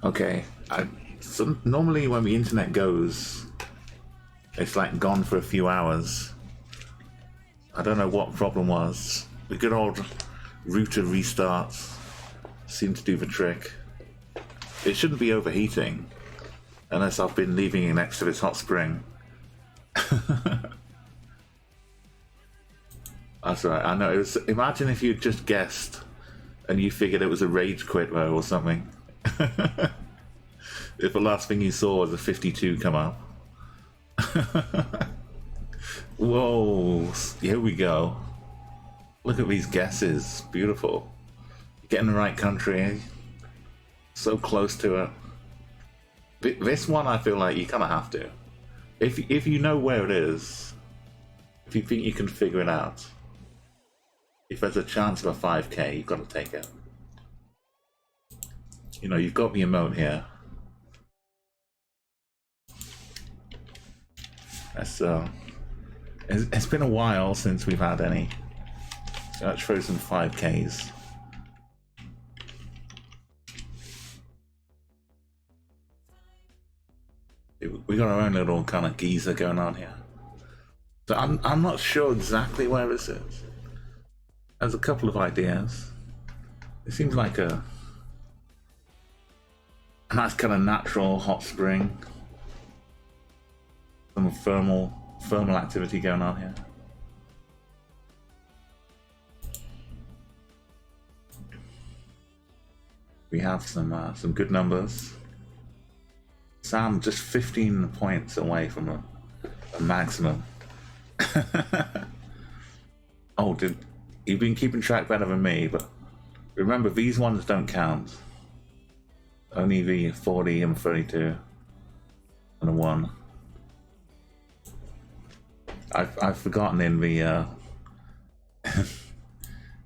Okay. So normally when the internet goes, it's like gone for a few hours. I don't know what the problem was. The good old router restarts seem to do the trick. It shouldn't be overheating unless I've been leaving it next to this hot spring. That's right, I know. It was, imagine if you'd just guessed and you figured it was a rage quit though or something. If the last thing you saw was a 52 come up. Whoa, here we go. Look at these guesses, beautiful. Get in the right country, so close to it. This one I feel like you kind of have to. If you know where it is, if you think you can figure it out, if there's a chance of a 5k, you've got to take it. You know, you've got the emote here. It's been a while since we've had any. So let's throw some 5ks. We got our own little kind of geezer going on here. So I'm not sure exactly where this is. There's a couple of ideas. It seems like a nice kind of natural hot spring. Some thermal activity going on here. We have some good numbers. Sam just 15 points away from a maximum. Oh, you've been keeping track better than me, but remember these ones don't count. Only the 40 and 32 and a 1. I've forgotten in the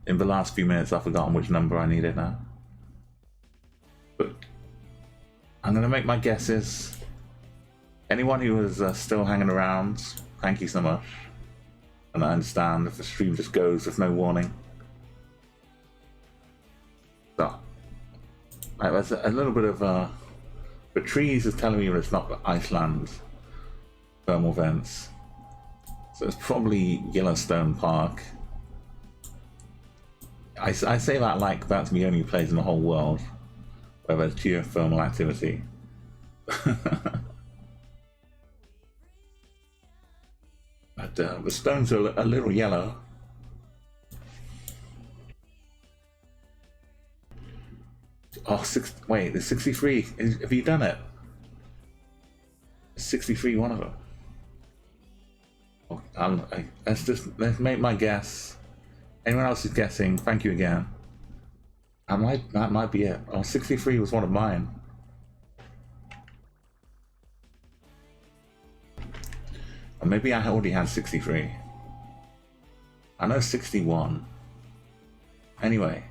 in the last few minutes. I've forgotten which number I needed now. But I'm gonna make my guesses. Anyone who is still hanging around, thank you so much. And I understand if the stream just goes with no warning. So, right, there's a little bit of the trees is telling me it's not Iceland thermal vents. So it's probably Yellowstone Park. I say that like that's the only place in the whole world where there's geothermal activity. But the stones are a little yellow. Oh, wait, there's 63. Have you done it? 63, one of them. Let's make my guess. Anyone else is guessing, thank you again. That might be it. Oh, 63 was one of mine. Or maybe I already had 63. I know 61. Anyway,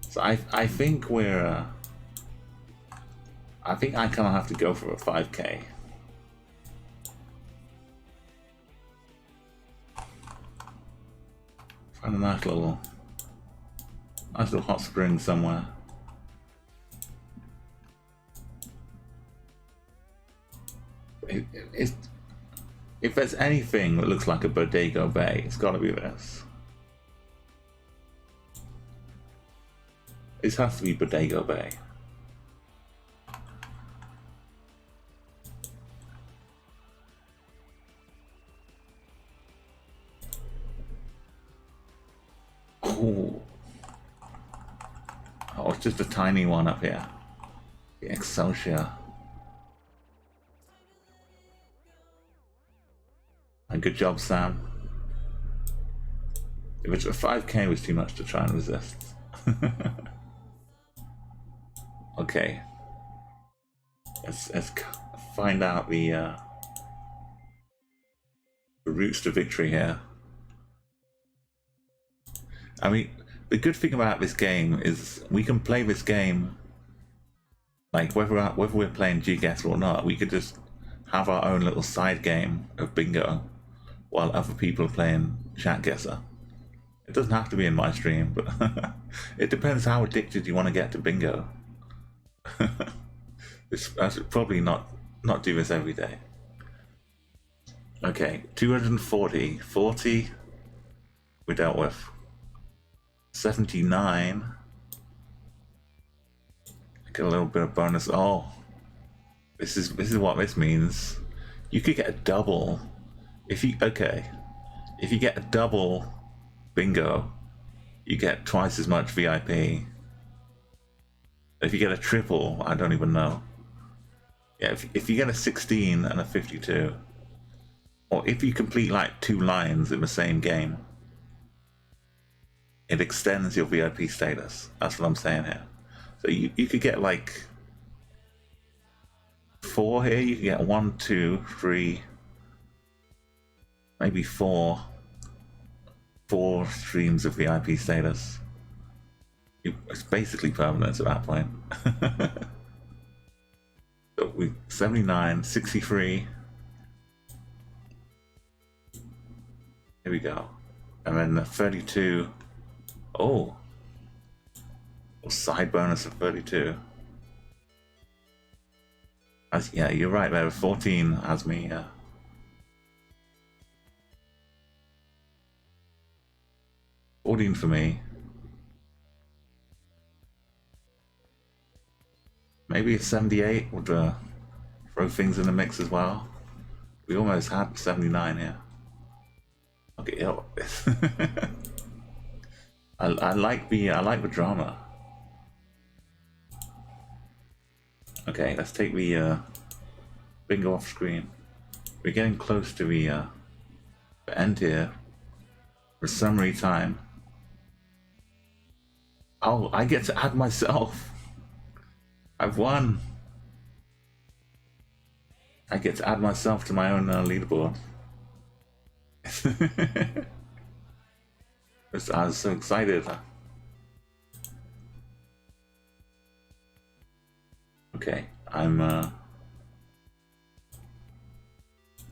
so I think we're I think I kind of have to go for a 5k. Find a nice little hot spring somewhere. If there's anything that looks like a Bodego Bay, it's got to be this. This has to be Bodego Bay. Oh, it's just a tiny one up here. The Excelsior. And good job, Sam. If it's a 5k was too much to try and resist. Okay. Let's find out the routes to victory here. I mean, the good thing about this game is we can play this game, like whether we're playing Geoguessr or not, we could just have our own little side game of bingo while other people are playing Chat Guesser. It doesn't have to be in my stream, but it depends how addicted you want to get to bingo. I should probably not do this every day. Okay, 240. 40 we dealt with. 79. Get a little bit of bonus. Oh, this is what this means. You could get a double if you if you get a double bingo, you get twice as much VIP. If you get a triple, I don't even know. Yeah, if you get a 16 and a 52, or if you complete like 2 lines in the same game, it extends your VIP status. That's what I'm saying here. So you could get like 4 here. You could get 1, 2, 3, maybe 4 streams of VIP status. It's basically permanent at that point. So we 79, 63. Here we go. And then the 32. Oh, side bonus of 32. Yeah, you're right there. 14 has me. 14 for me. Maybe a 78 would throw things in the mix as well. We almost had 79 here. Okay, I like the drama. Okay, let's take the bingo off screen. We're getting close to the end here. For summary time. Oh, I get to add myself. I've won. I get to add myself to my own leaderboard. I was so excited. Okay, I'm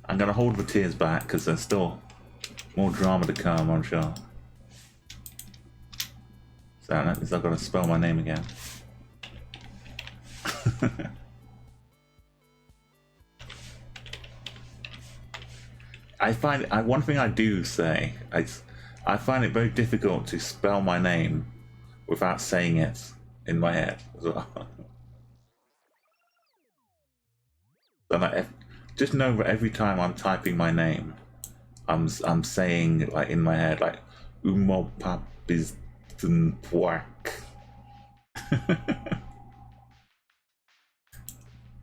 gonna hold the tears back because there's still more drama to come, I'm sure. So that means I've got to spell my name again. I find one thing I do say, I find it very difficult to spell my name without saying it in my head as well. So just know that every time I'm typing my name, I'm saying like in my head like Umo Papistenpork.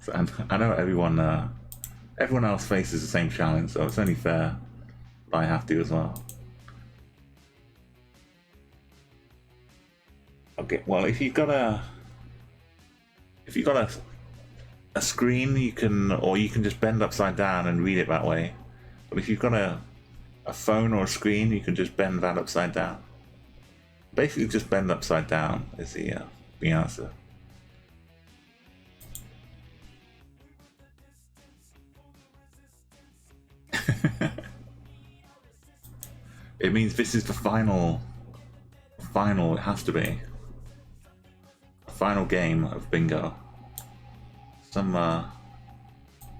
So I know everyone else faces the same challenge, so it's only fair that I have to as well. Okay, well if you've got a screen, you can just bend upside down and read it that way. But if you've got a phone or a screen, you can just bend that upside down. Basically, just bend upside down is the answer. It means this is the final. It has to be a final game of bingo.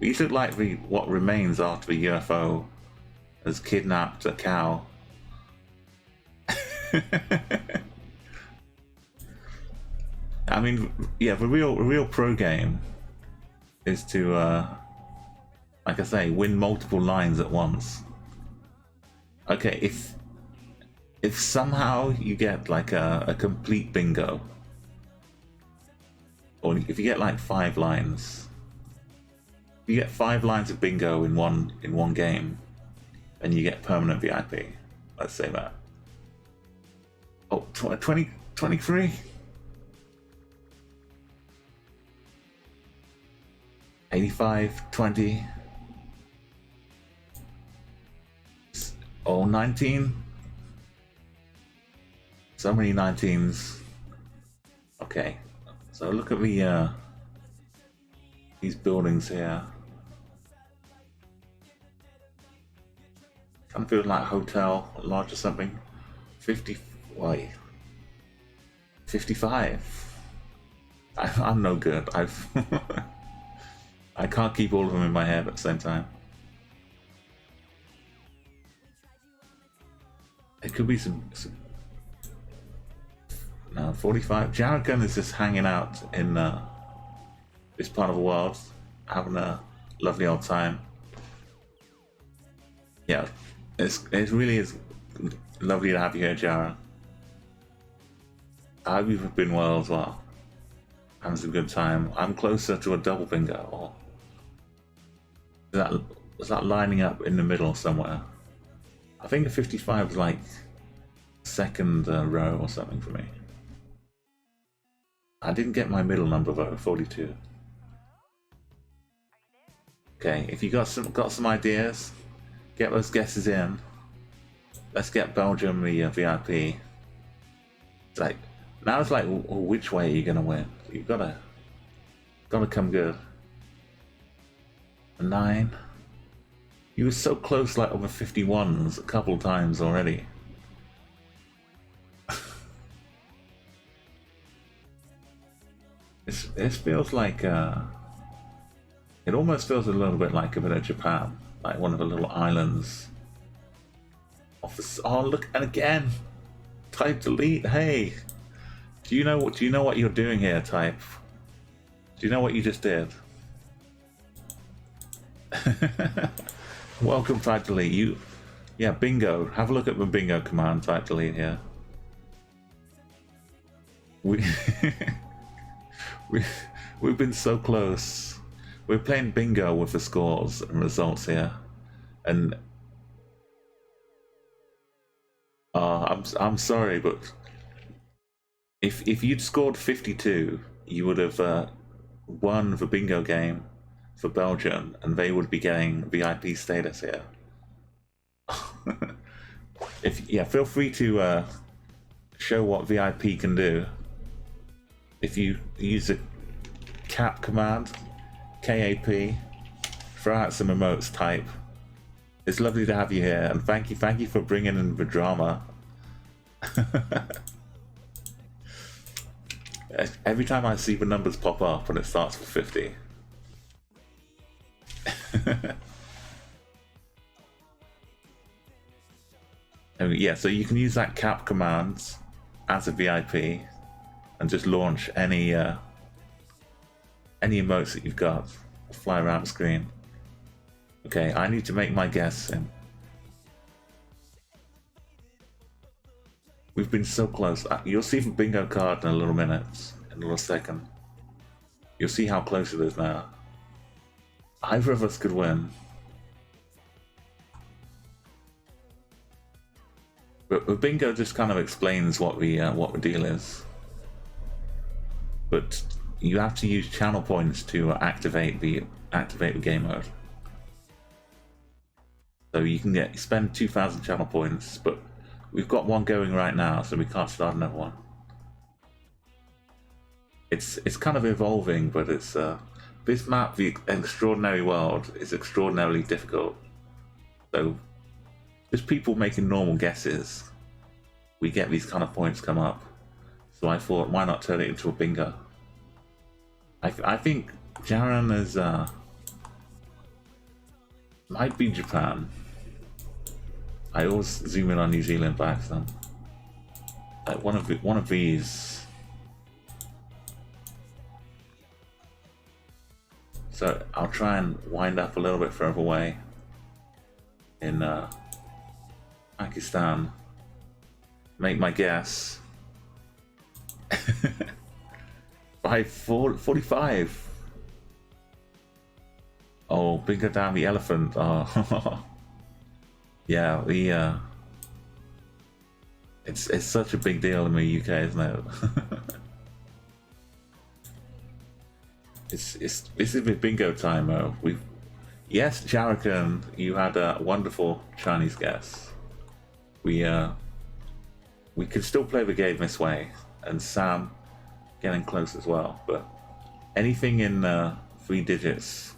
These look like what remains after the UFO has kidnapped a cow. I mean, yeah, the real pro game is to, like I say, win multiple lines at once. Okay, if somehow you get like a complete bingo, or if you get like 5 lines, if you get 5 lines of bingo in one game, then you get permanent VIP. Let's say that. Oh, 23? $85, 20. Oh, 19. So many 19s. Okay, so look at these buildings here. Kind of feel like hotel, lodge or something. 50. Wait. 55. I'm no good. I can't keep all of them in my head at the same time. It could be some no, 45. Jarragon is just hanging out in this part of the world, having a lovely old time. Yeah, it really is lovely to have you here, Jara. I hope you've been well as well. Having some good time. I'm closer to a double bingo. Or is that lining up in the middle somewhere? I think a 55 is like second row or something for me. I didn't get my middle number though, 42. Okay, if you got some ideas, get those guesses in. Let's get Belgium the VIP. It's like now it's like, which way are you gonna win? You've gotta come good. A 9. You were so close, like over 51s a couple times already. This feels like it almost feels a little bit like a bit of Japan, like one of the little islands. Oh look, and again, type delete. Hey, do you know what you're doing here, type? Do you know what you just did? Welcome, type delete. Yeah, bingo. Have a look at the bingo command. Type delete here. We've been so close. We're playing bingo with the scores and results here, and I'm sorry, but if you'd scored 52, you would have won the bingo game for Belgium, and they would be getting VIP status here. Feel free to show what VIP can do. If you use the cap command, KAP, throw out some emotes, type. It's lovely to have you here, and thank you for bringing in the drama. Every time I see the numbers pop up and it starts with 50. Yeah, so you can use that cap command as a VIP and just launch any emotes that you've got. Fly around the screen. Okay, I need to make my guess. We've been so close. You'll see the bingo card in a little minute, in a little second. You'll see how close it is now. Either of us could win. But bingo just kind of explains what the deal is. But you have to use channel points to activate the game mode. So you can spend 2,000 channel points, but we've got one going right now, so we can't start another one. It's kind of evolving, but it's this map, the Extraordinary World, is extraordinarily difficult. So just people making normal guesses, we get these kind of points come up. So I thought, why not turn it into a bingo? I think Jaran is might be Japan. I always zoom in on New Zealand by accident. Like one of these. So I'll try and wind up a little bit further away in Pakistan. Make my guess. By 45. Oh, bingo down the elephant. Oh. Yeah, it's such a big deal in the UK, isn't it? This is the bingo time, though. Yes, Jarakan, you had a wonderful Chinese guess. We could still play the game this way, and Sam getting close as well. But anything in 3 digits,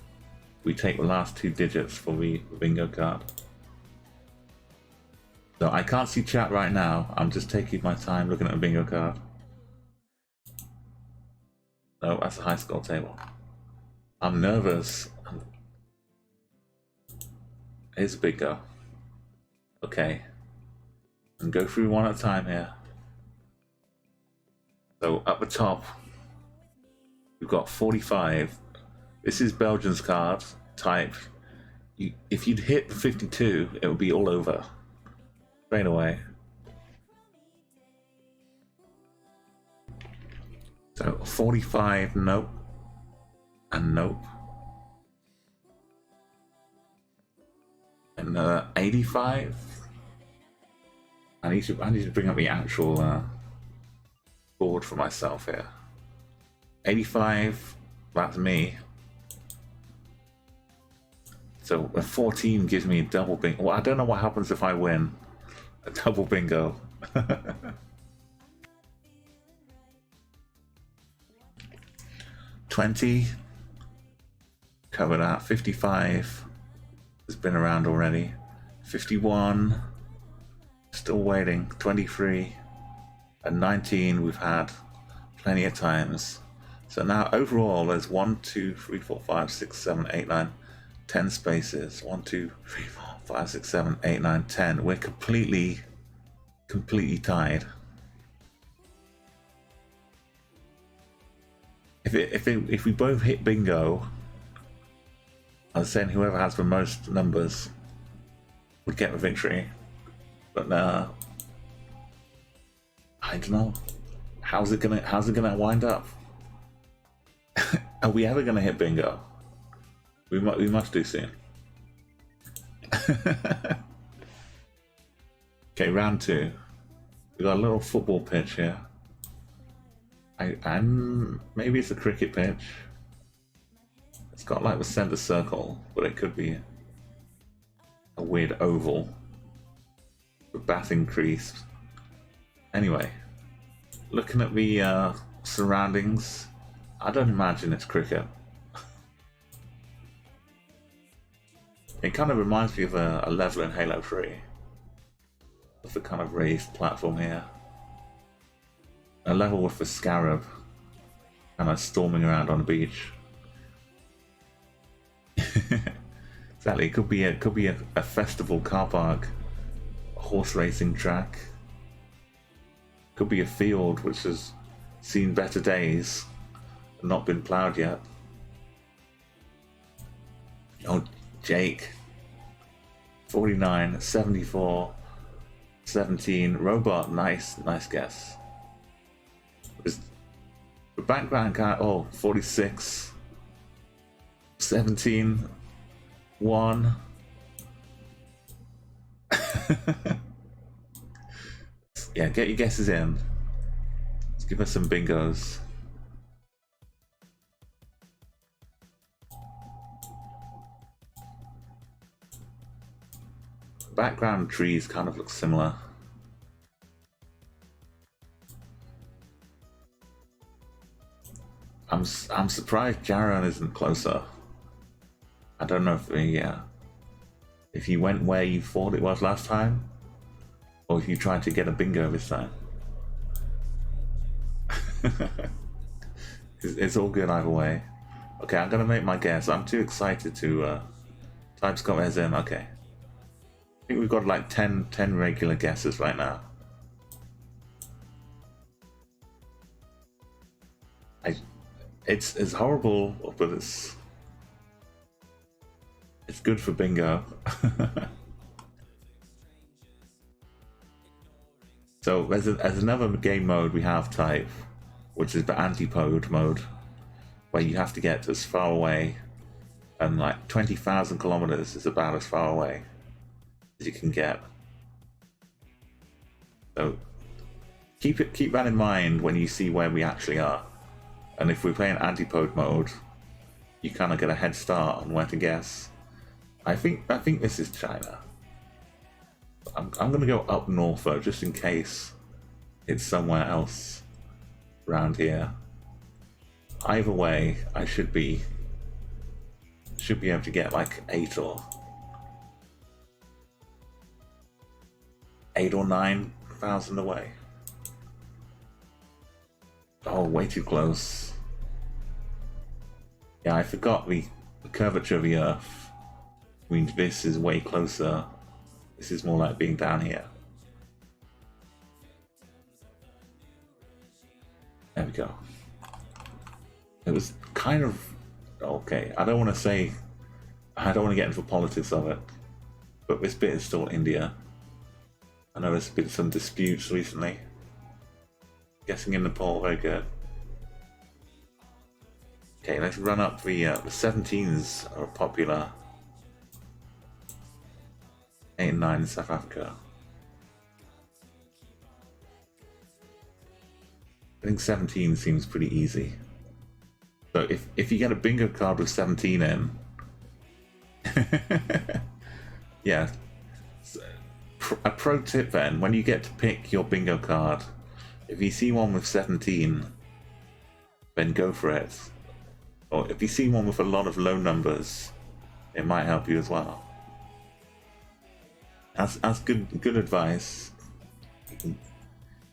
we take the last 2 digits for the bingo card. So I can't see chat right now. I'm just taking my time looking at the bingo card. No, that's a high score table. I'm nervous. Here's a big go. Okay. And go through one at a time here. So up the top, we've got 45. This is Belgian's card type. If you'd hit the 52, it would be all over. Straight away. So 45, nope. And nope. And 85. I need to bring up the actual board for myself here. 85, that's me. So a 14 gives me a double bingo. Well, I don't know what happens if I win a double bingo. 20, cover that. 55 has been around already. 51, still waiting. 23 and 19 we've had plenty of times. So now overall there's 1, 2, 3, 4, 5, 6, 7, 8, 9, 10 spaces. 1, 2, 3, 4, 5, 6, 7, 8, 9, 10. We're completely tied. If we both hit bingo, I was saying whoever has the most numbers would get the victory. But I don't know. How's it gonna wind up? Are we ever gonna hit bingo? We must do soon. Okay, round 2. We got a little football pitch here. I'm maybe it's a cricket pitch. It's got like the center circle, but it could be a weird oval. The batting crease. Anyway, looking at the surroundings, I don't imagine it's cricket. It kind of reminds me of a level in Halo 3. With the kind of raised platform here. A level with the scarab kind of storming around on the beach. Exactly, it could be a festival car park, a horse racing track. Could be a field which has seen better days and not been ploughed yet. Oh, Jake. 49, 74, 17, robot, nice guess. The background guy, 46, 17, 1. Yeah, get your guesses in. Let's give us some bingos. Background trees kind of look similar. I'm surprised Jaron isn't closer. I don't know if he went where you thought it was last time, or if you tried to get a bingo this time. It's all good either way. Okay, I'm gonna make my guess. I'm too excited to type Scott as in. Okay, I think we've got like 10 regular guesses right now. It's horrible, but it's good for bingo. So there's another game mode we have type, which is the antipode mode, where you have to get as far away, and like 20,000 kilometers is about as far away as you can get. So keep that in mind when you see where we actually are. And if we're playing antipode mode, you kind of get a head start on where to guess. I think this is China. I'm gonna go up north though, just in case it's somewhere else around here. Either way, I should be able to get like 8 or 9,000 away. Oh, way too close. Yeah, I forgot the curvature of the Earth. I mean, this is way closer. This is more like being down here. There we go. It was kind of okay. I don't want to say, I don't want to get into politics of it, but this bit is still India. I know there's been some disputes recently. Guessing in Nepal, very good. Okay, let's run up the 17s are popular. 8 and 9 in South Africa. I think 17 seems pretty easy. So if you get a bingo card with 17 in, yeah. A pro tip then, when you get to pick your bingo card, if you see one with 17, then go for it. Or if you see one with a lot of low numbers, it might help you as well. That's good advice. You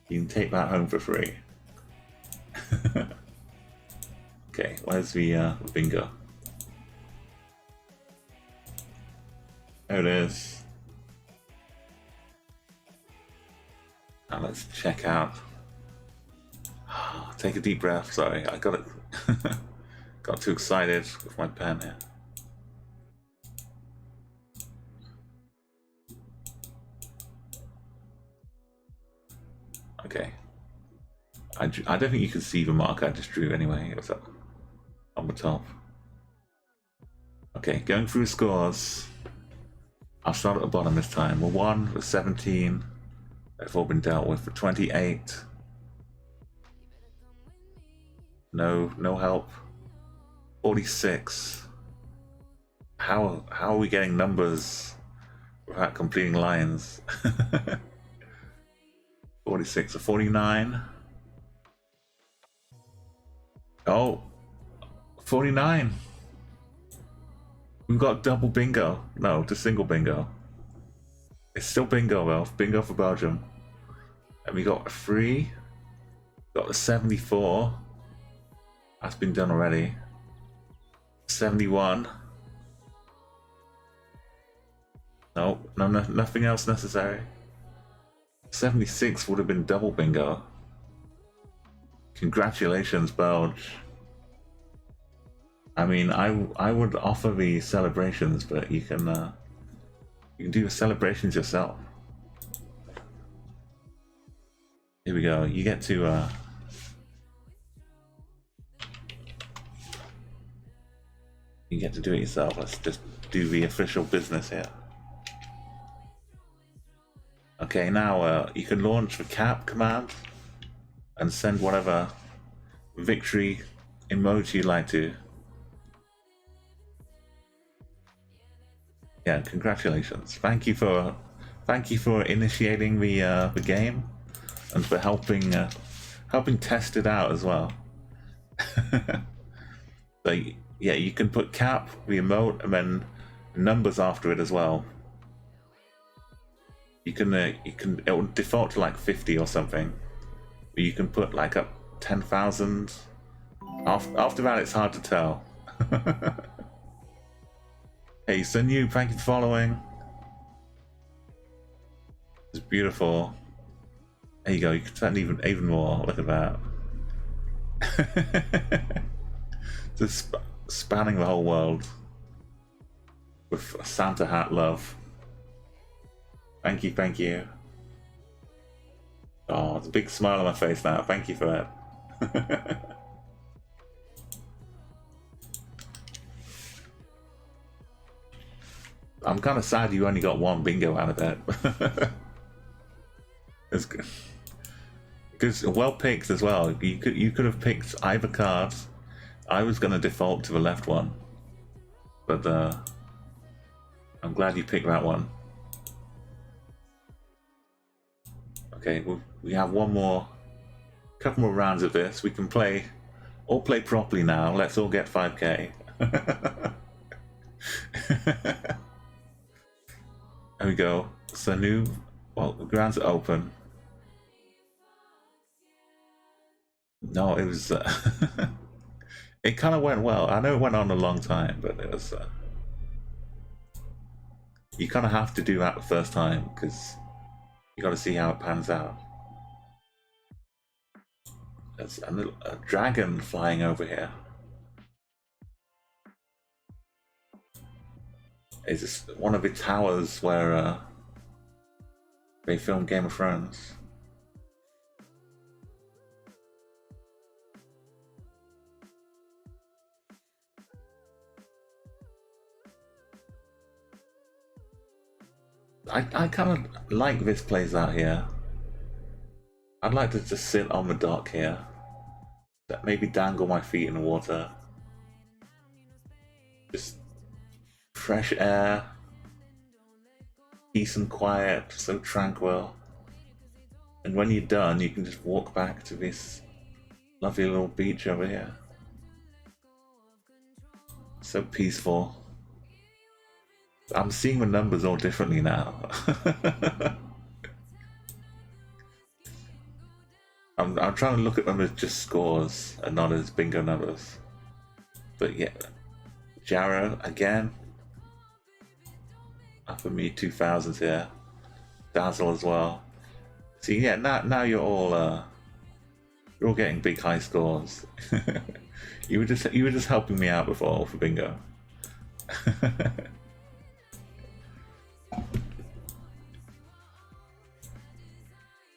can take that home for free. Okay, where's the bingo? There it is. Now let's check out. Take a deep breath. Sorry, I got it. Got too excited with my pen here. Okay. I don't think you can see the mark I just drew anyway. It was up on the top. Okay, going through scores. I'll start at the bottom this time. We're 1 with 17. They've all been dealt with for 28. No help. 46. How are we getting numbers without completing lines? 46 or 49. Oh, 49. We've got double bingo. No, just single bingo. It's still bingo though. Bingo for Belgium. And we got a 3. Got a 74. That's been done already. 71. No, nothing else necessary. 76 would have been double bingo. Congratulations, Belge. I mean, I would offer the celebrations, but you can do the celebrations yourself. Here we go. You get to you get to do it yourself. Let's just do the official business here. Okay, now you can launch the cap command and send whatever victory emoji you'd like to. Yeah, congratulations. Thank you for initiating the game and for helping test it out as well. So yeah, you can put cap, the emote, and then numbers after it as well. You can it will default to like 50 or something. But you can put like up 10,000. After that, it's hard to tell. Hey, Sunyu, thank you for following. It's beautiful. There you go. You can send even more. Look at that. Just spanning the whole world with Santa hat love. Thank you, thank you. Oh, it's a big smile on my face now. Thank you for that. I'm kind of sad you only got one bingo out of that. It's good. Because well picked as well. You could have picked either card. I was going to default to the left one, but I'm glad you picked that one. Okay, we have couple more rounds of this. We can all play properly now. Let's all get 5k. There we go. Sanu, well, the grounds are open. No, it was It kind of went well. I know it went on a long time, but it was. You kind of have to do that the first time because you got to see how it pans out. There's a dragon flying over here. Is this one of the towers where they filmed Game of Thrones? I kind of like this place out here. I'd like to just sit on the dock here. Maybe dangle my feet in the water. Just fresh air. Peace and quiet, so tranquil. And when you're done, you can just walk back to this lovely little beach over here. So peaceful. I'm seeing the numbers all differently now. I'm trying to look at them as just scores and not as bingo numbers. But yeah, Jarrow again. Up in me 2000s here. Dazzle as well. See, yeah, now you're all getting big high scores. you were just helping me out before for bingo.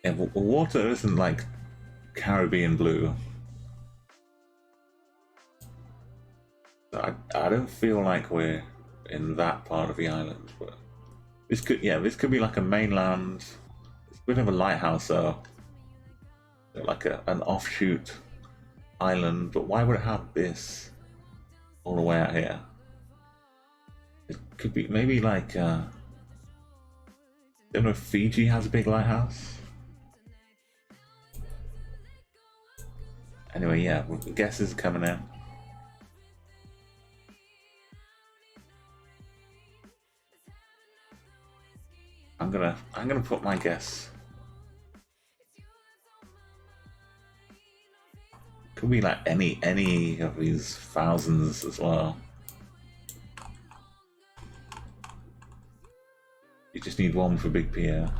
Yeah, water isn't like Caribbean blue. I don't feel like we're in that part of the island, but this could be like a mainland. It's a bit of a lighthouse though, like an offshoot island. But why would it have this all the way out here? It could be maybe like I don't know if Fiji has a big lighthouse. Anyway, yeah, guesses coming in. I'm gonna put my guess. Could be like any of these thousands as well. You just need one for Big Pierre.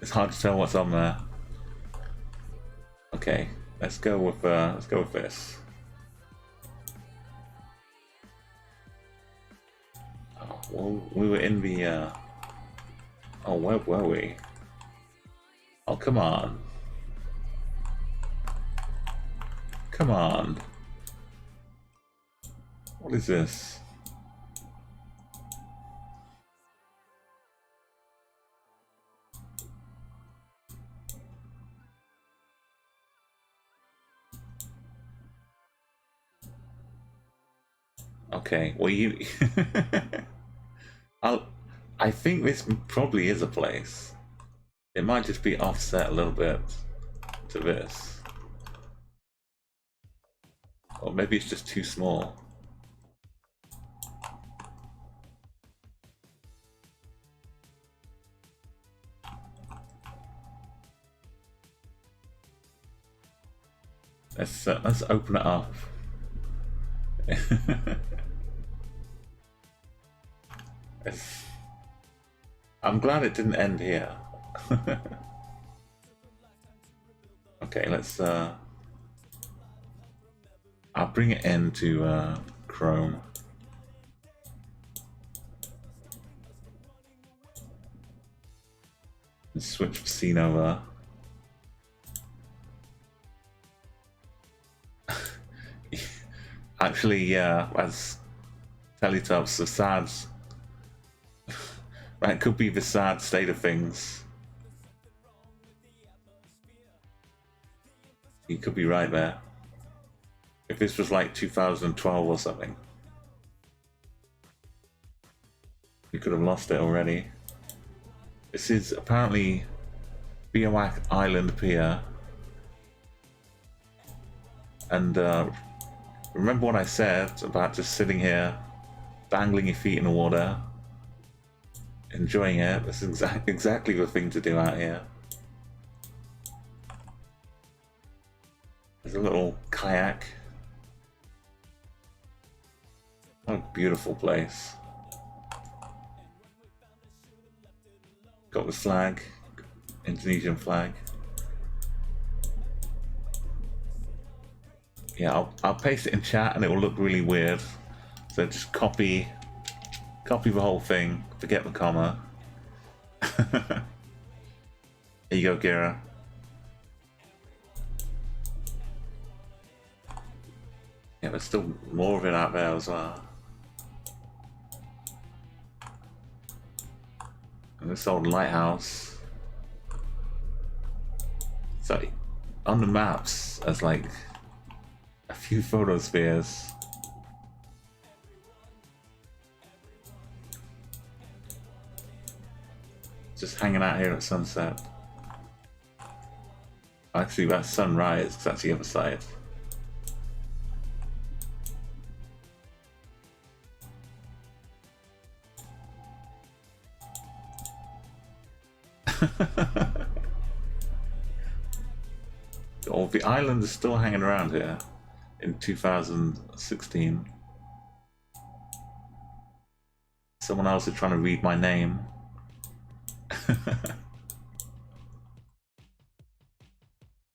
It's hard to tell what's on there. Okay, let's go with this. Oh, well, we were in the. Oh, where were we? Oh, come on! Come on! What is this? Okay, well you... I think this probably is a place. It might just be offset a little bit to this. Or maybe it's just too small. Let's open it up. I'm glad it didn't end here. Okay, let's I'll bring it into Chrome. And switch the scene over. Actually, yeah, as Teletubs, the sad. That could be the sad state of things. You could be right there. If this was like 2012 or something, you could have lost it already. This is apparently Biawak Island Pier. And remember what I said about just sitting here, dangling your feet in the water, enjoying it? This is exactly the thing to do out here. There's a little kayak. What a beautiful place. Got the flag, Indonesian flag. Yeah, I'll paste it in chat and it will look really weird. So just copy the whole thing, forget the comma. There you go, Gira. Yeah, there's still more of it out there as well. And this old lighthouse. So on the maps, there's like a few photospheres. Just hanging out here at sunset. Actually, that's sunrise, because that's the other side. Oh, the island is still hanging around here in 2016. Someone else is trying to read my name.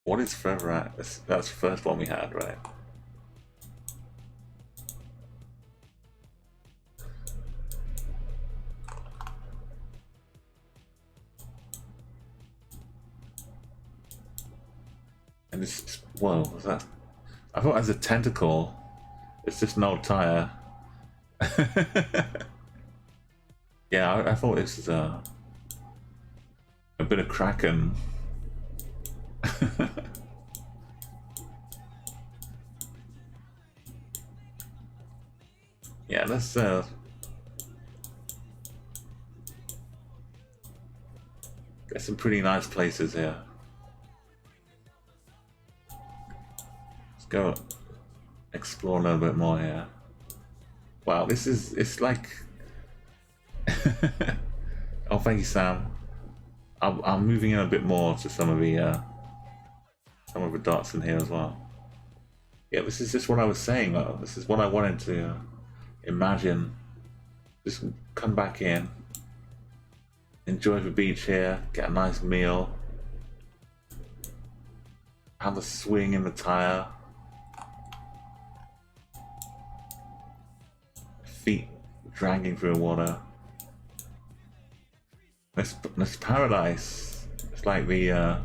What is further at? That's the first one we had, right? And this, whoa, was that? I thought it was a tentacle. It's just an old tire. Yeah, I thought this was a bit of Kraken. Yeah, let's get some pretty nice places here. Let's go explore a little bit more here. Wow, it's like oh, thank you, Sam. I'm moving in a bit more to some of the dots in here as well. Yeah, this is just what I was saying though. This is what I wanted to imagine. Just come back in, enjoy the beach here, get a nice meal, have a swing in the tire, feet dragging through the water. This paradise. It's like the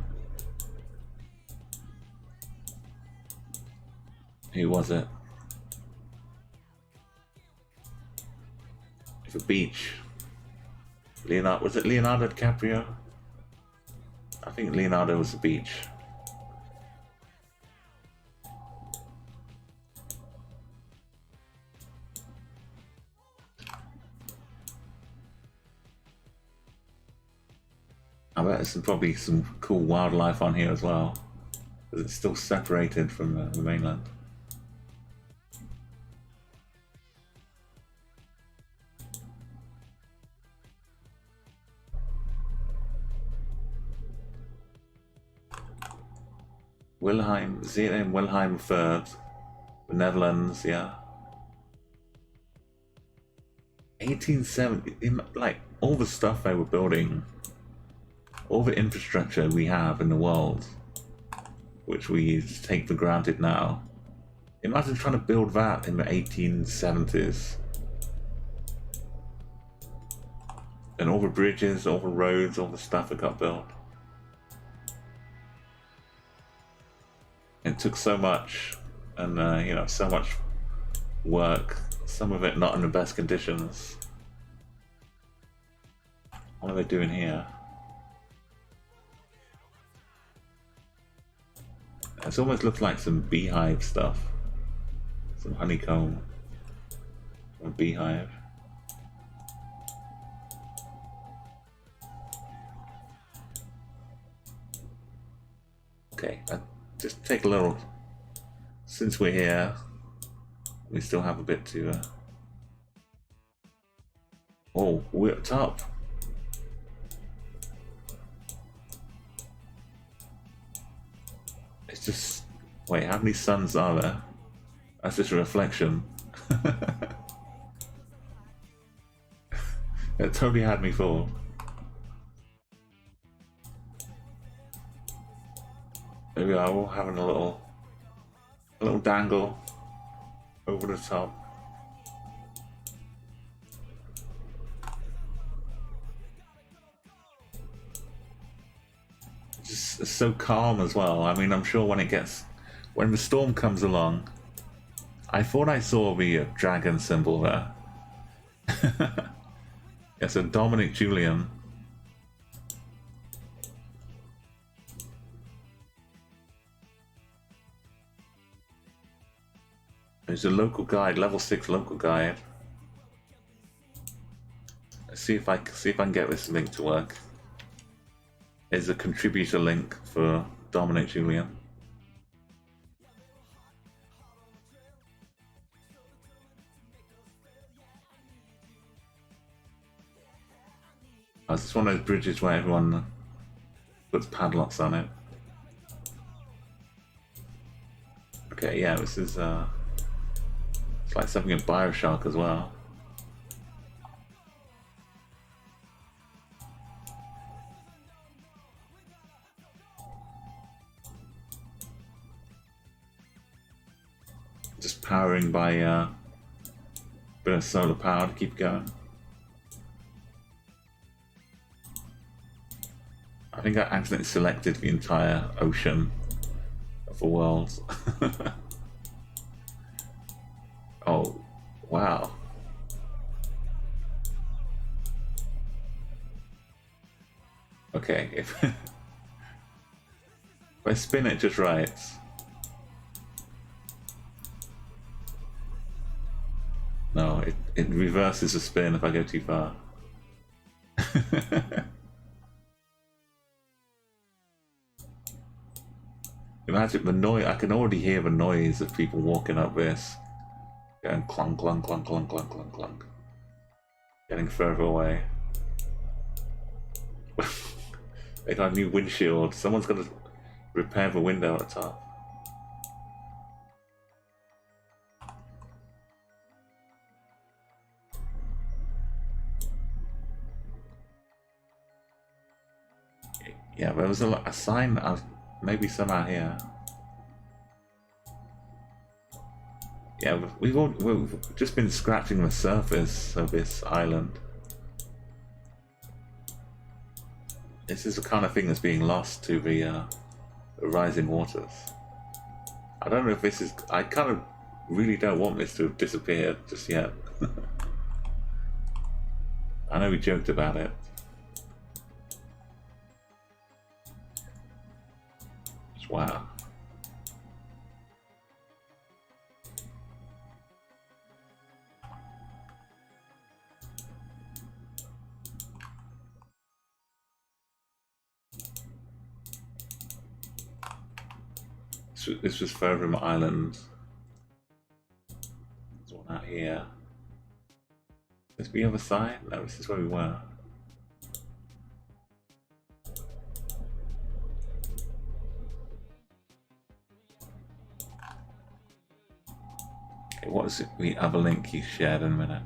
who was it? It's a beach. Leonardo, was it Leonardo DiCaprio? I think Leonardo was the beach. I bet there's probably some cool wildlife on here as well, because it's still separated from the mainland. Wilhelm, Zeeland, Wilhelm III, the Netherlands, yeah. 1870, like all the stuff they were building, all the infrastructure we have in the world, which we take for granted now. Imagine trying to build that in the 1870s. And all the bridges, all the roads, all the stuff that got built. It took so much, and you know, so much work, some of it not in the best conditions. What are they doing here? It almost looks like some beehive stuff. Some honeycomb. Or beehive. Okay, just take a little. Since we're here, we still have a bit to. Oh, we're at top. It's just. Wait, how many suns are there? That's just a reflection. It totally had me fooled. There we are, we're having a little dangle over the top. It's so calm as well. I mean, I'm sure when the storm comes along, I thought I saw the dragon symbol there. Yeah, so Dominic Julian. There's a local guide, level 6 local guide. Let's see if I can get this link to work. There's a contributor link for Dominic Julian. Oh, it's one of those bridges where everyone puts padlocks on it. Okay, yeah, this is it's like something in Bioshock as well. Just powering by a bit of solar power to keep going. I think I accidentally selected the entire ocean of the world. Oh, wow. Okay, if I spin it just right. No, it reverses the spin if I go too far. Imagine the noise. I can already hear the noise of people walking up this. Going clunk, clunk, clunk, clunk, clunk, clunk, clunk. Getting further away. They got a new windshield. Someone's gonna repair the window at the top. Yeah, there was a sign of maybe somehow here. Yeah, we've just been scratching the surface of this island. This is the kind of thing that's being lost to the rising waters. I don't know if this is. I kind of really don't want this to have disappeared just yet. I know we joked about it. Just wow. This was Fairham Island. There's one out here. Is this the other side? No, this is where we were. Okay, what is the other link you shared in a minute?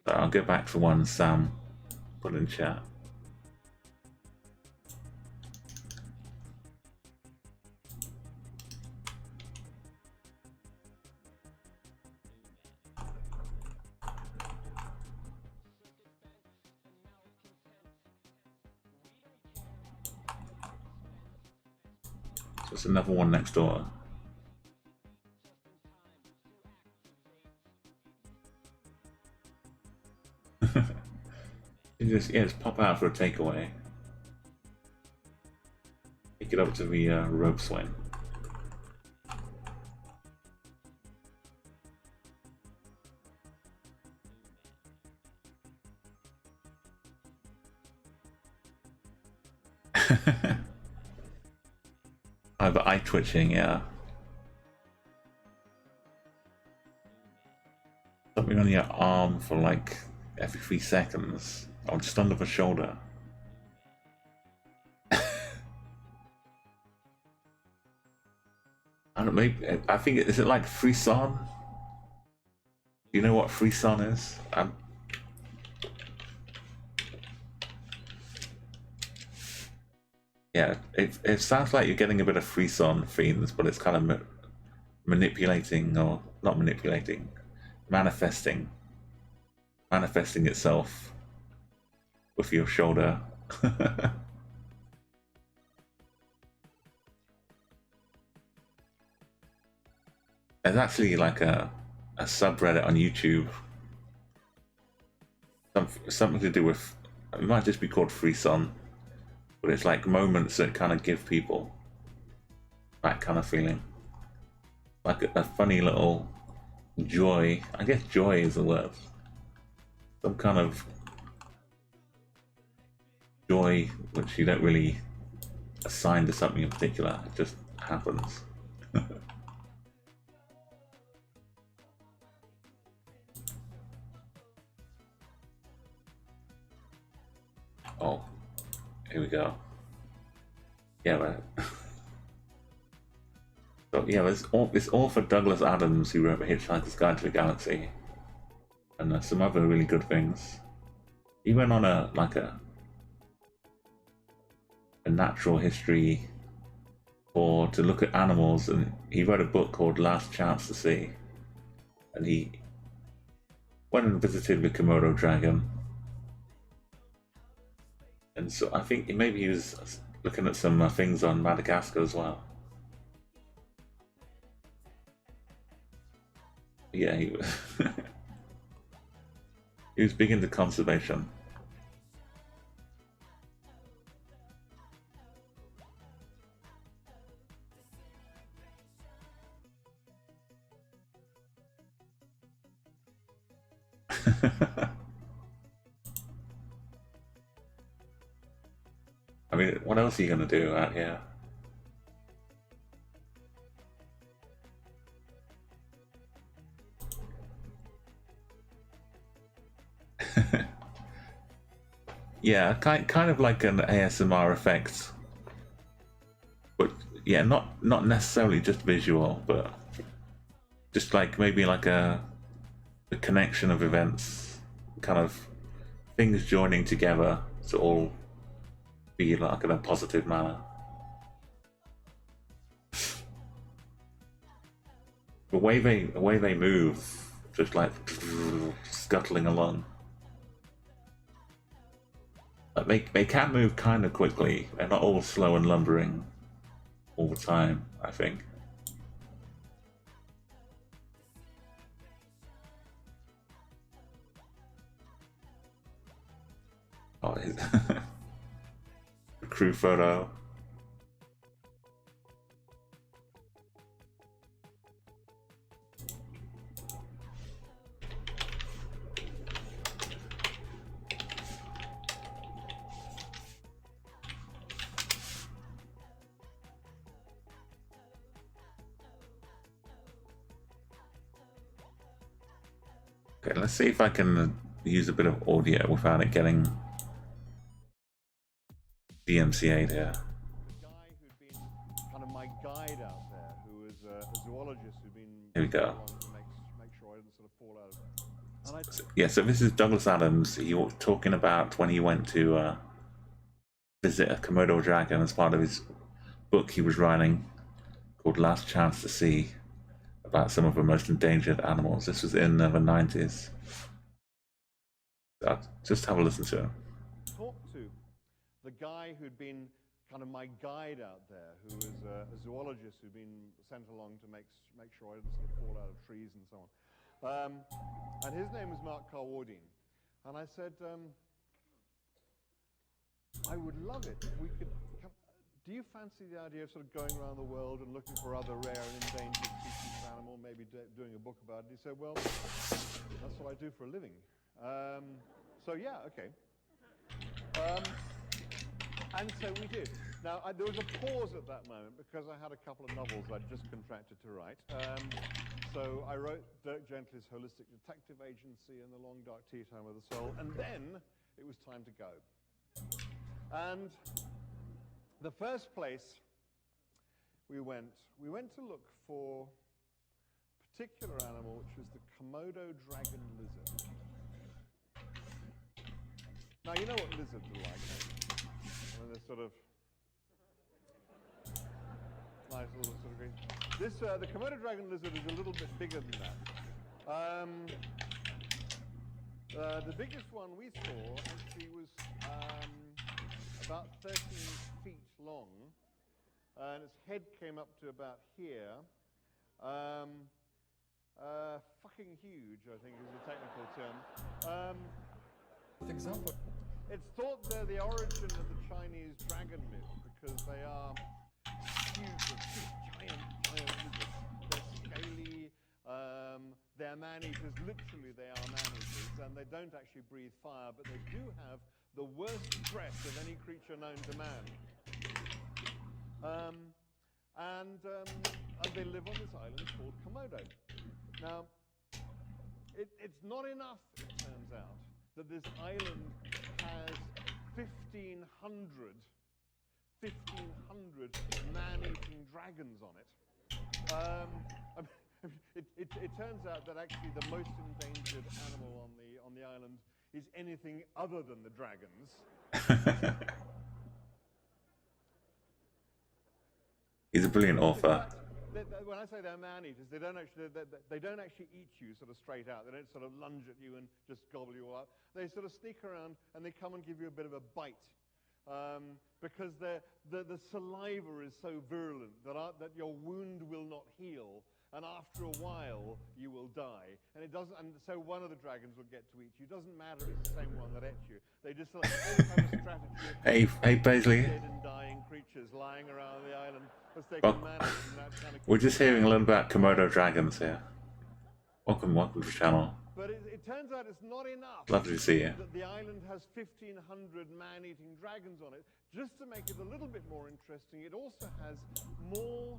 So I'll go back to one Sam put in chat. There's another one next door. You just pop out for a takeaway. Take it up to the rope swing. Oh, but eye twitching, yeah. Something on your arm for like every 3 seconds, or just under the shoulder. I don't know, maybe, I think, is it like frisson? Do you know what frisson is? Yeah, it sounds like you're getting a bit of frisson fiends, but it's kind of manipulating, or not manipulating, manifesting itself with your shoulder. There's actually like a subreddit on YouTube, something to do with, it might just be called frisson, but it's like moments that kind of give people that kind of feeling, like a funny little joy. I guess joy is the word. Some kind of joy which you don't really assign to something in particular. It just happens. Oh, here we go. Yeah, right. So yeah, it's author Douglas Adams who wrote The Hitchhiker's Guide to the Galaxy, and some other really good things. He went on a natural history tour to look at animals, and he wrote a book called Last Chance to See, and he went and visited the Komodo dragon. And so I think maybe he was looking at some things on Madagascar as well. Yeah, he was. He was big into conservation. I mean, what else are you gonna do out here? Yeah, kind of like an ASMR effect, but yeah, not necessarily just visual, but just like maybe like the connection of events, kind of things joining together to all be like in a positive manner. The way they move, just like scuttling along. Like they can move kind of quickly. They're not all slow and lumbering all the time, I think. Oh, crew photo. Okay, let's see if I can use a bit of audio without it getting DMCA'd here. Guy who'd been kind of my guide out there, who was a zoologist who'd been Here we go. to make sure I didn't sort of fall out of. Yeah, so this is Douglas Adams. He was talking about when he went to visit a Komodo dragon as part of his book he was writing called Last Chance to See, about some of the most endangered animals. This was in the 90s. So just have a listen to it. Talk to the guy who'd been kind of my guide out there, who was a zoologist who'd been sent along to make sure I didn't sort of fall out of trees and so on. And his name was Mark Carwardine. And I said, I would love it if we could come. Do you fancy the idea of sort of going around the world and looking for other rare and endangered species of animal, maybe doing a book about it? He said, well, that's what I do for a living. So yeah, okay. And so we did. Now, there was a pause at that moment because I had a couple of novels I'd just contracted to write. So I wrote Dirk Gently's Holistic Detective Agency and The Long Dark Tea Time of the Soul, and then it was time to go. And the first place we went to look for a particular animal, which was the Komodo dragon lizard. Now, you know what lizards are like, don't you? I mean, they're sort of nice little sort of green. This, the Komodo dragon lizard is a little bit bigger than that. The biggest one we saw actually was about 13 feet long, and its head came up to about here. Fucking huge, I think, is the technical term. For example, it's thought they're the origin of the Chinese dragon myth because they are huge, giant lizards. They're scaly, they're man-eaters, literally they are man-eaters, and they don't actually breathe fire, but they do have the worst breath of any creature known to man. And they live on this island called Komodo. Now, it's not enough, it turns out, that this island has 1,500 man-eating dragons on it. It turns out that actually the most endangered animal on the island is anything other than the dragons. He's a brilliant author. When I say they're man-eaters, they don't actually eat you sort of straight out. They don't sort of lunge at you and just gobble you all up. They sort of sneak around and they come and give you a bit of a bite. Because the saliva is so virulent that your wound will not heal, and after a while you will die. And it doesn't. And so one of the dragons will get to eat you. It doesn't matter if it's the same one that ate you. They just all have a strategy. Hey, Paisley. Dead and dying creatures lying around the island as they can manage that kind of. We're just hearing a little about Komodo dragons here. Welcome to the channel. But it turns out it's not enough. Lovely to see you. That the island has 1,500 man-eating dragons on it. Just to make it a little bit more interesting, it also has more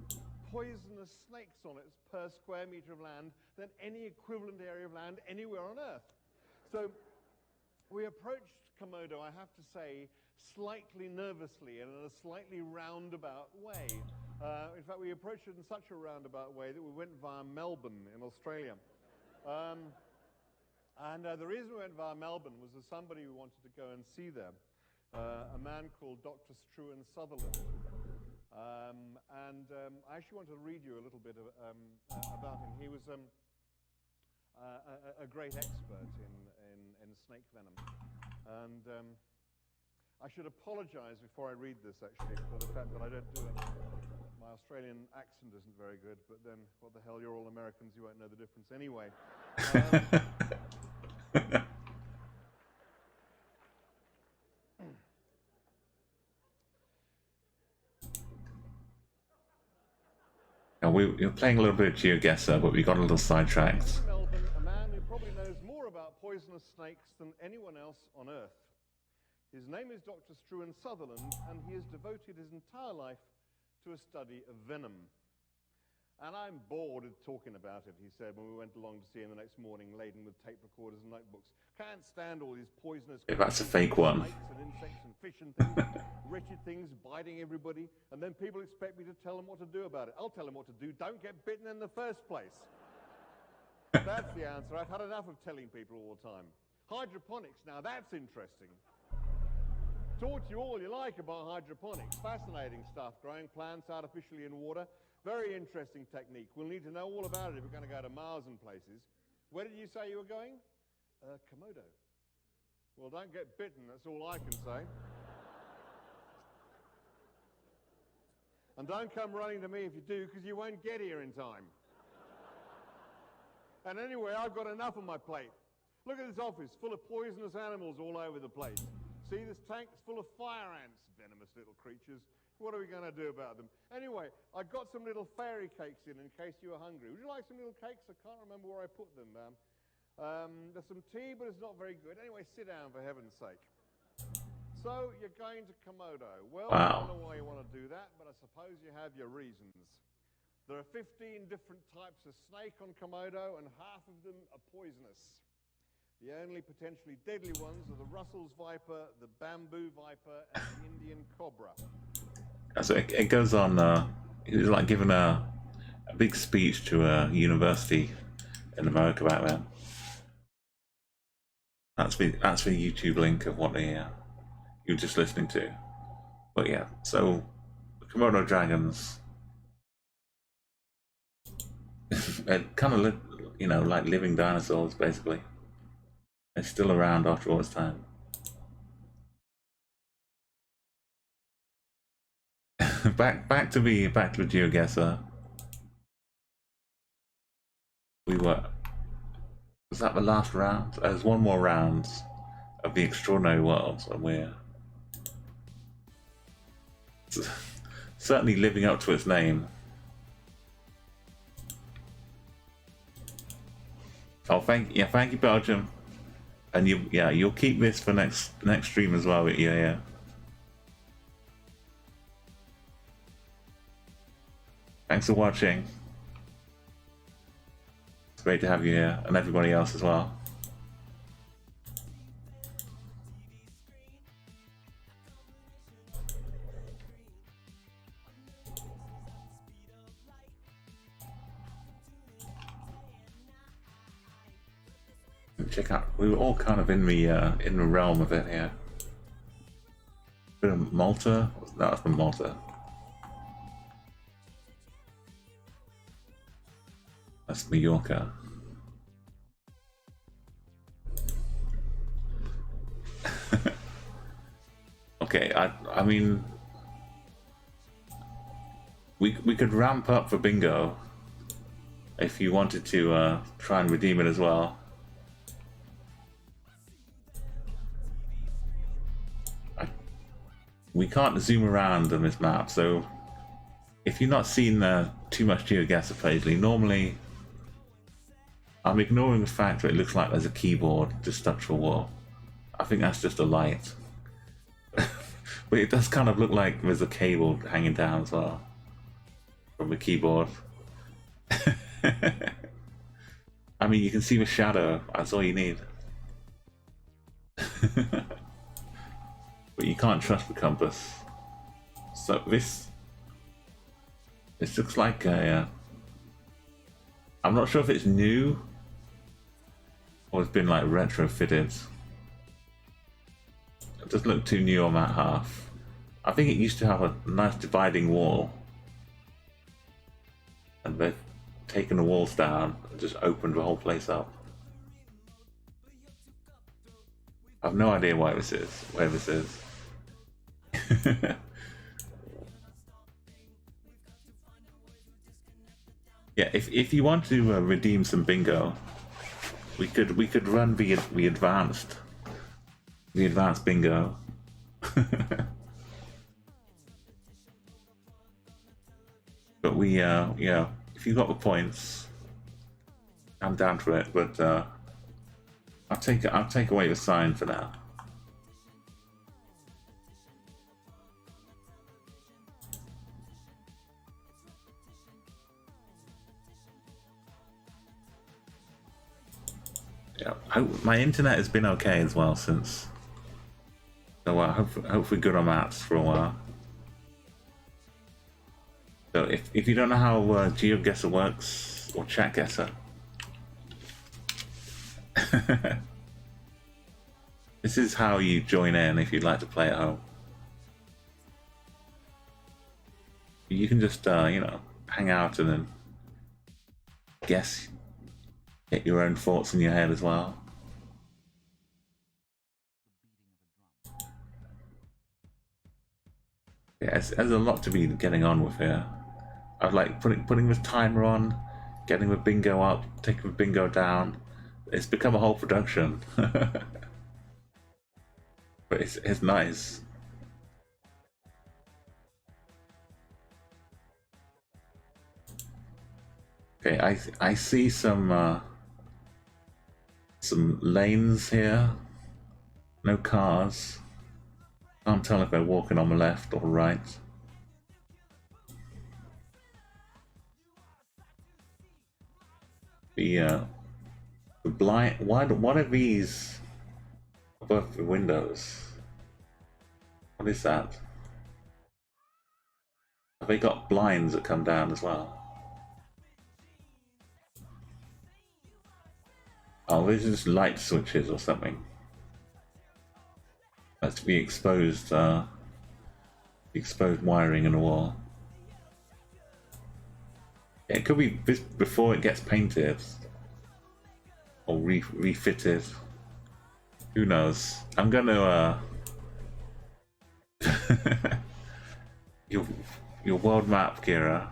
poisonous snakes on it per square meter of land than any equivalent area of land anywhere on Earth. So we approached Komodo, I have to say, slightly nervously and in a slightly roundabout way. In fact, we approached it in such a roundabout way that we went via Melbourne in Australia. And the reason we went via Melbourne was there's somebody we wanted to go and see there, a man called Dr. Struan Sutherland. I actually want to read you a little bit about him. He was a great expert in snake venom. And I should apologize before I read this, actually, for the fact that I don't do it. My Australian accent isn't very good, but then, what the hell, you're all Americans, you won't know the difference anyway. You're playing a little bit of Geoguessr, but we got a little sidetracked. Melbourne, a man who probably knows more about poisonous snakes than anyone else on Earth. His name is Dr. Struan Sutherland, and he has devoted his entire life to a study of venom. And I'm bored of talking about it, he said, when we went along to see him the next morning, laden with tape recorders and notebooks. Can't stand all these poisonous... If that's a fake one. ...snakes and insects and fish and things, wretched things biting everybody, and then people expect me to tell them what to do about it. I'll tell them what to do. Don't get bitten in the first place. That's the answer. I've had enough of telling people all the time. Hydroponics, now that's interesting. Talk to you all you like about hydroponics. Fascinating stuff. Growing plants artificially in water. Very interesting technique. We'll need to know all about it if we're going to go to Mars and places. Where did you say you were going? Komodo. Well, don't get bitten, that's all I can say. And don't come running to me if you do, because you won't get here in time. And anyway, I've got enough on my plate. Look at this office, full of poisonous animals all over the place. See, this tank's full of fire ants, venomous little creatures. What are we going to do about them? Anyway, I got some little fairy cakes in case you were hungry. Would you like some little cakes? I can't remember where I put them. There's some tea, but it's not very good. Anyway, sit down, for heaven's sake. So you're going to Komodo. Well, Wow. I don't know why you want to do that, but I suppose you have your reasons. There are 15 different types of snake on Komodo, and half of them are poisonous. The only potentially deadly ones are the Russell's viper, the bamboo viper, and the Indian cobra. So it goes on. He was like giving a big speech to a university in America back then. That's the YouTube link of what you were just listening to. But yeah, so the Komodo dragons, they're kind of like living dinosaurs basically. They're still around after all this time. back to the Geoguessr. Was that the last round? There's one more round of the extraordinary world, and we're certainly living up to its name. Oh, thank you, Belgium, and you'll keep this for next stream as well. Yeah. Thanks for watching. It's great to have you here, and everybody else as well. Check out. We were all kind of in the realm of it here. Bit of Malta. That was from Malta. That's Mallorca. Okay, I mean, we could ramp up for bingo if you wanted to try and redeem it as well. We can't zoom around on this map, so if you've not seen too much Geoguessr lately, normally I'm ignoring the fact that it looks like there's a keyboard just stuck to a wall. I think that's just a light. But it does kind of look like there's a cable hanging down as well from the keyboard. I mean, you can see the shadow, that's all you need. But you can't trust the compass. So this looks like a... I'm not sure if it's new or it's been like retrofitted. It doesn't look too new on that half. I think it used to have a nice dividing wall, and they've taken the walls down and just opened the whole place up. I have no idea where this is. Yeah, if you want to redeem some bingo, we could run the advanced bingo. But yeah, if you got the points, I'm down for it. But I'll take away the sign for now. Yeah, my internet has been okay as well since. So hopefully good on maps for a while. So if you don't know how Geoguessr works, or Chat Guesser, this is how you join in if you'd like to play at home. You can just hang out and then guess, get your own thoughts in your head as well. Yeah, there's a lot to be getting on with here. I've like putting the timer on, getting the bingo up, taking the bingo down. It's become a whole production. But it's nice. Okay, I see some lanes here. No cars. Can't tell if they're walking on the left or right. The blind. What are these above the windows? What is that? Have they got blinds that come down as well? Oh, these are just light switches or something. That's to be exposed wiring in the wall. Yeah, it could be this before it gets painted or refitted. Who knows? I'm gonna your world map, Kira.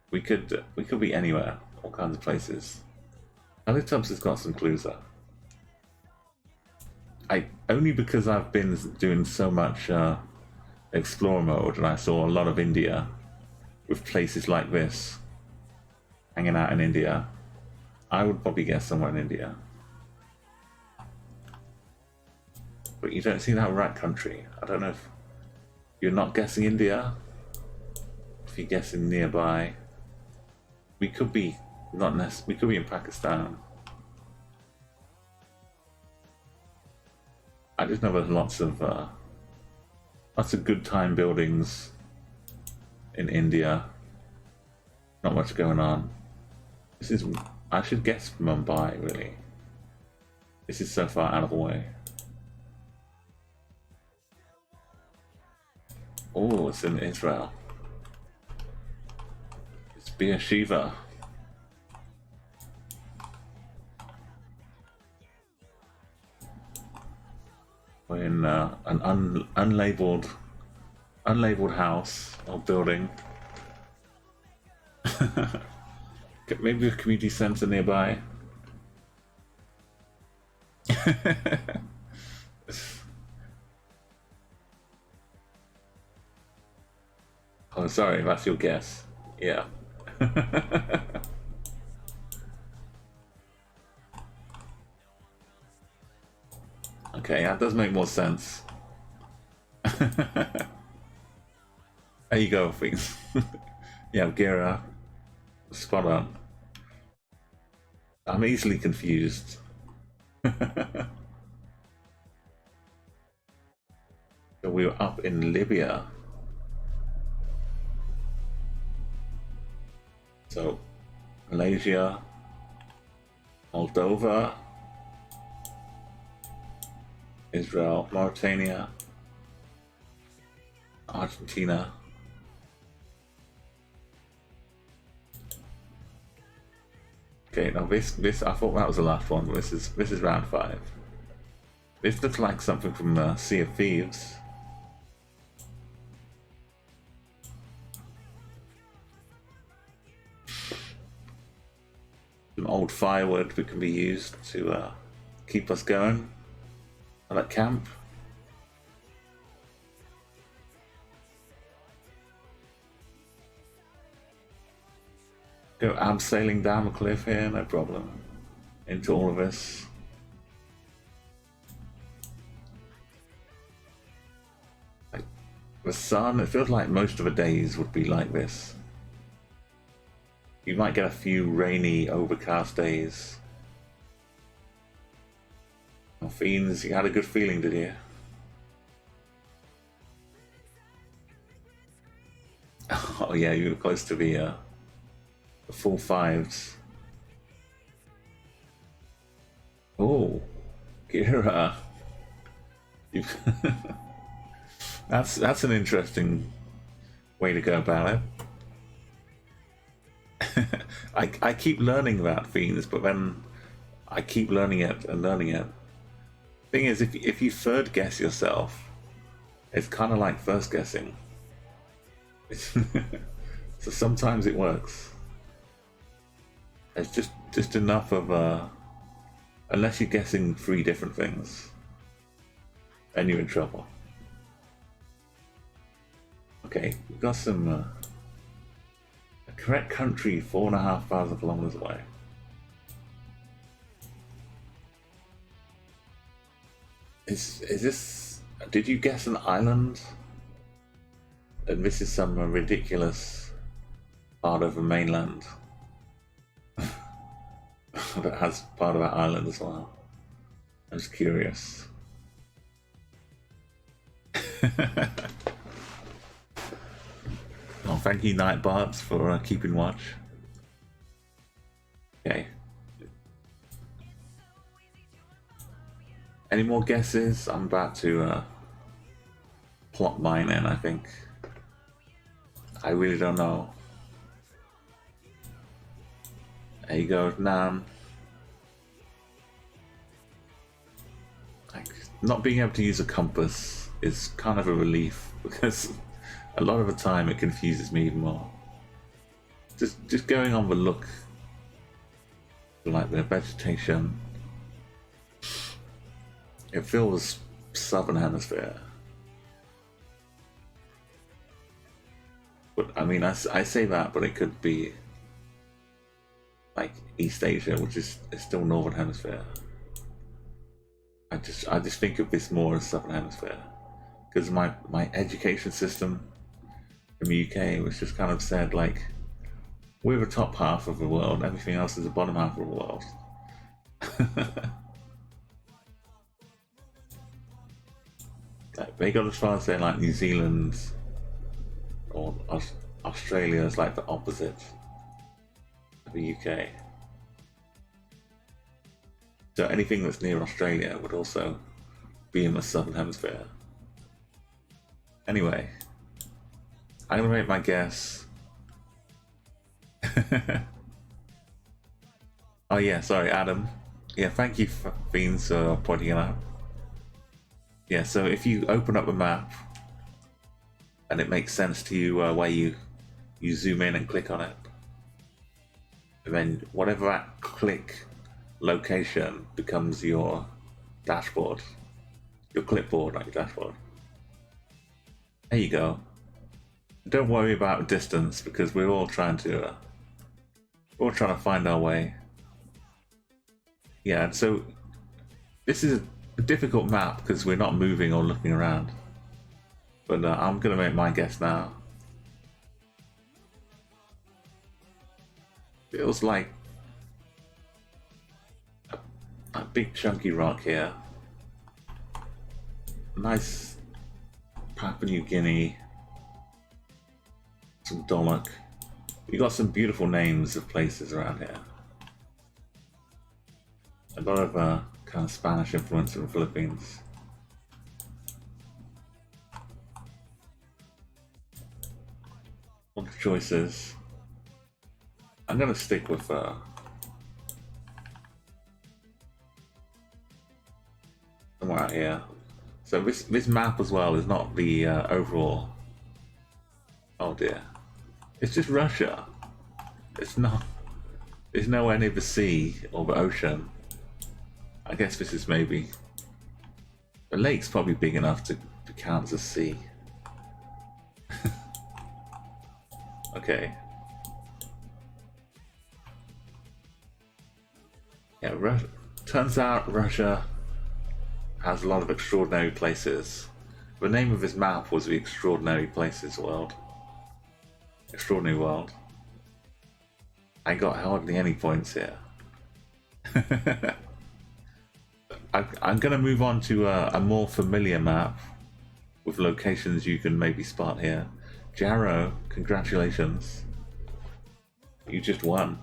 We could be anywhere, all kinds of places. Tubs has got some clues though. Only because I've been doing so much explore mode, and I saw a lot of India with places like this, hanging out in India. I would probably guess somewhere in India. But you don't see that rat country. I don't know if you're not guessing India. If you're guessing nearby, we could be not necessarily. We could be in Pakistan. I just know there's lots of good time buildings in India. Not much going on. This is. I should guess Mumbai, really. This is so far out of the way. Oh, it's in Israel. It's Beersheba. We're in an unlabeled house or building. Maybe a community centre nearby. Oh, sorry, that's your guess. Yeah. Okay, that does make more sense. There you go, things. Yeah, Gira. Spot on. I'm easily confused. So we were up in Libya. So, Malaysia, Moldova, Israel, Mauritania, Argentina. Okay, now this I thought that was the last one, but this is round 5. This looks like something from Sea of Thieves. Some old firewood that can be used to keep us going at camp. Go abseiling down the cliff here, no problem. Into all of this. Like the sun, it feels like most of the days would be like this. You might get a few rainy, overcast days. Oh, Fiends, you had a good feeling, did you? Oh yeah, you were close to the full 5s. Oh, Kira. That's an interesting way to go about it. I keep learning about Fiends, but then I keep learning it and learning it. Thing is, if you third guess yourself, it's kind of like first guessing. So sometimes it works. It's just enough of unless you're guessing 3 different things, then you're in trouble. Okay, we've got some a correct country 4,500 kilometers away. Is this? Did you guess an island? And this is some ridiculous part of the mainland that has part of that island as well. I was curious. Oh, thank you, Nightbards, for keeping watch. Okay. Any more guesses? I'm about to plot mine in, I think. I really don't know. There you go, Nam. Like, not being able to use a compass is kind of a relief because a lot of the time it confuses me even more. Just going on the look, like the vegetation, it feels southern hemisphere. But I mean, I say that, but it could be like East Asia, which is still northern hemisphere. I just think of this more as southern hemisphere because my education system in the UK was just kind of said like we're the top half of the world, everything else is the bottom half of the world. Like, they got as far as saying like New Zealand or Australia is like the opposite of the UK. So anything that's near Australia would also be in the southern hemisphere. Anyway, I'm gonna make my guess. Oh yeah, sorry, Adam. Yeah, thank you for being so pointing it out. Yeah, so if you open up a map and it makes sense to you where you zoom in and click on it, and then whatever that click location becomes your dashboard, your clipboard, not your dashboard. There you go. Don't worry about distance because we're all trying to find our way. Yeah, and so this is a difficult map because we're not moving or looking around. But I'm gonna make my guess now. Feels like a big chunky rock here. Nice Papua New Guinea. Some Dolok. We got some beautiful names of places around here. A lot of kind of Spanish influence in the Philippines. Lots of choices. I'm gonna stick with somewhere out here. So this map as well is not the overall. Oh dear, it's just Russia. It's not. There's nowhere near the sea or the ocean. I guess this is maybe. The lake's probably big enough to count as a sea. Okay. Yeah, turns out Russia has a lot of extraordinary places. The name of his map was the Extraordinary Places World. Extraordinary World. I got hardly any points here. I'm going to move on to a more familiar map with locations you can maybe spot here. Jarrow, congratulations. You just won.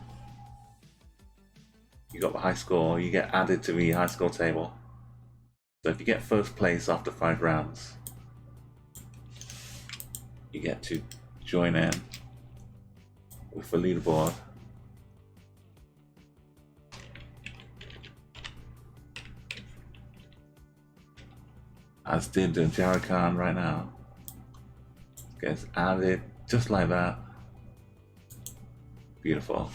You got the high score, you get added to the high score table. So if you get first place after 5 rounds, you get to join in with the leaderboard. As did Jarrow Khan right now. Gets added just like that. Beautiful.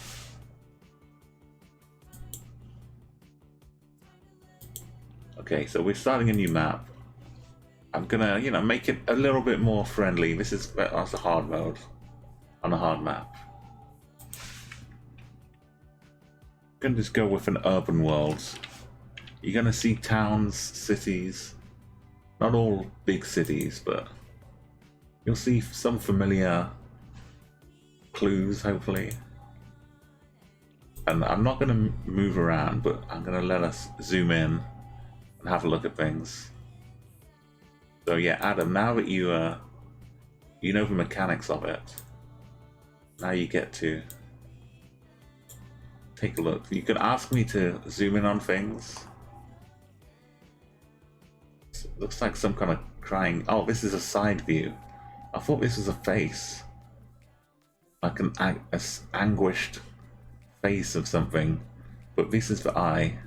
Okay, so we're starting a new map. I'm gonna, make it a little bit more friendly. This is that's a hard mode on a hard map. I'm gonna just go with an urban world. You're gonna see towns, cities, not all big cities, but you'll see some familiar clues, hopefully. And I'm not going to move around, but I'm going to let us zoom in and have a look at things. So yeah, Adam, now that you know the mechanics of it, now you get to take a look. You can ask me to zoom in on things. It looks like some kind of crying. Oh, this is a side view. I thought this was a face, like an anguished face of something, but this is the eye,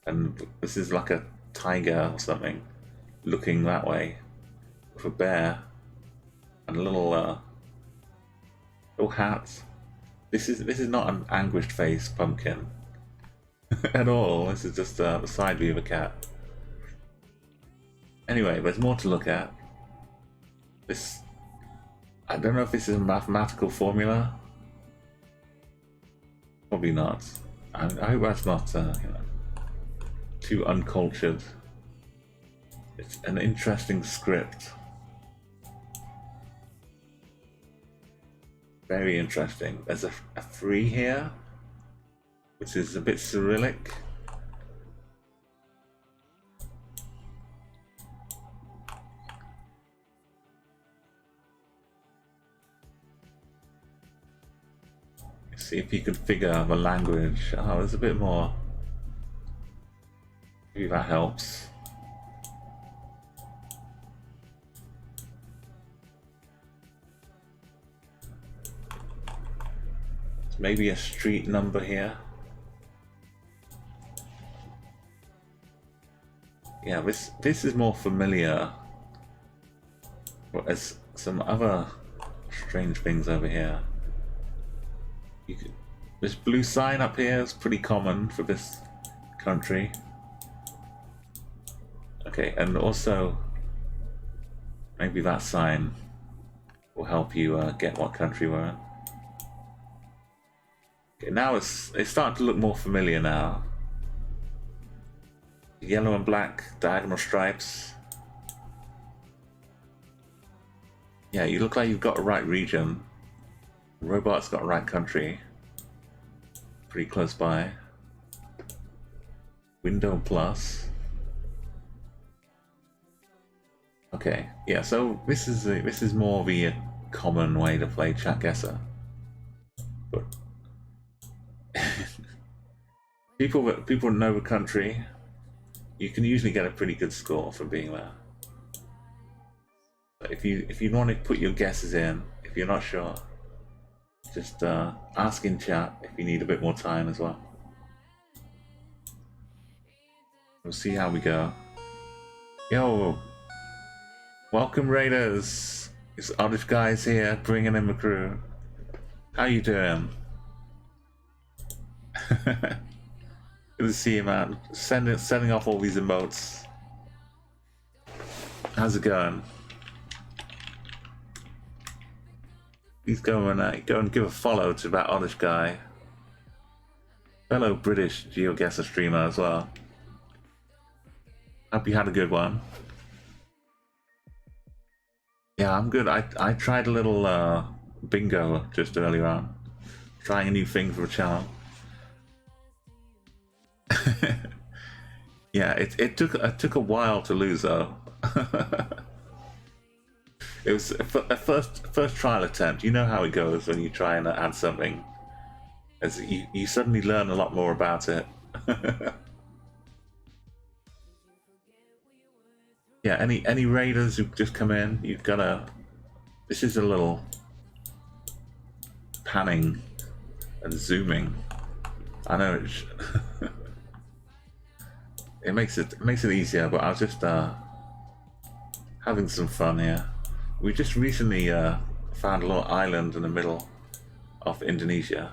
and this is like a tiger or something looking that way with a bear and a little hat. This is not an anguished face pumpkin at all. This is just the side view of a cat. Anyway, there's more to look at. This, I don't know if this is a mathematical formula. Probably not. I hope that's not you know, too uncultured. It's an interesting script. Very interesting. There's a 3 here, which is a bit Cyrillic. See if you can figure the language. Oh, there's a bit more. Maybe that helps. Maybe a street number here. Yeah, this is more familiar. But there's some other strange things over here. This blue sign up here is pretty common for this country. Okay, and also maybe that sign will help you get what country we're in. Okay, now it's starting to look more familiar now. Yellow and black diagonal stripes. Yeah, you look like you've got a right region. Robot's got a right country. Pretty close by. Window plus. Okay, yeah. So this is more the common way to play Chat Guesser. But people know the country. You can usually get a pretty good score for being there. But if you want to put your guesses in, if you're not sure, just ask in chat if you need a bit more time as well. We'll see how we go. Yo, welcome Raiders. It's Oddish Guys here, bringing in the crew. How you doing? Good to see you, man. Sending off all these emotes. How's it going? Please go and give a follow to that Oddish guy. Fellow British Geoguessr streamer as well. Hope you had a good one. Yeah, I'm good. I tried a little bingo just earlier on. Trying a new thing for a channel. Yeah, it took a while to lose though. It was a first trial attempt. You know how it goes when you try and add something. As you suddenly learn a lot more about it. Yeah, any raiders who just come in, you've gotta. This is a little panning and zooming. I know it's it makes it easier, but I was just having some fun here. We just recently found a little island in the middle of Indonesia,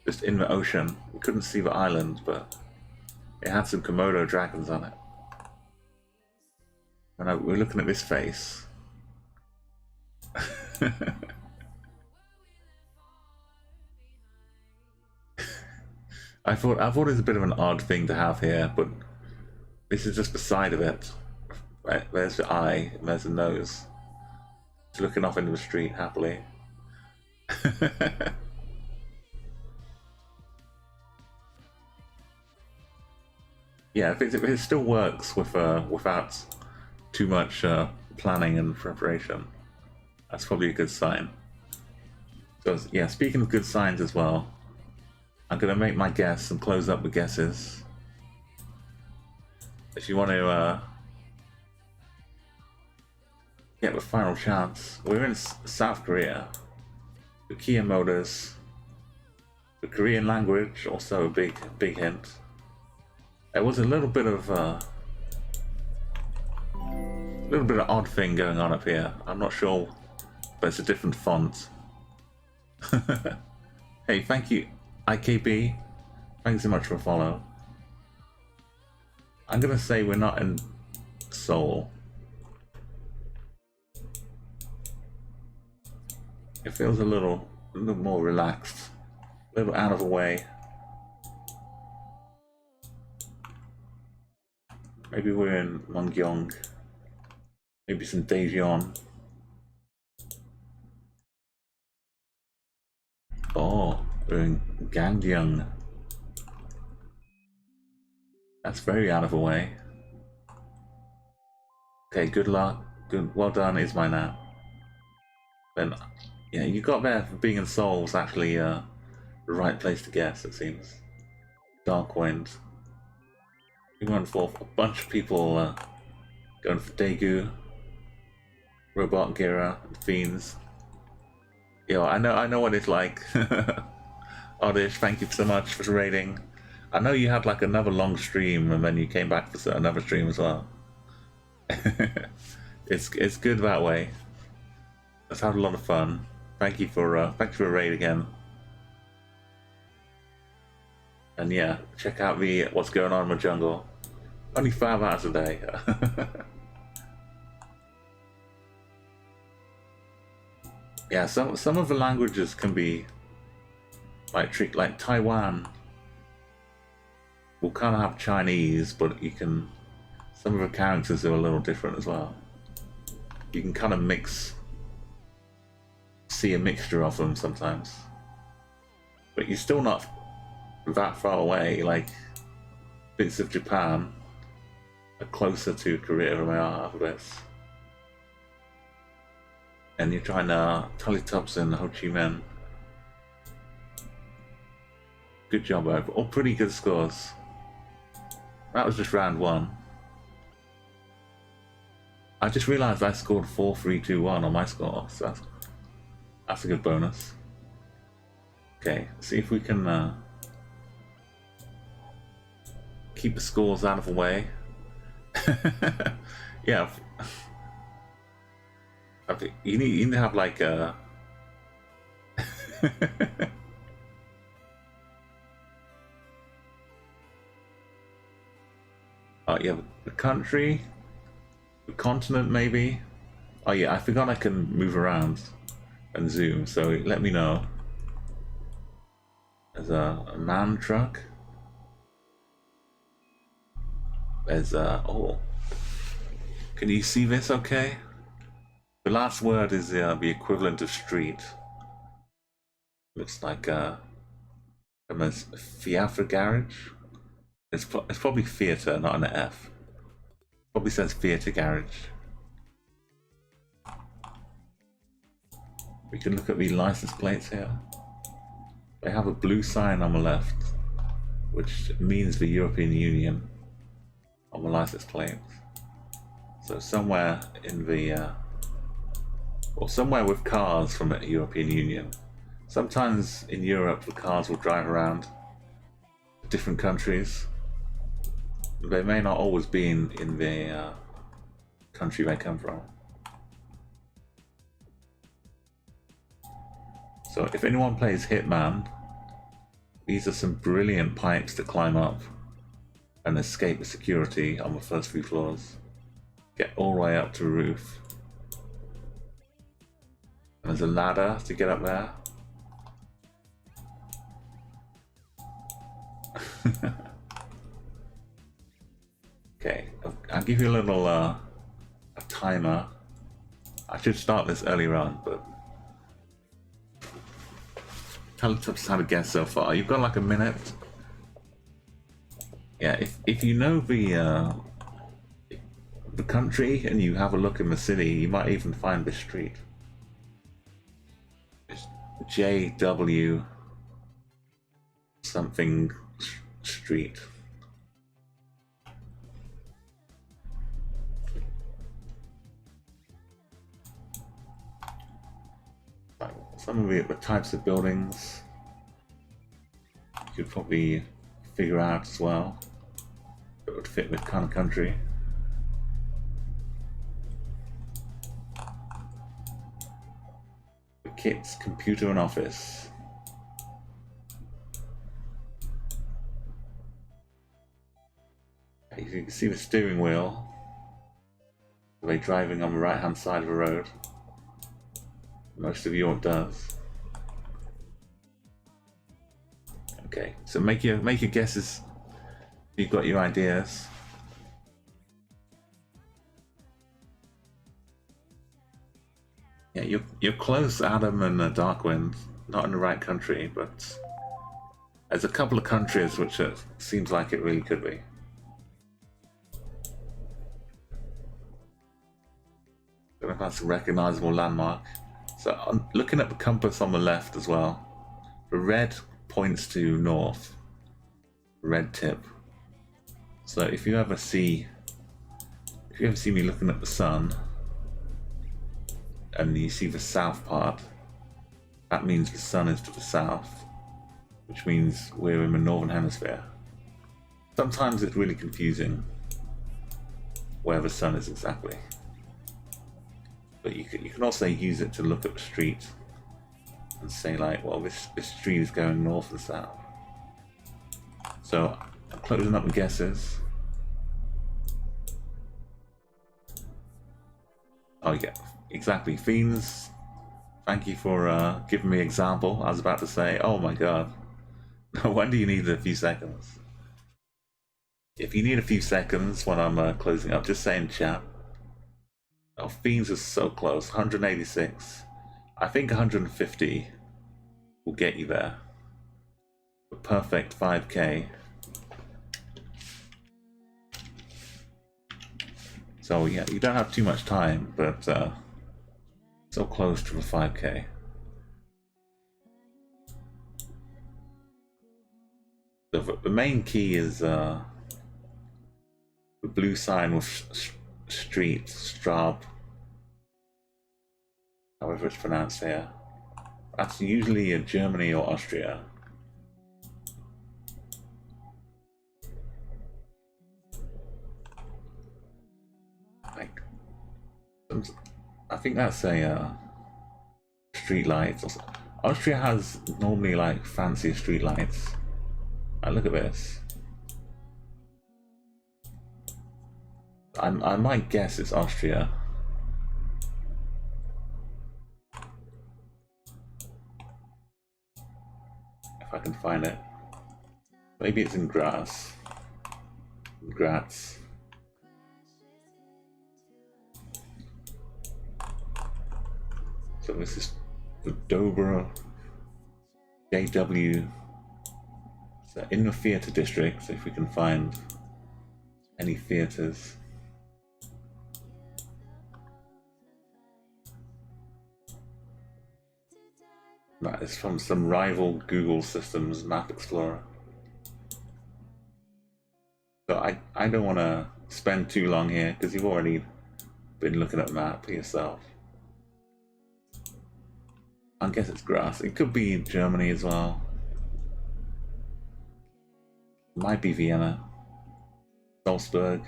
just in the ocean. We couldn't see the island, but it had some Komodo dragons on it. And we're looking at this face. I thought it was a bit of an odd thing to have here, but this is just the side of it. Right, there's the eye, and there's the nose. It's looking off into the street happily. Yeah, if it still works with without too much planning and preparation, that's probably a good sign. So yeah, speaking of good signs as well, I'm gonna make my guess and close up the guesses. If you want to get the final chance, we're in South Korea. The Kia Motors, the Korean language, also a big hint. There was a little bit of odd thing going on up here. I'm not sure, but it's a different font. Hey, thank you, IKB. Thanks so much for a follow. I'm gonna say we're not in Seoul. It feels a little more relaxed, a little out of the way. Maybe we're in Mongyeong. Maybe some Daejeon. Oh, we're in Gangneung. That's very out of the way. Okay, good luck. Good, well done, is my nap. Then, yeah, you got there for being in Seoul was actually the right place to guess, it seems. Dark Wind. We went for a bunch of people going for Daegu, Robot Gira, and Fiends. Yo, I know what it's like. Oddish, thank you so much for raiding. I know you had like another long stream and then you came back for another stream as well. It's good that way. Let's have a lot of fun. Thank you for a raid again. And yeah, check out the what's going on in the jungle. Only 5 hours a day. Yeah, some of the languages can be like trick. Like Taiwan will kind of have Chinese, but you can some of the characters are a little different as well. You can kind of see a mixture of them sometimes, but you're still not that far away. Like bits of Japan are closer to Korea than they are alphabets. And you're trying to Teletubbies and Ho Chi Minh. Good job, Bob. All pretty good scores. That was just round 1. I just realised I scored 4, 3, 2, 1 on my score, so that's a good bonus. Okay, see if we can keep the scores out of the way. Yeah. I think you need to have like a yeah, the country, the continent maybe. Oh yeah, I forgot I can move around and zoom, so let me know. There's a man truck. There's oh, can you see this okay? The last word is the equivalent of street. Looks like a theatre garage. It's probably theatre, not an F. Probably says theatre garage. We can look at the license plates here. They have a blue sign on the left, which means the European Union on the license plate. So somewhere in the or somewhere with cars from the European Union. Sometimes in Europe the cars will drive around different countries. They may not always be in the country they come from. So if anyone plays Hitman, these are some brilliant pipes to climb up and escape the security on the first few floors. Get all the way up to the roof. And there's a ladder to get up there. Okay, I'll give you a little timer. I should start this earlier on, but tell us how to guess so far. You've got like a minute. Yeah, if you know the country and you have a look in the city, you might even find this street. It's JW something street. Some of the types of buildings you could probably figure out as well that would fit the kind of country. The kit's computer and office. You can see the steering wheel. They're driving on the right hand side of the road. Most of Europe does. Okay, so make your guesses. You've got your ideas. Yeah, you're close, Adam and Darkwind. Not in the right country, but there's a couple of countries which it seems like it really could be. Don't know if that's a recognizable landmark. So I'm looking at the compass on the left as well. The red points to north. Red tip. So if you ever see me looking at the sun and you see the south part, that means the sun is to the south, which means we're in the northern hemisphere. Sometimes it's really confusing where the sun is exactly. But you can also use it to look at the street and say like, well, this street is going north and south. So I'm closing up the guesses. Oh yeah, exactly. Fiends, thank you for giving me an example. I was about to say, oh my god, when do you need a few seconds? If you need a few seconds when I'm closing up, just say in chat. Oh, Fiends is so close. 186. I think 150 will get you there. A perfect 5k. So yeah, you don't have too much time, but so close to the 5k. The main key is the blue sign with street, Straub, however it's pronounced here. That's usually in Germany or Austria. Like, I think that's a street light. Austria has normally like fancier street lights. Look at this. I might guess it's Austria. If I can find it. Maybe it's in Graz. Graz. So this is the Dober JW. So in the theatre district, if we can find any theatres. That is from some rival Google Systems Map Explorer. So I don't want to spend too long here because you've already been looking at the map yourself. I guess it's Graz. It could be Germany as well. Might be Vienna. Salzburg.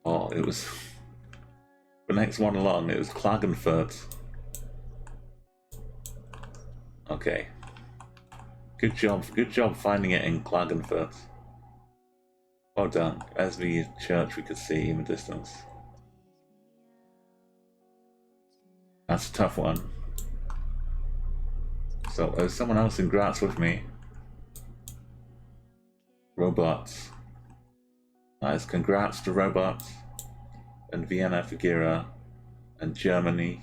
Oh, it was the next one along. It was Klagenfurt. Okay. Good job finding it in Klagenfurt. Well done. There's the church we could see in the distance. That's a tough one. So there's someone else in Graz with me. Robots. Nice, congrats to Robots, and Vienna for Gira, and Germany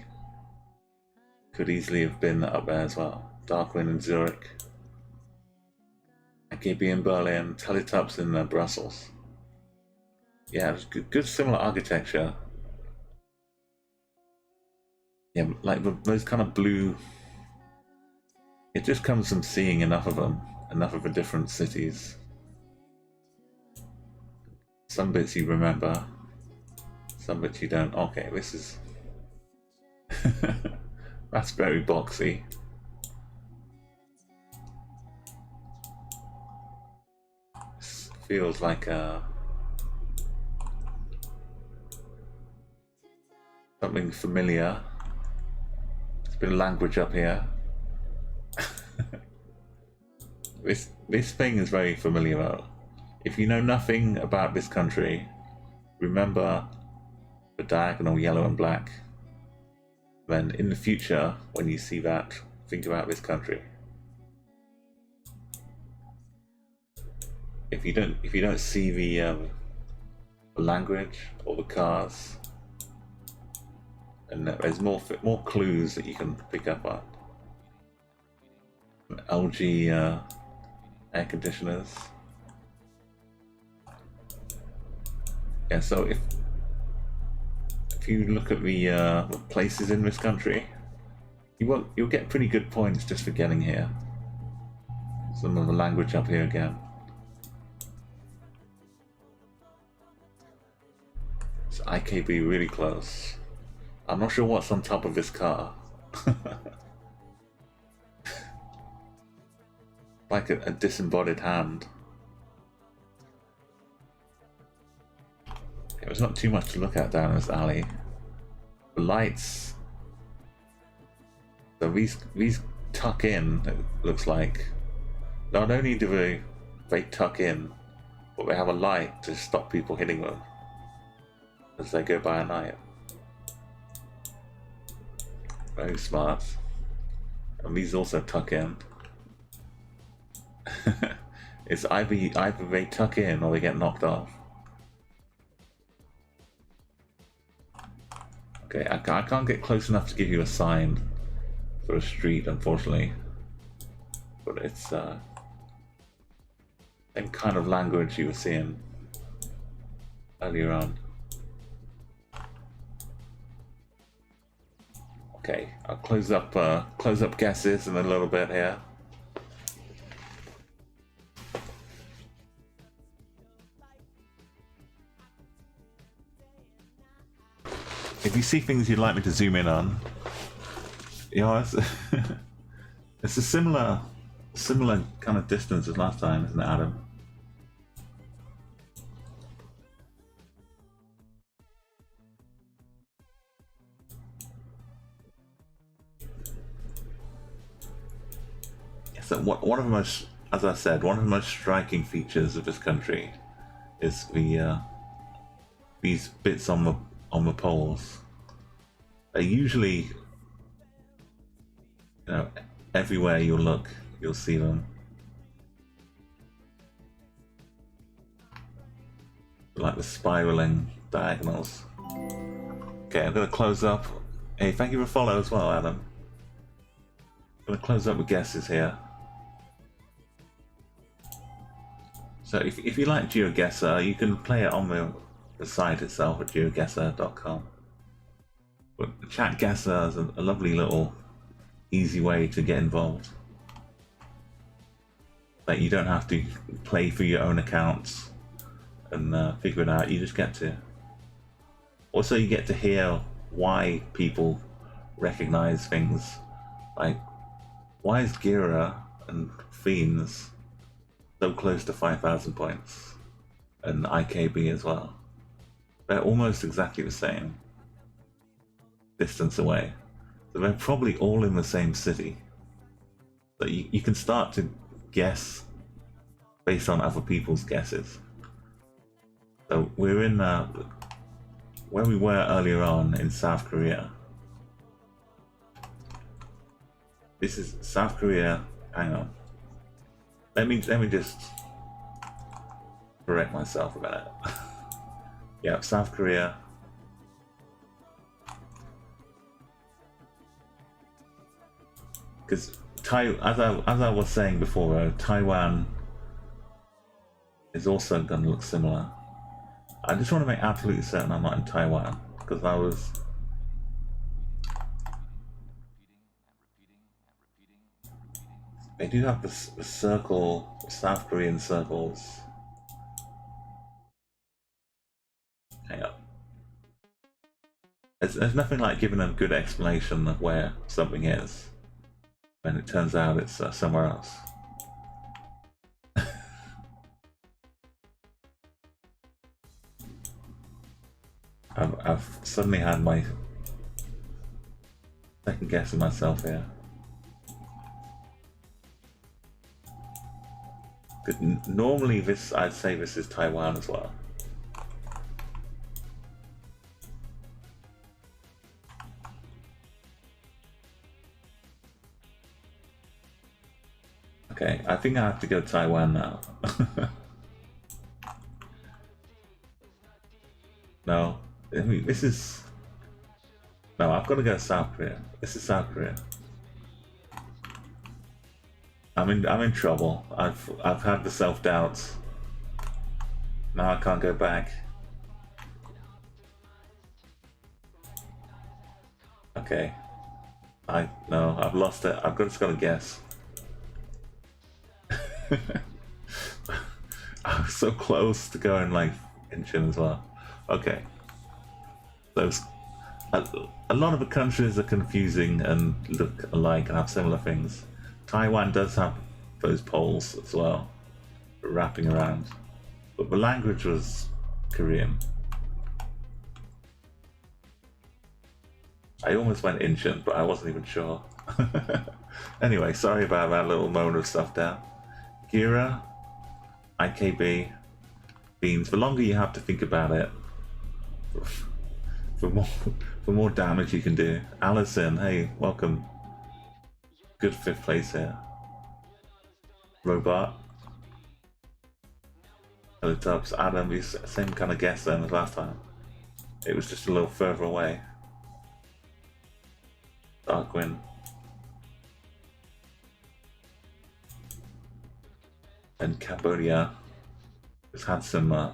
could easily have been up there as well. Darkwing in Zurich, AKB in Berlin, Teletubs in Brussels. Yeah, it's good similar architecture. Yeah, like those kind of blue. It just comes from seeing enough of them, enough of the different cities. Some bits you remember, some bits you don't. Okay, this is... That's very boxy. This feels like something familiar. There's a bit of language up here. This thing is very familiar though. If you know nothing about this country, remember the diagonal yellow and black. Then in the future, when you see that, think about this country. If you don't see the language or the cars, and there's more clues that you can pick up on. LG air conditioners. Yeah, so if you look at the places in this country, you'll get pretty good points just for getting here. Some of the language up here again. It's IKB really close. I'm not sure what's on top of this car. Like a disembodied hand. There's not too much to look at down this alley. The lights. So these tuck in, it looks like. Not only do they tuck in, but they have a light to stop people hitting them as they go by at night. Very smart. And these also tuck in. It's either they tuck in or they get knocked off. Okay, I can't get close enough to give you a sign for a street, unfortunately. But it's same kind of language you were seeing earlier on. Okay, I'll close up guesses in a little bit here. If you see things you'd like me to zoom in on, you know, it's a similar kind of distance as last time, isn't it, Adam? So one of the most, as I said, one of the most striking features of this country is these bits on the poles. They're usually, you know, everywhere you look, you'll see them. Like the spiraling diagonals. Okay, I'm gonna close up. Hey, thank you for follow as well, Adam. I'm gonna close up with guesses here. So if you like Geoguessr, you can play it on the site itself at geoguessr.com. But Chat Guesser is a lovely little easy way to get involved. Like, you don't have to play for your own accounts and figure it out. You just get to. Also, you get to hear why people recognize things. Like, why is Gira and Fiends so close to 5,000 points? And IKB as well. They're almost exactly the same distance away. So they're probably all in the same city. So you can start to guess based on other people's guesses. So we're in where we were earlier on in South Korea. This is South Korea. Hang on. Let me just correct myself a minute. Yeah, South Korea. Because as I was saying before, Taiwan is also going to look similar. I just want to make absolutely certain I'm not in Taiwan, because I was. They do have the circle, South Korean circles. Hang on. There's nothing like giving a good explanation of where something is, when it turns out it's somewhere else. I've suddenly had my second guessing myself here. Normally I'd say this is Taiwan as well. Okay, I think I have to go Taiwan now. No, I mean, this is... No, I've got to go South Korea. This is South Korea. I'm in trouble. I've had the self-doubts. Now I can't go back. Okay. No, I've lost it. I've just got to guess. I was so close to going like Incheon as well. Okay. Those a lot of the countries are confusing and look alike and have similar things. Taiwan does have those poles as well, wrapping around. But the language was Korean. I almost went Incheon, but I wasn't even sure. Anyway, sorry about that little moment of stuff down. Gira, IKB, Beans. The longer you have to think about it, for more damage you can do. Allison, hey, welcome. Good 5th place here. Robot. Hello Tubbs. Adam, you same kind of guess then as last time. It was just a little further away. Darkwing. And Cambodia has had some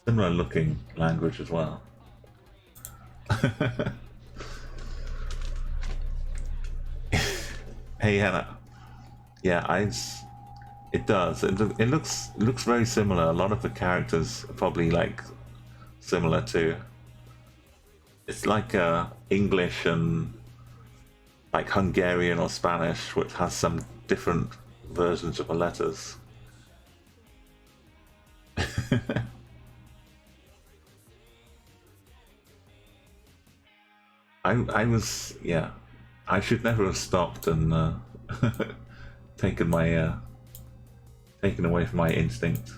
similar looking language as well. Hey Hannah. Yeah, it does. It looks very similar. A lot of the characters are probably like similar too. It's like English and like Hungarian or Spanish, which has some different versions of the letters. I was, yeah, I should never have stopped and taken away from my instinct.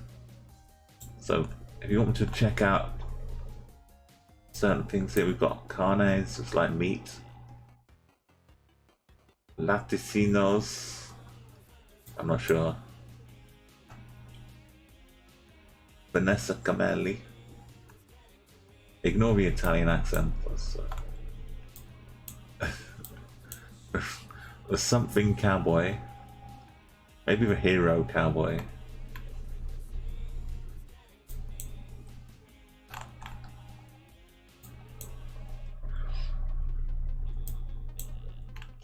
So if you want me to check out certain things here, we've got carnes, it's like meat. Laticinos, I'm not sure. Vanessa Camelli. Ignore the Italian accent. The something cowboy. Maybe the hero cowboy.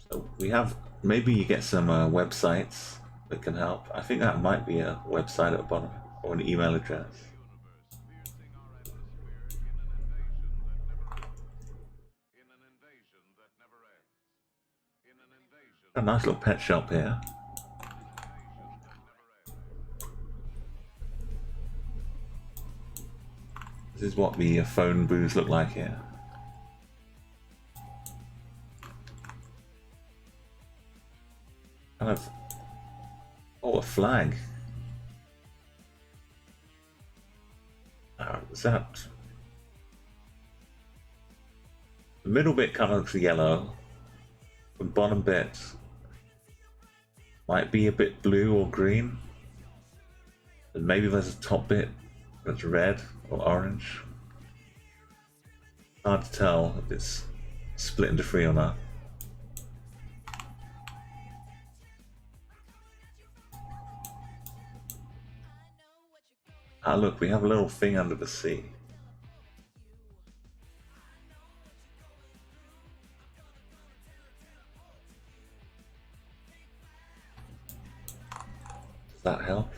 So we have, maybe you get some websites that can help. I think that might be a website at the bottom, or an email address. A nice little pet shop here. This is what the phone booths look like here. Kind of... Oh, a flag. Is that... The middle bit kind of looks yellow. The bottom bit might be a bit blue or green. And maybe there's a top bit that's red or orange. Hard to tell if it's split into three or not. Ah, look, we have a little thing under the sea. Does that help?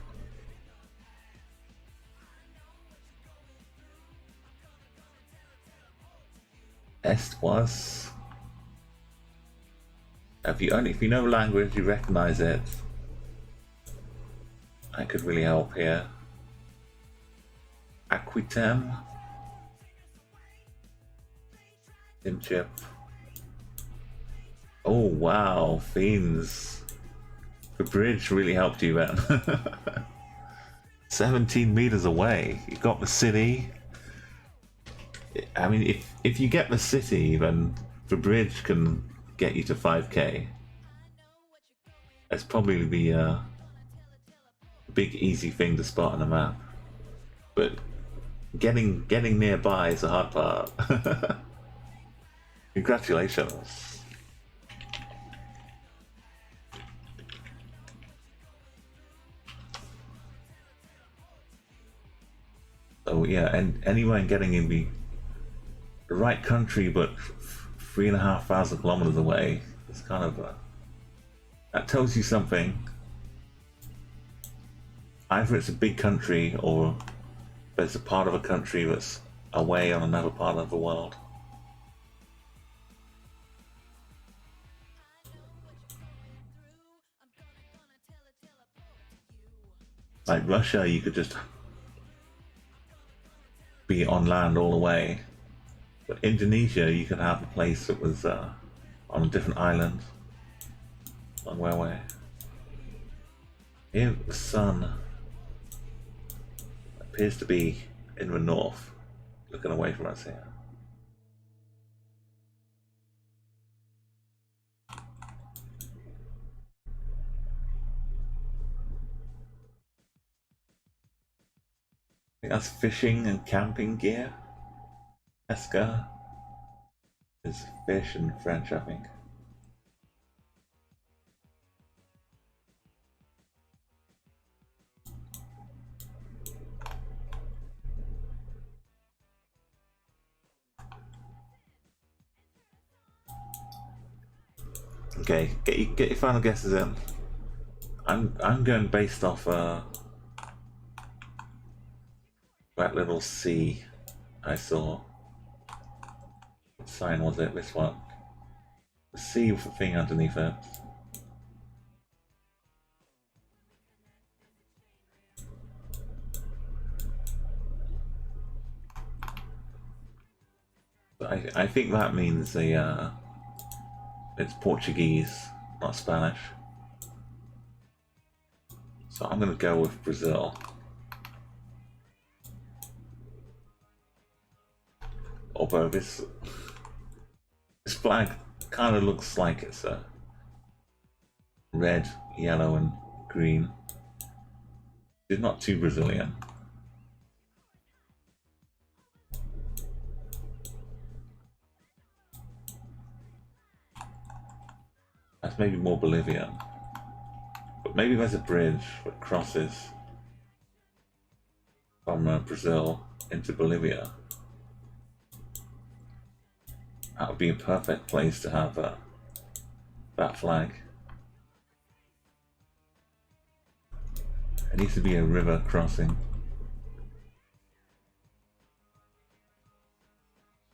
Est was. If you know language, you recognize it. That could really help here. Aquitem. Chip. Oh wow, Fiends. The bridge really helped you then. 17 meters away. You got the city. I mean, if you get the city, then the bridge can get you to 5k. That's probably the big easy thing to spot on a map. But getting nearby is the hard part. Congratulations. So yeah, and anyone getting in the right country but 3,500 kilometers away, it's kind of that tells you something. Either it's a big country or there's a part of a country that's away on another part of the world. Like Russia, you could just be on land all the way. But Indonesia, you could have a place that was on a different island. Long way away. Here, the sun appears to be in the north, looking away from us here. I think that's fishing and camping gear. Pesca is fish in French, I think. Okay, get your final guesses in. I'm going based off that little C I saw. What sign was it? This one. The C with the thing underneath it. I think that means it's Portuguese, not Spanish. So I'm going to go with Brazil. Although this flag kind of looks like it's a red, yellow and green. It's not too Brazilian. That's maybe more Bolivian. But maybe there's a bridge that crosses from Brazil into Bolivia. That would be a perfect place to have that flag. It needs to be a river crossing.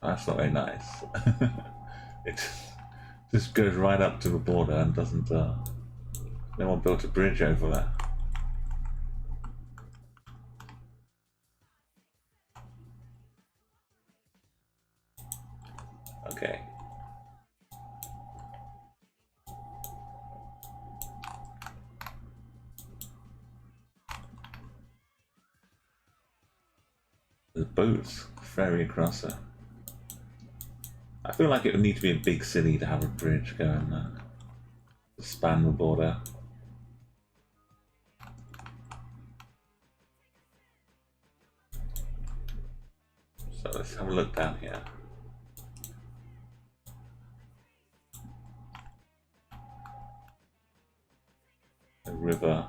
That's not very nice. It just goes right up to the border and doesn't. No one built a bridge over that. Okay. There's boats ferry across it. I feel like it would need to be a big city to have a bridge going to span the border. So let's have a look down here. A river.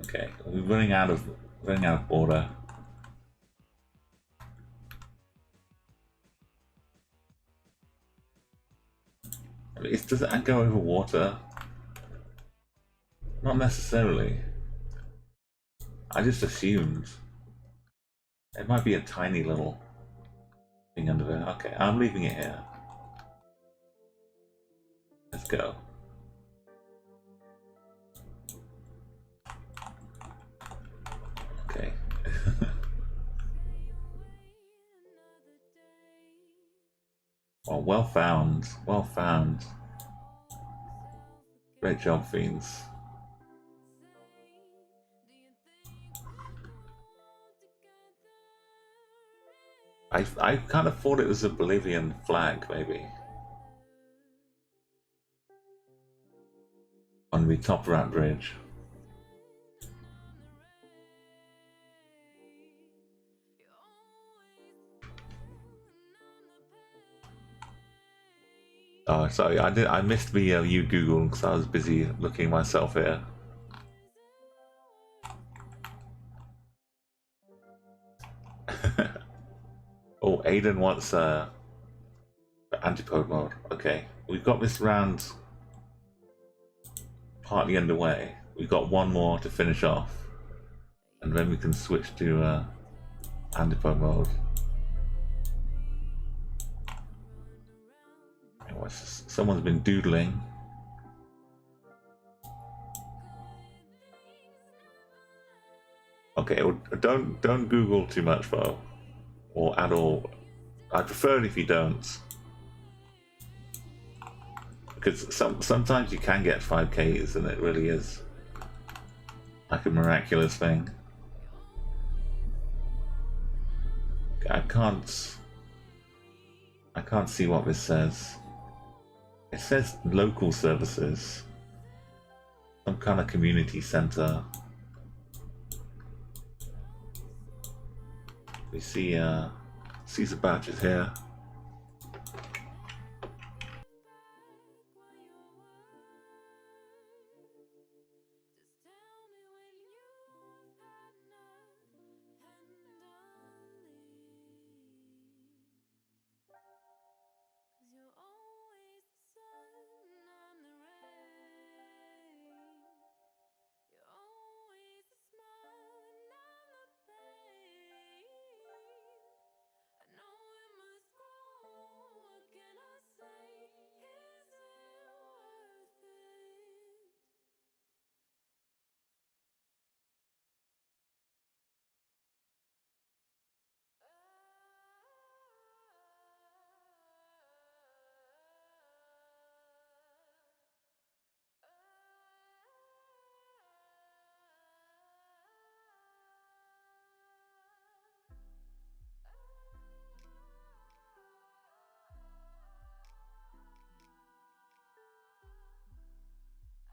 Okay, we're running out of border. Does it go over water? Not necessarily. I just assumed it might be a tiny little thing under there. Okay, I'm leaving it here. Let's go. Okay. Oh, well found. Well found. Great job, Fiends. I kind of thought it was a Bolivian flag, maybe. On the top ramp bridge. Oh, sorry, I missed the you Google because I was busy looking myself here. Oh, Aiden wants the antipode mode. Okay, we've got this round partly underway. We've got one more to finish off, and then we can switch to antipode mode. Someone's been doodling. Okay, well, don't Google too much though, or at all. I prefer it if you don't, because sometimes you can get 5Ks and it really is like a miraculous thing. I can't see what this says. It says local services, some kind of community center. We see the badges here.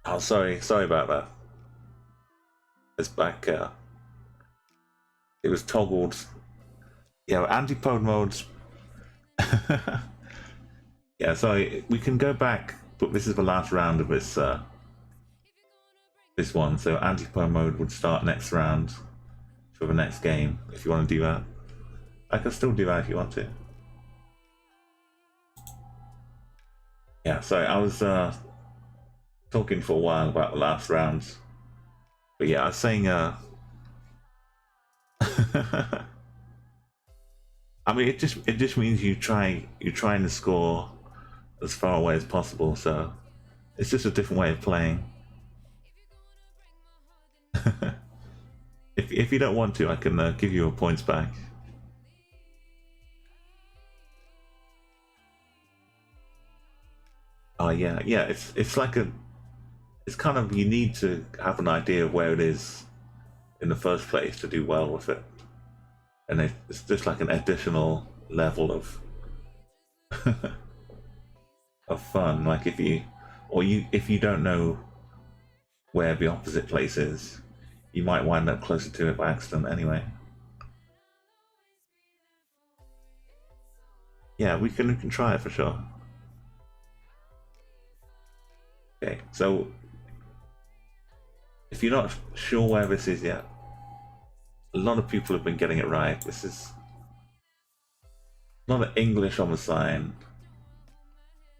Oh, sorry about that. It's back. It was toggled. Yeah, antipode modes. Yeah, sorry. We can go back, but this is the last round of this this one. So antipode mode would start next round for the next game. If you want to do that, I can still do that if you want to. Yeah, sorry. I was talking for a while about the last rounds, but yeah, I was saying. I mean, it just means you're trying to score as far away as possible. So it's just a different way of playing. If you don't want to, I can give you your points back. Oh yeah. It's like it's kind of, you need to have an idea of where it is in the first place to do well with it, and it's just like an additional level of of fun. Like if you don't know where the opposite place is, you might wind up closer to it by accident anyway. Yeah, we can try it for sure. Okay, so if you're not sure where this is yet, a lot of people have been getting it right. This is a lot of English on the sign.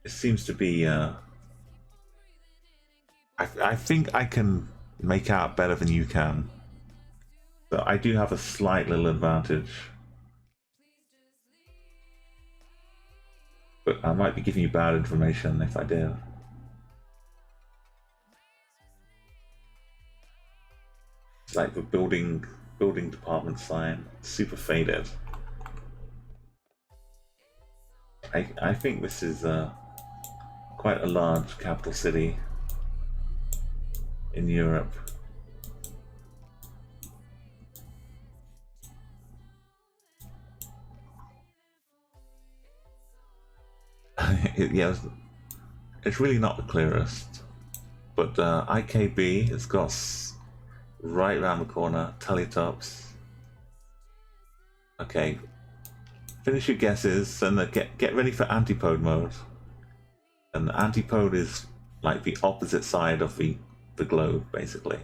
It seems to be. I think I can make out better than you can. So I do have a slight little advantage. But I might be giving you bad information if I do. It's like the building department sign, super faded. I think this is quite a large capital city in Europe. Yeah, it's really not the clearest, but IKB has got right around the corner, Teletops. Okay, finish your guesses and get ready for antipode mode. And the antipode is like the opposite side of the globe, basically.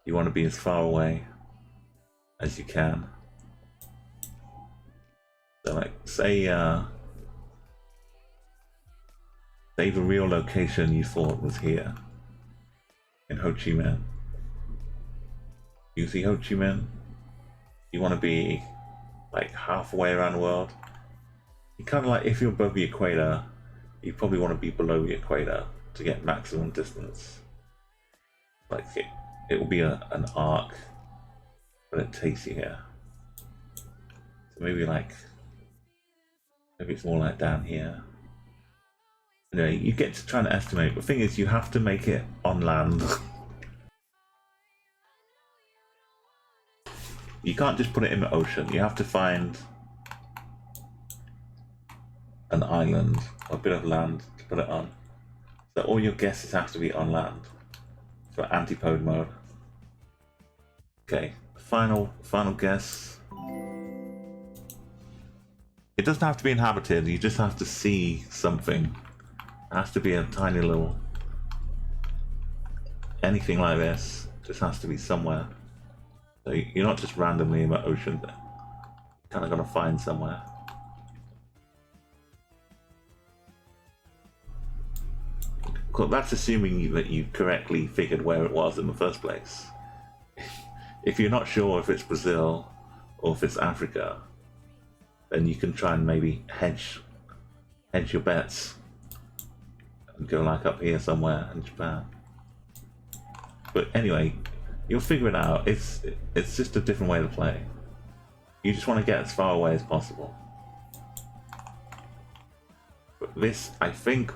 You want to be as far away as you can. So like, say the real location you thought was here, in Ho Chi Minh. You see Ho Chi Minh? You want to be like halfway around the world. You kind of like, if you're above the equator, you probably want to be below the equator to get maximum distance. Like it will be an arc, but it takes you here. So maybe it's more like down here. Anyway, you get to try and estimate. The thing is, you have to make it on land. You can't just put it in the ocean. You have to find an island, or a bit of land to put it on. So all your guesses have to be on land for antipode mode. Okay, final guess. It doesn't have to be inhabited. You just have to see something. It has to be a tiny little, anything like this, just has to be somewhere. So you're not just randomly in the ocean, you're kind of gonna find somewhere. Cool, that's assuming that you correctly figured where it was in the first place. If you're not sure if it's Brazil or if it's Africa, then you can try and maybe hedge your bets. Go like up here somewhere in Japan. But anyway, you'll figure it out. It's just a different way to play. You just want to get as far away as possible. But this, I think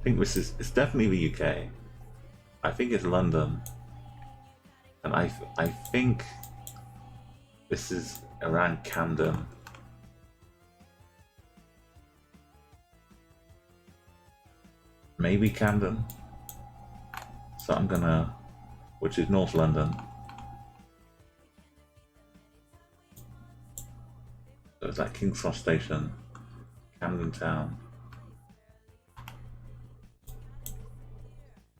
this is, it's definitely the UK. I think it's London. And I think this is around Camden. Maybe Camden. So I'm gonna, which is North London. So it's like King's Cross Station, Camden Town.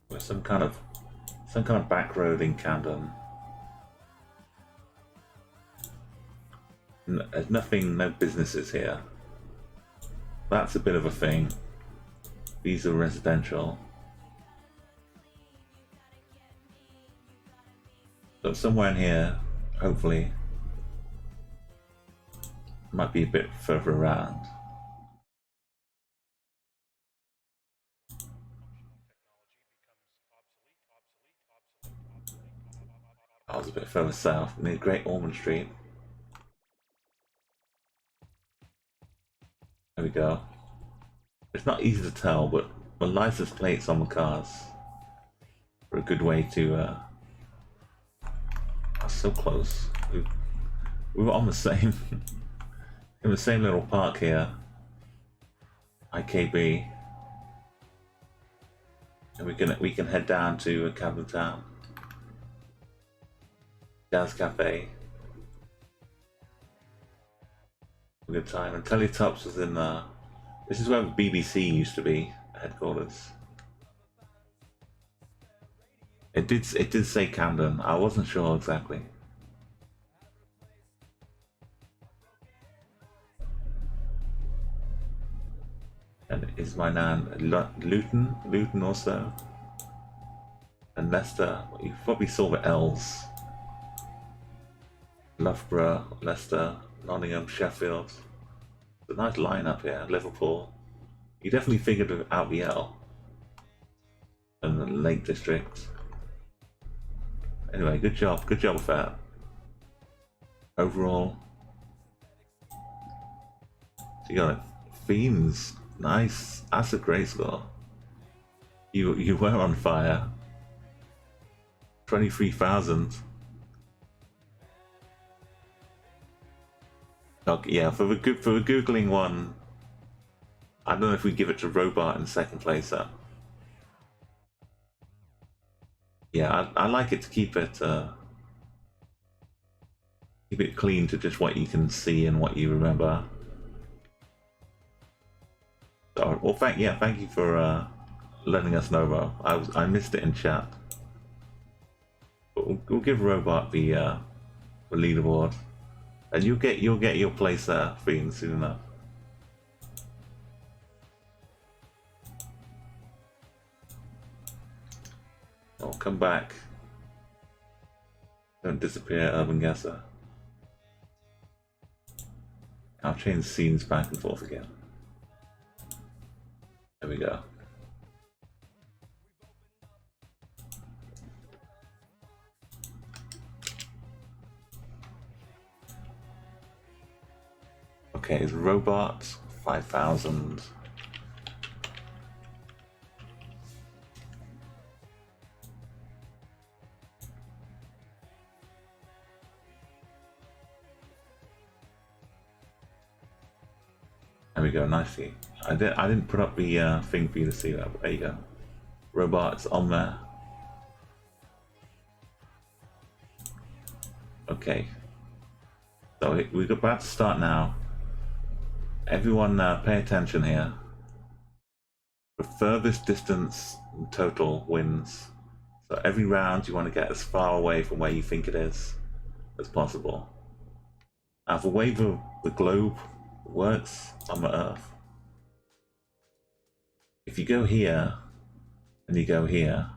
There's some kind of back road in Camden. There's nothing, no businesses here. That's a bit of a thing. These are residential. So somewhere in here, hopefully, might be a bit further around. I was a bit further south, near Great Ormond Street. There we go. It's not easy to tell, but the license plates on the cars are a good way to. So close. We were on the same, in the same little park here. IKB, and we can head down to Camden Town. Jazz Cafe. good time. And Teletops was in this is where the BBC used to be headquarters. It did say Camden. I wasn't sure exactly. And is my nan Luton also, and Leicester. You probably saw the L's. Loughborough, Leicester, Nottingham, Sheffield. It's a nice line up here. Liverpool. You definitely figured out the L. And the Lake District. Anyway, good job with that. Overall, so you got themes. Nice. That's a great score. You were on fire. 23,000. Okay, yeah, for the googling one, I don't know if we give it to Robot in second place. Yeah, I like it to keep it clean to just what you can see and what you remember. So, well, thank you for letting us know, Ro. I missed it in chat. But we'll give Robot the leaderboard, and you'll get your place there soon enough. I'll come back. Don't disappear, Urban Guesser. I'll change scenes back and forth again. There we go. Okay, it's Robot 5,000. There we go, nicely. I didn't put up the thing for you to see that, but there you go. Robot's on there. Okay. So we're about to start now. Everyone pay attention here. The furthest distance total wins. So every round you want to get as far away from where you think it is as possible. Now the way the globe works on the Earth, if you go here and you go here,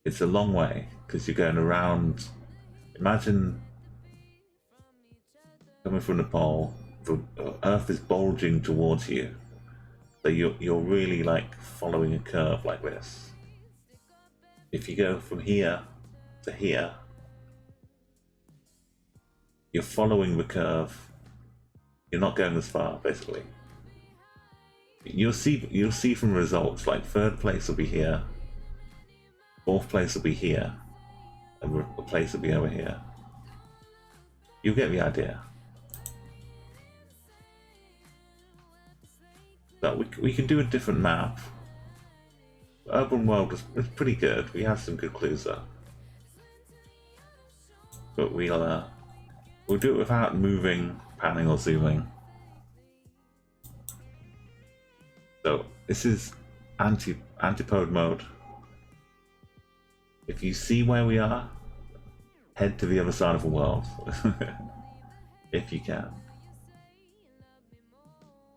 it's a long way because you're going around. Imagine coming from the pole, the Earth is bulging towards you, so you're really like following a curve like this. If you go from here to here, you're following the curve. You're not going as far, basically. You'll see from results, like third place will be here, fourth place will be here, and the place will be over here. You'll get the idea. But we can do a different map. Urban World is pretty good. We have some good clues there. But we'll do it without moving, panning or zooming. So this is antipode mode. If you see where we are, head to the other side of the world. If you can.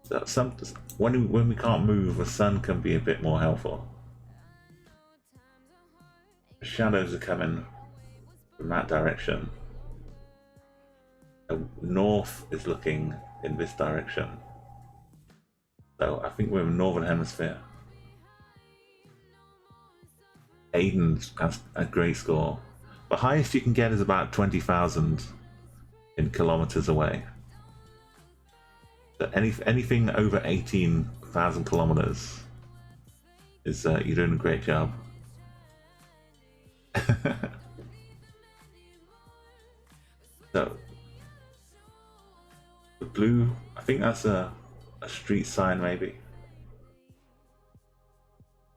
So when we can't move, the sun can be a bit more helpful. The shadows are coming from that direction. The north is looking in this direction. So I think we're in the northern hemisphere. Aiden's has a great score. The highest you can get is about 20,000 in kilometers away. So anything over 18,000 kilometers is you're doing a great job. So the blue, I think that's a street sign, maybe.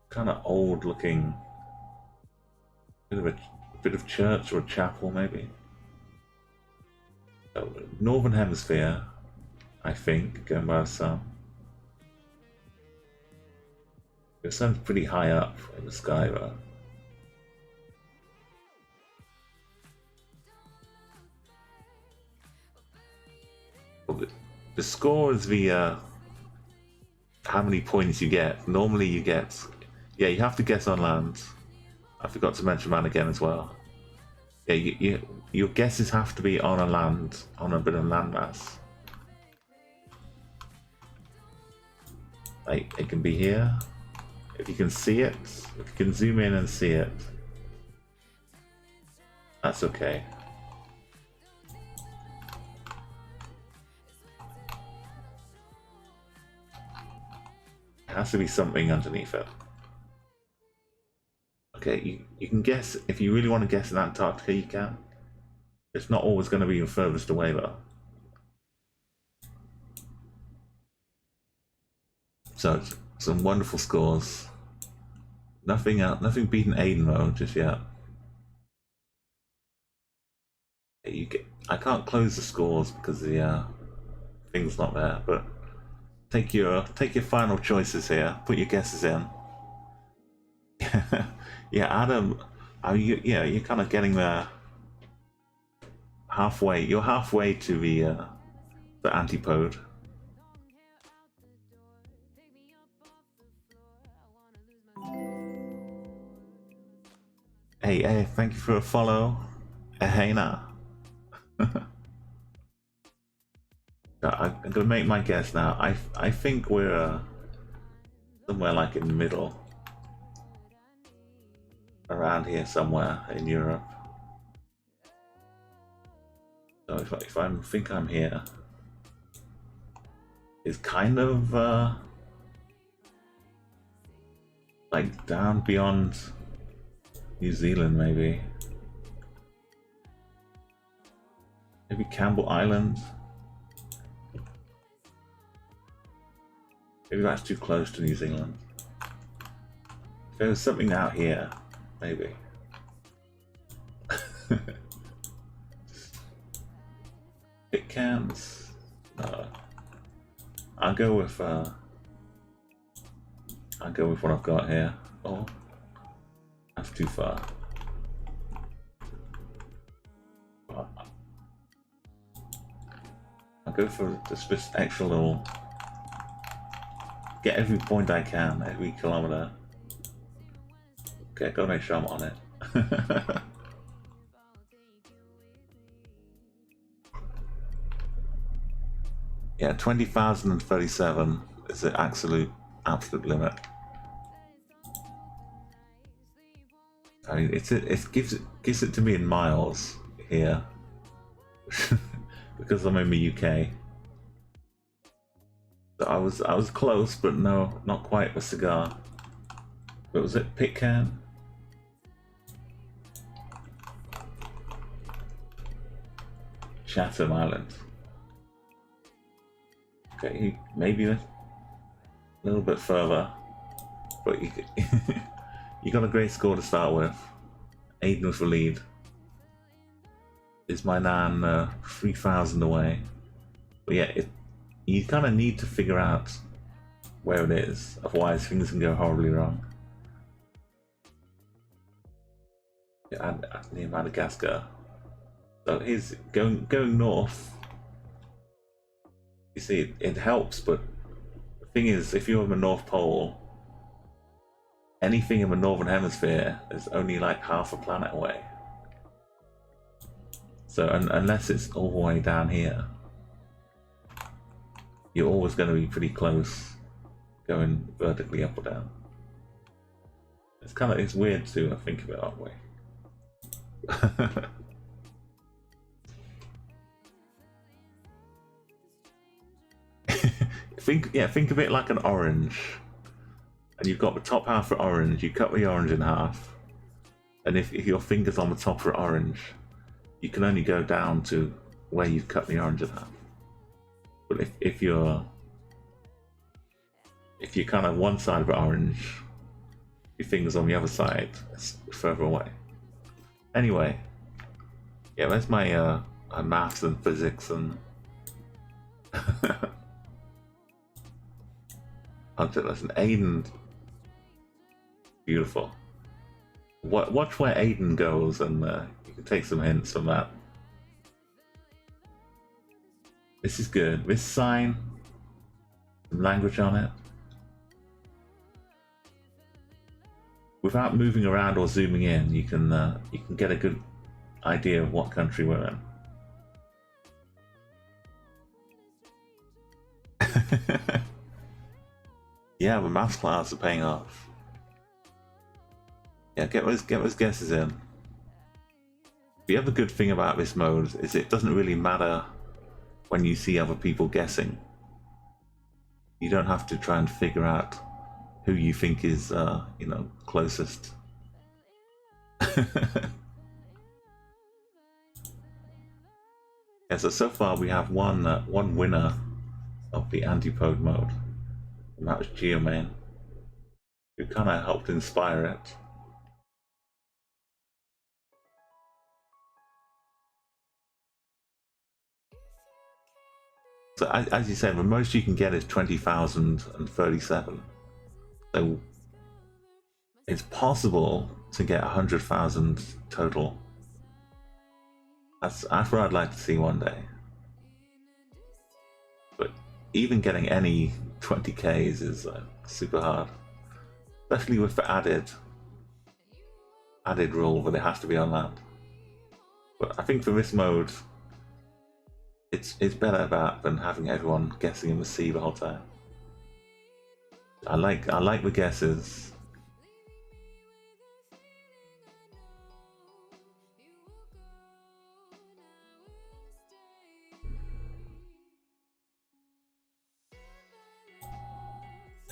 Kind of old looking. Bit of church or a chapel, maybe. So, Northern Hemisphere, I think, going by the sun. The sun's pretty high up in the sky, though. Well, the score is the how many points you get. Normally you get, yeah, you have to guess on land. I forgot to mention that again as well. Yeah, your guesses have to be on a land, on a bit of landmass. Like, it can be here. If you can see it, if you can zoom in and see it, that's okay. It has to be something underneath it. Okay, you can guess, if you really want to guess in Antarctica, you can. It's not always going to be your furthest away, though. So, some wonderful scores. Nothing beating Aiden though, just yet. I can't close the scores because the thing's not there, but take your final choices here. Put your guesses in. Yeah, Adam, you're kind of getting there. Halfway, you're halfway to the antipode. Hey, thank you for a follow. Hey now. I'm gonna make my guess now. I think we're somewhere like in the middle. Around here somewhere in Europe. So if I think I'm here, it's kind of like down beyond New Zealand, maybe Campbell Island. Maybe that's too close to New Zealand. If there was something out here, maybe. It cans. No. I'll go with what I've got here. Oh, that's too far. I'll go for this extra little. Get every point I can, every kilometer. Okay, go make sure I'm on it. Yeah, 20,037 is the absolute limit. I mean, it gives it to me in miles here because I'm in the UK. So I was close, but no, not quite a cigar. What was it? Pitcairn? Chatham Island. Okay, maybe a little bit further, but you got a great score to start with. Aiden with the lead. Is my nan 3,000 away? But yeah, you kind of need to figure out where it is, otherwise things can go horribly wrong. Yeah, near Madagascar. So he's going north. You see, it helps, but the thing is, if you're in the North Pole, anything in the Northern Hemisphere is only like half a planet away. So unless it's all the way down here, you're always going to be pretty close, going vertically up or down. It's weird to think of it that way. Think of it like an orange, and you've got the top half of orange. You cut the orange in half, and if your finger's on the top of the orange, you can only go down to where you've cut the orange in half. But if you're kind of one side of the orange, your finger's on the other side, it's further away. Anyway, yeah, there's my maths and physics and hunter lesson. Aiden, beautiful. Watch where Aiden goes, and you can take some hints from that. This is good. This sign, some language on it. Without moving around or zooming in, you can get a good idea of what country we're in. Yeah, the maths class are paying off. Yeah, get those guesses in. The other good thing about this mode is it doesn't really matter when you see other people guessing. You don't have to try and figure out who you think is, you know, closest. Yeah, so far we have one winner of the antipode mode, and that was Geomain, who kind of helped inspire it. So as you said, the most you can get is 20,037. So it's possible to get 100,000 total. That's what I'd like to see one day. But even getting any 20Ks is super hard, especially with the added rule that it has to be on land. But I think for this mode, it's better than having everyone guessing in the sea the whole time. I like the guesses.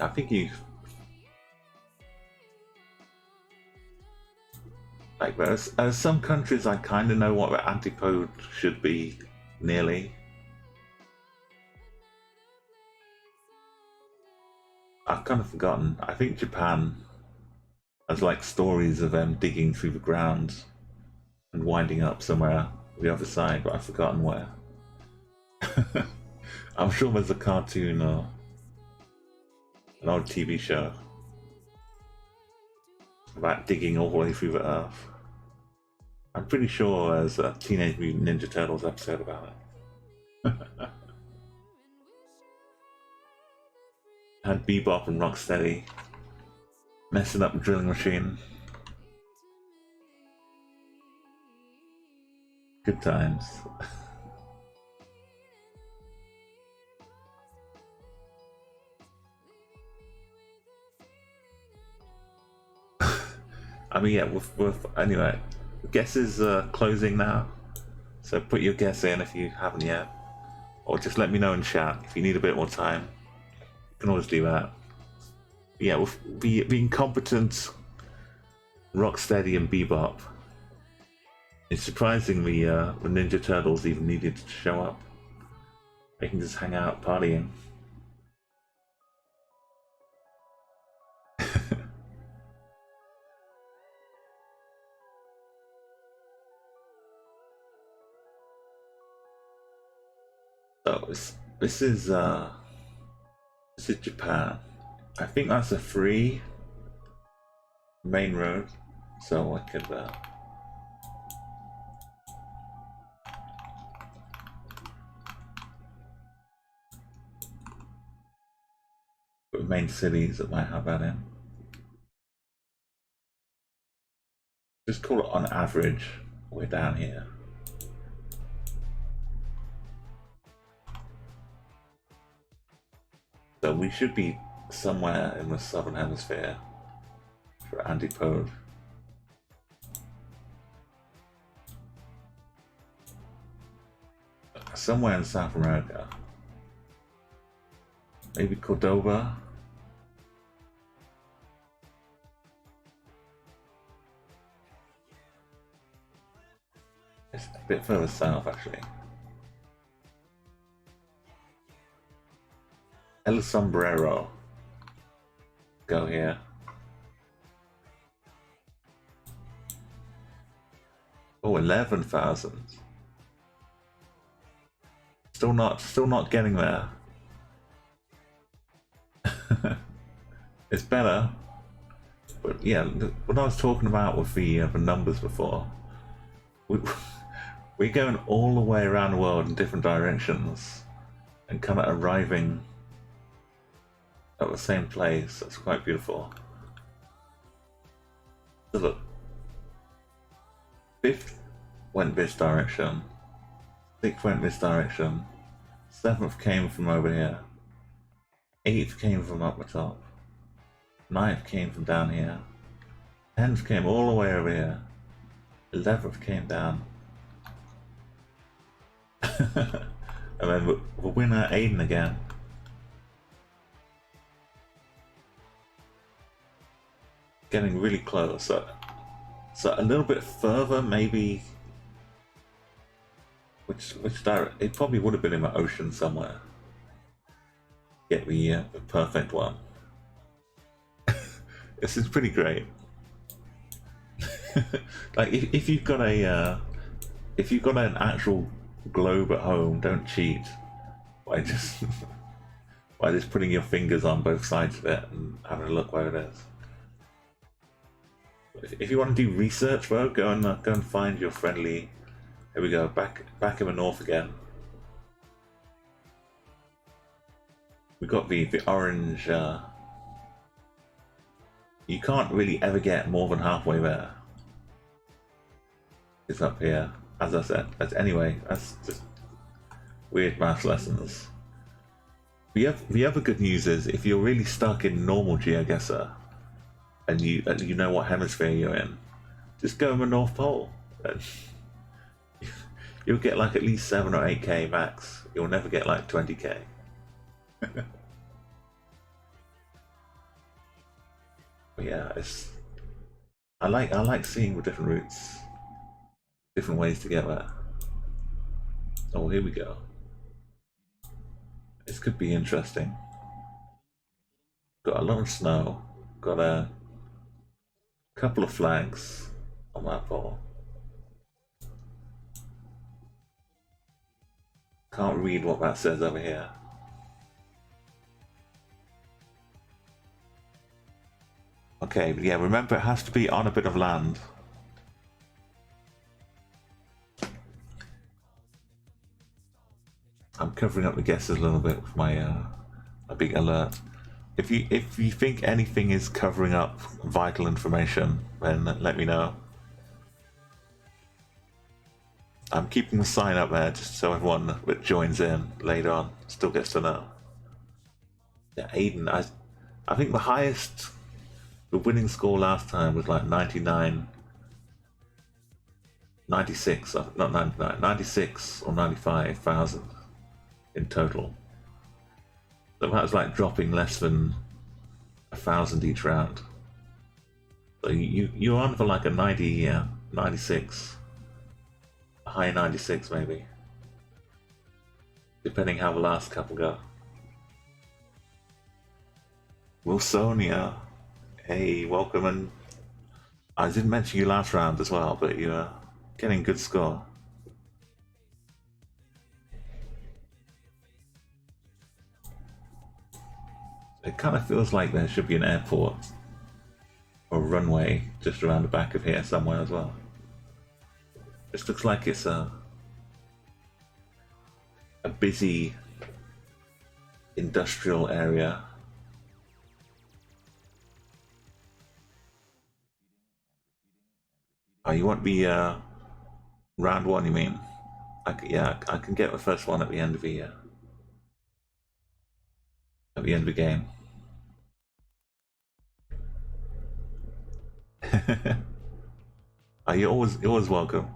I think you like there's some countries I kind of know what the antipode should be nearly. I've kind of forgotten. I think Japan has like stories of them digging through the ground and winding up somewhere the other side, but I've forgotten where. I'm sure there's a cartoon or an old TV show about digging all the way through the earth. I'm pretty sure there's a Teenage Mutant Ninja Turtles episode about it. Had Bebop and Rocksteady messing up the drilling machine. Good times. I mean, yeah, anyway, guesses are closing now, so put your guess in if you haven't yet, or just let me know in chat if you need a bit more time. You can always do that. Yeah, with the incompetent Rocksteady and Bebop, it's surprising the Ninja Turtles even needed to show up. They can just hang out partying. So this is Japan. I think that's a free main road, so I could put main cities that might have that in. Just call it on average. We're down here. So we should be somewhere in the southern hemisphere for antipode. Somewhere in South America. Maybe Cordoba. It's a bit further south, actually. El Sombrero. Go here. Oh, 11,000. Still not getting there. It's better, but yeah, what I was talking about with the numbers before, we're going all the way around the world in different directions, and kind of arriving at the same place. That's quite beautiful. So look, 5th went this direction, 6th went this direction, 7th came from over here, 8th came from up the top, 9th came from down here, 10th came all the way over here, 11th came down, and then we'll win our Aiden again. Getting really close, so a little bit further, maybe. Which direct? It probably would have been in the ocean somewhere. Get the perfect one. This is pretty great. Like if you've got an actual globe at home, don't cheat by just putting your fingers on both sides of it and having a look where it is. If you want to do research though, go and find your friendly. Here we go, back in the north again. We got the orange. You can't really ever get more than halfway there. It's up here, as I said. Anyway, that's just weird math lessons. The other good news is if you're really stuck in normal Geoguessr, and you know what hemisphere you're in, just go in the North Pole. And you'll get like at least 7 or 8k max. You'll never get like 20k. But yeah, I like seeing the different routes, different ways to get there. Oh, here we go. This could be interesting. Got a lot of snow. Got a couple of flags on that pole. Can't read what that says over here. Okay, but yeah, remember it has to be on a bit of land. I'm covering up the guesses a little bit with my a big alert. If you think anything is covering up vital information, then let me know. I'm keeping the sign up there just so everyone that joins in later on still gets to know. Yeah, Aiden, I think the winning score last time was like 96 or 95,000 in total. So that was like dropping less than 1,000 each round. So you're on for like a 96, a high 96 maybe, depending how the last couple go. Wilsonia, hey, welcome, and I didn't mention you last round as well, but you're getting good score. It kind of feels like there should be an airport or runway just around the back of here somewhere as well. This looks like it's a busy industrial area. Oh, you want the round one, you mean? I can get the first one at the end of the game. You're always welcome.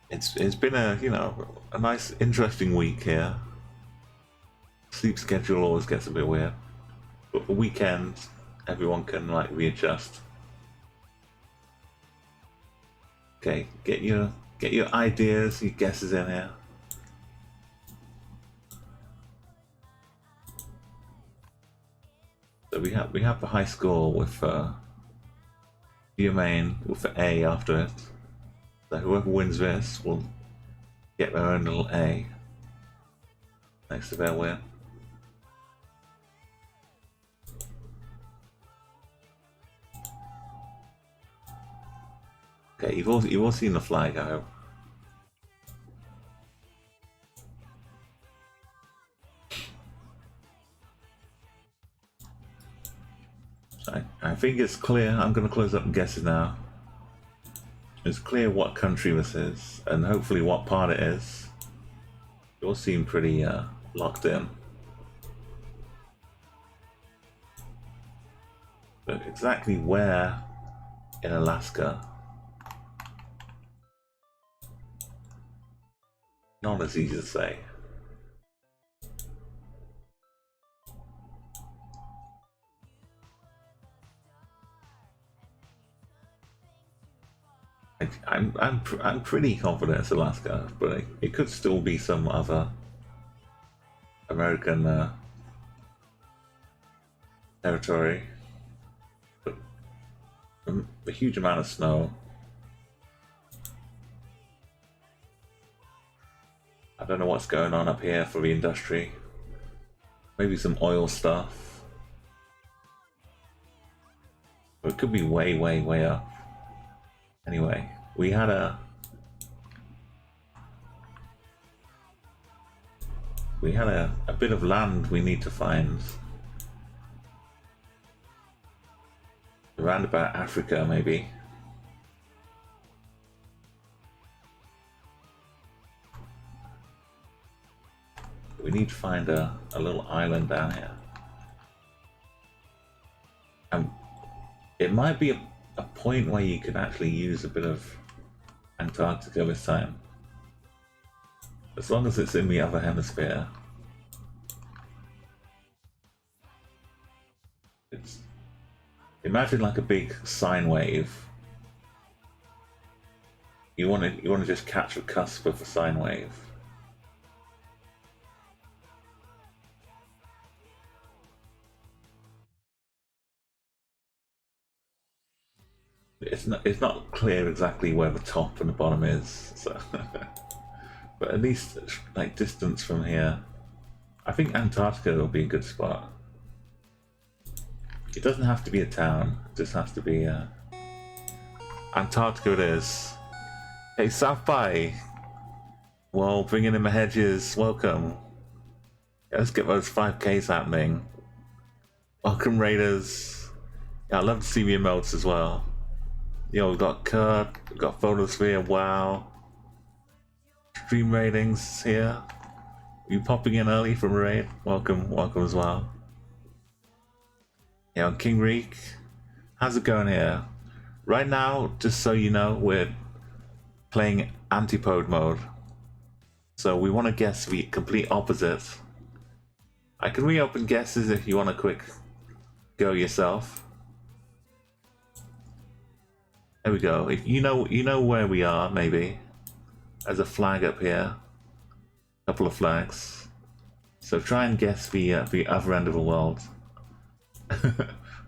It's been a nice interesting week here. Sleep schedule always gets a bit weird, but the weekend everyone can like readjust. Okay, get your ideas, your guesses in here. So we have the high score with your main with the A after it. So whoever wins this will Get their own little A next to their win. Okay, you've all seen the flag, I hope. I think it's clear. I'm going to close up and guesses now. It's clear what country this is, and hopefully what part it is. You all seem pretty locked in. But exactly where in Alaska? Not as easy to say. I'm pretty confident it's Alaska, but it could still be some other American territory. But a huge amount of snow. I don't know what's going on up here for the industry. Maybe some oil stuff. Or it could be way, way, way up. Anyway, we had a bit of land we need to find. Around about Africa, maybe. We need to find a little island down here. It might be a point where you can actually use a bit of Antarctica this time. As long as it's in the other hemisphere. Imagine like a big sine wave. You want to just catch the cusp of the sine wave. It's not clear exactly where the top and the bottom is, so but at least like distance from here. I think Antarctica will be a good spot. It doesn't have to be a town, it just has to be Antarctica it is. Hey South by! Well, bringing in the hedges, welcome. Yeah, let's get those 5Ks happening. Welcome Raiders. Yeah, I'd love to see the emotes as well. Yo, we've got Kurt, we've got Photosphere, wow. Stream ratings here. You popping in early from raid? Welcome, welcome as well. Yeah, King Reek, how's it going here? Right now, just so you know, we're playing antipode mode. So we want to guess the complete opposite. I can reopen guesses if you want a quick go yourself. There we go. If you know where we are, maybe. There's a flag up here. A couple of flags. So try and guess the other end of the world.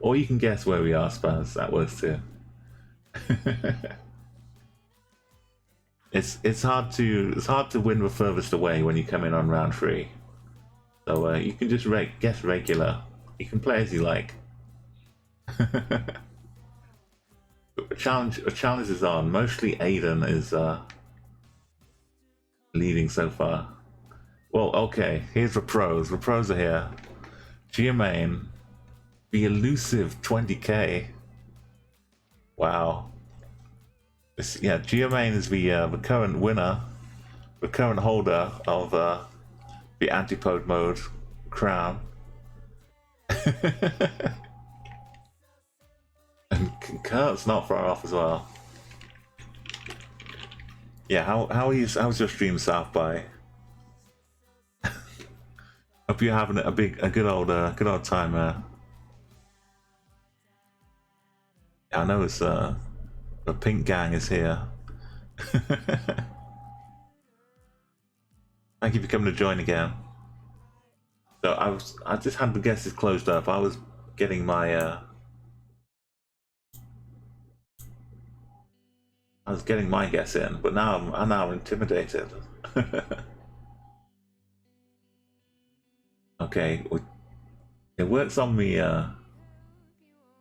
Or you can guess where we are, Spaz. That works too. It's hard to win the furthest away when you come in on round 3. So you can just guess regular. You can play as you like. A challenge is on. Mostly Aiden is leading so far. Well, okay, here's the pros. The pros are here. Geomain, the elusive 20k. Wow. Yeah, Geomain is the current winner, the current holder of the antipode mode crown. And Kurt's not far off as well. Yeah, how's your stream, South by? Hope you're having a good old time there. Yeah, I know it's the pink gang is here. Thank you for coming to join again. So I just had the guesses closed up. I was getting my guess in, but now I'm intimidated. Okay, it works on the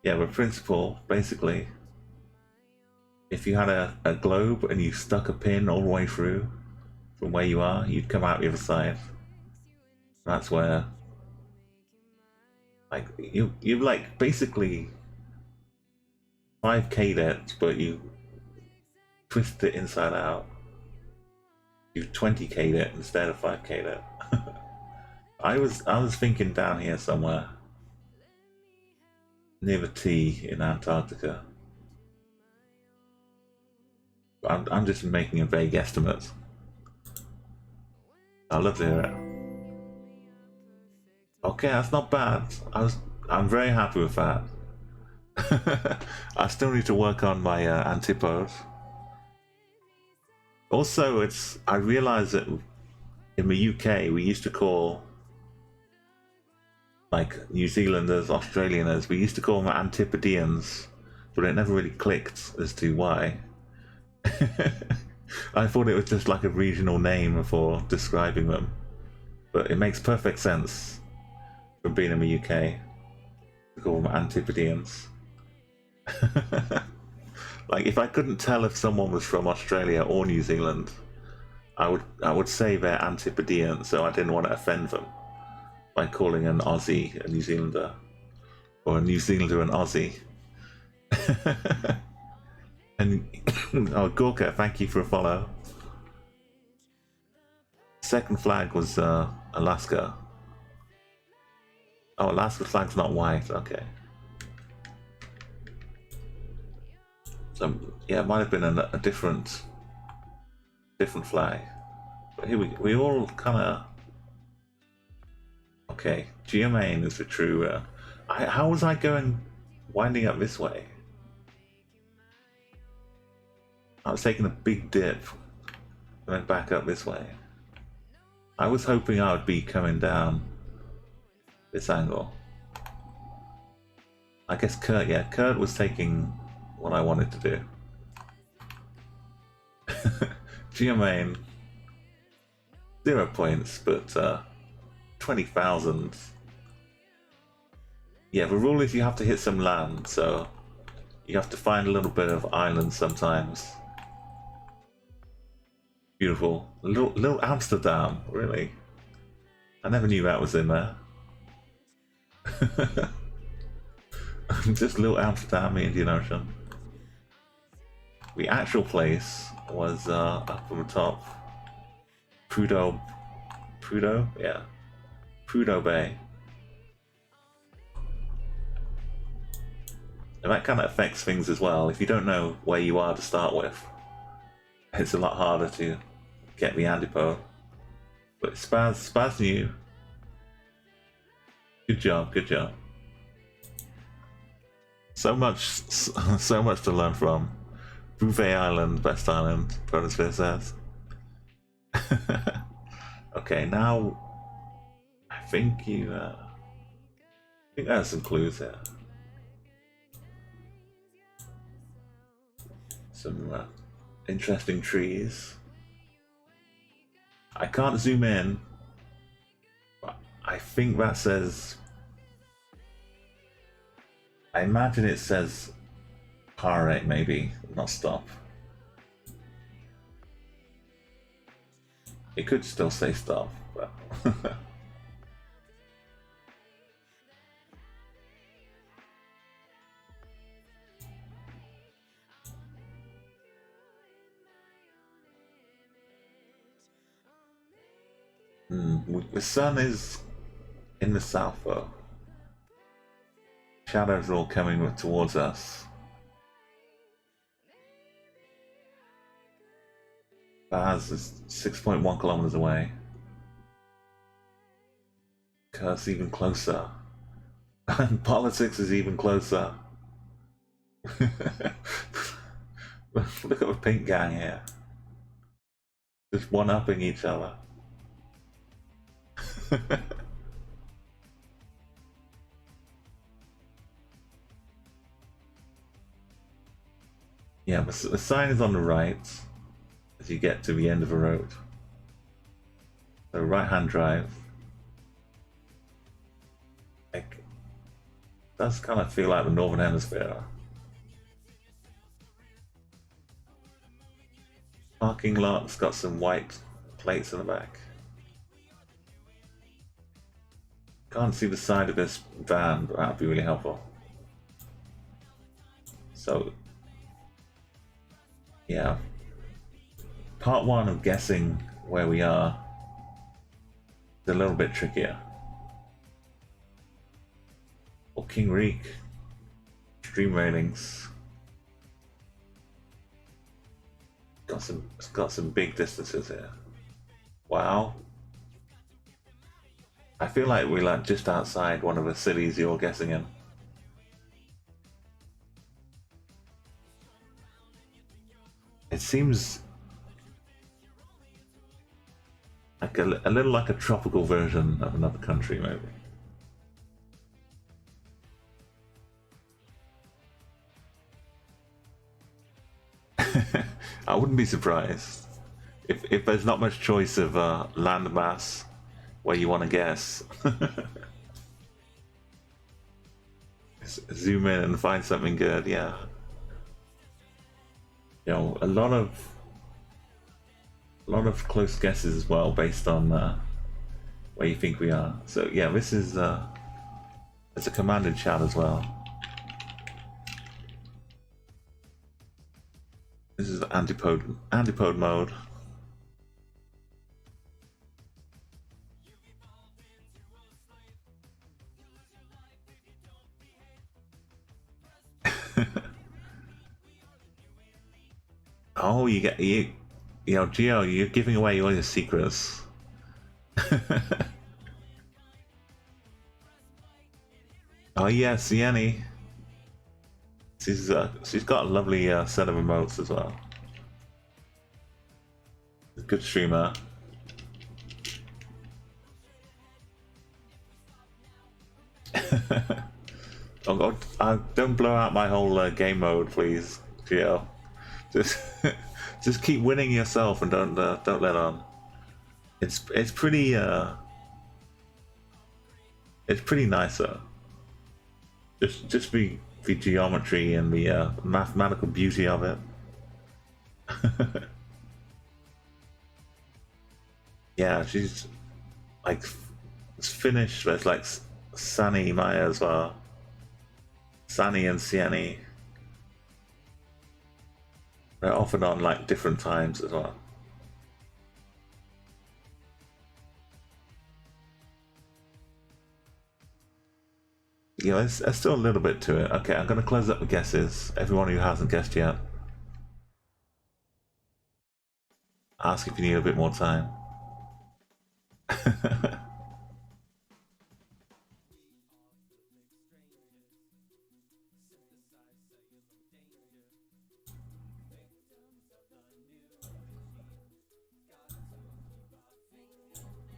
yeah, the principle basically. If you had a globe and you stuck a pin all the way through from where you are, you'd come out the other side. That's where, like, you like basically 5K'd it, but you twist it inside out. You 20K'd it instead of 5K'd it. I was thinking down here somewhere near the T in Antarctica. I'm just making a vague estimate. I'd love to hear it. Okay, that's not bad. I'm very happy with that. I still need to work on my antipode. Also, I realised that in the UK we used to call, like, New Zealanders, Australianers, we used to call them Antipodeans, but it never really clicked as to why. I thought it was just like a regional name for describing them, but it makes perfect sense from being in the UK to call them Antipodeans. Like, if I couldn't tell if someone was from Australia or New Zealand, I would say they're Antipodean, so I didn't want to offend them by calling an Aussie a New Zealander, or a New Zealander an Aussie. And oh, Gorka, thank you for a follow. Second flag was Alaska. Oh, Alaska flag's not white. Okay. So yeah, it might have been a different flag. But here we all kind of. Okay, Geomain is the true. How was I going, winding up this way? I was taking a big dip, and then back up this way. I was hoping I would be coming down this angle. I guess Kurt was taking what I wanted to do. Geomain, 0 points, but 20,000. Yeah, the rule is you have to hit some land, so you have to find a little bit of island sometimes. Beautiful. Little Amsterdam, really. I never knew that was in there. Just little Amsterdam, the Indian Ocean. The actual place was up on the top. Prudhoe? Yeah. Prudhoe Bay. And that kind of affects things as well. If you don't know where you are to start with, it's a lot harder to get the antipode. But Spaz knew. Good job, good job. So much to learn from. Bouvet Island, best island, Protosphere says. Okay, now I think there's some clues here. Some interesting trees. I can't zoom in, but I think that says, I imagine it says pare, maybe, not stop. It could still say stop, but the sun is in the south though. Shadows are all coming towards us. Baz is 6.1 kilometers away. Kurt's even closer. And politics is even closer. Look at the pink gang here. Just one-upping each other. Yeah, the sign is on the right as you get to the end of the road. So right-hand drive. It does kind of feel like the Northern Hemisphere. Parking lot's got some white plates in the back. Can't see the side of this van, but that would be really helpful. So, yeah. Part one of guessing where we are is a little bit trickier. Or King Reek. Stream railings. It's got some big distances here. Wow. I feel like we're like just outside one of the cities you're guessing in. It seems like a little like a tropical version of another country, maybe. I wouldn't be surprised if there's not much choice of landmass where you want to guess. Zoom in and find something good, yeah. You know, a lot of close guesses as well based on where you think we are. So yeah, this is it's a commanded chat as well. This is antipode mode. Oh, you know, Geo, you're giving away all your secrets. Oh yes, Yenny. She's got a lovely set of emotes as well. Good streamer. Oh God! Don't blow out my whole game mode, please, Geo. Just keep winning yourself and don't let on. It's pretty nice though. Just the geometry and the mathematical beauty of it. Yeah, she's like it's Finnish. There's like Sani Maya as well. Sani and Sieni. They're often on like different times as well. Yeah, there's still a little bit to it. Okay, I'm going to close up the guesses. Everyone who hasn't guessed yet, ask if you need a bit more time.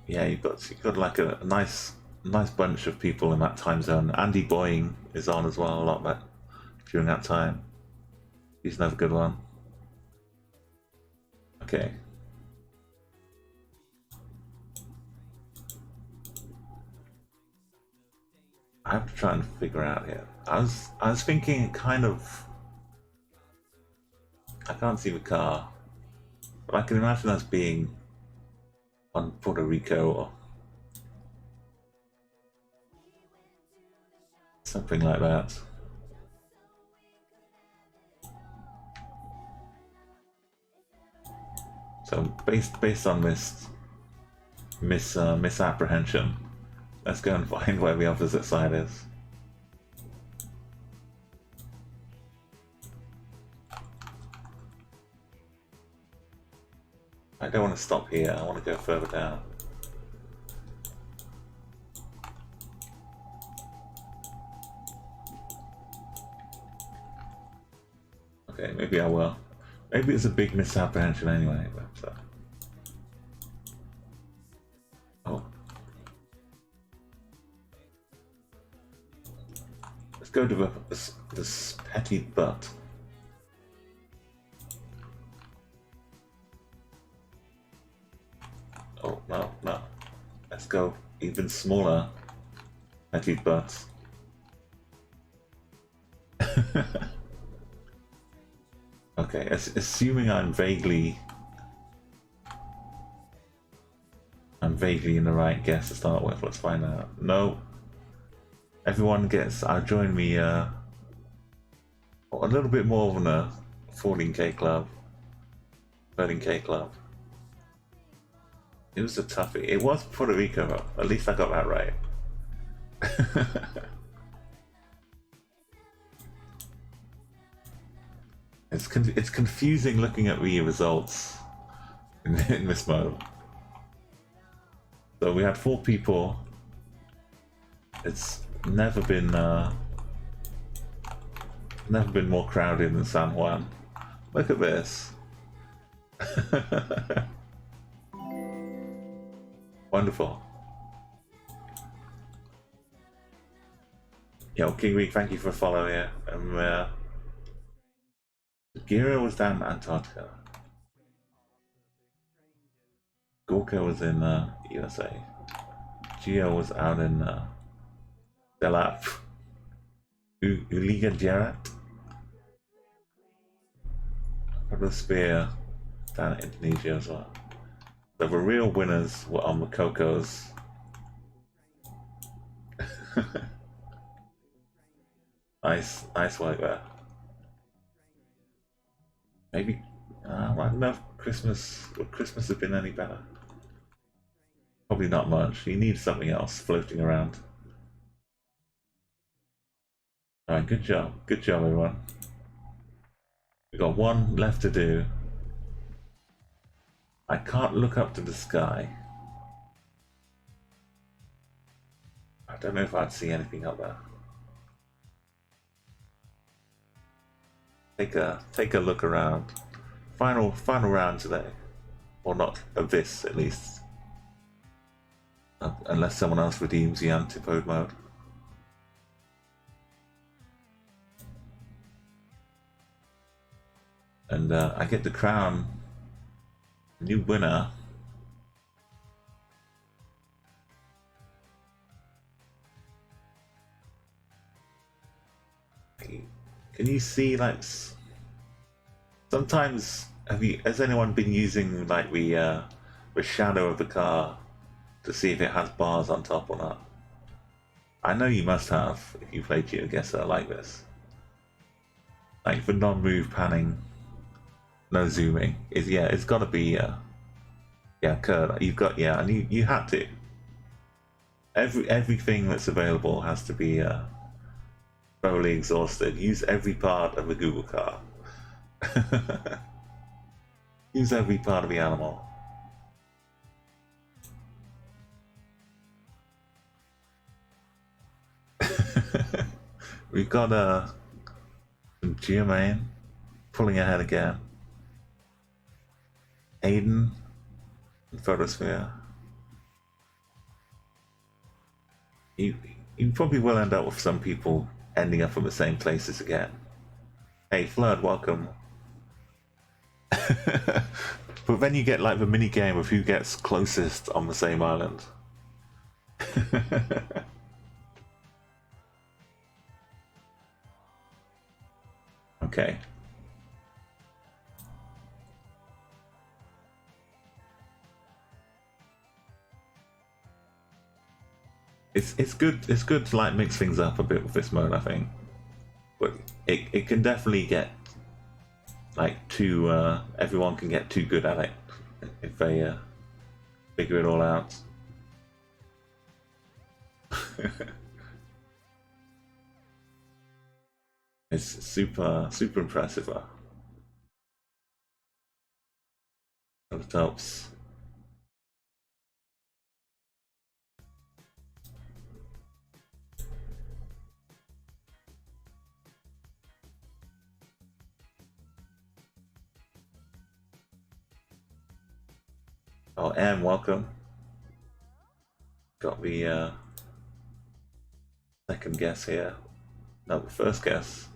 Yeah, you've got like a nice bunch of people in that time zone. Andy Boying is on as well a lot but during that time. He's another good one. Okay. I have to try and figure out here. I was thinking kind of. I can't see the car, but I can imagine us being on Puerto Rico or something like that. So based on this misapprehension, let's go and find where the opposite side is. I don't want to stop here, I want to go further down. Okay, maybe I will. Maybe it's a big misapprehension anyway, but oh. Let's go to this petty butt. Oh, no. Let's go even smaller. Petite butts. Okay, assuming I'm vaguely in the right guess to start with. Let's find out. No. Everyone gets. Join me. A little bit more than a 14k club, 13k club. It was a toughie. It was Puerto Rico, though. At least I got that right. It's confusing looking at the results in this mode. So we had 4 people. It's never been more crowded than San Juan. Look at this. Wonderful. Yo, Kiwi, thank you for following it. Gira was down in Antarctica. Gorka was in USA. Geo was out in Delap. Uliga Jarrett. The Spear down in Indonesia as well. So the real winners were on the Cocos. nice work there. Maybe I don't know if would Christmas have been any better? Probably not much. You need something else floating around. Alright, good job, everyone. We've got 1 left to do. I can't look up to the sky. I don't know if I'd see anything up there. Take a look around. Final round today, or not of this at least, unless someone else redeems the antipode mode. And I get to crown new winner. Can you see, like, sometimes has anyone been using like the shadow of the car to see if it has bars on top or not? I know you must have if you play Geoguessr like this. Like for non-move panning, no zooming. It's got to be Kurt. You've got and you had to. Everything that's available has to be thoroughly exhausted. Use every part of the Google car. Use every part of the animal. We've got Geomain pulling ahead again. Aiden and Photosphere. You probably will end up with some people ending up in the same places again. Hey Flood, welcome. But then you get like the mini game of who gets closest on the same island. Okay. It's good to like mix things up a bit with this mode, I think. But it can definitely get like everyone can get too good at it if they figure it all out. It's super impressive. The tops. Oh, and welcome. Got the second guess here. No, the first guess.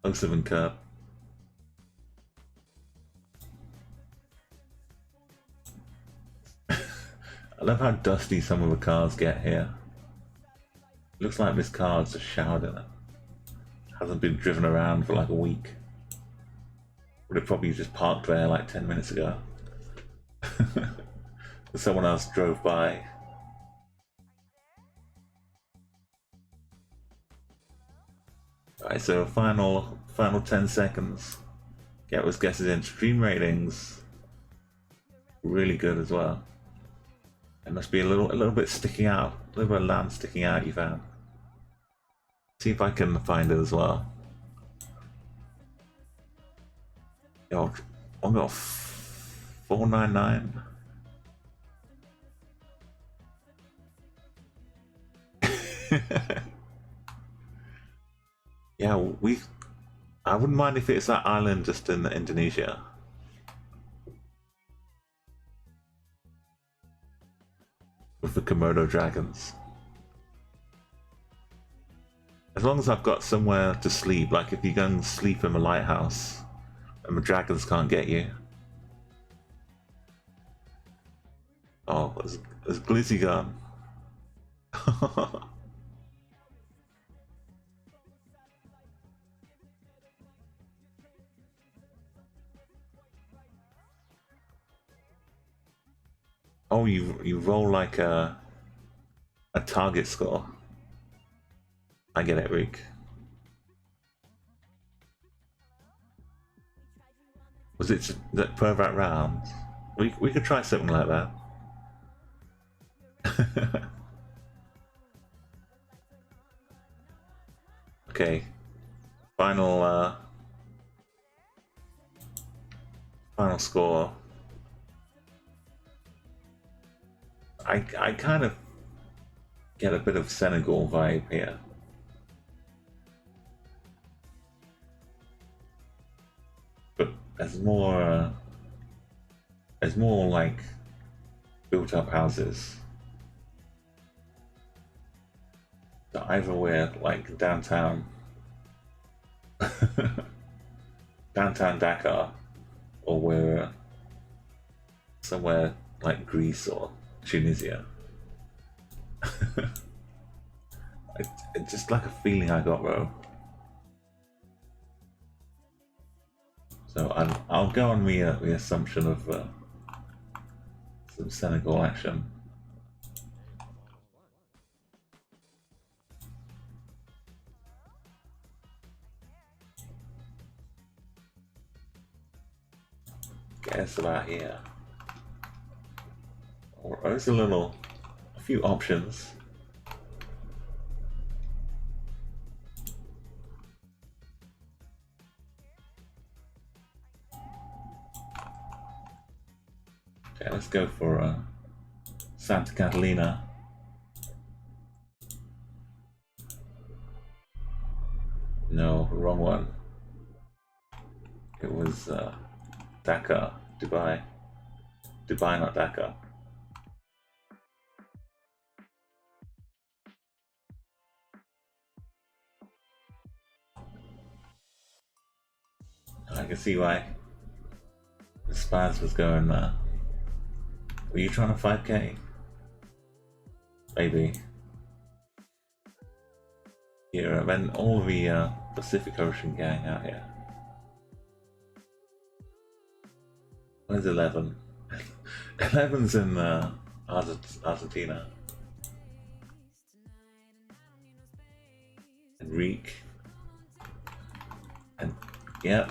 Joseph and Kurt. I love how dusty some of the cars get here. Looks like this car's just showered in it. Hasn't been driven around for like a week. Would have probably just parked there like 10 minutes ago. Someone else drove by. Alright, so final 10 seconds. Get was guesses in. Stream ratings really good as well. It must be a little bit sticking out, a little bit of land sticking out you found. See if I can find it as well. Yo, I got 499. Yeah, I wouldn't mind if it's that island just in Indonesia. With the Komodo dragons. As long as I've got somewhere to sleep, like if you go and sleep in a lighthouse and the dragons can't get you. Oh, there's Glizzy gone. Oh, you roll like a target score. I get it, Rick. Was it that per that round? We could try something like that. Okay. Final score. I kind of get a bit of Senegal vibe here. But there's more like built up houses. So either we're like downtown Dakar, or we're somewhere like Greece or Tunisia. It's just like a feeling I got, bro. So I'll go on the assumption of some Senegal action. Guess about here. Or there's a few options. Okay, let's go for Santa Catalina. No, wrong one. It was Dakar, Dubai. Dubai, not Dakar. I can see why the Spaz was going there. Were you trying to 5k? Maybe. Yeah, then all the Pacific Ocean gang out here. Where's 11? 11's in Argentina. Enrique. And, yep.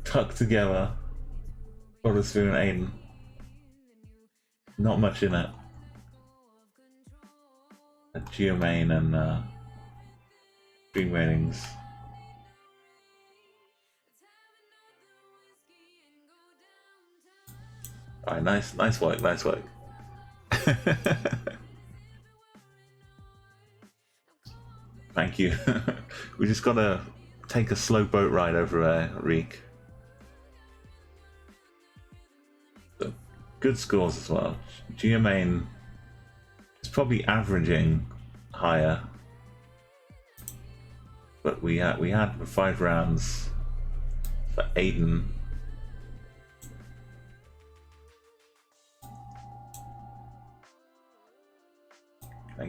Tucked together. Spoon Aiden. Not much in it. A Geomain and Dream Ratings. Alright, nice work. Thank you. We just gotta take a slow boat ride over there, Reek. So, good scores as well. Geomain is probably averaging higher, but we had 5 rounds for Aiden.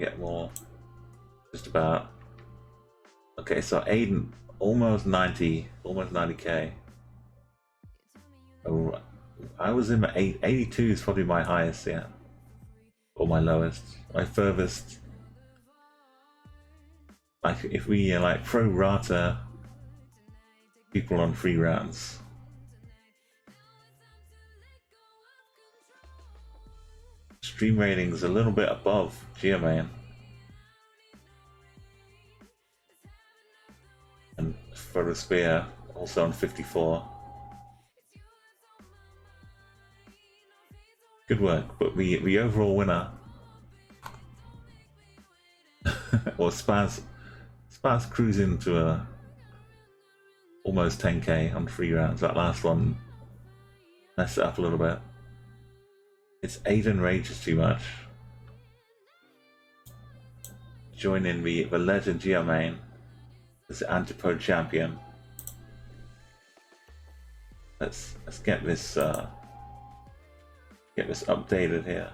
get more. Just about. Okay, so Aiden, almost 90k. Oh, I was in 82 is probably my highest, yeah. Or my lowest. My furthest. Like, if we like pro rata people on free rounds. Stream ratings a little bit above Geoman. And Photosphere also on 54. Good work, but the overall winner or Spaz cruising to a almost 10k on 3 rounds. That last one messed it up a little bit. It's Aiden rages too much. Join in the legend Geomain as the antipode champion. Let's get this updated here.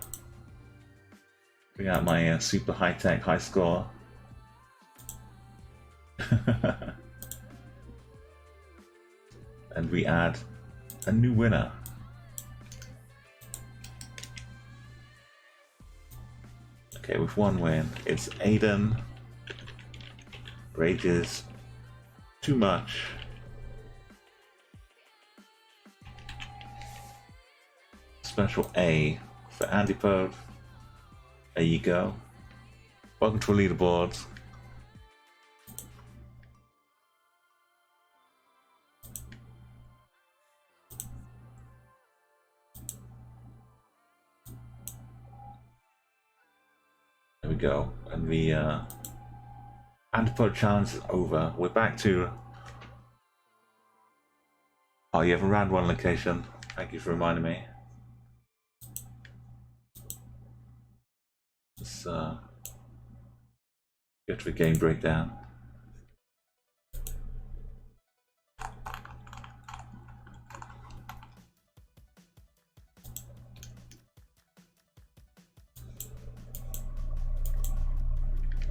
Bring out my super high-tech high score. And we add a new winner. Okay, with one win, it's Aiden rages too much. Special A for antipode. There you go. Welcome to a leaderboard. There we go. And the antipode challenge is over. We're back to... Oh, you have a round 1 location. Thank you for reminding me. Let's get to a game breakdown.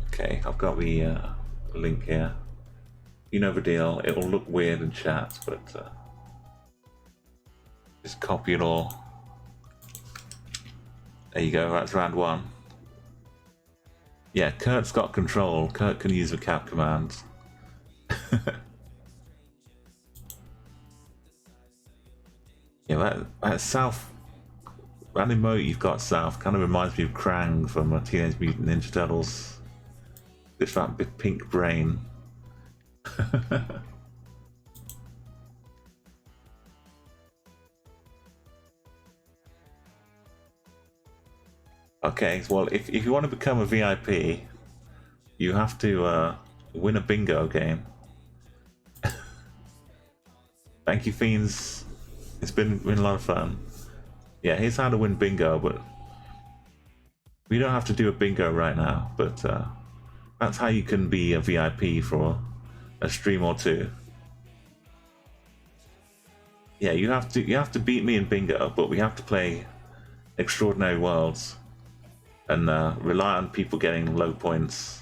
Okay, I've got the link here. You know the deal. It will look weird in chat, but just copy it all. There you go. That's round 1. Yeah, Kurt's got control. Kurt can use the cap command. Yeah, that South, that emote you've got, South, kind of reminds me of Krang from Teenage Mutant Ninja Turtles. It's that big pink brain. Okay, well, if you want to become a VIP, you have to win a bingo game. Thank you, Fiends. It's been a lot of fun. Yeah, here's how to win bingo, but we don't have to do a bingo right now, but that's how you can be a VIP for a stream or two. Yeah, you have to beat me in bingo, but we have to play Extraordinary Worlds and rely on people getting low points.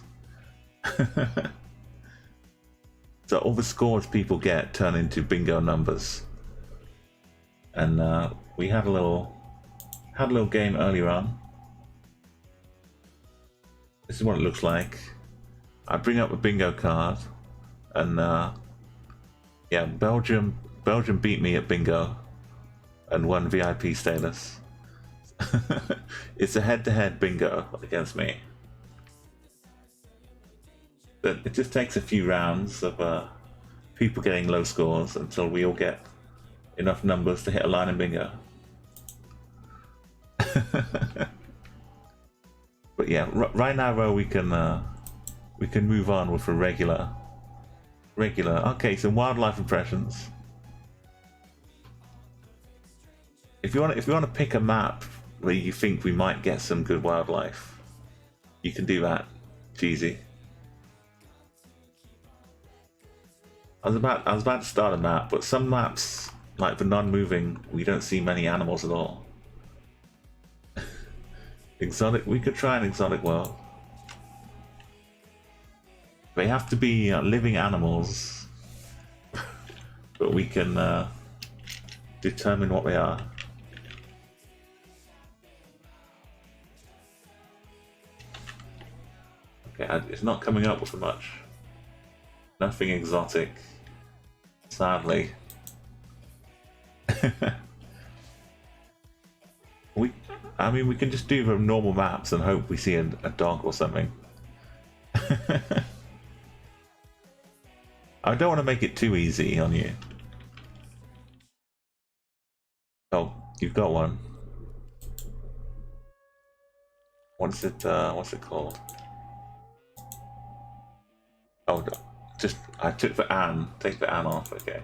So all the scores people get turn into bingo numbers. And we had a little game earlier on. This is what it looks like. I bring up a bingo card, and yeah, Belgium beat me at bingo and won VIP status. It's a head-to-head bingo against me. But it just takes a few rounds of people getting low scores until we all get enough numbers to hit a line in bingo. But yeah, right now, though, we can move on with a regular. Okay, so wildlife impressions. If you want to pick a map where you think we might get some good wildlife, you can do that. Cheesy. I was about to start a map, but some maps, like the non-moving, we don't see many animals at all. Exotic. We could try an exotic world. They have to be living animals, but we can determine what they are. Okay, it's not coming up with much. Nothing exotic, sadly. I mean, we can just do the normal maps and hope we see a dog or something. I don't want to make it too easy on you. Oh, you've got one. What's it called? Oh, just, I took the an. Take the an off, okay.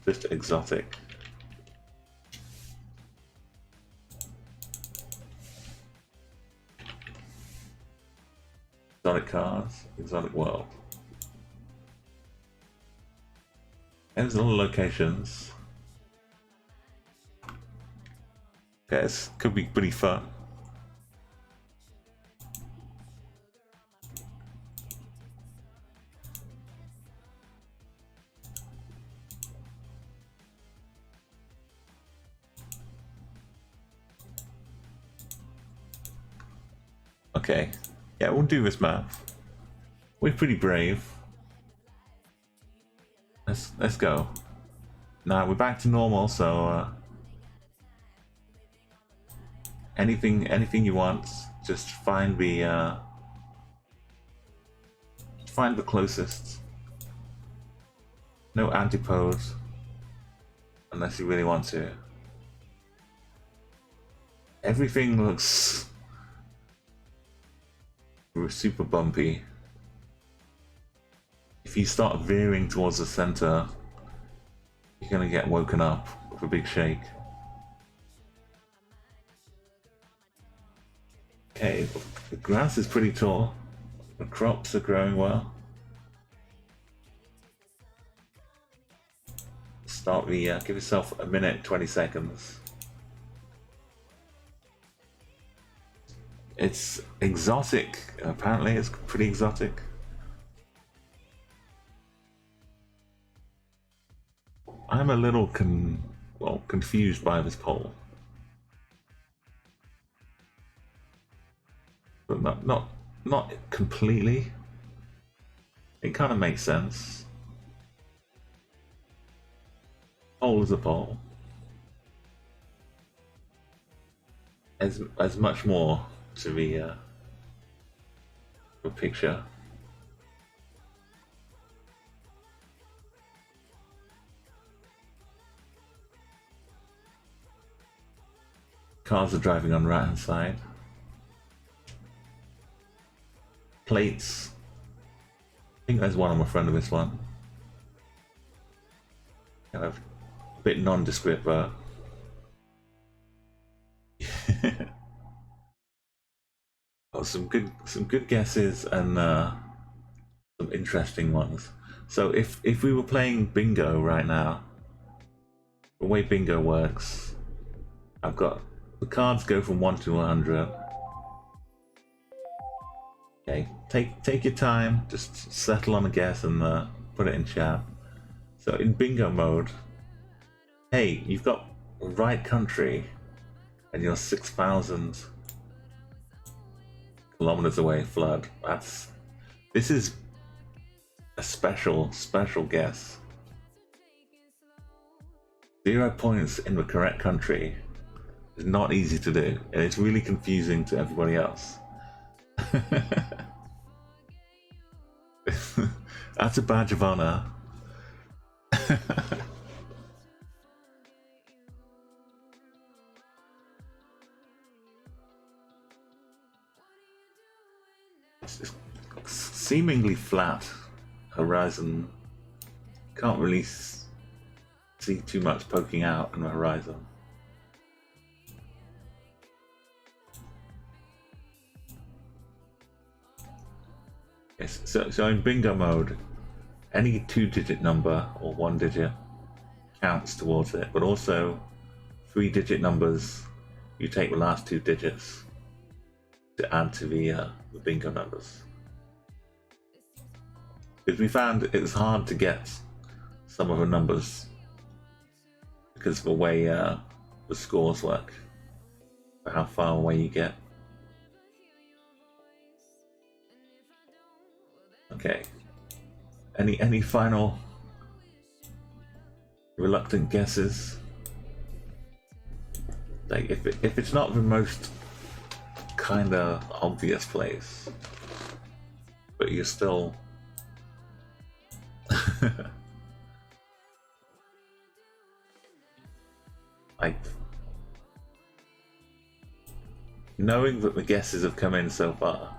Just exotic. Exotic cars, exotic world. And there's a lot of locations. Okay, this could be pretty fun. Okay, yeah, we'll do this map. We're pretty brave. Let's go. Now we're back to normal, so anything you want, just find the closest. No antipode, unless you really want to. Everything looks super bumpy. If you start veering towards the center, you're gonna get woken up with a big shake. Okay, the grass is pretty tall. The crops are growing well. Start the, give yourself a minute, 20 seconds. It's exotic, apparently it's pretty exotic. I'm a little confused by this poll. But not completely. It kind of makes sense. Poll is a poll. As much more to the picture. Cars are driving on the right hand side. Plates. I think there's one on the front of this one. Kind of a bit nondescript, but oh, some good guesses and some interesting ones. So if we were playing bingo right now, the way bingo works, I've got the cards go from 1 to 100. Okay, take your time, just settle on a guess and put it in chat. So in bingo mode, hey, you've got the right country and you're 6,000 kilometers away, flood. This is a special guess. 0 points in the correct country is not easy to do, and it's really confusing to everybody else. That's a badge of honor. It's seemingly flat horizon. Can't really see too much poking out on the horizon. Yes, so in bingo mode, any 2-digit number or 1 digit counts towards it, but also 3-digit numbers, you take the last 2 digits to add to the bingo numbers. Because we found it was hard to get some of the numbers because of the way the scores work, for how far away you get. Okay. Any final reluctant guesses? Like if it's not the most kinda obvious place, but you're still like knowing that the guesses have come in so far,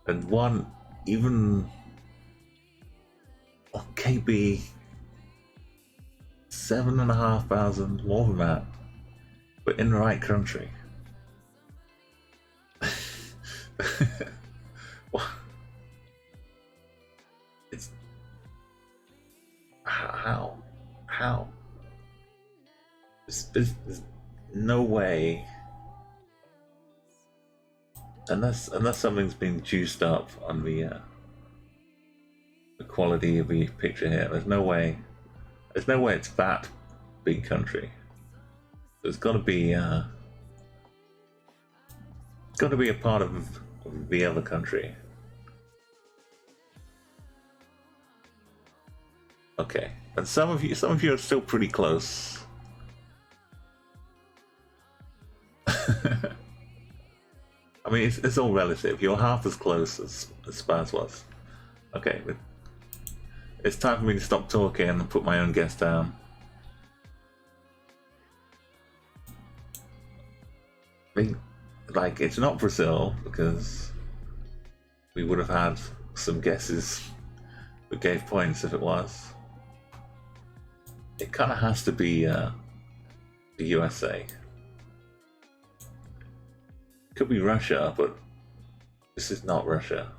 and one even KB 7,500 more than that, but in the right country. It's how there's no way, unless something's been juiced up on the quality of the picture here. There's no way it's that big country. There's got to be a part of the other country. Okay, and some of you are still pretty close. I mean, it's all relative. You're half as close as Spaz was. Okay, but it's time for me to stop talking and put my own guess down. I mean, like, it's not Brazil, because we would have had some guesses that gave points if it was. It kind of has to be the USA. Could be Russia, but this is not Russia.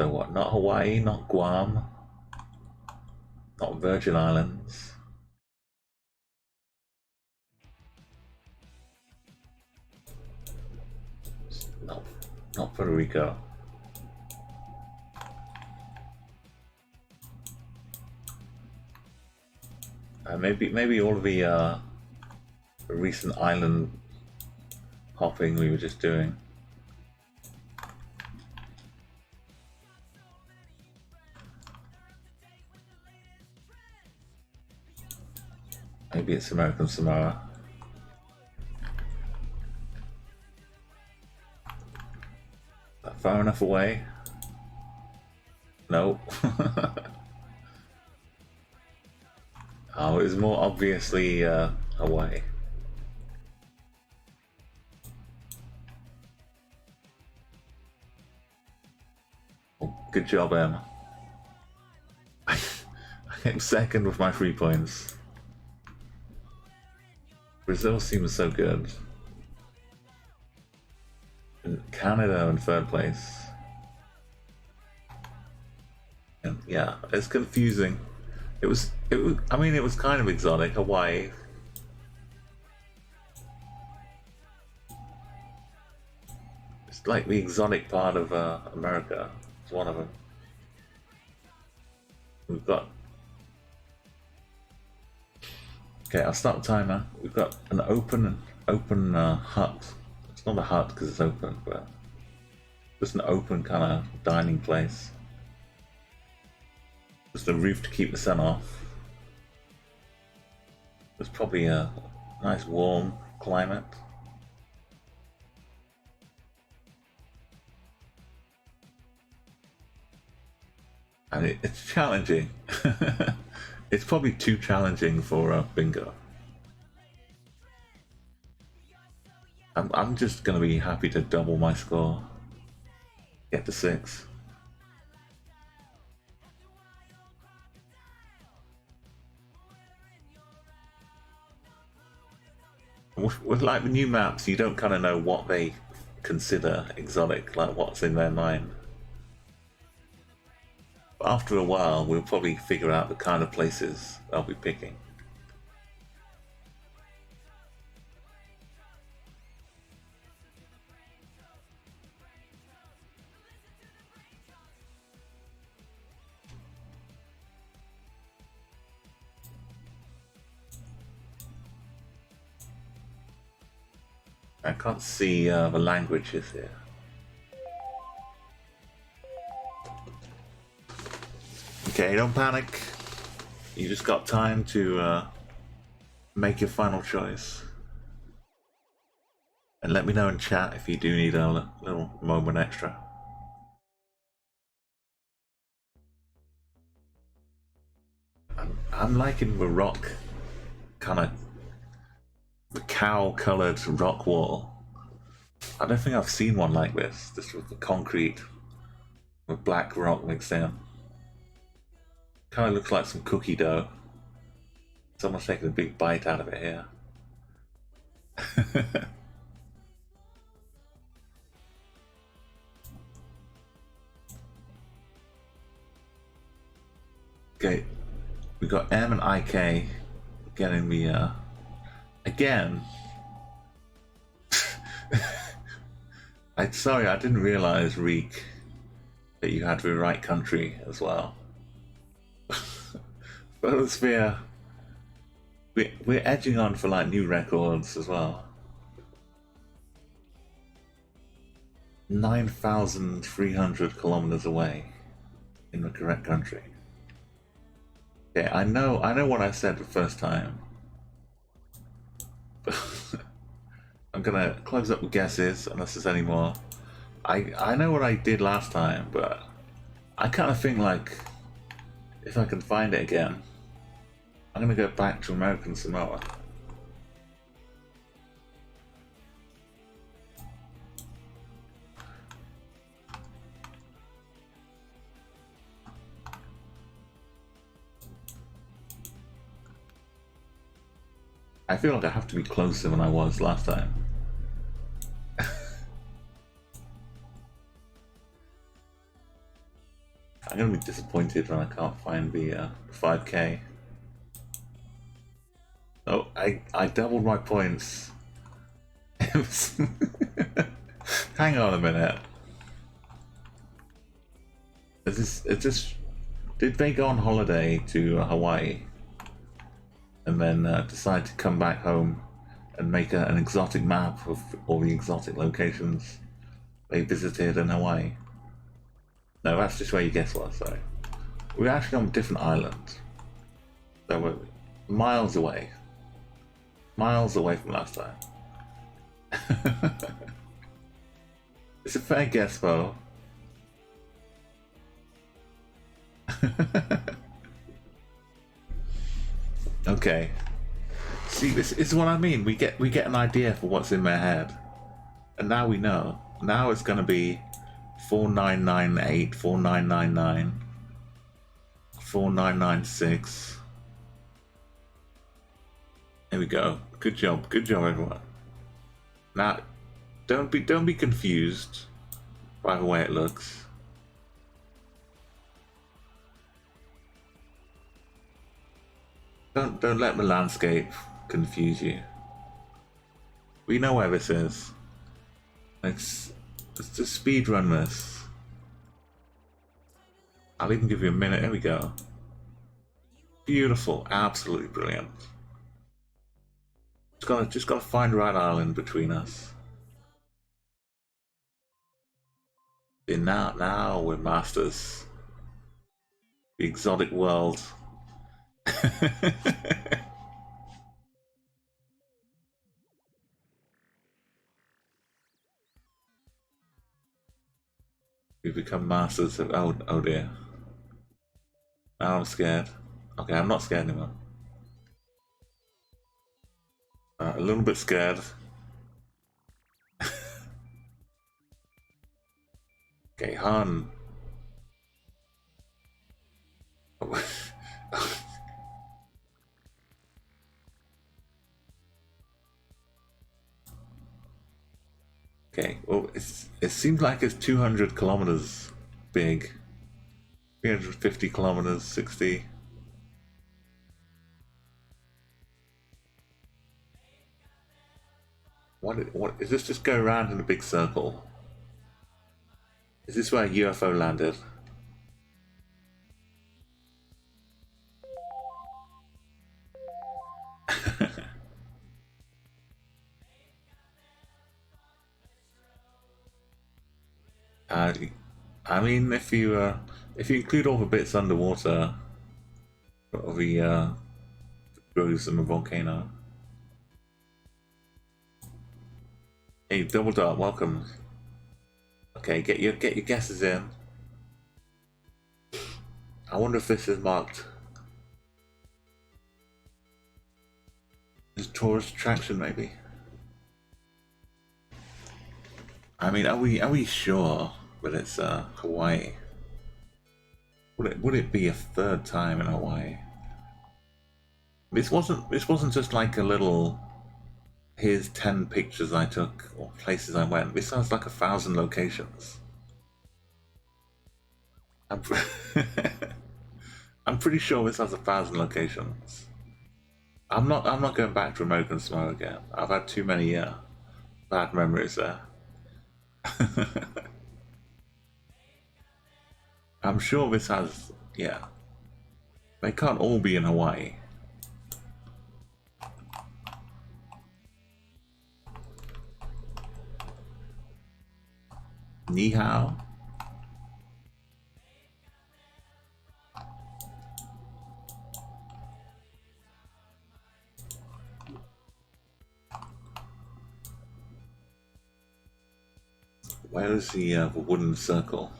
So what, not Hawaii, not Guam, not Virgin Islands. No, not Puerto Rico. Maybe all of the recent island hopping we were just doing. Maybe it's American Samoa. Far enough away? No. Oh, it was more obviously Hawaii. Oh, good job, Em. I came second with my 3 points. Brazil seems so good. And Canada in 3rd place. And yeah, it's confusing. It was, I mean, it was kind of exotic, Hawaii. It's like the exotic part of America. It's one of them. We've got... Okay, I'll start the timer. We've got an open hut. It's not a hut because it's open, but just an open kind of dining place. Just a roof to keep the sun off. There's probably a nice warm climate. And it's challenging. It's probably too challenging for bingo. I'm just gonna be happy to double my score. Get to 6. With like the new maps, you don't kind of know what they consider exotic, like what's in their mind. But after a while, we'll probably figure out the kind of places I'll be picking. I can't see the languages here. Okay, don't panic. You just got time to make your final choice. And let me know in chat if you do need a little moment extra. I'm liking the rock, kind of the cow-coloured rock wall. I don't think I've seen one like this, just with the concrete with black rock mixed in. Kind of looks like some cookie dough. Someone's taking a big bite out of it here. Okay, we got M and IK getting the again. Sorry, I didn't realize, Reek, that you had the right country as well. Photosphere, we're edging on for like new records as well. 9,300 kilometers away in the correct country. Okay, I know what I said the first time. I'm gonna close up the guesses unless there's any more. I know what I did last time, but I kind of think like if I can find it again, I'm gonna go back to American Samoa. I feel like I have to be closer than I was last time. I'm gonna be disappointed when I can't find the 5K. Oh, I doubled my points. Hang on a minute. Is this? Did they go on holiday to Hawaii and then decide to come back home and make an exotic map of all the exotic locations they visited in Hawaii? No, that's just where your guess was, sorry. We're actually on a different island. So we're miles away. Miles away from last time. It's a fair guess, though. Okay. See, this is what I mean. We get an idea for what's in their head. And now we know. Now it's gonna be 4998, 4999, 4996. There we go. Good job, everyone. Now, don't be confused by the way it looks. Don't let the landscape confuse you. We know where this is. Let's just speed run this. I'll even give you a minute. Here we go. Beautiful, absolutely brilliant. Just gotta find the right island between us. And now we're masters. The exotic world. We've become masters of oh dear. Now I'm scared. Okay, I'm not scared anymore. A little bit scared. Okay, Han. Okay, well, it seems like it's 200 kilometers big. 350 kilometers, 60. What is this? Just go around in a big circle? Is this where a UFO landed? I mean, if you include all the bits underwater, of the grooves in the volcano. Hey, Double Dot, welcome. Okay, get your guesses in. I wonder if this is marked as tourist attraction, maybe. I mean, are we sure that it's Hawaii? Would it be a third time in Hawaii? This wasn't just like a little. Here's 10 pictures I took or places I went. This sounds like 1,000 locations. I'm pretty sure this has 1,000 locations. I'm not going back to American Samoa again. I've had too many bad memories there. I'm sure this has, yeah. They can't all be in Hawaii. Ni hao. Where is the wooden circle?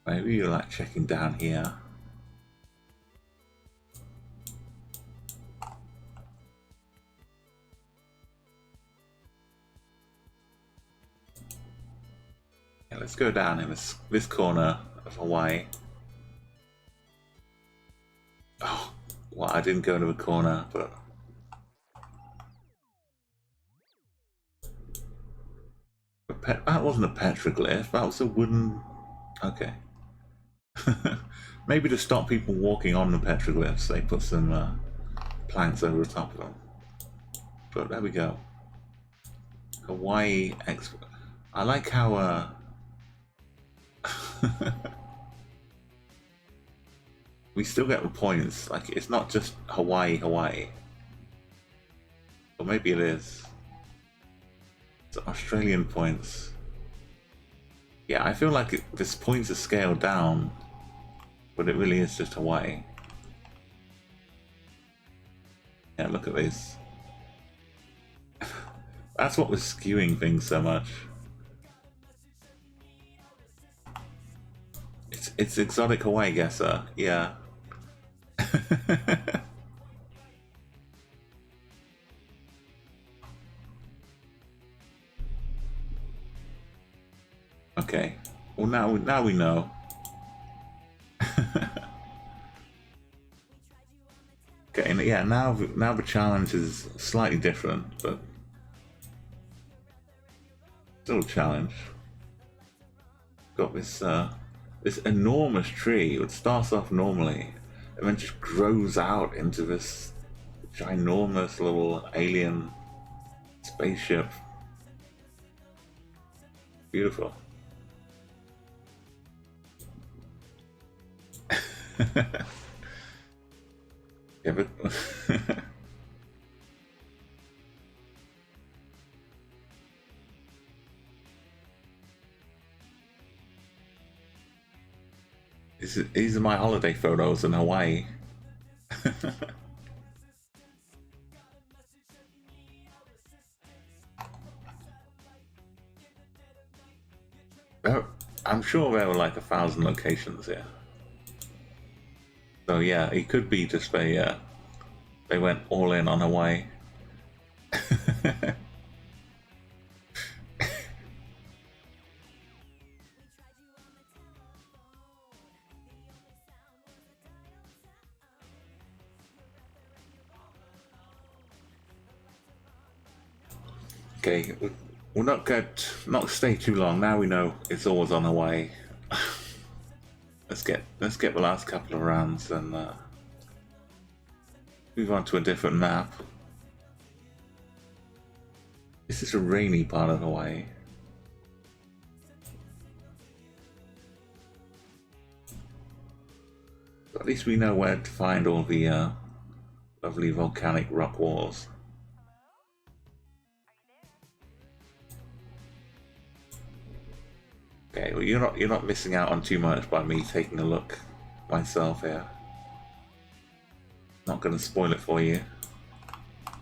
Maybe you're like checking down here. Yeah, let's go down in this corner of Hawaii. Oh, well, I didn't go into the corner, but that wasn't a petroglyph. That was a wooden. Okay. Maybe to stop people walking on the petroglyphs, they put some planks over the top of them. But there we go. Hawaii Expo. I like how we still get the points. Like, it's not just Hawaii. Or maybe it is. It's Australian points. Yeah, I feel like this points are scaled down, but it really is just Hawaii. Yeah, look at this. That's what was skewing things so much. It's exotic Hawaii Guesser, yeah. Okay. Well, now we know. Okay, and yeah, now the challenge is slightly different, but still a challenge. Got this this enormous tree. It starts off normally, and then just grows out into this ginormous little alien spaceship. Beautiful. Yeah, but these are my holiday photos in Hawaii. I'm sure there were like 1,000 locations here. So yeah, it could be just they went all in on Hawaii. Okay, we'll not stay too long. Now we know it's always on Hawaii. Let's get the last couple of rounds and move on to a different map. This is a rainy part of Hawaii. But at least we know where to find all the lovely volcanic rock walls. Okay, well you're not missing out on too much by me taking a look myself here. Not gonna spoil it for you.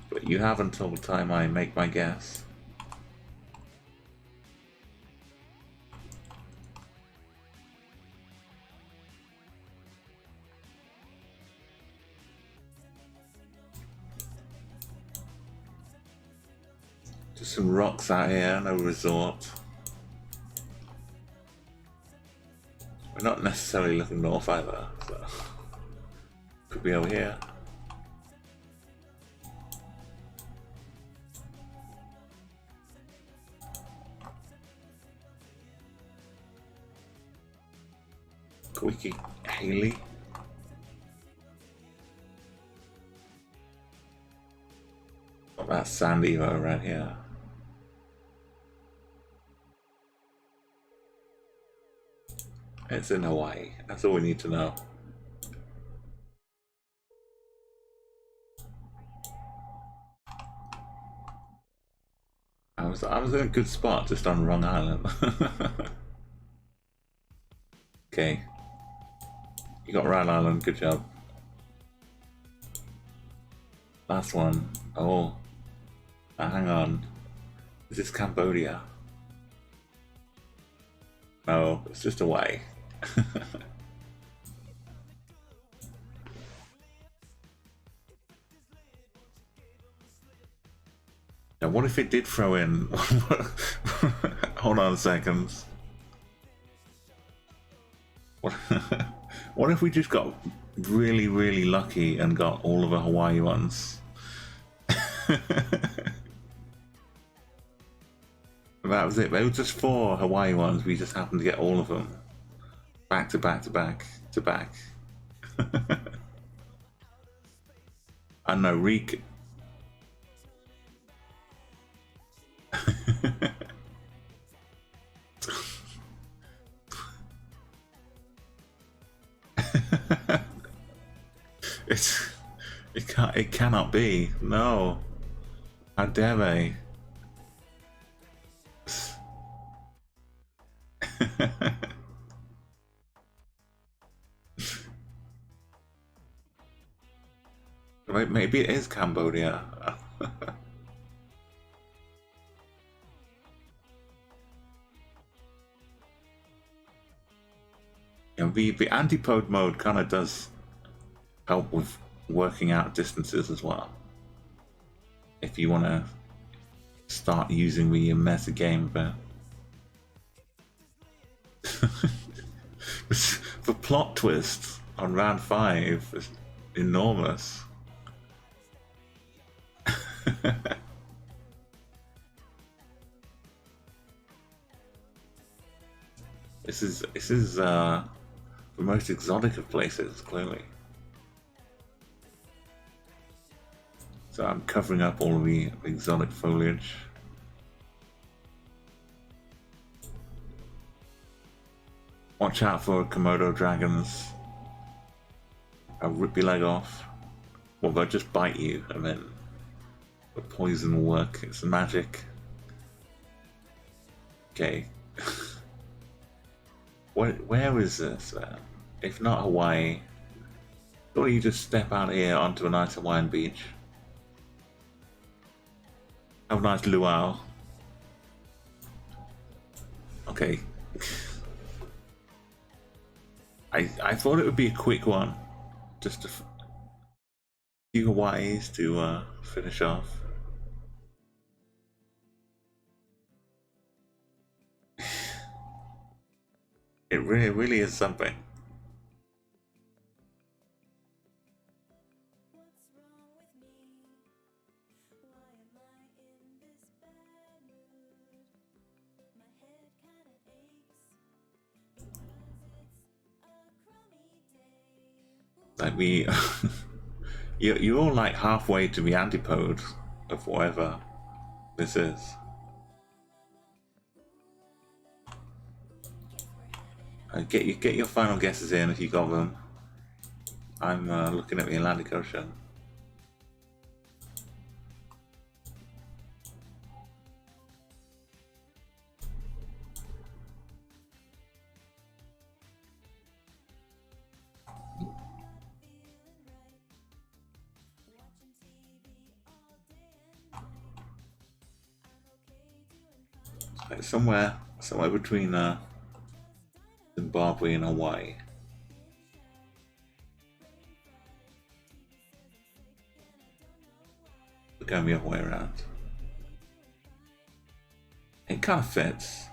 But you have until the time I make my guess. Just some rocks out here, no resort. We're not necessarily looking north either, so could be over here. Quickie Haley. What about San Diego right here? It's in Hawaii. That's all we need to know. I was in a good spot, just on wrong island. Okay. You got right island, good job. Last one. Oh. Now hang on. Is this Cambodia? No, it's just Hawaii. Now, what if it did throw in? Hold on a second. What if we just got really, really lucky and got all of the Hawaii ones? That was it. They were just 4 Hawaii ones. We just happened to get all of them. Back to back to back to back. I know, Reek. It cannot be. No. How dare they? Maybe it is Cambodia. You know, the antipode mode kind of does help with working out distances as well. If you want to start using the meta game, but the plot twist on round 5 is enormous. This is the most exotic of places, clearly. So I'm covering up all of the exotic foliage. Watch out for Komodo dragons. I'll rip your leg off. Well, they'll just bite you and then the poison will work. It's magic. Okay. Where is this? If not Hawaii, or you just step out here onto a nice Hawaiian beach. Have a nice luau. Okay. I thought it would be a quick one, just a few Hawaiis to finish off. It really is something. Like you're all like halfway to the antipode of whatever this is. Get your final guesses in if you got them. I'm looking at the Atlantic Ocean. Like somewhere between Zimbabwe and Hawaii. We're going the other way around. It kind of fits.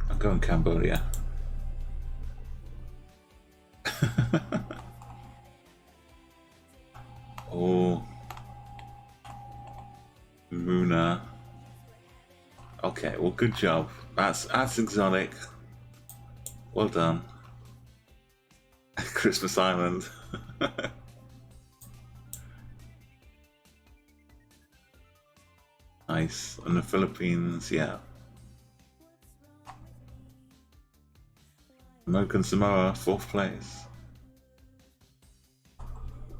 I'm going Cambodia. Oh, Muna. Okay, well, good job. That's exotic. Well done. Christmas Island. Nice. And the Philippines, yeah. American Samoa, 4th place.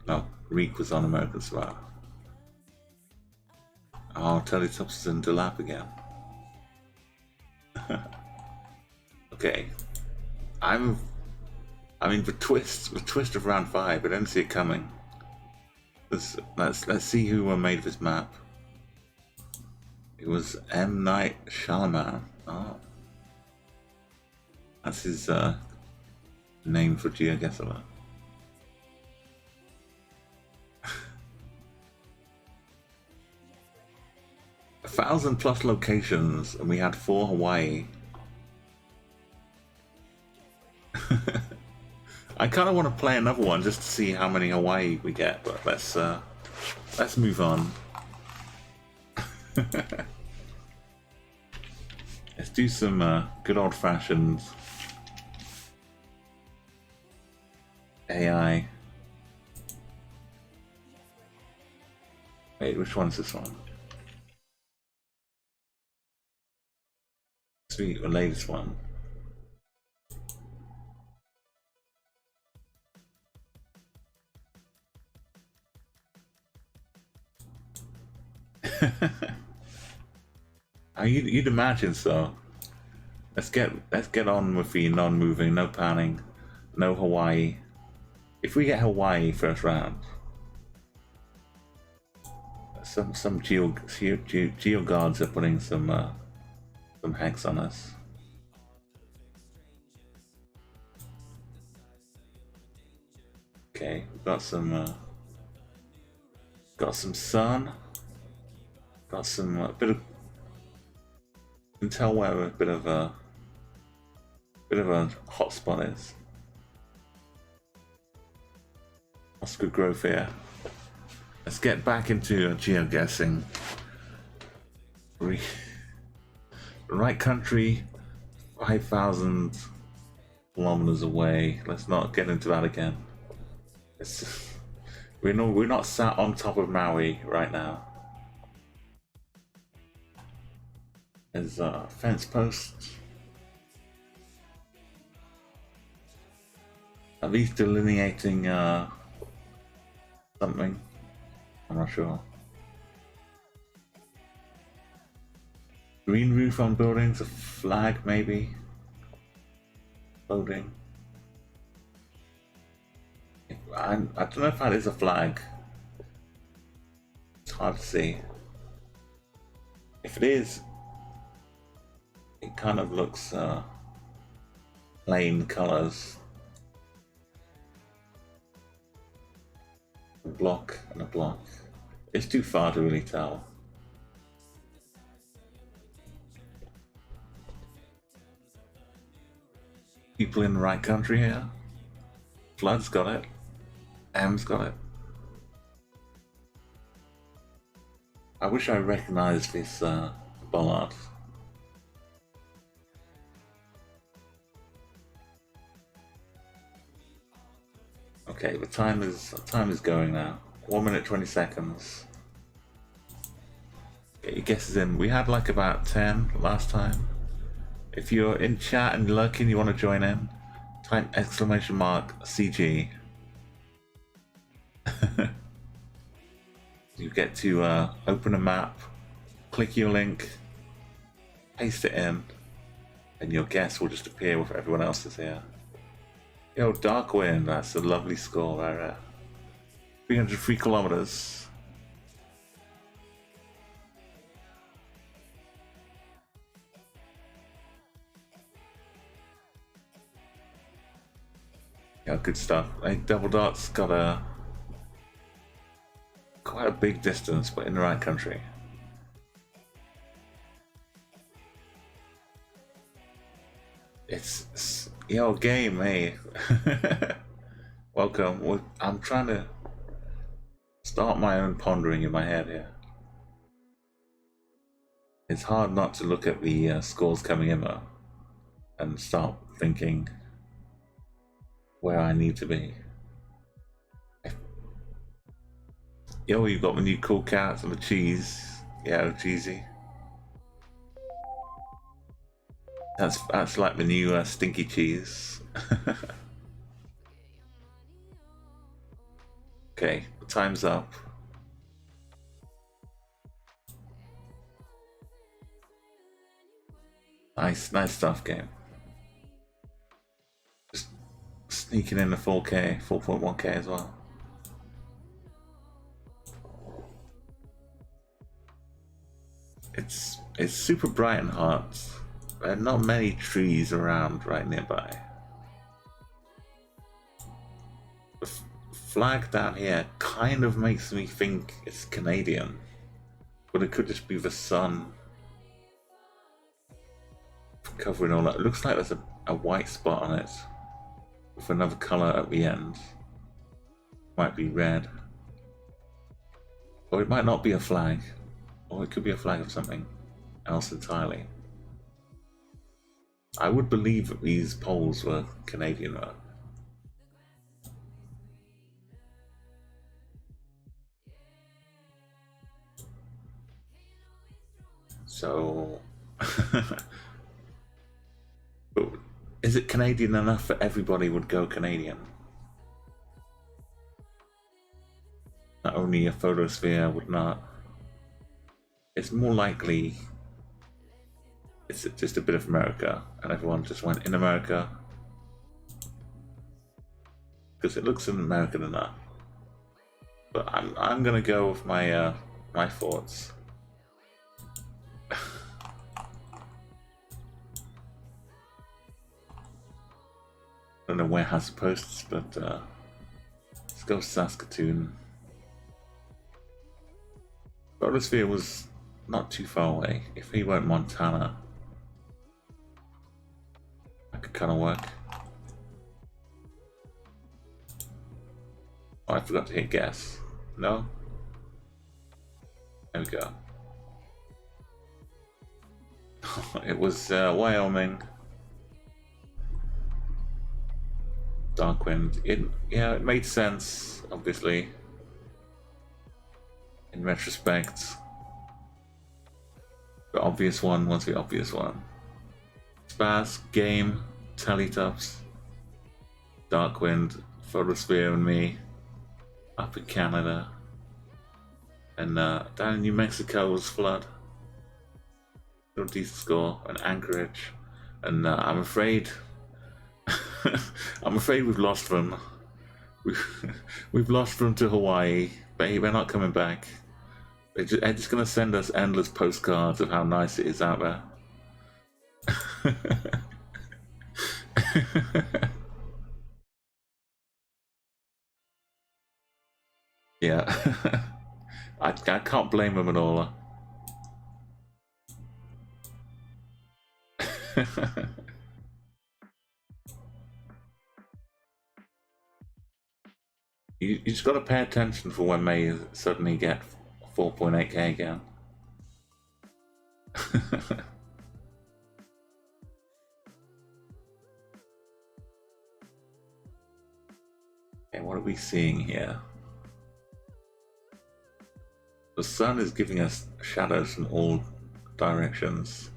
No, Reek was on American Samoa. Oh, Teletubbies is in the lap again. Okay. I mean, the twist of round 5, I didn't see it coming. Let's see who made this map. It was M. Night Shyamalan. Oh. That's his name for Geoguessr. 1,000+ locations, and we had 4 Hawaii. I kind of want to play another one just to see how many Hawaii we get, but let's move on. Let's do some good old-fashioned AI. Wait, which one's this one? Sweet, the latest one. You'd imagine so. Let's get on with the non-moving, no panning, no Hawaii. If we get Hawaii first round, some geo guards are putting some hex on us. Okay, we've got some sun. Got some bit of. You can tell where a bit of a hot spot is. That's good growth here. Let's get back into geoguessing. Right country, 5,000 kilometers away. Let's not get into that again. We're not sat on top of Maui right now. There's a fence post. At least delineating something. I'm not sure. Green roof on buildings, a flag maybe. Loading. I don't know if that is a flag. It's hard to see. If it is, it kind of looks plain colors. A block and a block. It's too far to really tell. People in the right country here. Flood's got it. M's got it. I wish I recognized this bollard. Okay, the time is going now. 1 minute 20 seconds. Get your guesses in. We had like about 10 last time. If you're in chat and lurking, you want to join in, type !CG. You get to open a map, click your link, paste it in, and your guess will just appear with everyone else's here. Yo, Darkwind, that's a lovely score right there. 303 kilometers. Yeah, good stuff. Like Double Dot's got quite a big distance, but in the right country. It's your game, eh? Welcome. I'm trying to start my own pondering in my head here. It's hard not to look at the scores coming in though, and start thinking where I need to be. Yo, you got the new cool cats and the cheese. Yeah, cheesy. That's like the new stinky cheese. Okay, time's up. Nice stuff, game. Just sneaking in the 4K, 4.1K as well. It's super bright and hot. There are not many trees around right nearby. The flag down here kind of makes me think it's Canadian, but it could just be the sun covering all that. It looks like there's a white spot on it with another color at the end. Might be red, or it might not be a flag, or it could be a flag of something else entirely. I would believe that these poles were Canadian though. So, but is it Canadian enough that everybody would go Canadian? Not only a photosphere would not. It's more likely it's just a bit of America, and everyone just went in America because it looks American enough. But I'm gonna go with my my thoughts. I don't know where it has posts, but let's go Saskatoon. Photosphere was not too far away. If he went Montana, that could kind of work. Oh, I forgot to hit guess. No? There we go. It was Wyoming. Darkwind. Yeah, it made sense, obviously. In retrospect. The obvious one was the obvious one. Spaz, Game, Teletubs, Darkwind, Photosphere and me. Up in Canada. And down in New Mexico was Flood. Still decent score. And Anchorage. And I'm afraid I'm afraid we've lost them. We've lost them to Hawaii. They're not coming back. They're just gonna send us endless postcards of how nice it is out there. Yeah. I can't blame them at all. You just got to pay attention for when they suddenly get 4.8K again. Okay, what are we seeing here? The sun is giving us shadows from all directions.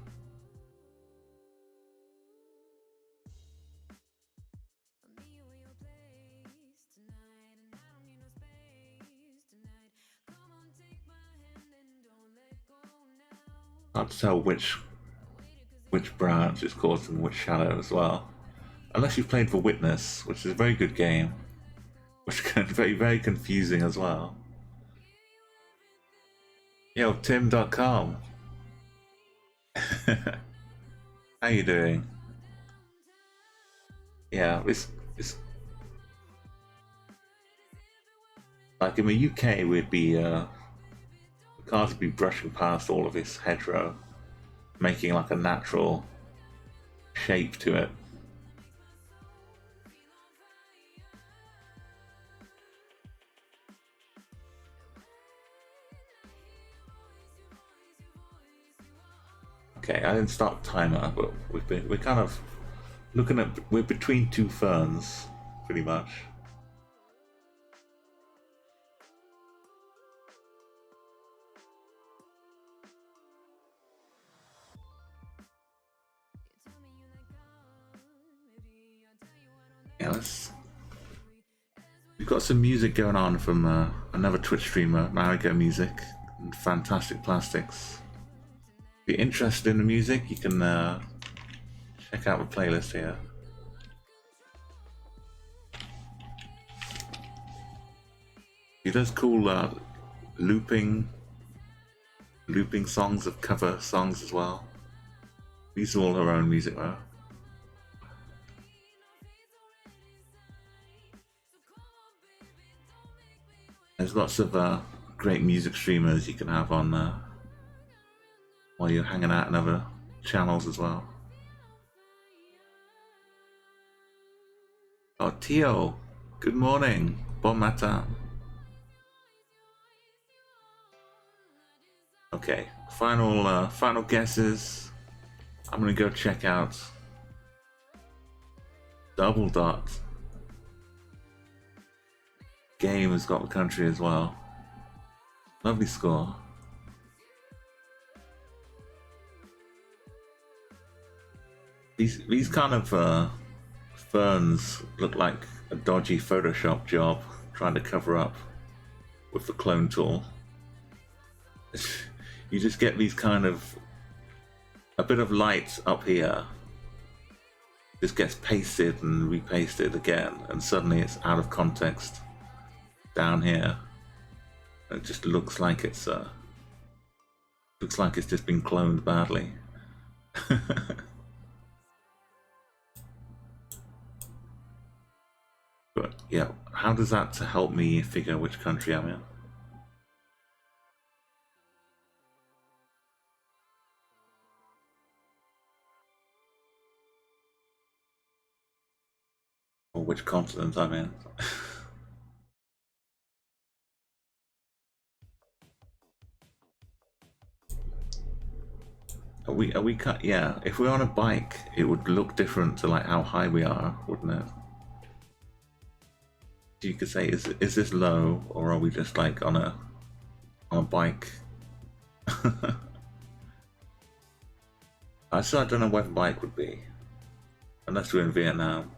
Hard to tell which branch is causing which shadow as well. Unless you've played The Witness, which is a very good game, which can be very, very confusing as well. Yo, Tim.com. How you doing? Yeah, Like in the UK, we'd be the cars would be brushing past all of this hedgerow, making like a natural shape to it. Okay, I didn't start timer, but we're kind of looking at, we're between two ferns, pretty much. Yeah, we've got some music going on from another Twitch streamer, Marigo Music, and Fantastic Plastics. If you're interested in the music, you can check out the playlist here. He does cool looping songs of cover songs as well. These are all her own music though. There's lots of great music streamers you can have on while you're hanging out in other channels as well. Oh, Tio, good morning. Bon matin. Okay, final guesses. I'm gonna go check out Double Dot. Game has got the country as well. Lovely score. These kind of ferns look like a dodgy Photoshop job trying to cover up with the clone tool. You just get these kind of, a bit of light up here just gets pasted and repasted again, and suddenly it's out of context down here. It just looks like it's just been cloned badly. But yeah, how does that help me figure which country I'm in? Or which continent I'm in? Are we cut? Yeah, if we're on a bike, it would look different to like how high we are, wouldn't it? You could say, is this low, or are we just like on a bike? I still don't know where the bike would be, unless we're in Vietnam.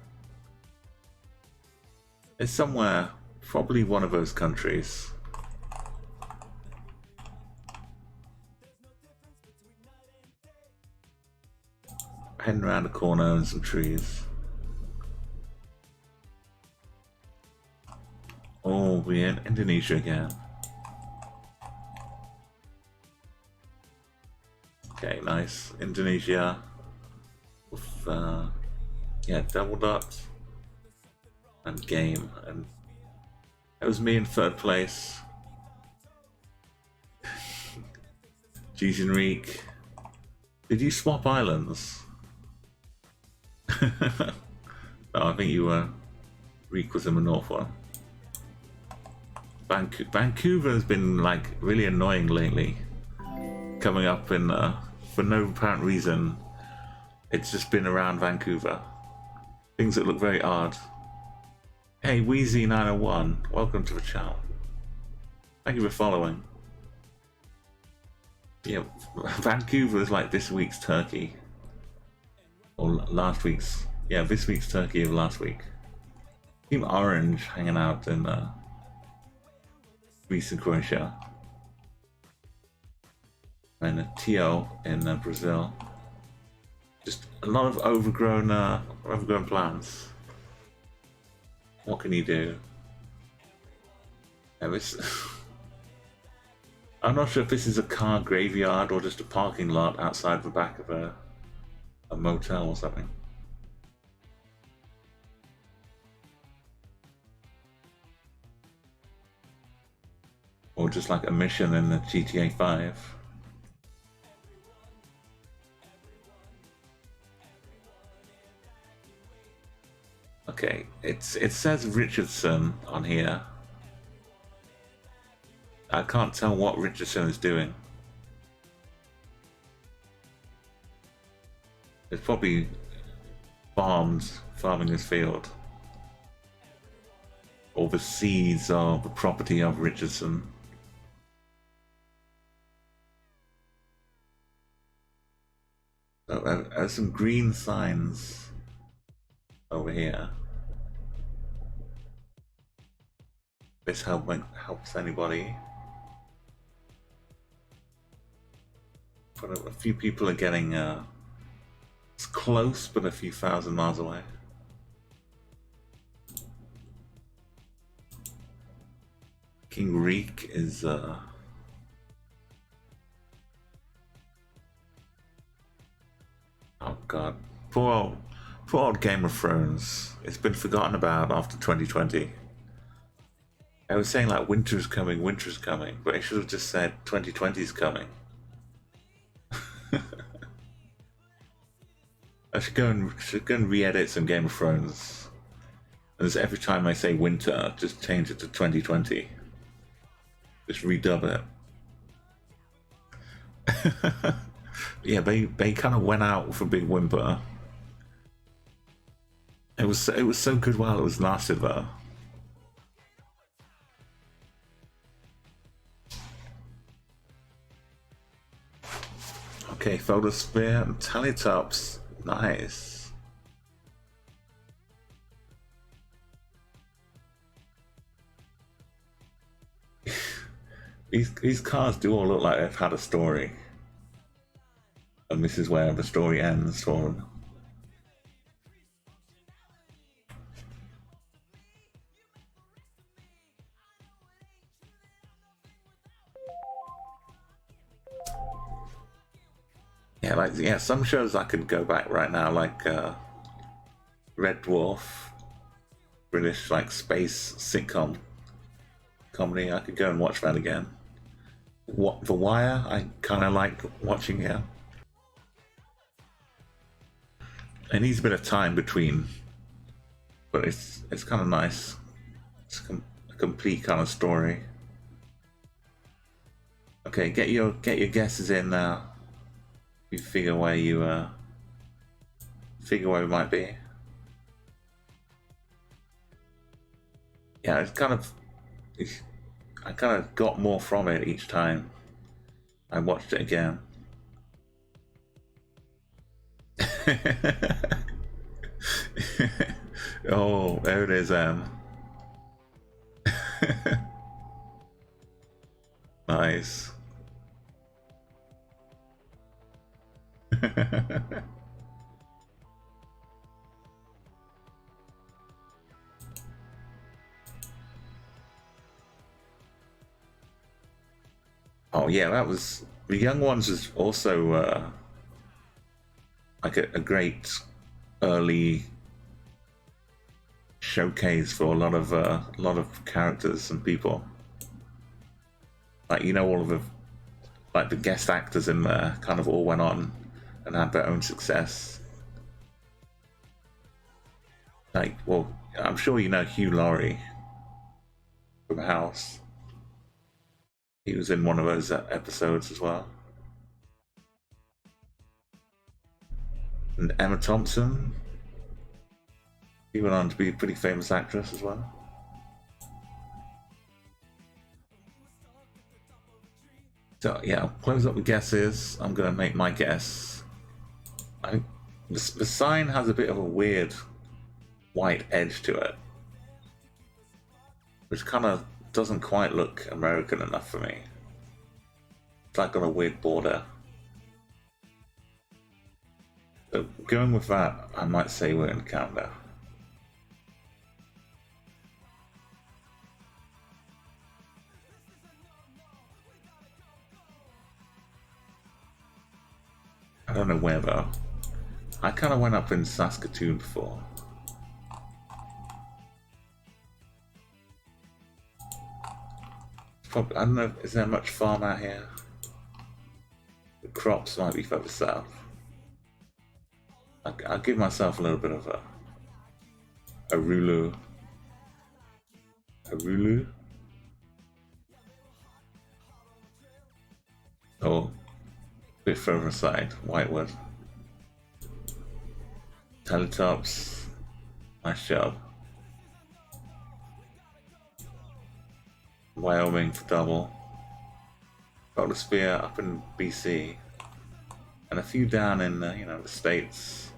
It's somewhere, probably one of those countries. Heading around a corner and some trees. Oh, we're in Indonesia again. Okay, nice. Indonesia with yeah, Double Dot and Game, and it was me in third place. Jeez, Enrique, did you swap islands? No, I think you were. Reek was in the north one. Vancouver has been like really annoying lately. Coming up in for no apparent reason, it's just been around Vancouver. Things that look very odd. Hey, Wheezy901, welcome to the channel. Thank you for following. Yeah, Vancouver is like this week's Turkey. Or last week's. Yeah, this week's Turkey of last week. Team Orange hanging out in Greece and Croatia. And Tio in Brazil. Just a lot of overgrown plants. What can you do? Yeah, this I'm not sure if this is a car graveyard or just a parking lot outside the back of a motel or something. or just like a mission in the GTA 5. Okay, it says Richardson on here. I can't tell what Richardson is doing. It's probably farming his field. Or the seeds are the property of Richardson. So there's some green signs over here. This helps anybody. But a few people are getting it's close, but a few thousand miles away. King Reek is oh god, poor old Game of Thrones. It's been forgotten about after 2020. I was saying like winter's coming, but I should have just said 2020's coming. I should go and re-edit some Game of Thrones. And just every time I say winter, just change it to 2020. Just redub it. Yeah, they kind of went out with a big whimper. It was so good while it was lasted though. Okay, photosphere and Tallytops. Nice. These cars do all look like they've had a story. And this is where the story ends for them. Yeah, some shows I could go back right now, like Red Dwarf, British like space sitcom comedy. I could go and watch that again. The Wire, I kind of like watching here. It needs a bit of time between, but it's kind of nice. It's a complete kind of story. Okay, get your guesses in now. You figure where we might be. Yeah, I kind of got more from it each time I watched it again. Oh, there it is, Nice. Oh yeah, that was the Young Ones is also like a great early showcase for a lot of characters and people. Like, you know, all of the guest actors in there kind of all went on and had their own success. Like, well, I'm sure you know Hugh Laurie from House. He was in one of those episodes as well. And Emma Thompson, she went on to be a pretty famous actress as well. So yeah, I'll close up the guesses. I'm gonna make my guess. The sign has a bit of a weird white edge to it, which kind of doesn't quite look American enough for me. It's like got a weird border. So going with that, I might say we're in Canada. I don't know where though. I kind of went up in Saskatoon before. Probably, I don't know, is there much farm out here? The crops might be further south. I'll give myself a little bit of a Rulu. A Rulu? Oh, a bit further aside, Whitewood. Teletops, nice job. Wyoming for double. Photosphere up in BC. And a few down in, you know, the states.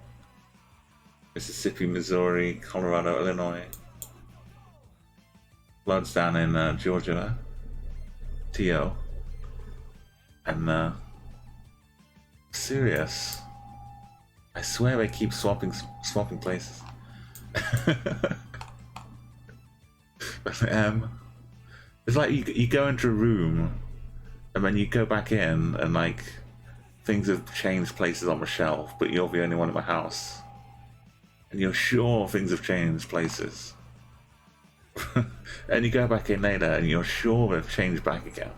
Mississippi, Missouri, Colorado, Illinois. Floods down in Georgia. TO. And serious. I swear they keep swapping places. But, it's like you go into a room and then you go back in and like things have changed places on the shelf, but you're the only one in the house. And you're sure things have changed places. And you go back in later and you're sure they've changed back again.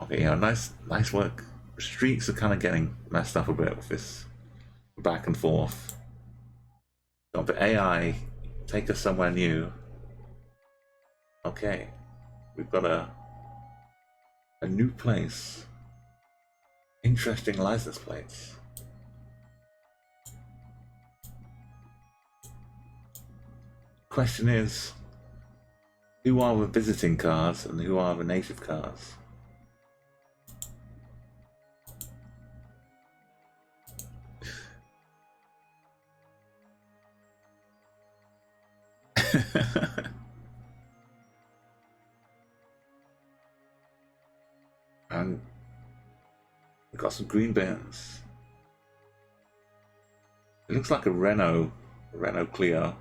Okay, yeah, nice work. The streaks are kind of getting messed up a bit with this back and forth. Got the AI take us somewhere new. Okay, we've got a new place. Interesting license plates. Question is, who are the visiting cars and who are the native cars? And we've got some green bins. It looks like a Renault Clio.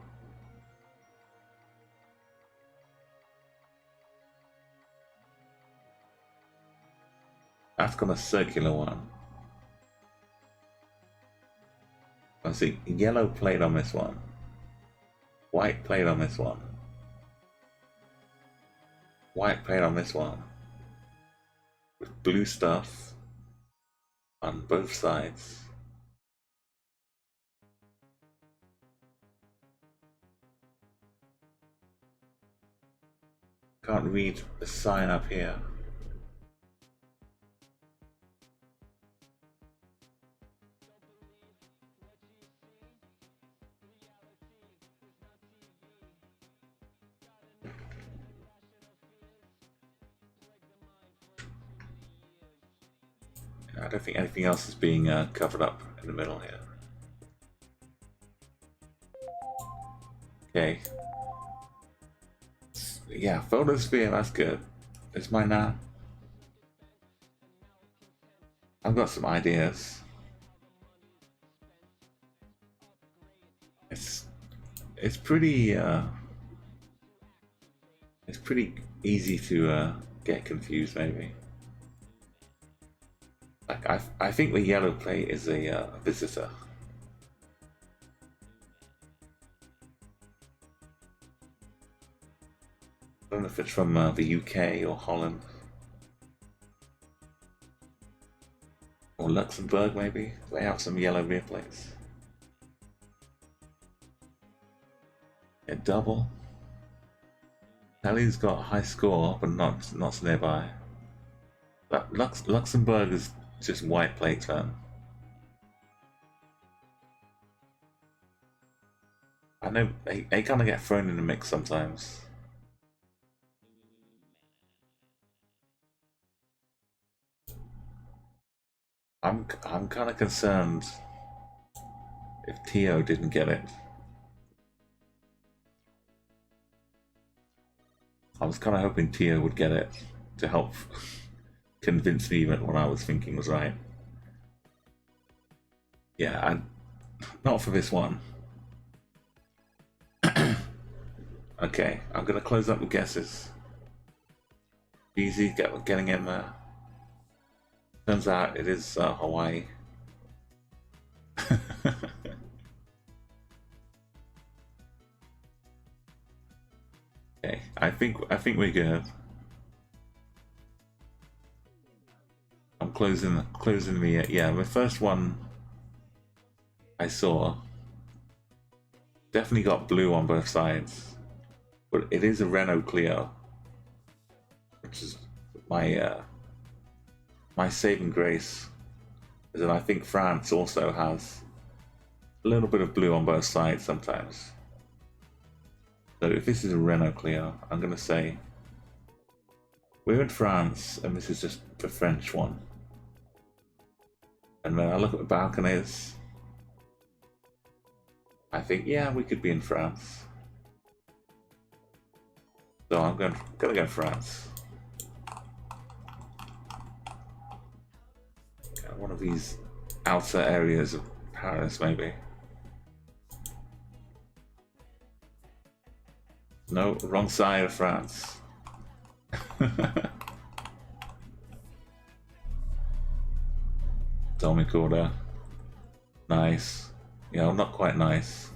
That's got a circular one. I see yellow plate on this one. White plate on this one. White plate on this one. With blue stuff on both sides. Can't read the sign up here. I don't think anything else is being covered up in the middle here. Okay. Yeah, photosphere, that's good. It's mine now. I've got some ideas. It's pretty easy to get confused maybe. Like I think the yellow plate is a visitor. I don't know if it's from the UK or Holland. Or Luxembourg maybe. They have some yellow rear plates. A double. Ellie's got a high score, but not nearby. But Luxembourg is just white plates, man. I know they kind of get thrown in the mix sometimes. I'm kind of concerned if Tio didn't get it. I was kind of hoping Tio would get it to help convince me that what I was thinking was right. Yeah, not for this one. Okay, I'm gonna close up the guesses. Easy getting in there. Turns out it is Hawaii. I think we're good. I'm closing the yeah, the first one I saw definitely got blue on both sides, but it is a Renault Clio, which is my my saving grace. Is that I think France also has a little bit of blue on both sides sometimes. So if this is a Renault Clio, I'm gonna say we're in France, and this is just the French one. And then I look at the balconies. I think, yeah, we could be in France. So I'm gonna go France. One of these outer areas of Paris, maybe. No, wrong side of France. Atomic order. Nice. Yeah, well, not quite nice.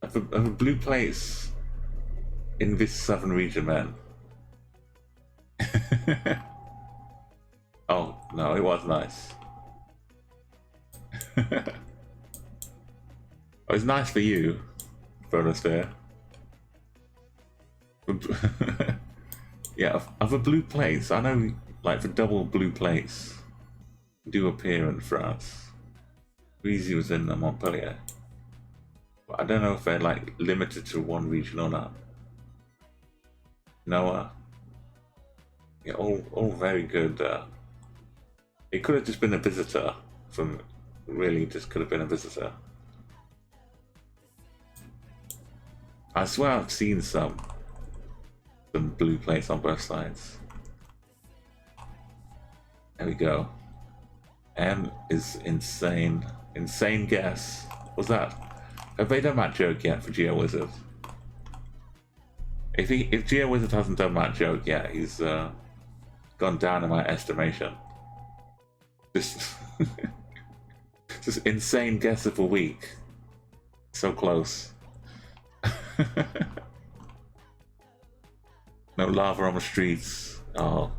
Of a blue plates in this southern region, man. Oh, no, it was nice. It was nice for you, Photosphere. Yeah, of the blue plates, I know, like, the double blue plates do appear in France. Breezy was in Montpellier. But I don't know if they're, like, limited to one region or not. Noah. Yeah, all very good. It could have just been a visitor from... Really, just could have been a visitor. I swear I've seen some blue plates on both sides. There we go. M is insane. Insane guess. What's that? Have they done that joke yet for Geoguessr? If Geoguessr hasn't done that joke yet, he's gone down in my estimation. Just just insane guess of a week. So close. No lava on the streets. Oh.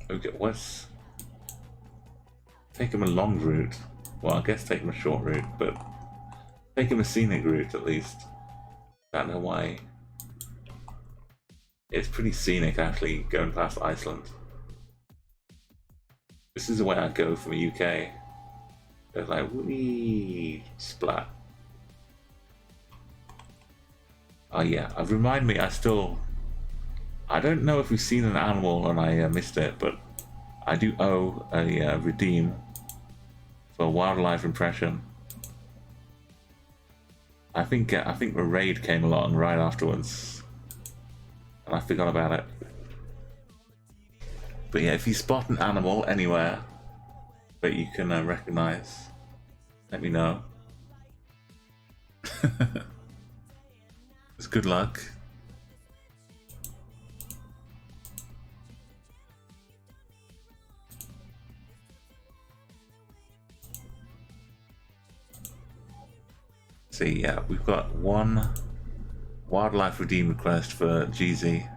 Okay, what's... Take him a long route. Well, I guess take him a short route, but... Take him a scenic route, at least. I don't know why. It's pretty scenic, actually, going past Iceland. This is the way I go from the UK. It's like, wee splat. Oh yeah, remind me, I don't know if we've seen an animal and I missed it, but I do owe a redeem for wildlife impression. I think the raid came along right afterwards, and I forgot about it. But yeah, if you spot an animal anywhere that you can recognize, let me know. It's good luck. See, yeah, we've got one wildlife redeem request for GZ.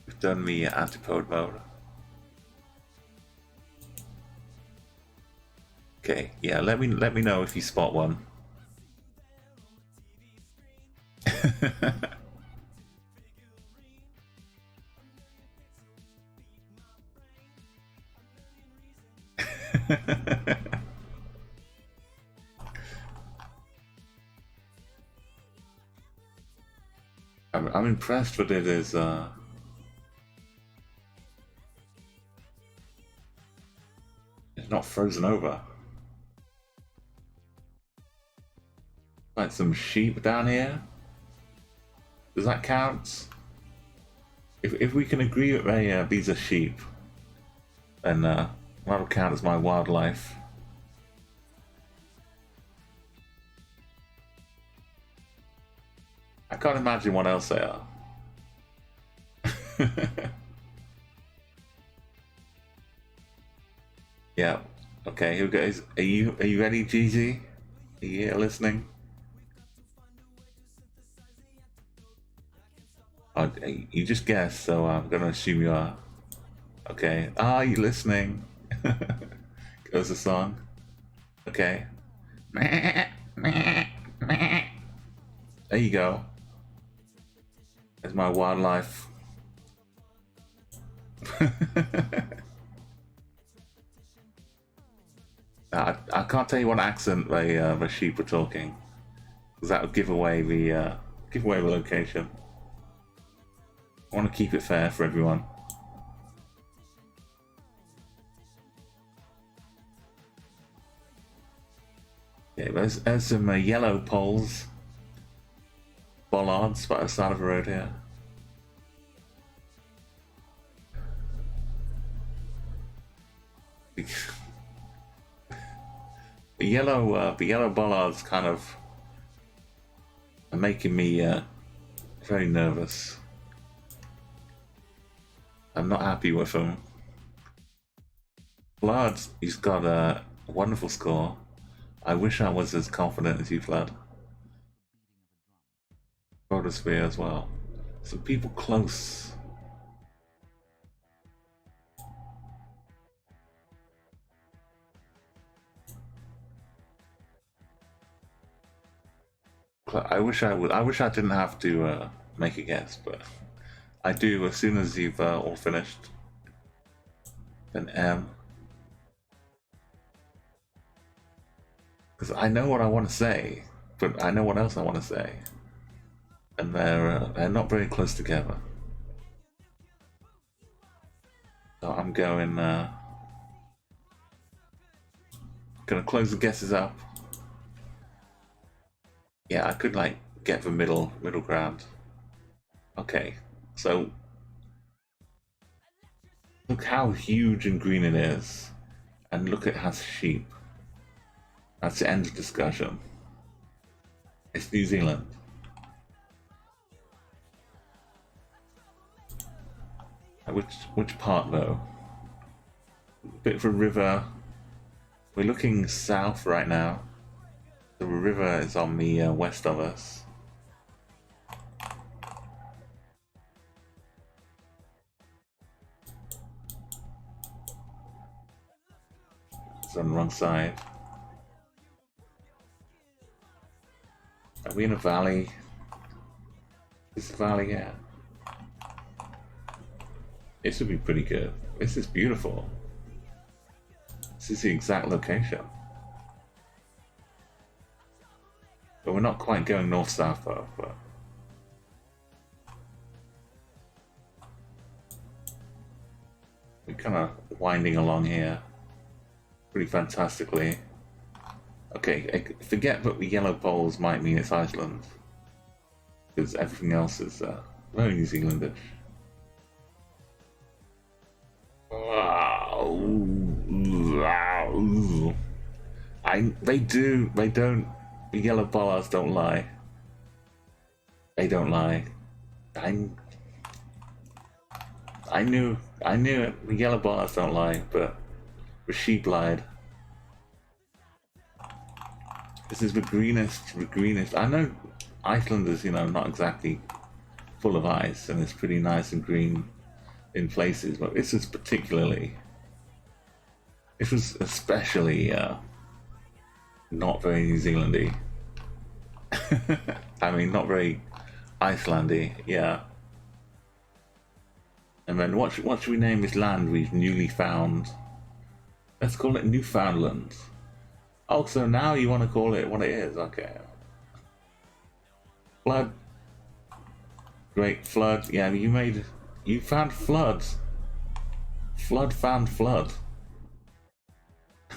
We've done the antipode mode. Okay, yeah, let me know if you spot one. I'm impressed that it is it's not frozen over. Like some sheep down here. Does that count? If we can agree that these are sheep, then that'll count as my wildlife. I can't imagine what else they are. Yeah. Okay, here we go. Are you ready, GG? Are you here listening? Oh, you just guessed, so I'm gonna assume you are. Okay. Are you listening? Goes the song. Okay. There you go. There's my wildlife. I can't tell you what accent the sheep are talking, because that would give away the location. I want to keep it fair for everyone. Okay, there's some yellow poles, bollards by the side of the road here. The yellow bollards kind of are making me very nervous. I'm not happy with him. Flood, he's got a wonderful score. I wish I was as confident as you, Flood. Photosphere as well. Some people close. I wish I didn't have to make a guess, but I do as soon as you've all finished. Then M. Because I know what I want to say, but I know what else I want to say, and they're not very close together. So I'm going gonna close the guesses up. Yeah, I could like get the middle ground. Okay, so look how huge and green it is, and look, it has sheep. That's the end of discussion. It's New Zealand. Which part though? A bit of a river. We're looking south right now. The river is on the west of us. It's on the wrong side. Are we in a valley? This valley, yeah. This would be pretty good. This is beautiful. This is the exact location. But we're not quite going north-south though, but... we're kind of winding along here pretty fantastically. Okay, forget that the yellow poles might mean it's Iceland, because everything else is very New Zealandish. They don't, the yellow bollards don't lie. They don't lie. I knew it, the yellow bollards don't lie, but the sheep lied. This is the greenest. I know Iceland is, not exactly full of ice, and it's pretty nice and green in places, but this was especially not very New Zealandy. I mean, not very Icelandy, yeah. And then what should we name this land we've newly found? Let's call it Newfoundland. Oh, so now you want to call it what it is, okay. Flood. Great, flood. Yeah, you found flood. Flood found flood.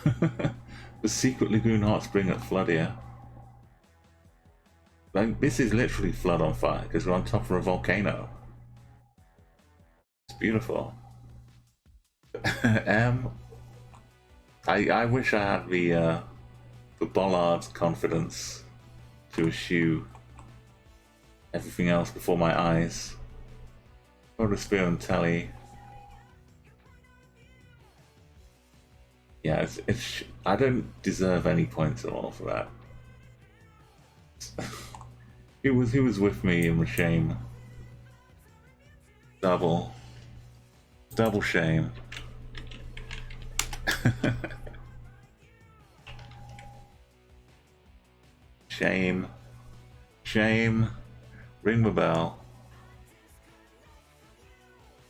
The secret lagoon hot spring at Floodia. Like, this is literally flood on fire because we're on top of a volcano. It's beautiful. I wish I had the bollard's confidence to eschew everything else before my eyes. Photosphere and telly. Yeah, I don't deserve any points at all for that. He was with me in the shame. Double shame. Shame. Ring the bell.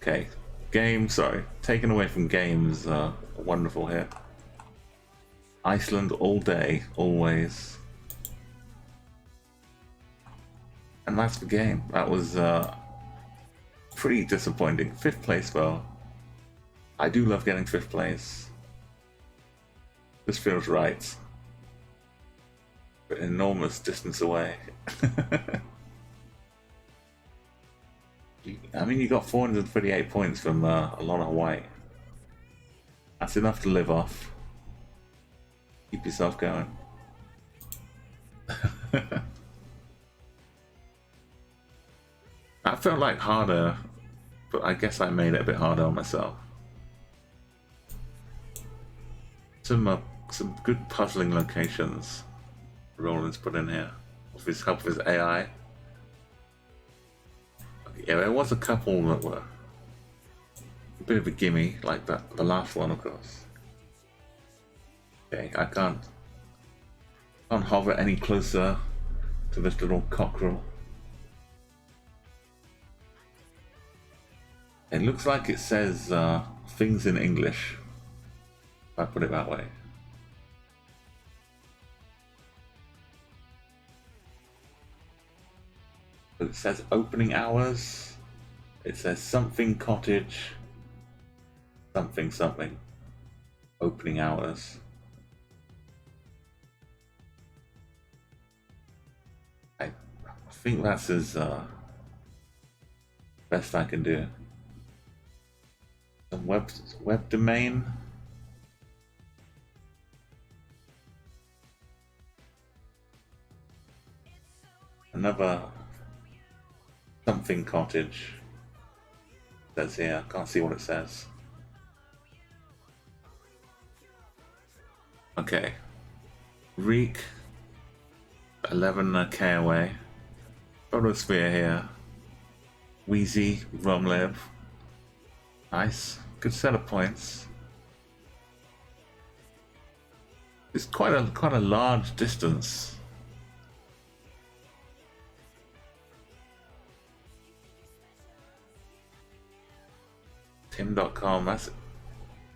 Okay, game. Sorry, taken away from games. Wonderful hit. Iceland all day, always. And that's the game. That was pretty disappointing. 5th place though. I do love getting 5th place. This feels right. But an enormous distance away. I mean, you got 438 points from a lot of Hawaii. That's enough to live off. Keep yourself going. That felt like harder, but I guess I made it a bit harder on myself. Some good puzzling locations Roland's put in here with his help with his AI. Yeah, there was a couple that were a bit of a gimme, like that, the last one, of course. Okay, I can't hover any closer to this little cockerel. It looks like it says things in English, if I put it that way. It says opening hours. It says something cottage. Something. Opening hours. I think that's as best I can do. Some web domain. Another something cottage. It says here. Can't see what it says. Okay. Reek. 11k away. Photosphere here. Wheezy. Rumliv. Nice. Good set of points. It's quite a large distance. Tim.com, that's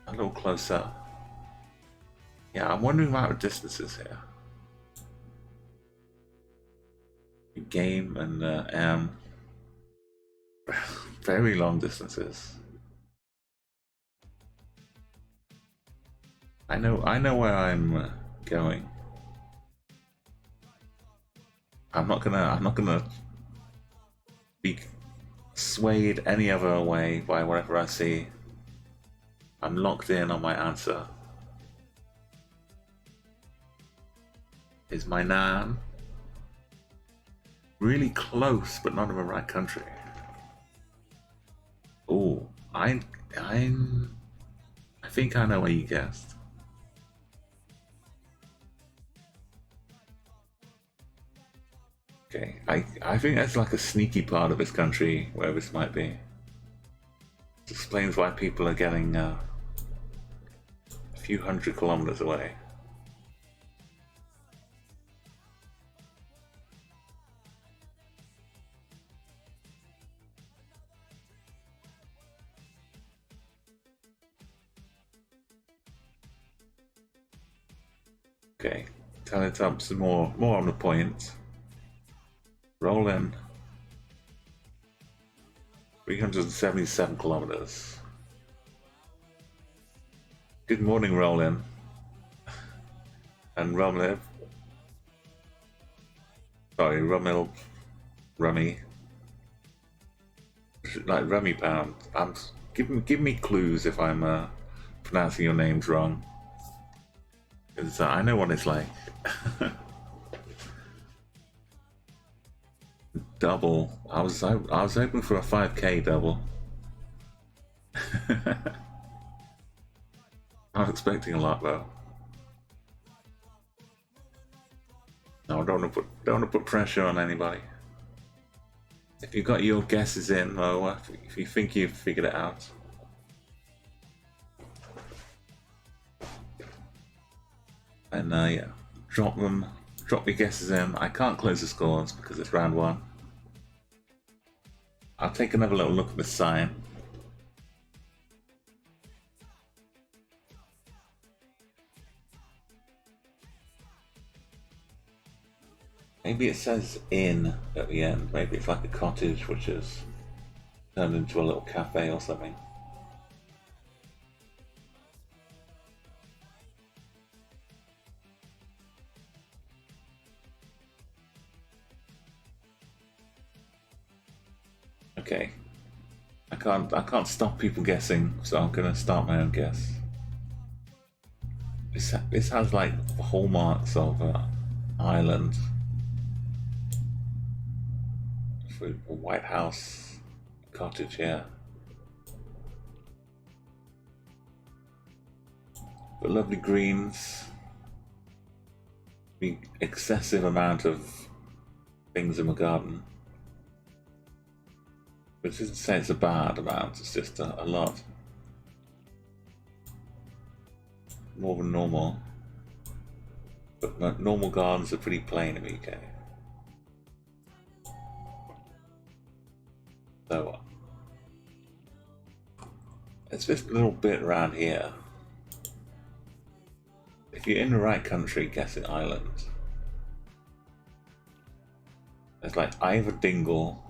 a little closer. Yeah, I'm wondering about the distances here. Game and very long distances. I know where I'm going. I'm not gonna be swayed any other way by whatever I see. I'm locked in on my answer. Is my nan really close but not in the right country? Oh, I think I know where you guessed. Okay, I think that's like a sneaky part of this country where this might be. This explains why people are getting a few hundred kilometers away. Okay, Teletubs more on the point. Roll in. 377 kilometers. Good morning, Rollin. And Rumliv. Sorry, Rumil. Rummy. Like Rummy Pound. Give me clues if I'm pronouncing your names wrong. Because I know what it's like. Double. I was hoping for a 5k double. I was expecting a lot though. No, I don't want to put pressure on anybody. If you've got your guesses in though, if you think you've figured it out. And yeah, drop your guesses in. I can't close the scores because it's round one. I'll take another little look at the sign. Maybe it says inn at the end. Maybe it's like a cottage which is turned into a little cafe or something. Okay. I can't stop people guessing, so I'm gonna start my own guess. This has like hallmarks of Ireland. A White House cottage here. The lovely greens. The excessive amount of things in the garden. Which isn't to say it's a bad amount, it's just a lot. More than normal. But normal gardens are pretty plain in the UK. So, it's just a little bit around here. If you're in the right country, guessing Ireland, there's like either dingle,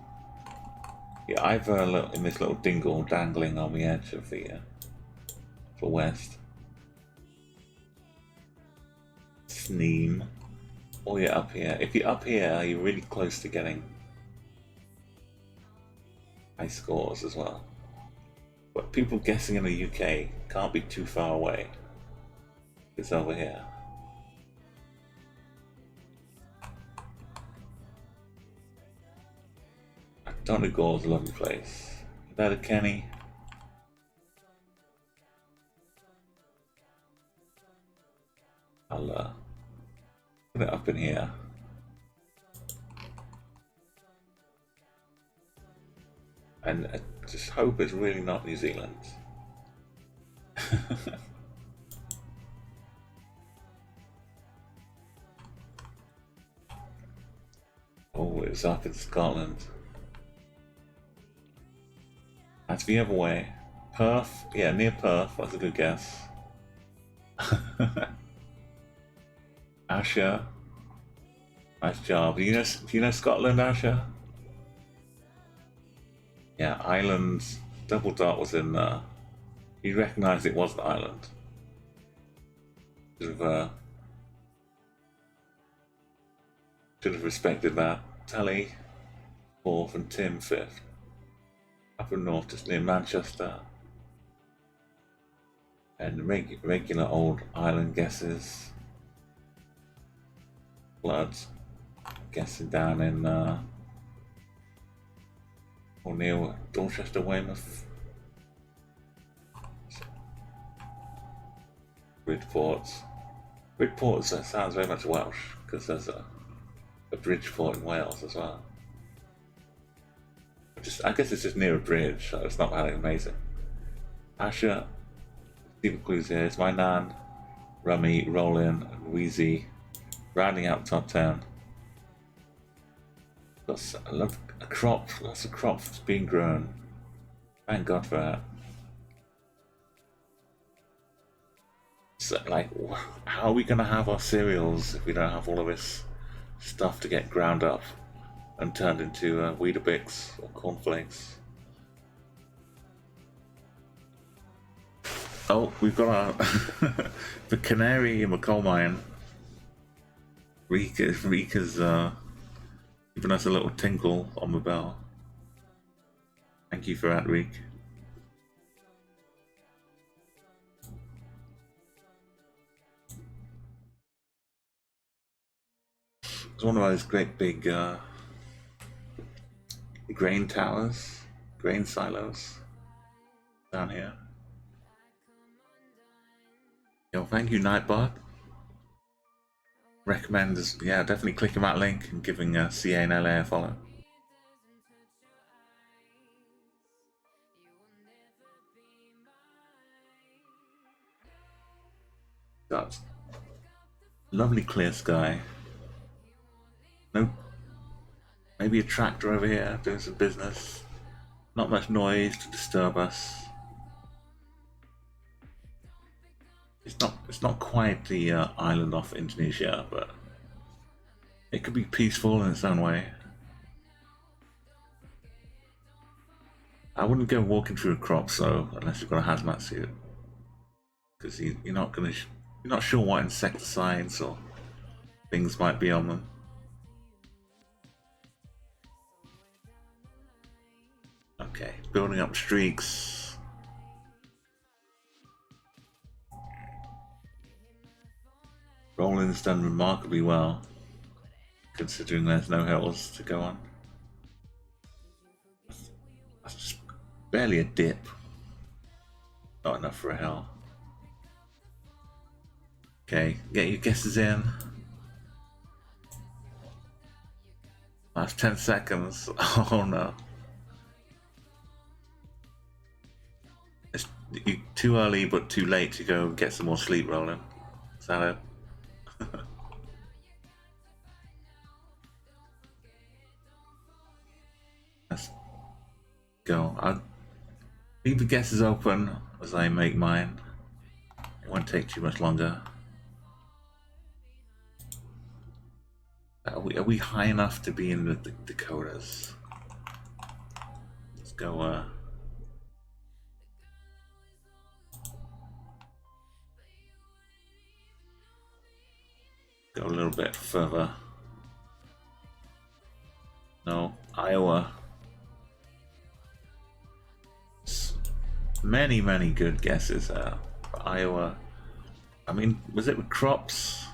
yeah, either in this little dingle dangling on the edge of the west, Sneem, or you're up here. If you're up here, you're really close to getting high scores as well. But people guessing in the UK can't be too far away. It's over here. Donegal's a lovely place. Is that a Kenny? I'll put it up in here. And I just hope it's really not New Zealand. Oh, it's up in Scotland. That's the other way. Perth? Yeah, near Perth. That's a good guess. Asher. Nice job. Do you know Scotland, Asher? Yeah, Ireland. Double dot was in there. You recognised it wasn't Ireland. Should have respected that. Tally 4th and Tim 5th. Up in north, just near Manchester. And regular old Ireland guesses. Bloods. Guessing down in or near Dorchester, Weymouth. Bridport. Bridport sounds very much Welsh because there's a Bridgeport in Wales as well. I guess it's just near a bridge, so it's not that amazing. Asher, Stephen Clues here. It's my nan, Rummy, Rollin, and Wheezy, rounding out the top 10. I love a crop, lots of crops being grown. Thank God for that. So, like, how are we gonna have our cereals if we don't have all of this stuff to get ground up and turned into Weetabix or cornflakes? Oh, we've got our the canary in the coal mine. Rika's giving us a little tinkle on the bell. Thank you for that, Reek. It's one of those great big grain towers, grain silos. down here. Yo, thank you, Nightbot. Recommend us, yeah, definitely clicking that link and giving CA and LA a follow. Got lovely clear sky. No, maybe a tractor over here doing some business. Not much noise to disturb us. It's not quite the island off Indonesia, but it could be peaceful in its own way. I wouldn't go walking through a crop though, unless you've got a hazmat suit, because you're not sure what insecticides or things might be on them. Okay, building up streaks. Roland's done remarkably well, considering there's no hills to go on. That's just barely a dip. Not enough for a hill. Okay, get your guesses in. Last 10 seconds. Oh no. It's too early but too late to go get some more sleep, Roland. Is that it? Let's go. I'll leave the guesses open as I make mine. It won't take too much longer. Are we high enough to be in the Dakotas? Let's go, go a little bit further. No, Iowa. Many good guesses for Iowa. I mean, was it with crops?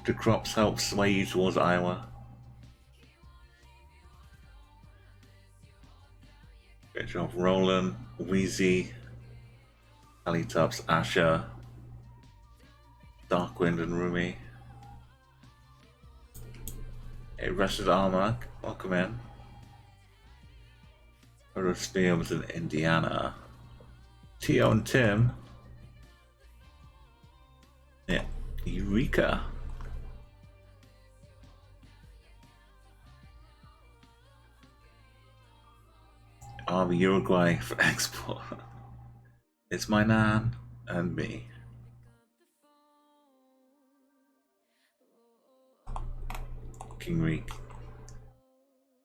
Do crops help sway you towards Iowa? Great job, Roland, Wheezy, Alitops, Asher, Darkwind, and Rumi. Hey, Rusted Armor, welcome in. Spear was in Indiana. Tio and Tim. Yeah, Eureka. The Uruguay for export. It's my nan and me. King Reek.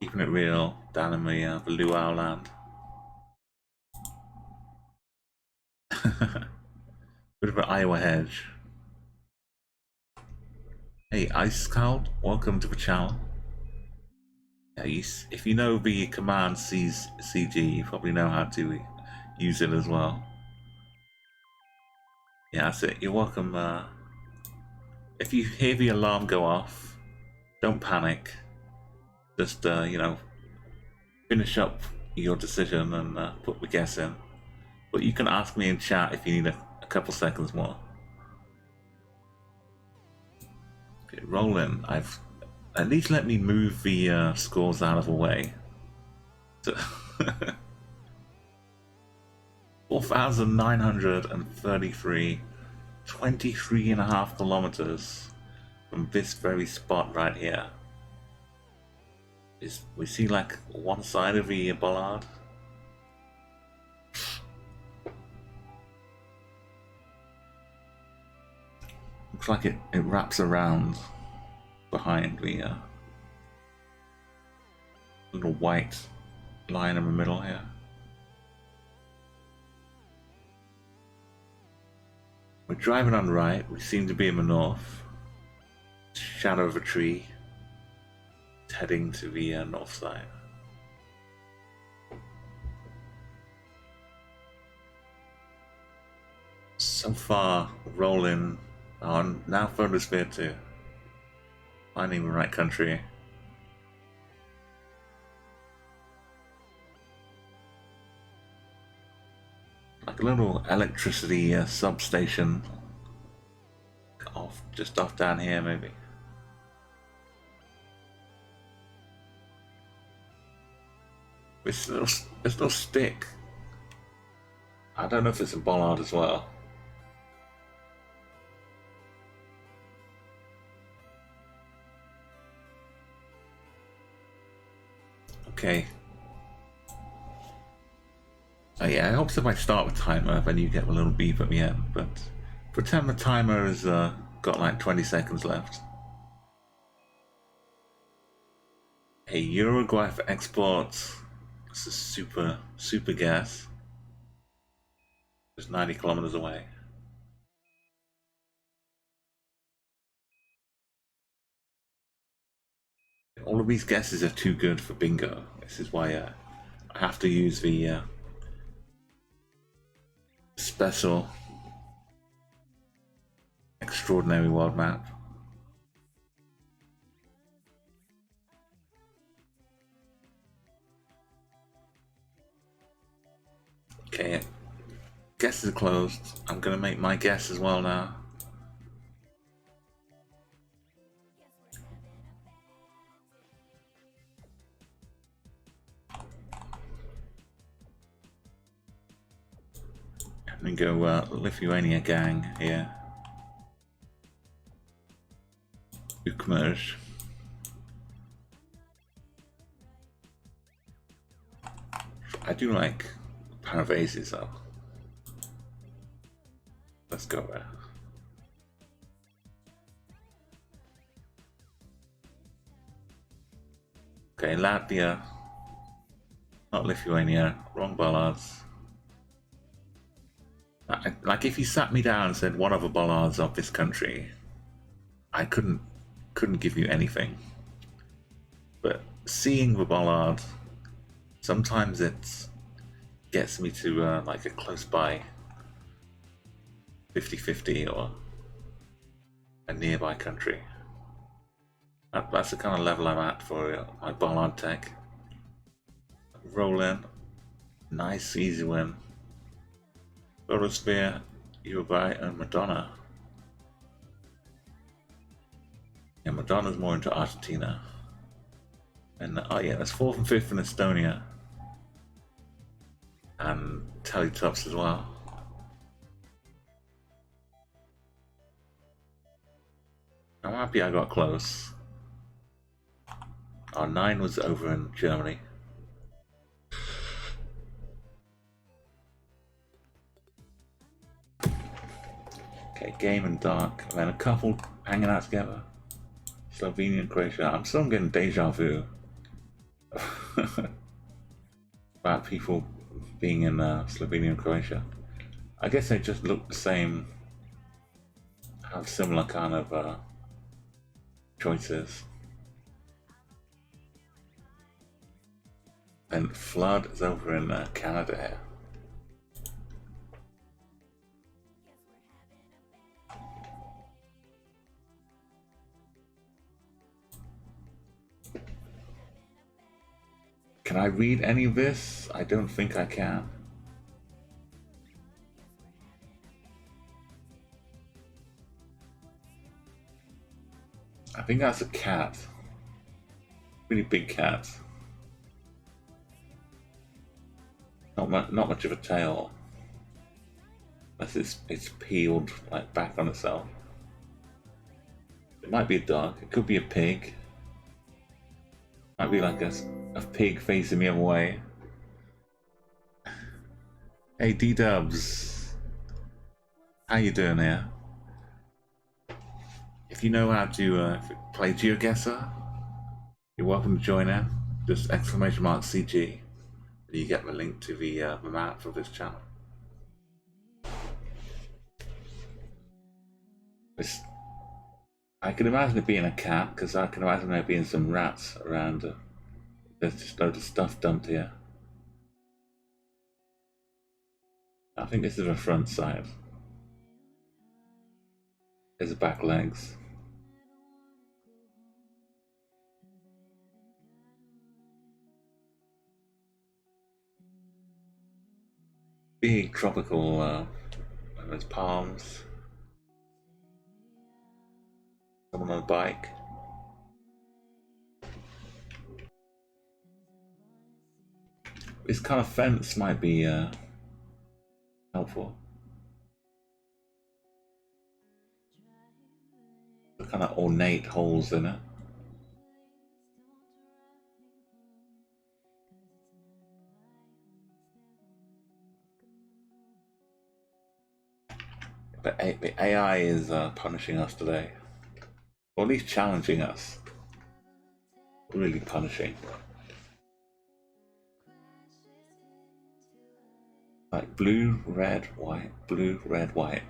Keeping it real down in the Luau land. Bit of an Iowa hedge. Hey, Ice Scout, welcome to the channel. Yeah, if you know the command CG, you probably know how to use it as well. Yeah, that's it. You're welcome. If you hear the alarm go off, don't panic. Just, you know, finish up your decision and put the guess in. But you can ask me in chat if you need a couple seconds more. Okay, rolling. At least let me move the scores out of the way. 4,933, 23.5 kilometers from this very spot right here. We see like one side of the bollard. Looks like it wraps around behind the little white line in the middle here. We're driving on right, we seem to be in the north. Shadow of a tree. It's heading to the north side. So far, rolling on now photosphere 2. Finding the right country. like a little electricity substation just off down here, maybe. This little stick. I don't know if it's a bollard as well. Okay. Oh yeah, it helps if I start with timer, then you get a little beep at the end, but pretend the timer has got like 20 seconds left. Hey, Uruguay for exports. This is super gas. Just 90 kilometers away. All of these guesses are too good for bingo. This is why I have to use the special extraordinary world map. Okay, guesses are closed. I'm gonna make my guess as well now. I'm gonna go Lithuania gang here. Ukmerge. I do like Paravases though. Let's go there. Okay, Latvia. Not Lithuania. Wrong bollards. Like if you sat me down and said what are the bollards of this country, I couldn't give you anything. But seeing the bollard, sometimes it gets me to like a close by 50-50 or a nearby country. That's the kind of level I'm at for my bollard tech. Roll in. Nice, easy win. Photosphere, Uruguay, and Madonna. Yeah, Madonna's more into Argentina. And oh yeah, that's 4th and 5th in Estonia. And Teletubs as well. I'm happy I got close. Our 9 was over in Germany. Okay, game and dark. And then a couple hanging out together. Slovenia and Croatia. I'm still getting deja vu about people being in Slovenia and Croatia. I guess they just look the same, have similar kind of choices. And Flood is over in Canada here. Can I read any of this? I don't think I can. I think that's a cat. Really big cat. Not much of a tail. Unless it's peeled like back on itself. It might be a dog. It could be a pig. Might be like a pig facing the other way. Hey D-Dubs, how you doing here? If you know how to play Geoguessr, you're welcome to join in. Just !CG. You get the link to the map for this channel. I can imagine it being a cat, because I can imagine there being some rats around. There's just loads of stuff dumped here. I think this is the front side. There's the back legs. big tropical, there's palms, someone on a bike. This kind of fence might be helpful. The kind of ornate holes in it. But the AI is punishing us today, or at least challenging us. Really punishing. Like blue, red, white, blue, red, white.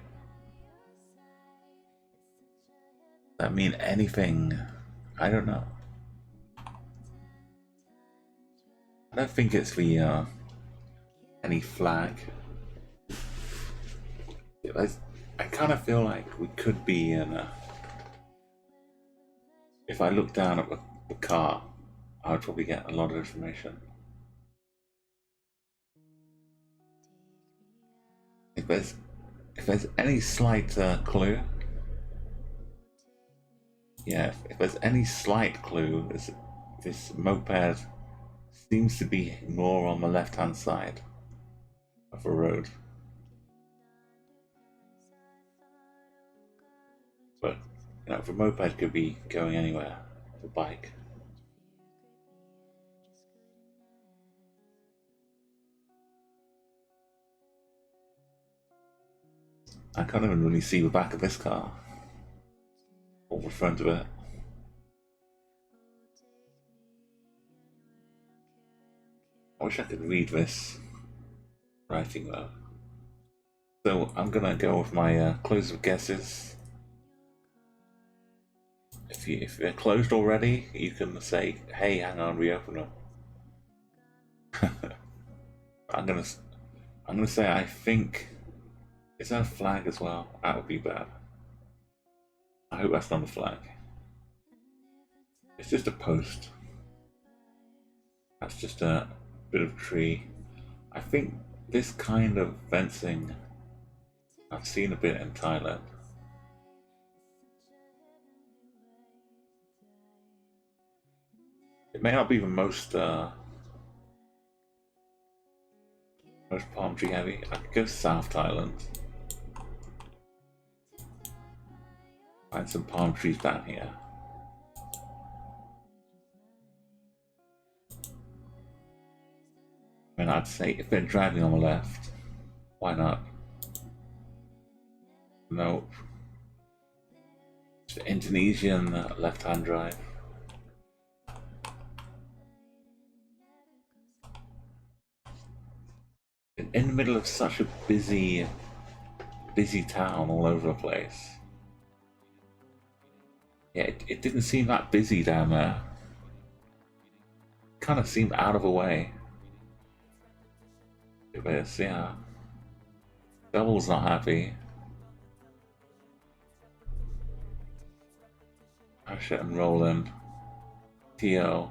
That mean anything? I don't know. I don't think it's the any flag. I kind of feel like we could be in a... If I look down at the car, I would probably get a lot of information. If there's any slight clue, yeah, if there's any slight clue, this moped seems to be more on the left-hand side of a road. But you know, the moped could be going anywhere. The bike. I can't even really see the back of this car, or the front of it. I wish I could read this writing though. So I'm gonna go with my close of guesses. If they're closed already, you can say, "Hey, hang on, reopen them." I'm gonna say I think. Is that a flag as well? That would be bad. I hope that's not a flag. It's just a post. That's just a bit of tree. I think this kind of fencing I've seen a bit in Thailand. It may not be the most palm tree heavy. I could go South Thailand. Find some palm trees down here. And I'd say if they're driving on the left, why not? Nope. It's the Indonesian left-hand drive. In the middle of such a busy town all over the place. Yeah, it didn't seem that busy down there. Kind of seemed out of the way. It is, yeah. Double's not happy. Crash it and roll in. T.O.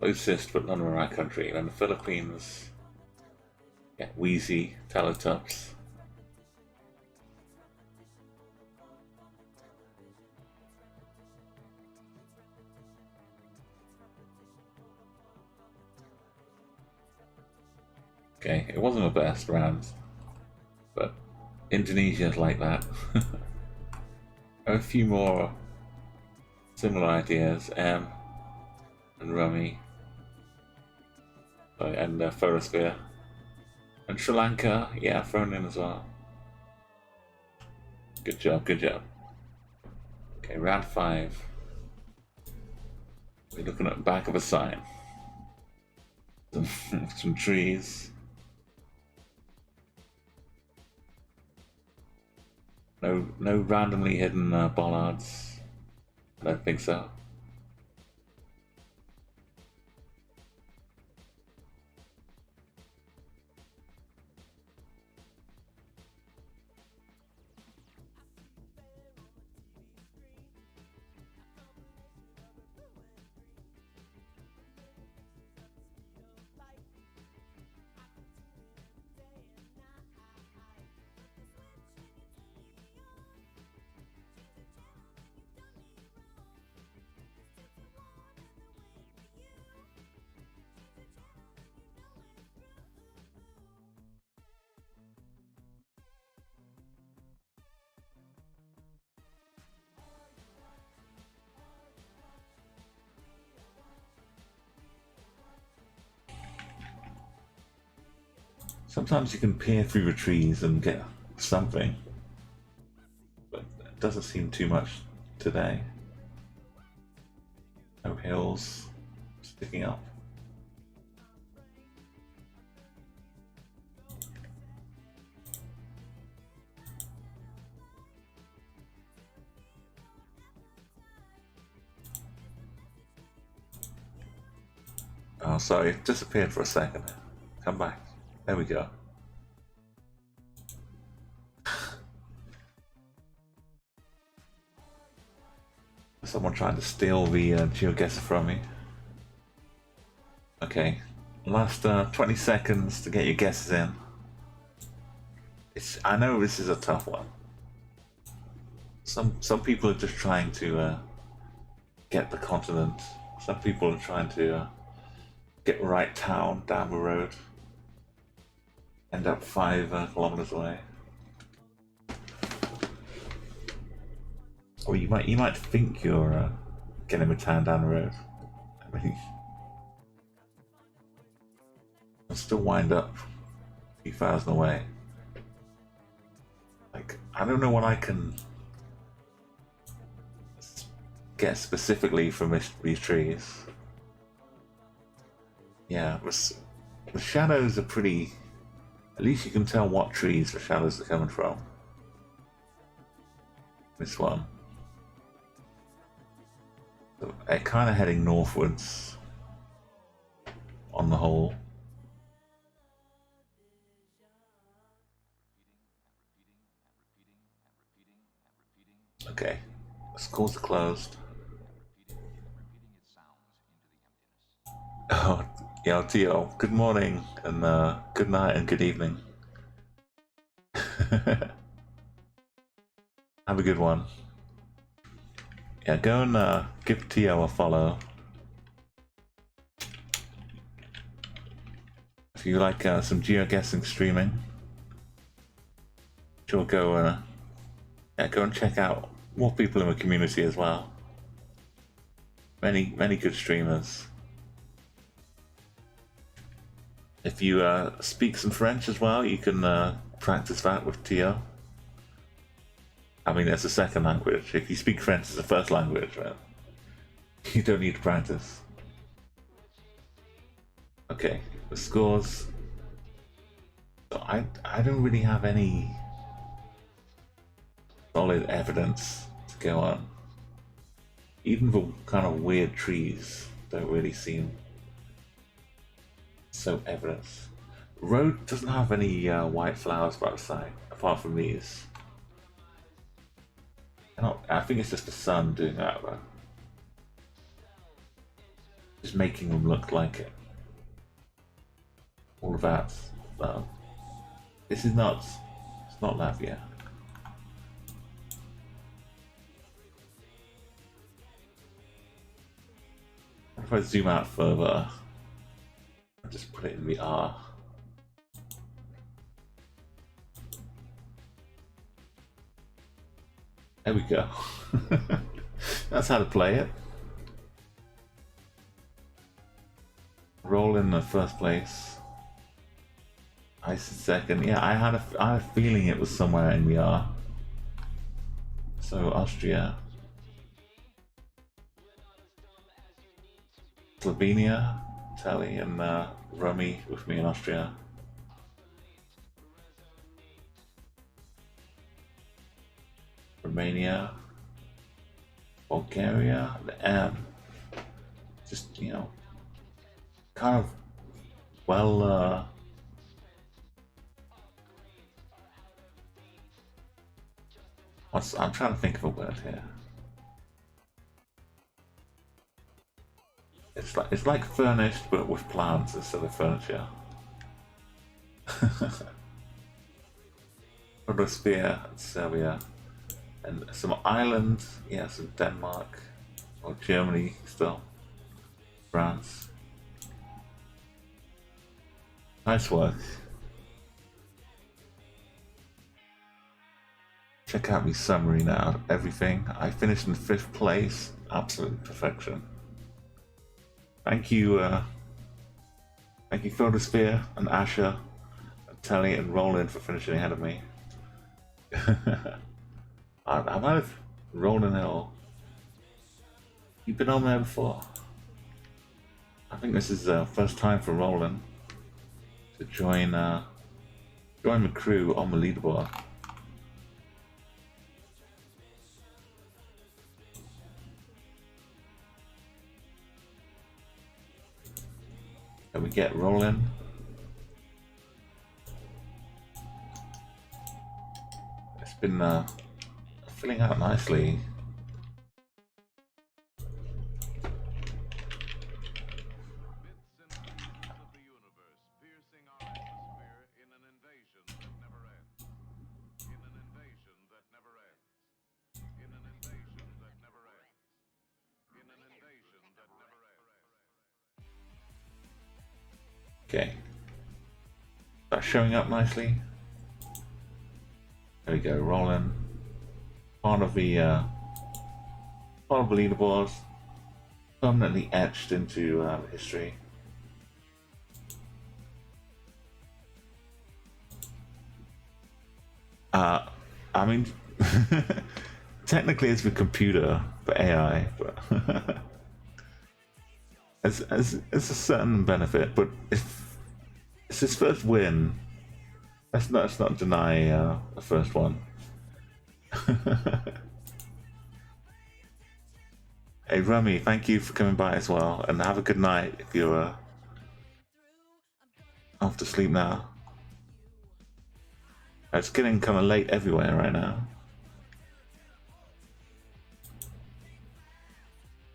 Closest but none of the right country. And the Philippines. Yeah, Wheezy, Teletubs. Okay, it wasn't the best round, but Indonesia's like that. A few more similar ideas, and Rummy, and Photosphere, and Sri Lanka, yeah, thrown in as well. Good job, good job. Okay, round 5. We're looking at the back of a sign. Some trees. No randomly hidden bollards. I don't think so. Sometimes you can peer through the trees and get something, but it doesn't seem too much today. No hills sticking up. Oh, sorry, it disappeared for a second. Come back. There we go. Someone trying to steal the Geoguessr from me. Okay, last 20 seconds to get your guesses in. I know this is a tough one. Some people are just trying to get the continent. Some people are trying to get right town down the road. End up 5 kilometers away. Or you might think you're getting a town down the road. I mean, I'll still wind up a few thousand away. Like, I don't know what I can get specifically from these trees. Yeah, the shadows are pretty. At least you can tell what trees the shadows are coming from. This one. So they're kind of heading northwards on the whole. Okay, the schools are closed. Oh, yeah, Tio, good morning, and good night, and good evening. Have a good one. Yeah, go and give Tio a follow. If you like some geoguessing streaming, sure go and check out more people in the community as well. Many good streamers. If you speak some French as well, you can practice that with Tio. I mean, it's a second language. If you speak French as a first language, right? You don't need to practice. Okay, the scores. So I don't really have any solid evidence to go on. Even the kind of weird trees don't really seem so evident. Road doesn't have any white flowers by the side, apart from these. I think it's just the sun doing that, though. Just making them look like it. All of that. This is not. It's not Lavia. If I zoom out further, I'll just put it in the R. There we go. That's how to play it. Roll in the first place. Ice in second. Yeah, I had a feeling it was somewhere in the R. So Austria. Slovenia, Italy, and Romy with me in Austria. Romania, Bulgaria, the M. Just, you know, kind of well, I'm trying to think of a word here. It's like furnished, but with plants instead of furniture. Rhodosphere, Serbia, and some islands. Yeah, some Denmark or Germany still. France. Nice work. Check out my summary now. Everything. I finished in 5th place. Absolute perfection. Thank you, Photosphere and Asher and Telly and Roland for finishing ahead of me. I might have Roland Hill. You've been on there before. I think this is the first time for Roland to join the crew on the leaderboard. And we get Roland. It's been filling out nicely. Okay, that's showing up nicely. There we go, Roland. Part of the leaderboards, permanently etched into history. I mean, technically it's the computer for AI, but it's a certain benefit. But if it's his first win, let's not deny the first one. Hey Rummy, thank you for coming by as well, and have a good night if you're off to sleep now. It's getting kind of late everywhere right now.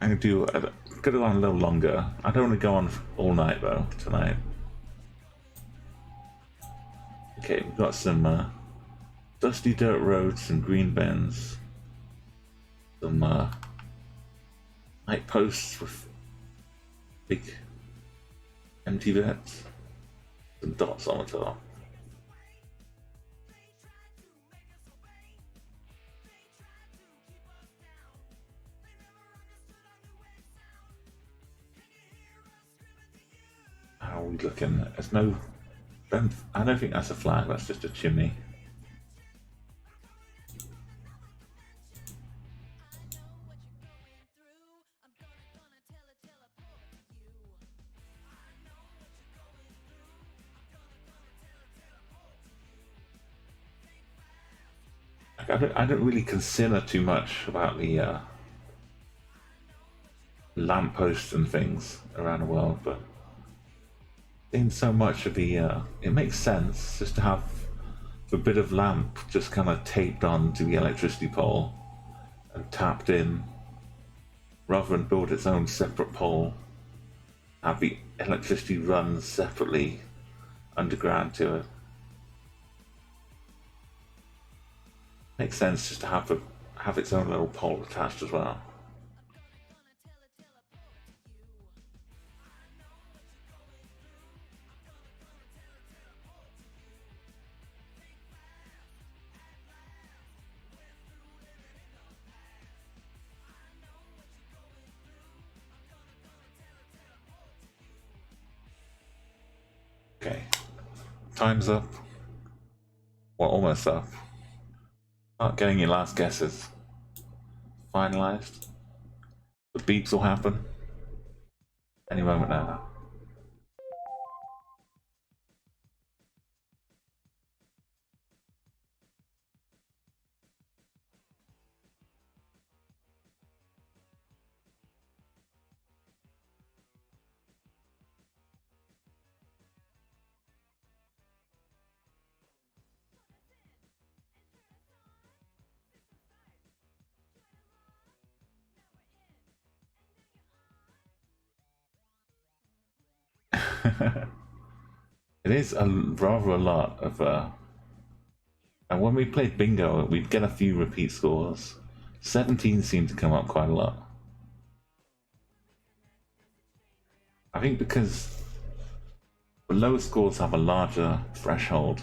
I'm gonna go on a little longer. I don't want to go on all night though tonight. Okay, we've got some dusty dirt roads and green bends. Some light posts with big empty bits. Some dots on the top. How are we looking? There's no... I don't think that's a flag, that's just a chimney. I don't really consider too much about the lampposts and things around the world, but in so much of the it makes sense just to have the bit of lamp just kind of taped on to the electricity pole and tapped in, rather than build its own separate pole, have the electricity run separately underground to it. Makes sense just to have its own little pole attached as well. Okay, time's up. Well, almost up. Start getting your last guesses finalized. The beeps will happen any moment now. It is rather a lot of and when we played bingo we'd get a few repeat scores. 17 seemed to come up quite a lot. I think because the lower scores have a larger threshold,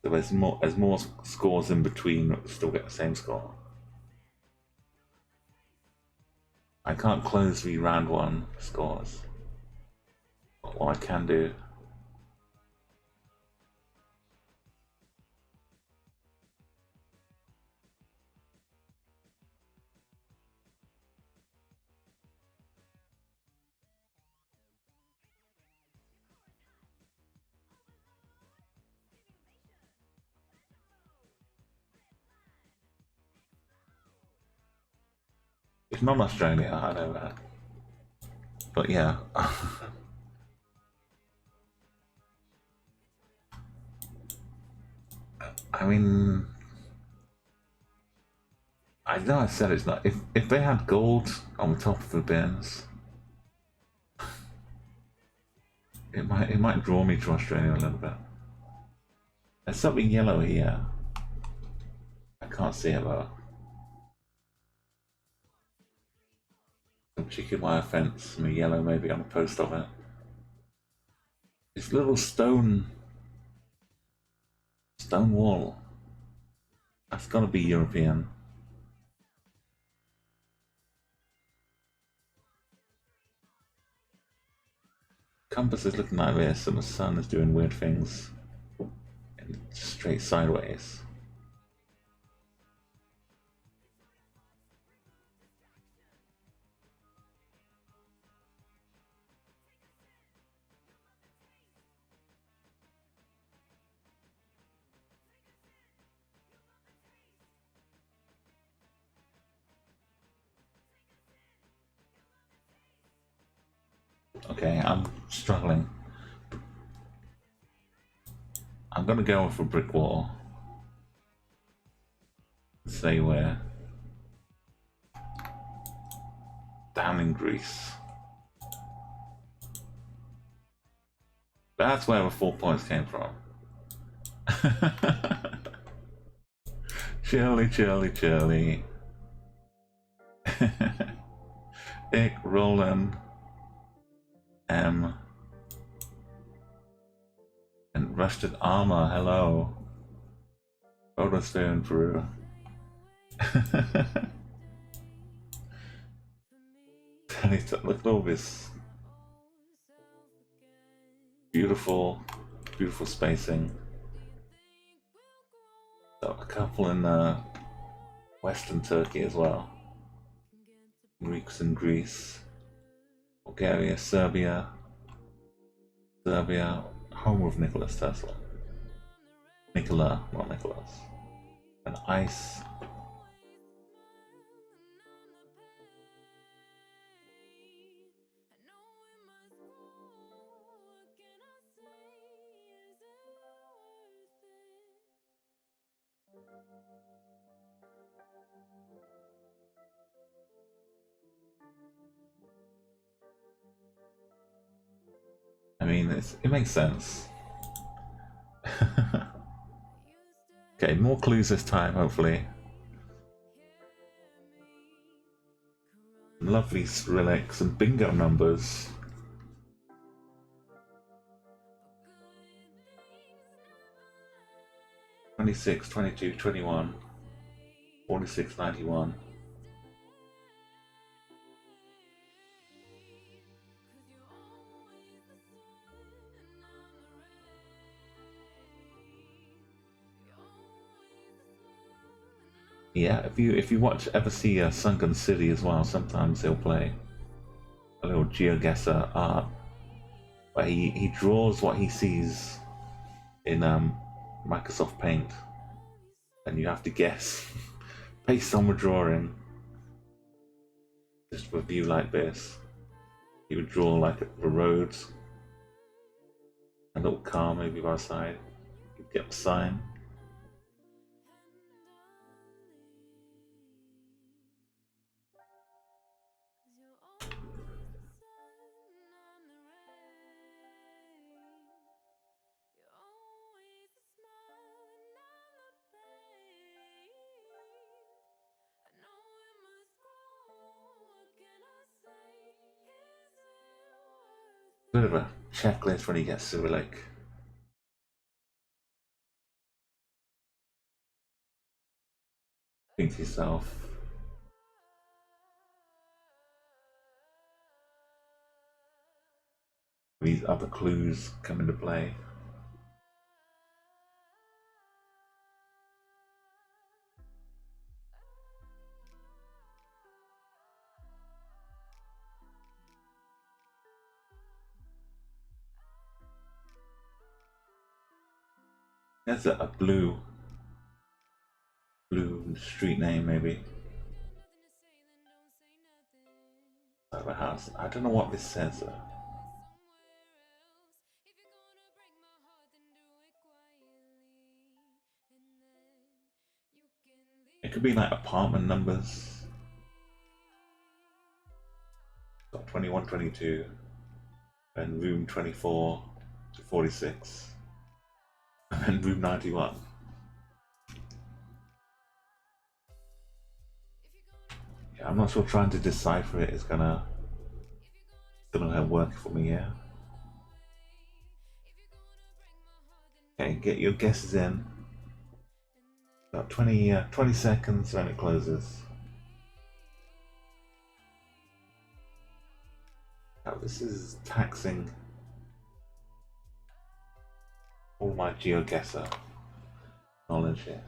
so there's more scores in between that still get the same score. I can't close the round one scores. What I can do It's not Australia, I know that. But yeah. I mean, I know I said it's not. If they had gold on the top of the bins, it might draw me to Australia a little bit. There's something yellow here. I can't see it though. Some chicken wire fence, some yellow maybe on the post of it. This little stone wall. That's gotta be European. Compass is looking like this, and the sun is doing weird things. And straight sideways. Okay, I'm struggling. I'm gonna go for brick wall. Say where? Down in Greece. That's where the 4 points came from. Chilly. Dick, Roland, M, and Rusted Armor, hello. Photostone, Peru. Look at all this beautiful spacing. So a couple in Western Turkey as well. Greeks in Greece, Bulgaria, Serbia, home of Nicholas Tesla. Nikola, not Nicholas. And ice. I mean, it makes sense. Okay, more clues this time, hopefully. Lovely relics and bingo numbers. 26, 22, 21, 46, 91. Yeah, if you ever see a Sunken City as well, sometimes he'll play a little Geoguessr art where he draws what he sees in Microsoft Paint, and you have to guess based on the drawing. Just with a view like this, he would draw like the roads, a little car maybe by the side. You'd get the sign. Bit of a checklist when he gets to like think to yourself. These other clues come into play. There's a blue street name maybe. Of a house. I don't know what this says though. It could be like apartment numbers. Got 21, 22, and room 24 to 46, and then room 91. Yeah, I'm not sure trying to decipher it is gonna work for me here. Okay, get your guesses in. About 20 seconds when it closes. Now this is taxing all my Geoguessr knowledge here.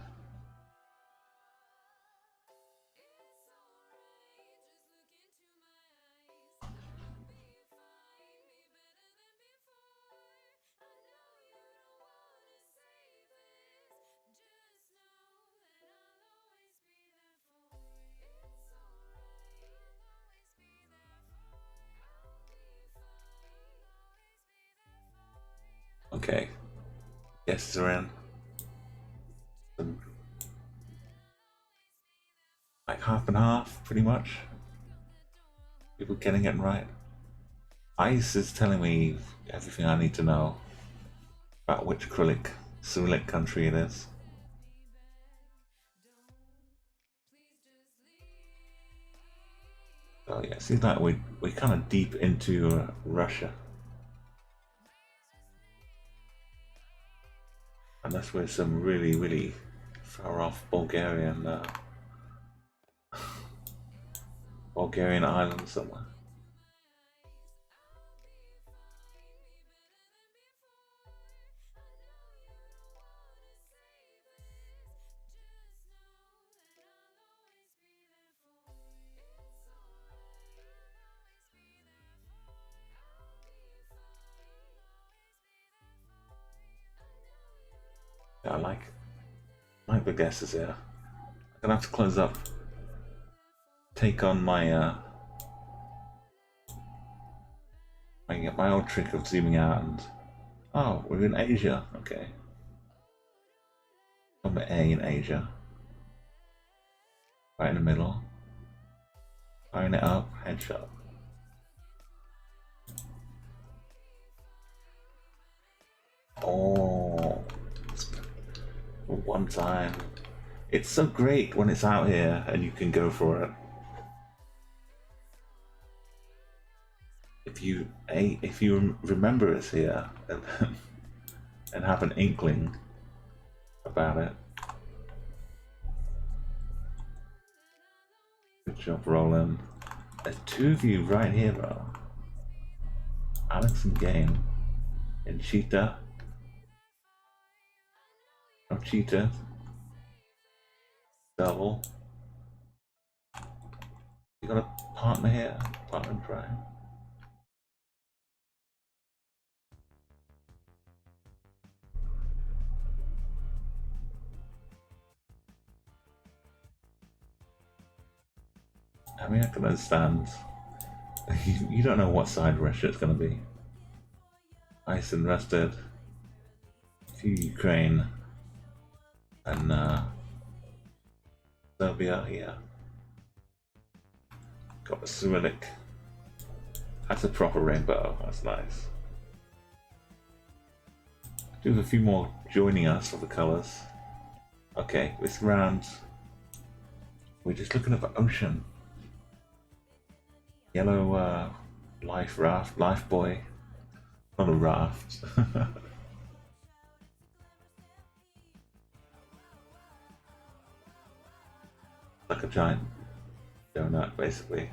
Okay, guesses are in. Like half and half, pretty much. People getting it right. Ice is telling me everything I need to know about which Cyrillic country it is. So yeah, it seems like we're kind of deep into Russia. Unless we're some really, really far off Bulgarian island somewhere. Yeah, I like the guesses here. I'm gonna have to close up. Take on my my old trick of zooming out and oh, we're in Asia. Okay, number A in Asia, right in the middle. Firing it up, headshot. Oh, one time. It's so great when it's out here and you can go for it. If you remember it's here and have an inkling about it. Good job, Roland. There's two of you right here, bro. Alex and Game and Cheetah. No Cheetah. Double. You got a partner here? Partner in crime. I mean, I can understand. You don't know what side Russia it's going to be. Ice and Rusted. A few Ukraine. And Serbia here. Got the Cyrillic. That's a proper rainbow. That's nice. Do have a few more joining us for the colours. Okay, this round we're just looking at the ocean. Yellow life boy. Not a raft. Like a giant donut, basically.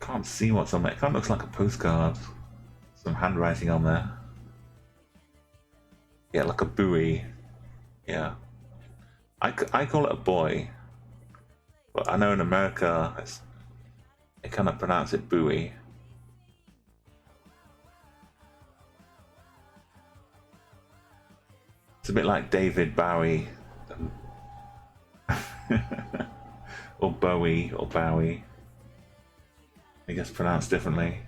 Can't see what's on there. It kind of looks like a postcard. Some handwriting on there. Yeah, like a buoy. Yeah. I call it a buoy. But I know in America, they kind of pronounce it buoy. It's a bit like David Bowie, or Bowie, or Bowie. I guess pronounced differently.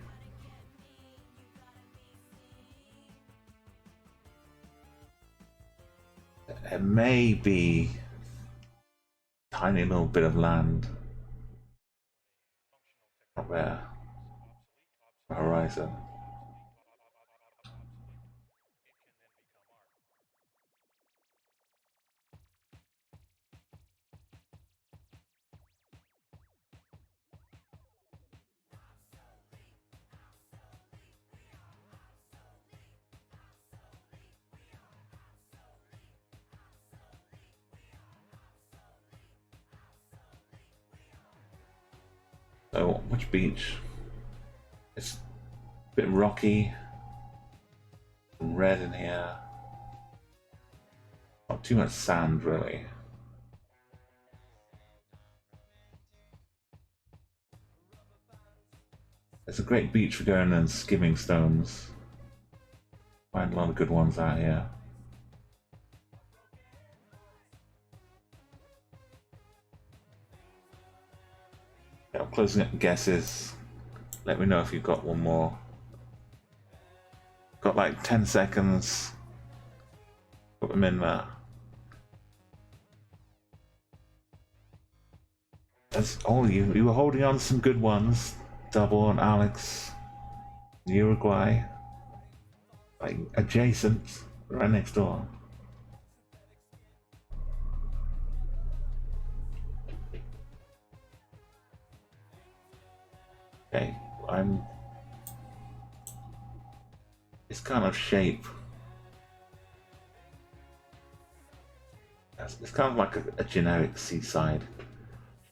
It may be a tiny little bit of land up there, horizon. So, which beach? It's a bit rocky, some red in here. Not too much sand, really. It's a great beach for going and skimming stones. Find a lot of good ones out here. Yeah, I'm closing up guesses. Let me know if you've got one more. Got like 10 seconds. Put them in there. That's all you were holding on to some good ones. Double and Alex. Uruguay. Like adjacent, right next door. Okay, it's kind of shape. It's kind of like a generic seaside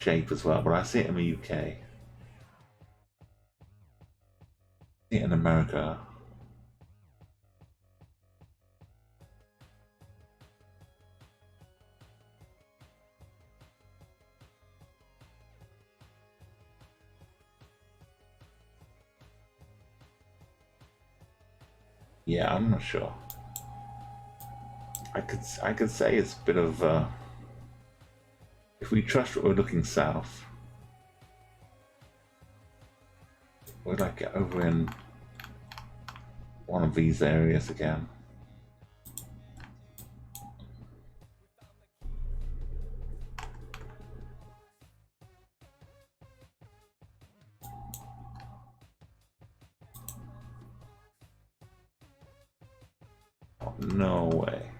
shape as well, but I see it in the UK. I see it in America. Yeah, I'm not sure. I could say it's a bit of if we trust what we're looking south, we're like over in one of these areas again. Oh, no way.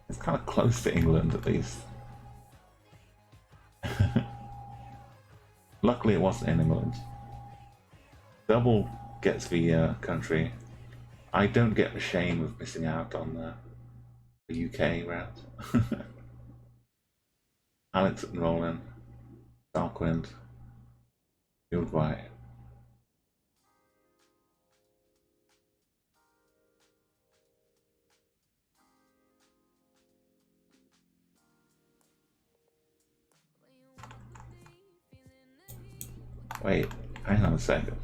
It's kind of close to England, at least. Luckily, it wasn't in England. Double gets the country. I don't get the shame of missing out on the UK route. Alex and Roland, Darkwind, Uruguay. Wait, hang on a second.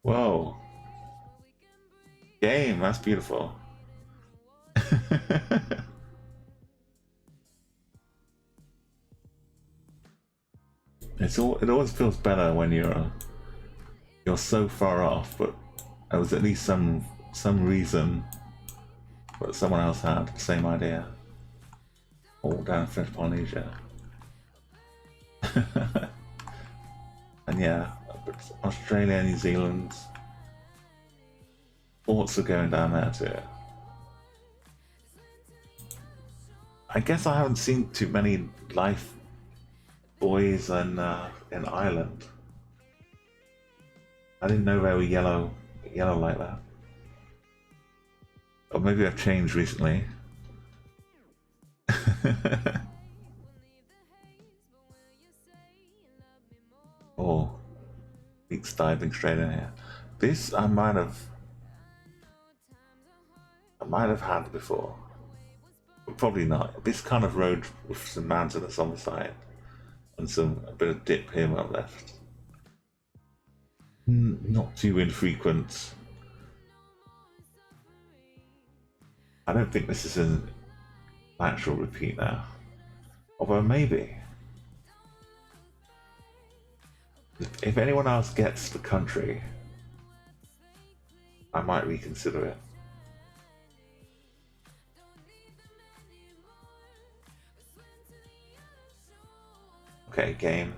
Whoa. Game, that's beautiful. It always feels better when you're so far off, but there was at least some reason that someone else had the same idea. All down in French Polynesia. And yeah, Australia, New Zealand. Thoughts are going down there too. I guess I haven't seen too many life boys in Ireland. I didn't know they were yellow like that. Or maybe I've changed recently. Oh, Beaks diving straight in here. This I might have had before, but probably not. This kind of road with some mountains on the side and a bit of dip here on the left. Not too infrequent. I don't think this is an actual repeat now, although maybe. If anyone else gets the country, I might reconsider it. Okay, game.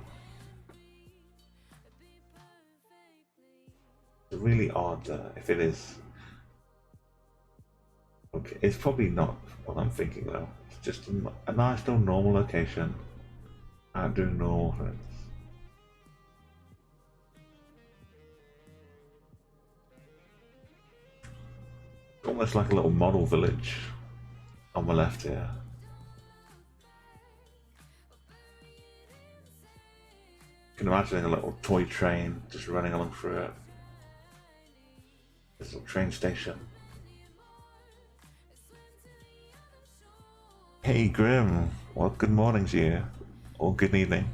It's really odd if it is. Okay, it's probably not what I'm thinking though. It's just a nice little normal location. I'm doing normal things. Almost like a little model village on the left here. You can imagine a little toy train just running along through it. This little train station. Hey Grim, well good morning to you, or good evening.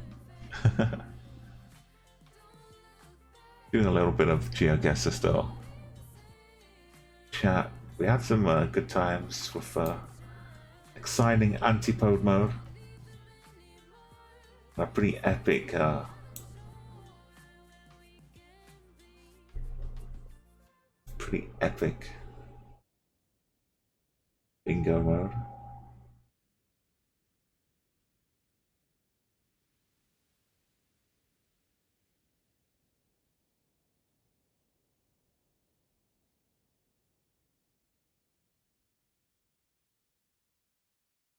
Doing a little bit of Geoguessr still. Chat, we had some good times with exciting antipode mode. A pretty epic bingo mode.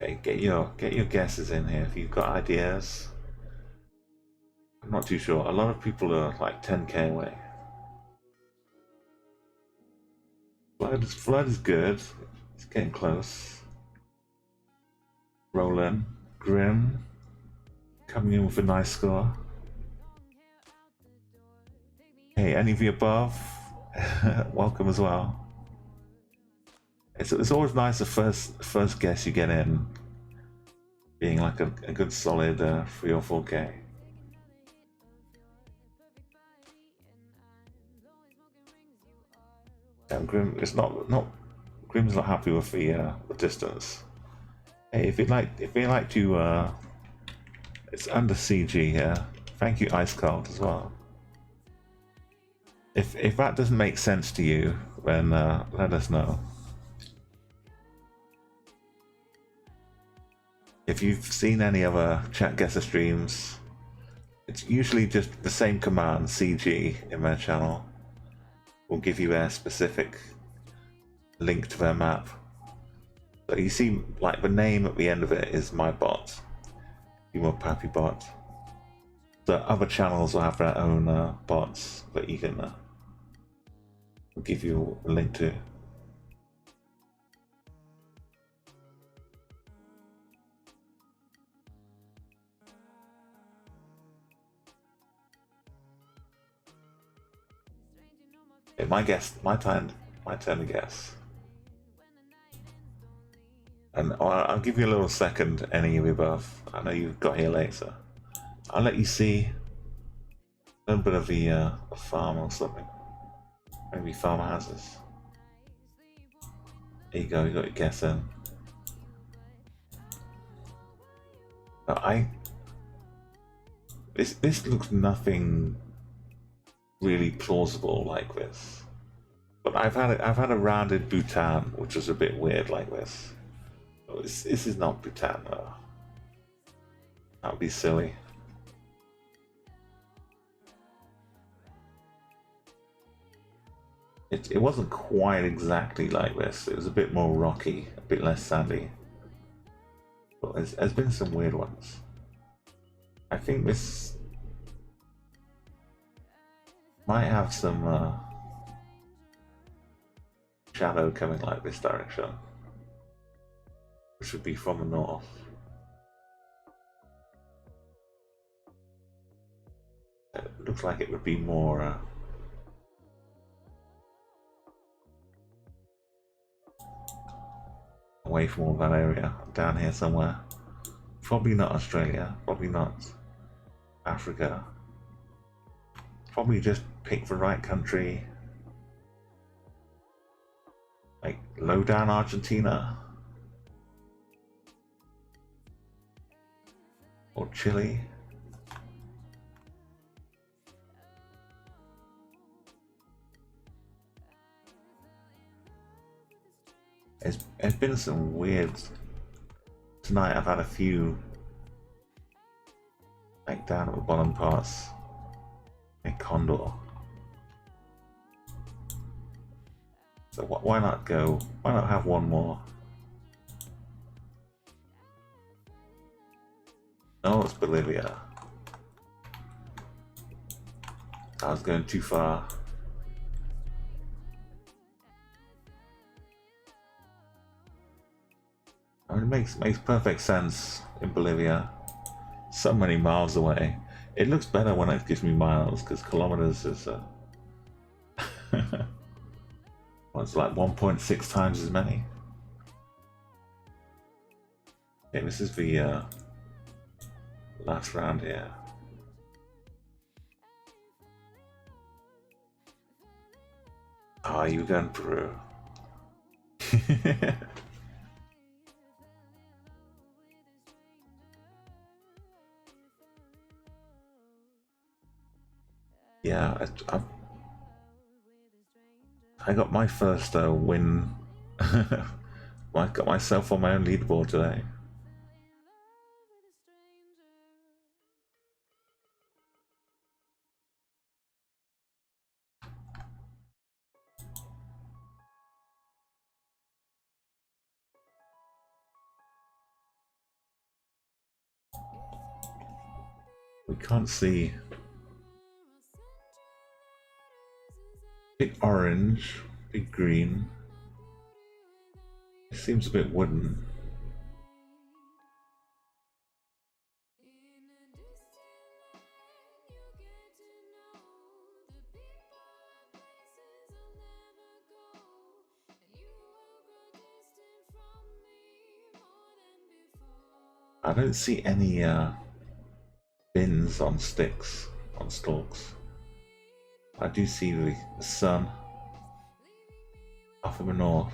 Okay, get your guesses in here if you've got ideas. I'm not too sure. A lot of people are like 10k away. Flood is good. It's getting close. Roland, Grim, coming in with a nice score. Hey, any of the above, welcome as well. It's always nice the first guess you get in being like a good solid 3 or 4k. And Grim is not Grim's not happy with the distance. Hey, if you'd like to it's under CG here. Thank you, Ice Cold, as well. If that doesn't make sense to you, then let us know. If you've seen any other Chat Guesser streams, it's usually just the same command, CG, in their channel. Will give you a specific link to their map. So you see, like, the name at the end of it is my bot, Humor Pappy Bot. So other channels will have their own bots that you can give you a link to. Okay, my turn to guess. And I'll give you a little second, any of the above. I know you got here later. I'll let you see a little bit of the farm or something. Maybe farmhouses. There you go, you got your guess in. Now this looks nothing really plausible like this. But I've had a rounded Bhutan, which was a bit weird like this. This is not Bhutan though. That would be silly. It wasn't quite exactly like this. It was a bit more rocky, a bit less sandy. But there's been some weird ones. I think this Might have some shadow coming like this direction, which would be from the north. It looks like it would be more away from all that area, down here somewhere. Probably not Australia, probably not Africa. Probably just pick the right country, like low down Argentina or Chile. It's been some weird. Tonight I've had a few like down at the bottom parts. A condor. So why not go? Why not have one more? Oh, it's Bolivia. I was going too far. I mean, it makes perfect sense in Bolivia. So many miles away. It looks better when it gives me miles, because kilometers is well, it's like 1.6 times as many. Okay, this is the last round here. Oh, you going Peru? Yeah, I got my first win. I got myself on my own leaderboard today. We can't see. Big orange, big green. It seems a bit wooden. I don't see any bins on sticks, on stalks. I do see the sun off in the north.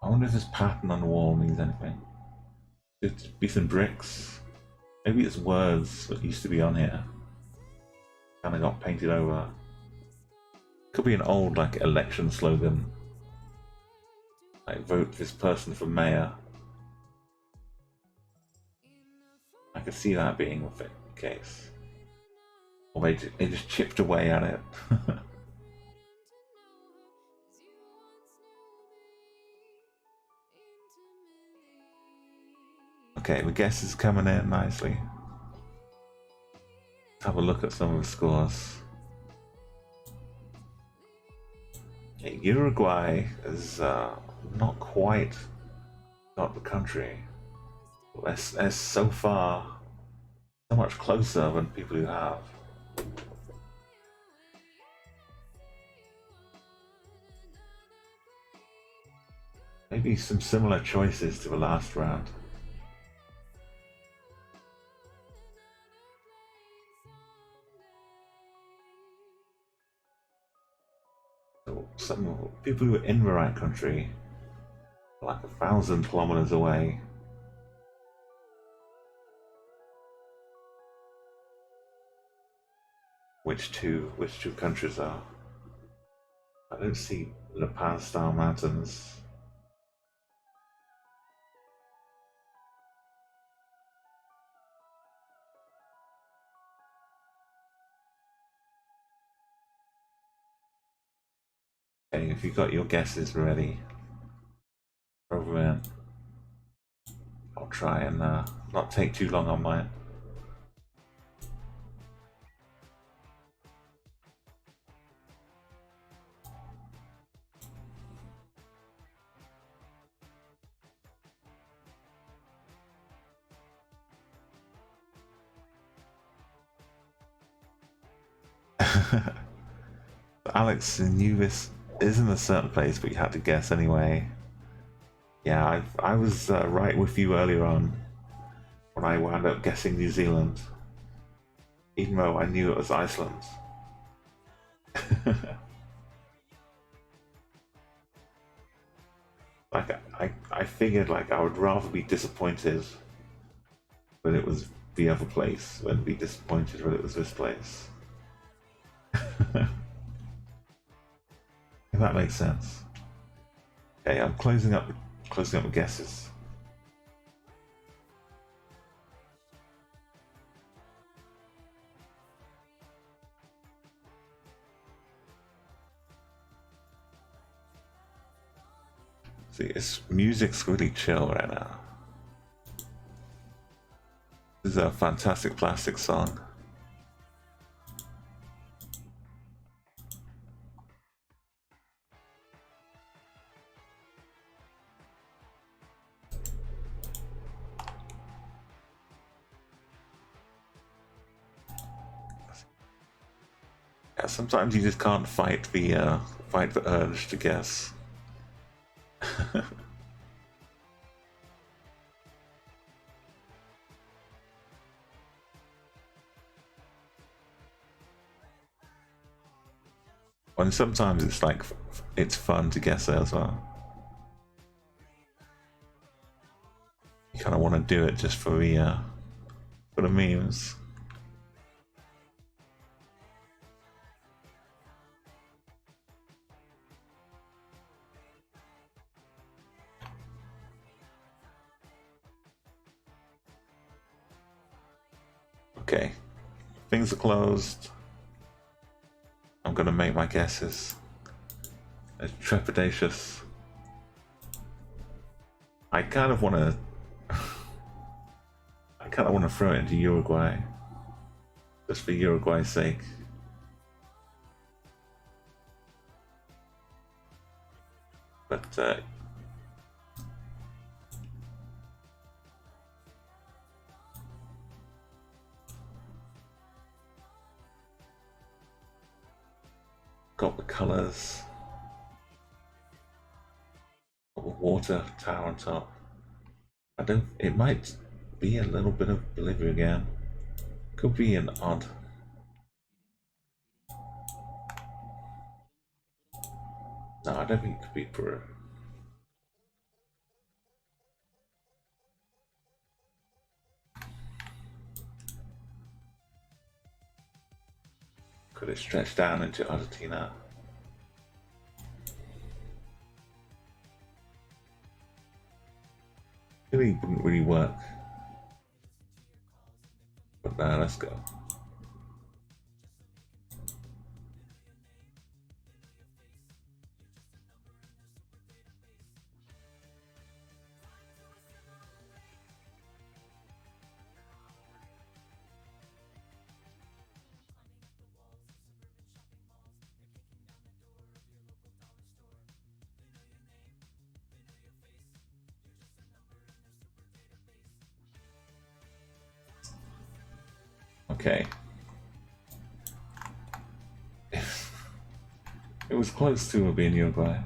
I wonder if this pattern on the wall means anything. Could be some bricks. Maybe it's words that used to be on here. Kind of got painted over. Could be an old like election slogan. Like vote this person for mayor. I could see that being the case. Or they just chipped away at it. Okay, the guess is coming in nicely. Let's have a look at some of the scores. Okay, Uruguay is not quite got the country. They're so far, so much closer than people who have. Maybe some similar choices to the last round. So some people who are in the right country, like 1,000 kilometers away. Which two countries are? I don't see La Paz style mountains. Okay, if you've got your guesses ready, over in. I'll try and not take too long on mine. Alex knew this isn't a certain place, but you had to guess anyway. Yeah, I was right with you earlier on when I wound up guessing New Zealand, even though I knew it was Iceland. Like I figured like I would rather be disappointed when it was the other place than be disappointed when it was this place. If that makes sense. Okay, I'm closing up the guesses. See, music's really chill right now. This is a Fantastic Plastic song. Yeah, sometimes you just can't fight the urge to guess. And sometimes it's like it's fun to guess it as well. You kind of want to do it just for the memes. Okay, things are closed. I'm gonna make my guesses. It's trepidatious. I kind of want to. I kind of want to throw it into Uruguay, just for Uruguay's sake. But got the colors. Got the water tower on top. I don't. It might be a little bit of Bolivia again. Could be an odd. No, I don't think it could be Peru. Could it stretch down into Argentina? Really wouldn't really work. But now let's go. Okay. It was close to being Uruguay.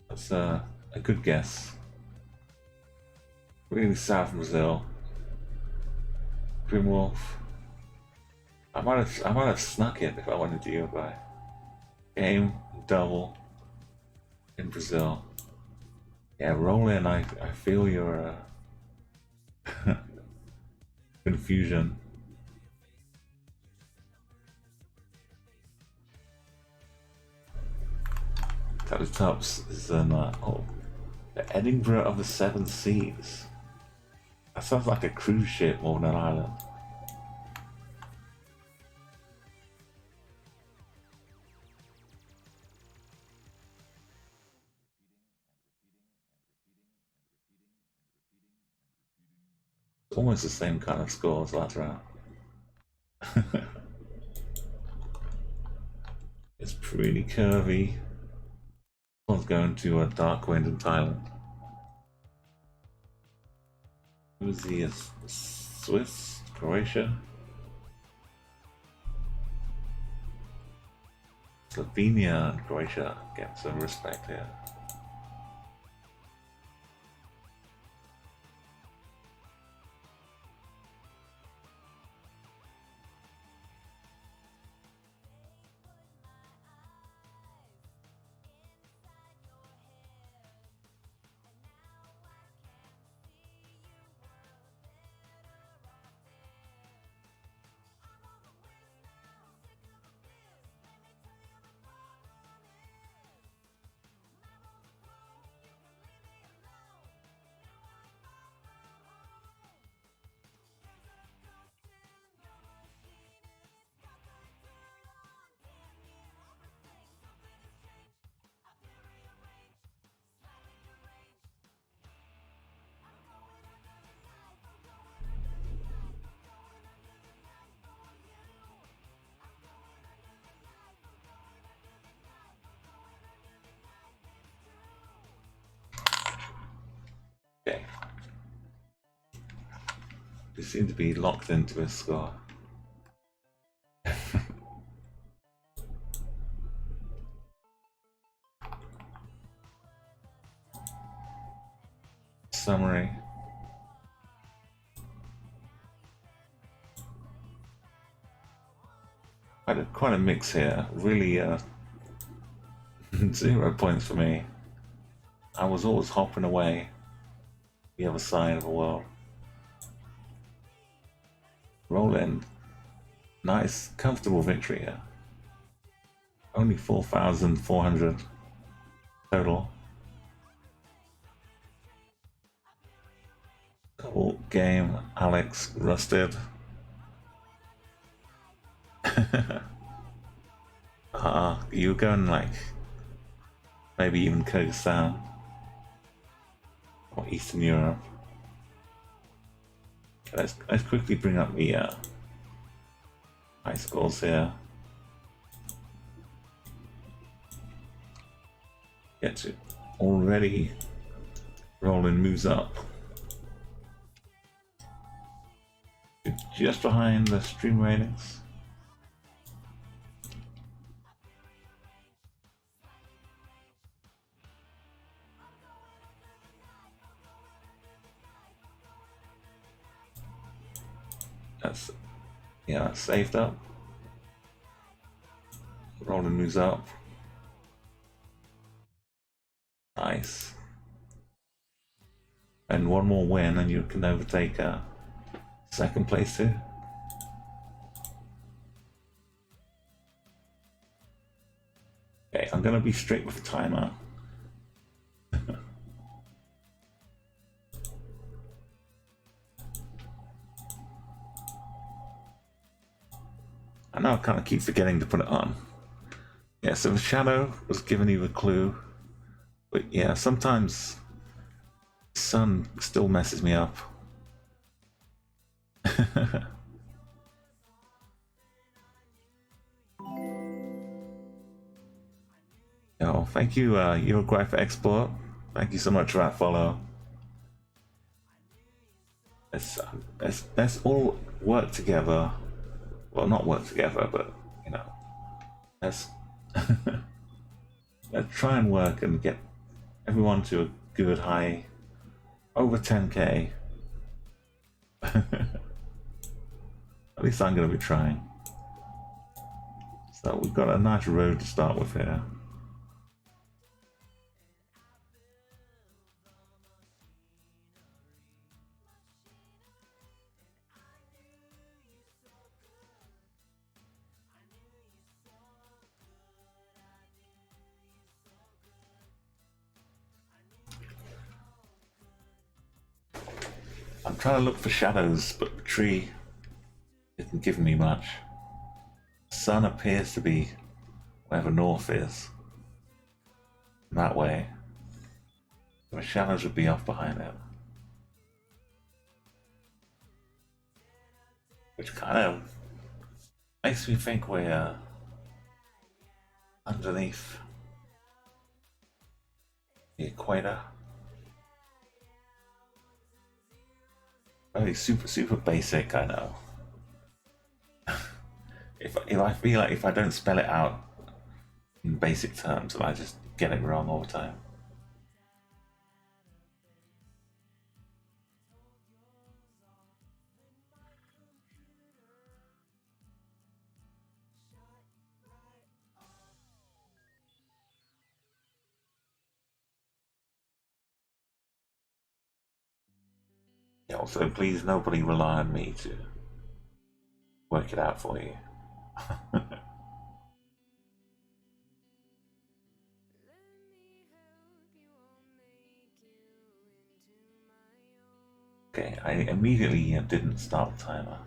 That's a good guess. Really south Brazil. Grimwolf. I might have snuck it if I wanted to Uruguay. Game double in Brazil. Yeah, roll in. I feel your confusion. At the top is oh, the Edinburgh of the Seven Seas. That sounds like a cruise ship more than an island. It's almost the same kind of score as last round. It's pretty curvy. One's going to a Dark Wind in Thailand. Who's the Swiss? Croatia? Slovenia and Croatia get some respect here. Okay. We seem to be locked into a score. Summary. Quite a mix here. Really, 0 points for me. I was always hopping away the other side of the world. Roland, nice, comfortable victory here. Only 4,400 total. Double game, Alex rusted. You going like maybe even Kyrgyzstan or Eastern Europe. Let's quickly bring up the high scores here. Get to already Roland moves up. Just behind the stream ratings. That's, yeah, saved up. Roland moves up. Nice. And one more win and you can overtake second place too. Okay, I'm gonna be strict with the timer. I know I kind of keep forgetting to put it on. Yeah, so the shadow was giving you a clue. But yeah, sometimes the sun still messes me up. Oh, thank you, Uruguay for export. Thank you so much for that follow. Let's all work together. Well, not work together, but you know, let's let's try and work and get everyone to a good high, over 10k. At least I'm going to be trying. So we've got a nice road to start with here. I'm trying to look for shadows, but the tree isn't giving me much. The sun appears to be wherever north is. That way. The shadows would be off behind it. Which kind of makes me think we're underneath the equator. Very super basic, I know. if I feel like if I don't spell it out in basic terms, I just get it wrong all the time. Yeah, also, please nobody rely on me to work it out for you. Okay, I immediately didn't start the timer.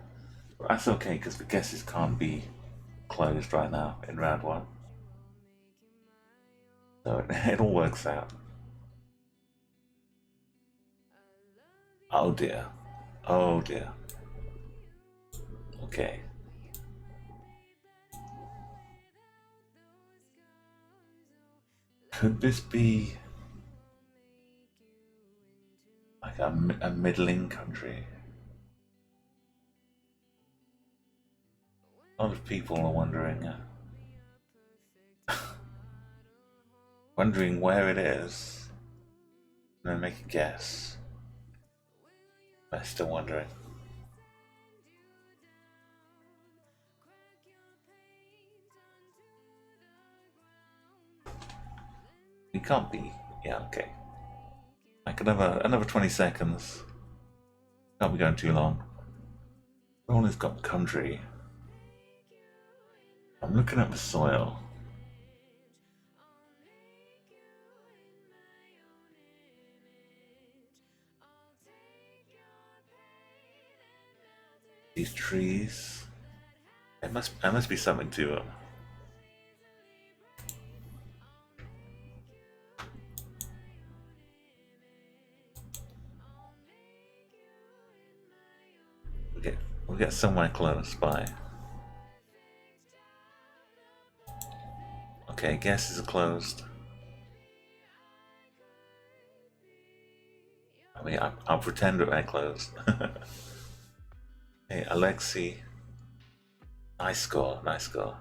But that's okay, because the guesses can't be closed right now in round one. So it all works out. Oh dear. Oh dear. Okay. Could this be like a middling country? A lot of people are wondering wondering where it is, and then make a guess. I'm still wondering. It can't be. Yeah, okay. Like another 20 seconds. Can't be going too long. All has got country. I'm looking at the soil. These trees. There must be something to them. We'll get somewhere close by. Okay, guesses are closed. I mean, I'll pretend that they're closed. Hey, Alexi. Nice score, nice score.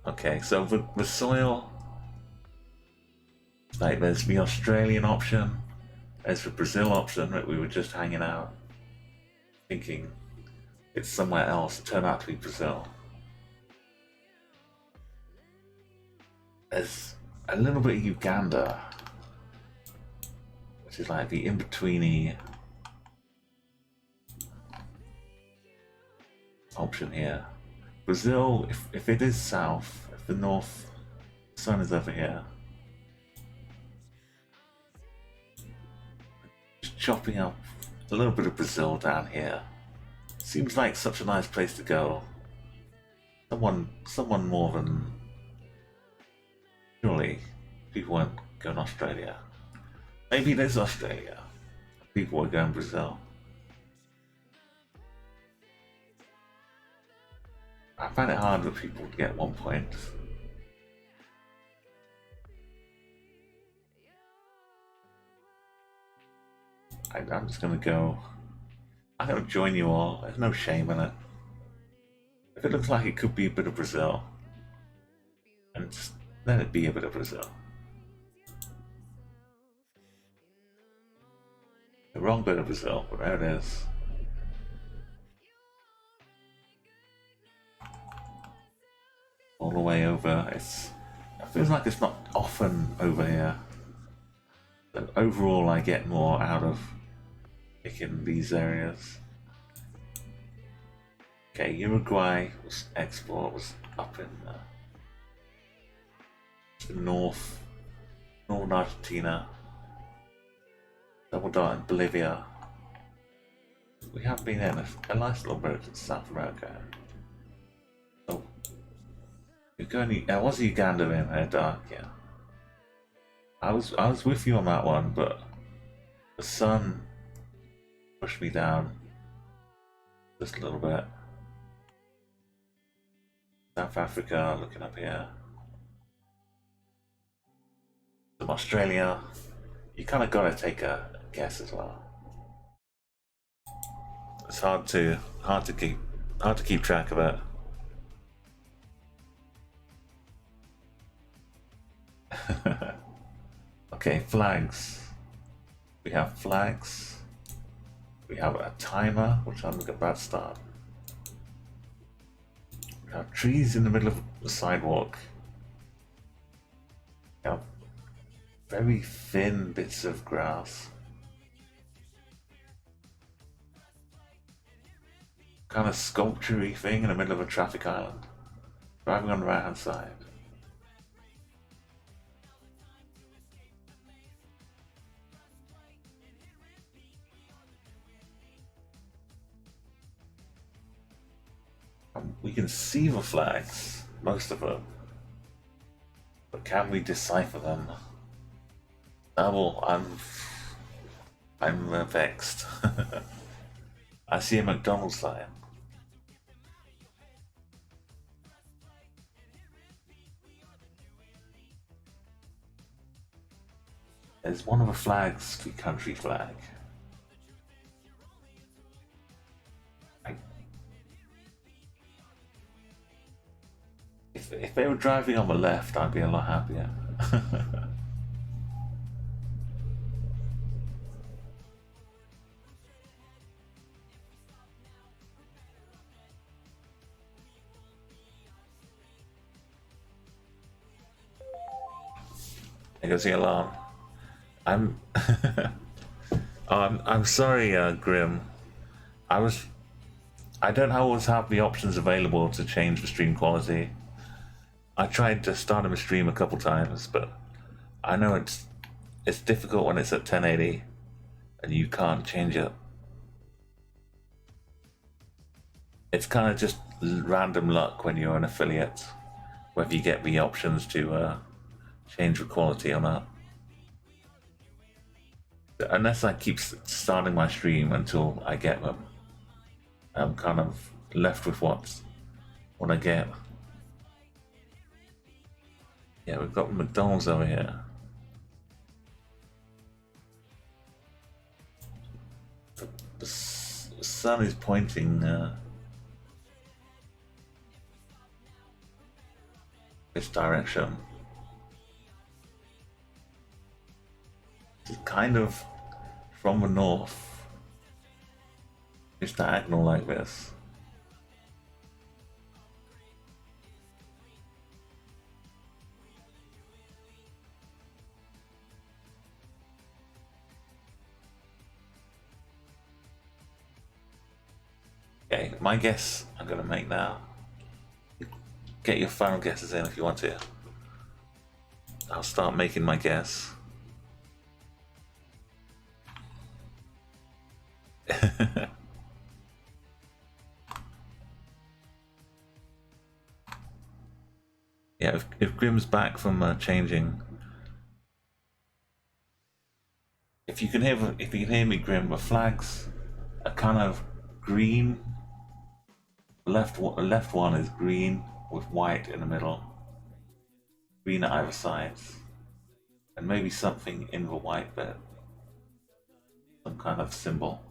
Okay, so the soil, like there's the Australian option, there's the Brazil option that we were just hanging out, thinking it's somewhere else. It turned out to be Brazil. There's a little bit of Uganda, which is like the in-betweeny option here. Brazil, if it is south, if the north sun is over here, just chopping up a little bit of Brazil down here. Seems like such a nice place to go. Someone more than surely people won't go to Australia. Maybe there's Australia. People are going Brazil. I find it hard for people to get 1 point. I'm just gonna go. I'm gonna join you all. There's no shame in it. If it looks like it could be a bit of Brazil, and just let it be a bit of Brazil. The wrong bit of Brazil, but there it is. All the way over. It feels like it's not often over here. But overall, I get more out of picking these areas. Okay, Uruguay was export was up in northern Argentina. Double dot in Bolivia. We have been in a nice little bit in South America. Oh, you're going. Was Uganda in there, Dark? Yeah. I was with you on that one, but the sun pushed me down just a little bit. South Africa, looking up here. From Australia, you kind of got to take a guess as well. It's hard to keep track of it. Okay, flags. We have flags. We have a timer, which I'm about to start. We have trees in the middle of the sidewalk. We have very thin bits of grass. Kind of sculpture-y thing in the middle of a traffic island. Driving on the right hand side. We can see the flags, most of them, but can we decipher them? Oh, well, I'm vexed. I see a McDonald's sign. There's one of the flags, the country flag. If they were driving on the left, I'd be a lot happier. There goes the alarm. I'm I'm sorry, Grim. I don't always have the options available to change the stream quality. I tried to start a stream a couple times, but I know it's difficult when it's at 1080 and you can't change it. It's kind of just random luck when you're an affiliate, whether you get the options to change the quality or not. Unless I keep starting my stream until I get them, I'm kind of left with what I get. Yeah, we've got McDonald's over here. The sun is pointing this direction. It's kind of from the north. It's diagonal like this. Okay, my guess I'm going to make now. Get your final guesses in if you want to. I'll start making my guess. Yeah, if Grim's back from changing, if you can hear me, Grim, the flags are kind of green. The left one is green with white in the middle, green at either sides, and maybe something in the white bit, some kind of symbol.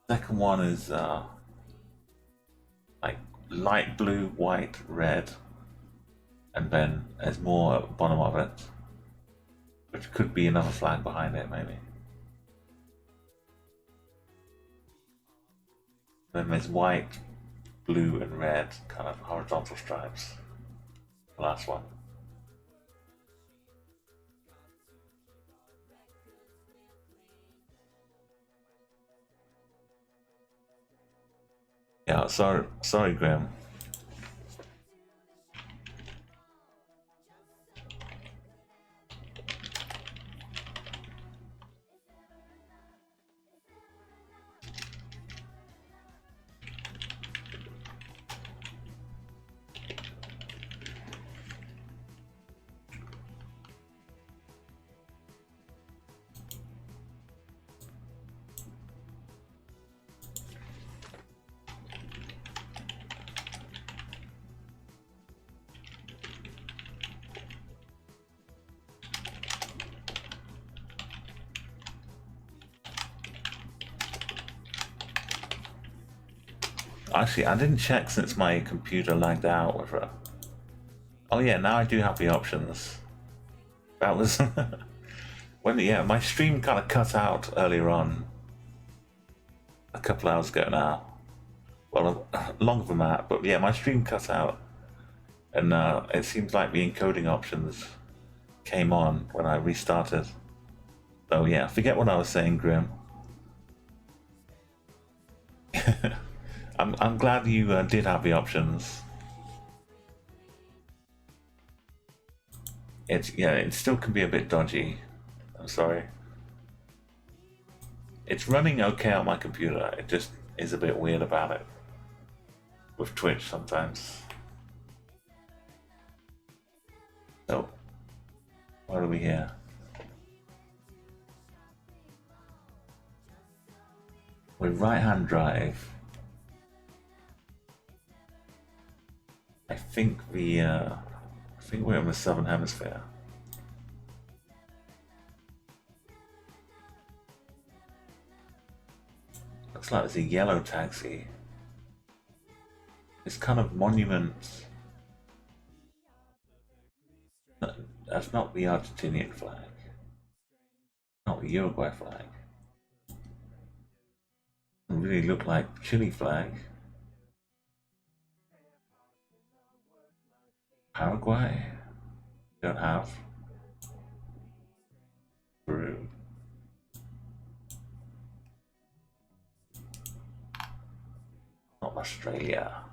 Second one is like light blue, white, red, and then there's more at the bottom of it, which could be another flag behind it, maybe. Then there's white, blue, and red, kind of horizontal stripes. The last one. Yeah, sorry, Grim. Actually, I didn't check since my computer lagged out with it. Oh yeah, now I do have the options. That was when yeah, my stream kind of cut out earlier on, a couple hours ago now. Well, longer than that, but yeah, my stream cut out, and it seems like the encoding options came on when I restarted. So yeah, forget what I was saying, Grim. I'm glad you did have the options. It still can be a bit dodgy. I'm sorry. It's running okay on my computer. It just is a bit weird about it with Twitch sometimes. So, what are we here? With right-hand drive, I think we're in the Southern Hemisphere. Looks like there's a yellow taxi. It's kind of monument. That's not the Argentinian flag. Not the Uruguay flag. Doesn't really look like Chile flag. Paraguay? Don't have. Peru. Not Australia.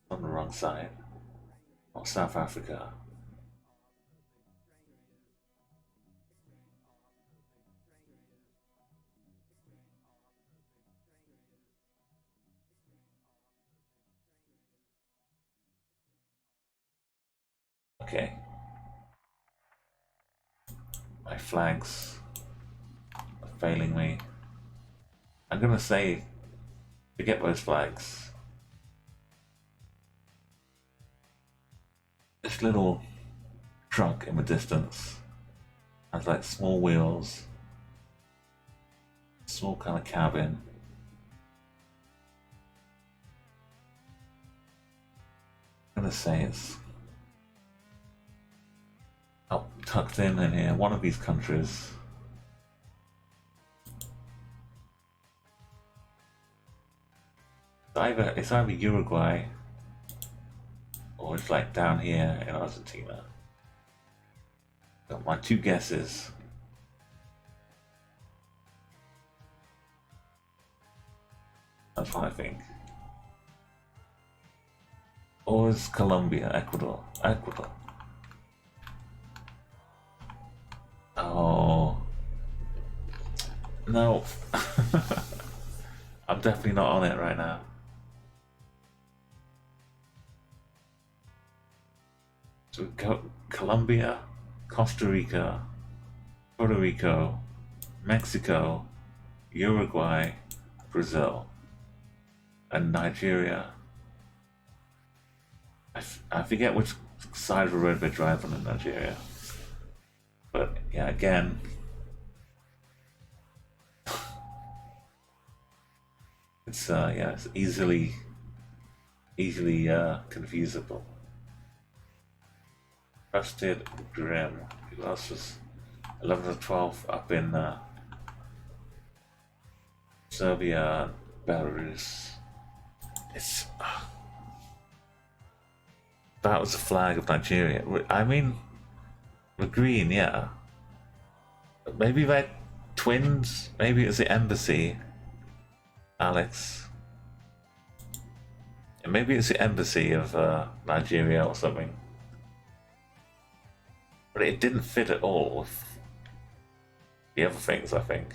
On the wrong side. Not South Africa. Okay. My flags are failing me. I'm gonna say, forget those flags. This little truck in the distance has like small wheels, small kind of cabin. I'm gonna say it's up tucked in here, one of these countries. It's either Uruguay or it's like down here in Argentina. Got my two guesses. That's what I think. Or is Colombia, Ecuador? Ecuador. Oh. No. I'm definitely not on it right now. So we go Colombia, Costa Rica, Puerto Rico, Mexico, Uruguay, Brazil, and Nigeria. I forget which side of the road they're driving in Nigeria. But yeah, again, it's it's easily confusable. Trusted Grim. Who else was 11 or 12 up in Serbia, Belarus? It's that was the flag of Nigeria. I mean, the green, yeah. Maybe they're twins. Maybe it's the embassy. Alex. And maybe it's the embassy of Nigeria or something. But it didn't fit at all with the other things, I think.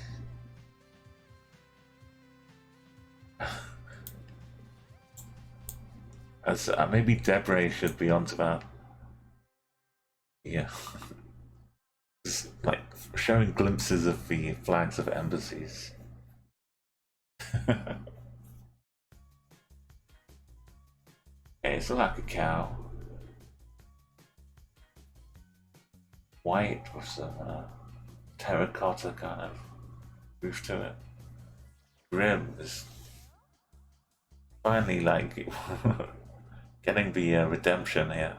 As maybe Deborah should be onto that. Yeah. Just like showing glimpses of the flags of embassies. Okay, it's like a cow. White with some terracotta kind of roof to it. Grim is finally like getting the redemption here.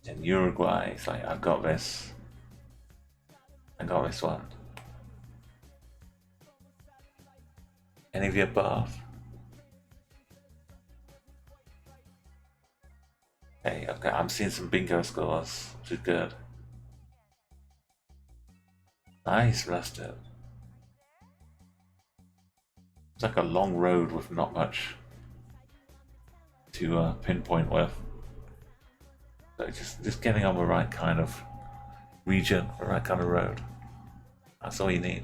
In Uruguay, it's like, I got this. I got this one. Any of the above? Hey, okay, I'm seeing some bingo scores, which is good. Nice, Rusted. It's like a long road with not much to pinpoint with. So just getting on the right kind of region, the right kind of road. That's all you need.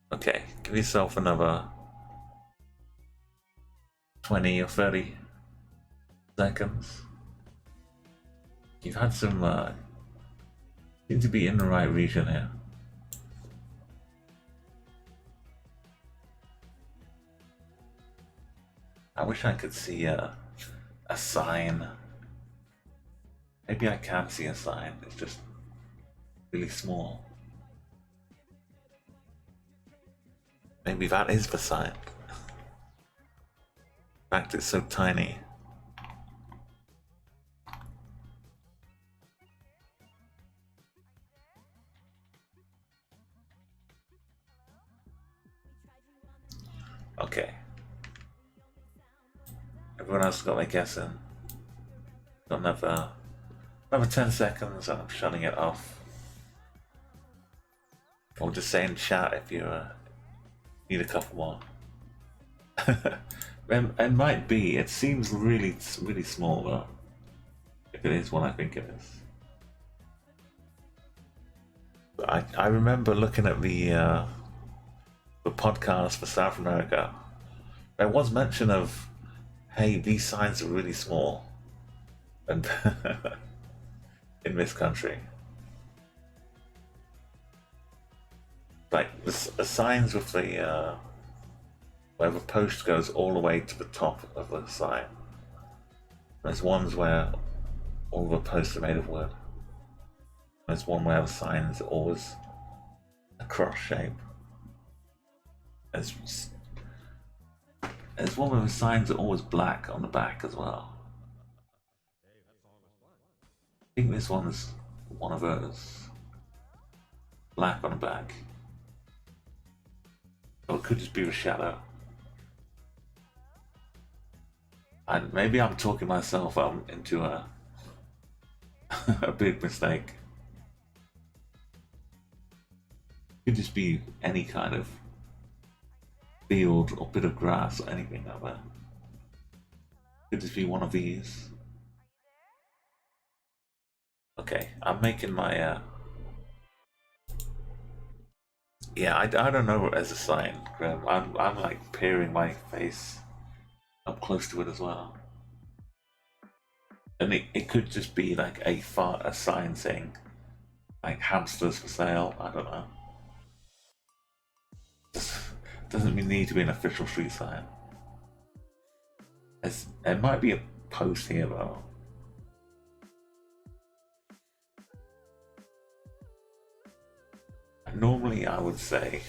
Okay, give yourself another 20 or 30 seconds. You've had some, seem to be in the right region here. I wish I could see a sign. Maybe I can see a sign, it's just really small. Maybe that is the sign. In fact, it's so tiny. Okay. Everyone else got their guess in. Got another 10 seconds and I'm shutting it off. Or just say in chat if you need a couple more. It might be. It seems really small though. If it is what I think it is. But I remember looking at the podcast for South America. There was mention of, hey, these signs are really small, and in this country. Like the signs with the where the post goes all the way to the top of the sign. There's ones where all the posts are made of wood. There's one where the sign's always a cross shape. There's one where the signs are always black on the back as well. I think this one's one of those. Black on the back. Or it could just be the shadow. And maybe I'm talking myself into a big mistake. It could just be any kind of field or bit of grass or anything like that. Could just be one of these. Okay, I'm making my yeah, I don't know as a sign, Graham. I'm like peering my face up close to it as well. And it could just be like a sign saying like hamsters for sale, I don't know. Doesn't need to be an official street sign. There might be a post here though. Normally I would say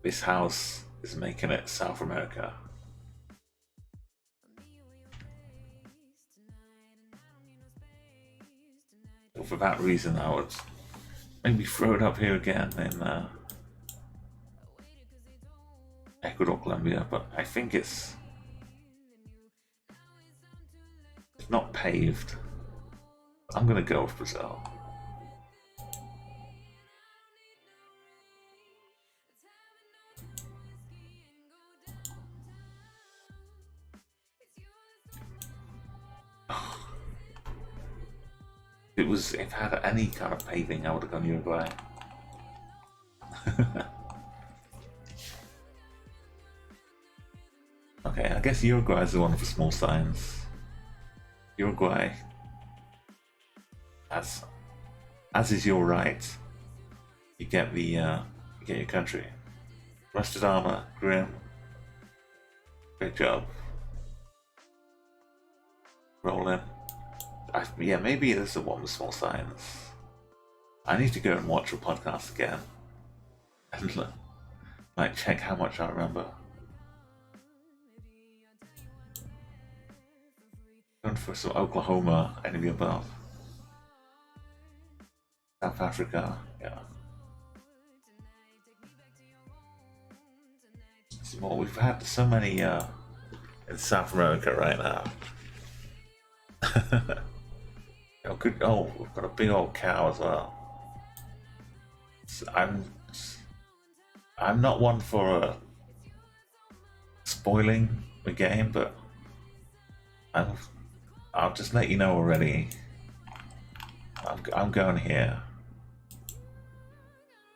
this house is making it South America. For that reason, I would maybe throw it up here again in Ecuador, Colombia, but I think it's not paved. I'm gonna go with Brazil. If it had any kind of paving, I would have gone Uruguay. Okay, I guess Uruguay is the one for small signs. Uruguay, as is your right, you get your country. Rusted armor, grim. Great job. Roll in. Yeah, maybe it is the one with small signs. I need to go and watch a podcast again and like check how much I remember. Going for some Oklahoma, enemy above. South Africa, yeah. Some more. We've had so many in South America right now. Oh, good. Oh, we've got a big old cow as well. So I'm not one for spoiling the game, but I'll just let you know already. I'm going here.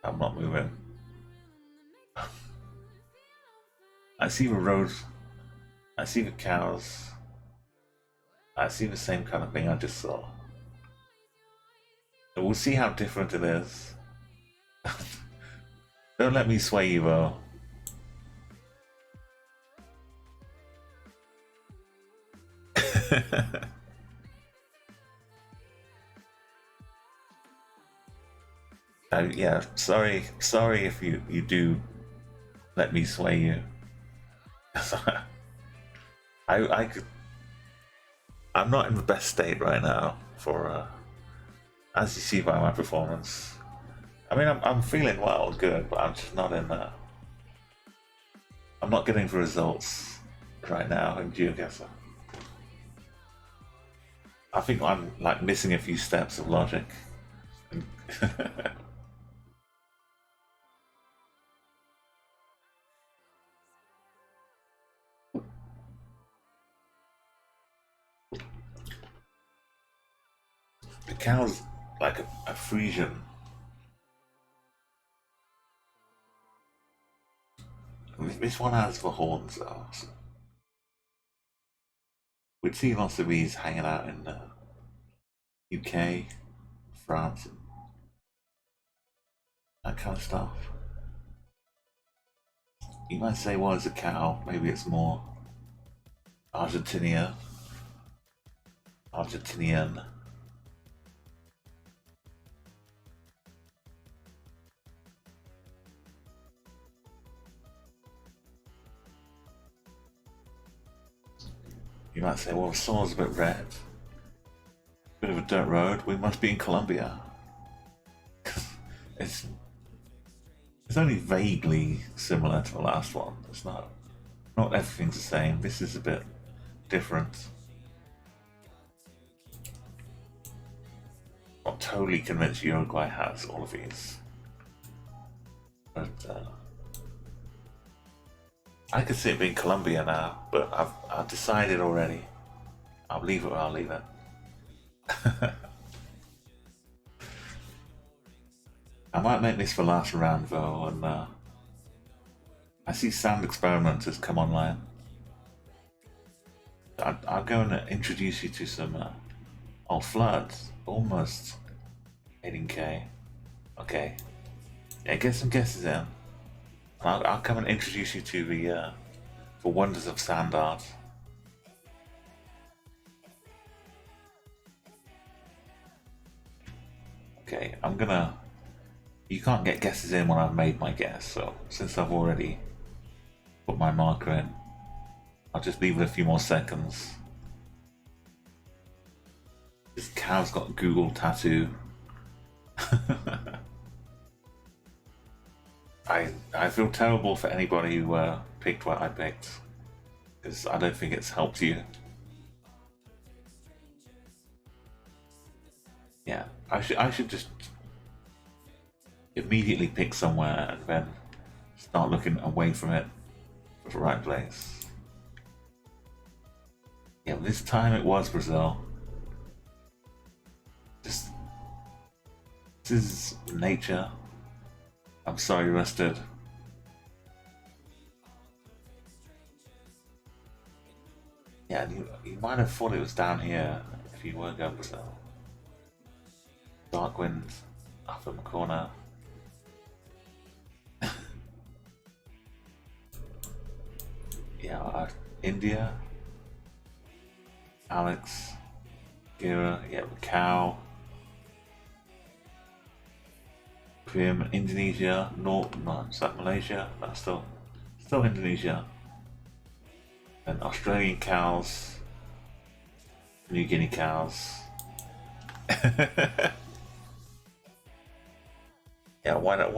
I'm not moving. I see the road. I see the cows. I see the same kind of thing I just saw. We'll see how different it is. Don't let me sway you, though. Yeah, sorry if you do let me sway you. I'm not in the best state right now for as you see by my performance. I mean, I'm feeling well, good, but I'm just not in I'm not getting the results right now in Geoguessr. I think I'm like missing a few steps of logic. The cow's like a Frisian. This one has the horns though. So we'd see lots of these hanging out in UK, France, and that kind of stuff. You might say, well, it's a cow. Maybe it's more Argentinian. You might say, well, the soil's a bit red. Bit of a dirt road. We must be in Colombia. it's only vaguely similar to the last one. It's not everything's the same. This is a bit different. Not totally convinced Uruguay has all of these, but I could see it being Colombia now, but I've decided already. I'll leave it. I might make this for last round though, and I see Sand Experimenters come online. I'll go and introduce you to some floods, almost 18k. Okay, yeah, get some guesses in. I'll come and introduce you to the wonders of sand art. Okay, you can't get guesses in when I've made my guess, so since I've already put my marker in, I'll just leave it a few more seconds. This cow's got Google tattoo. I feel terrible for anybody who picked what I picked, because I don't think it's helped you. Yeah, I should just immediately pick somewhere and then start looking away from it for the right place. Yeah, this time it was Brazil. Just this is nature. I'm sorry, Rusted. Yeah, you might have thought it was down here if you were going Brazil. Dark wind up in the corner. Yeah, India. Alex. Gira, yeah, the cow. Prim, Indonesia, no, is that Malaysia? That's still Indonesia. And Australian cows, New Guinea cows. Yeah, why not?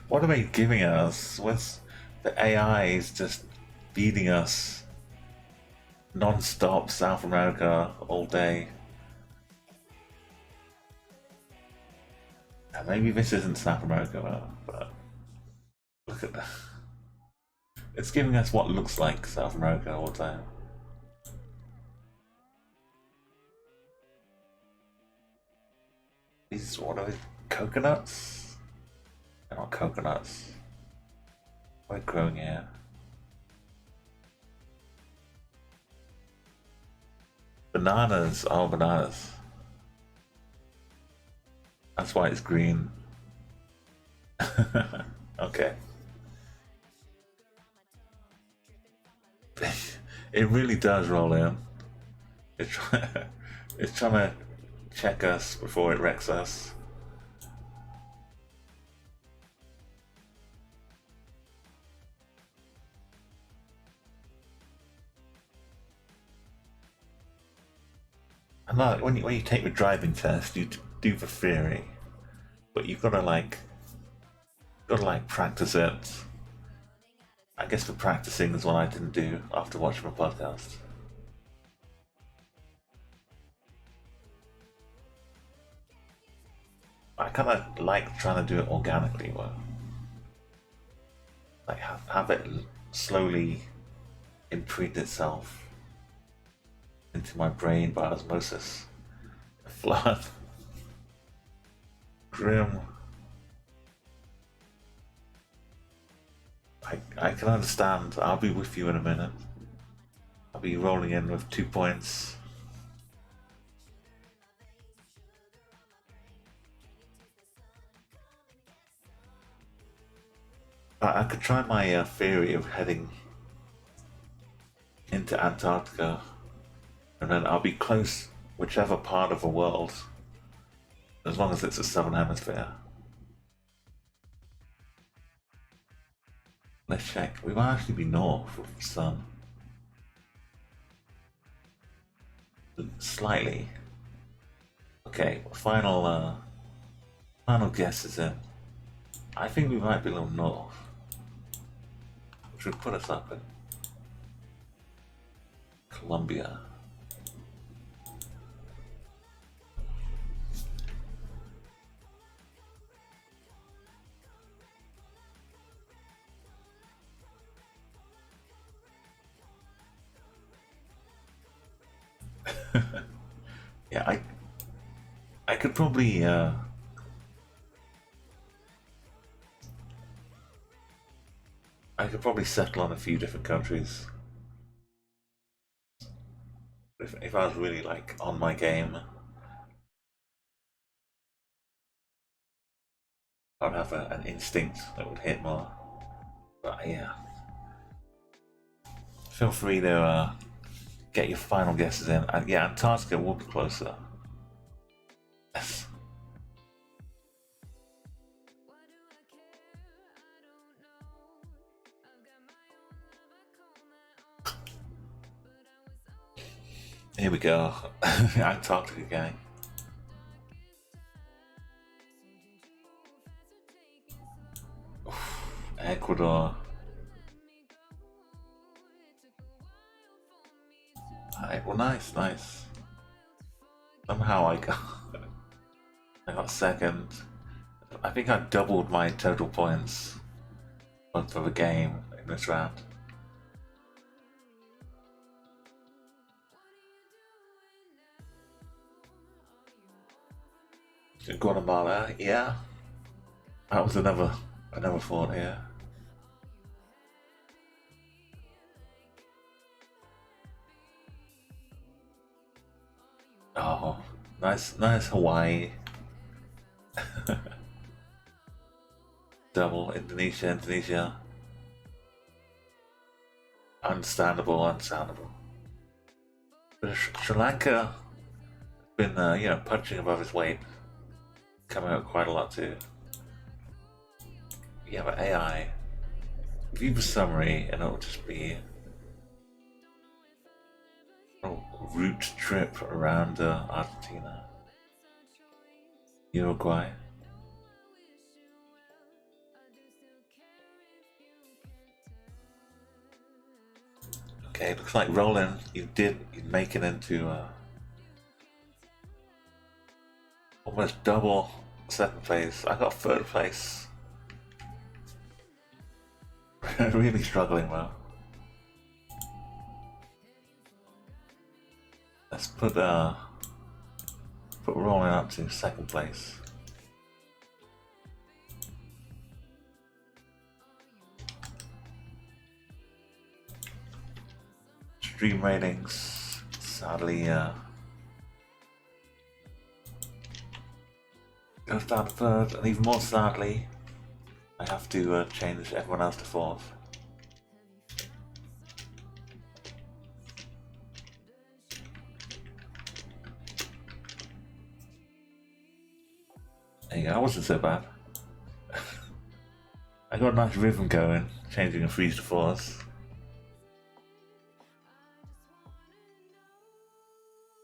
What are they giving us? What's the AI is just feeding us non-stop South America all day. Maybe this isn't South America, but look at that. It's giving us what looks like South America all the time. These, what are these? Coconuts? They're not coconuts. We're growing here. Bananas. Oh, bananas. That's why it's green. Okay. It really does roll in. It's trying to check us before it wrecks us. And like, when you take the driving test, you do the theory, but you've got to like practice it. I guess the practicing is what I didn't do after watching my podcast. I kind of like trying to do it organically, where like have it slowly imprint itself into my brain by osmosis. Flood. Grim. I can understand. I'll be with you in a minute. I'll be rolling in with 2 points. I could try my theory of heading into Antarctica, and then I'll be close whichever part of the world, as long as it's a southern hemisphere. Let's check. We might actually be north of the sun. Slightly. Okay, final guess is in. I think we might be a little north, which would put us up in Colombia. Yeah, I could probably settle on a few different countries if I was really like on my game. I'd have an instinct that would hit more. But yeah, feel free to get your final guesses in. Yeah, Antarctica will be closer. Here we go. Antarctica gang. Ecuador. Alright, well, nice. Somehow I got second. I think I doubled my total points for the game in this round. Guatemala, yeah. That was another fort here. Oh, nice Hawaii. Double Indonesia. Understandable. But Sri Lanka has been, punching above his weight, coming out quite a lot too. Yeah, but AI, view the summary, and it'll just be a route trip around Argentina, Uruguay. Okay, looks like Roland, you make it into almost double second place. I got third place. Really struggling though. Let's put Roland up to second place. Stream ratings, sadly, goes down to third, and even more sadly, I have to change everyone else to fourth. There you go, that wasn't so bad. I got a nice rhythm going, changing a threes to fours.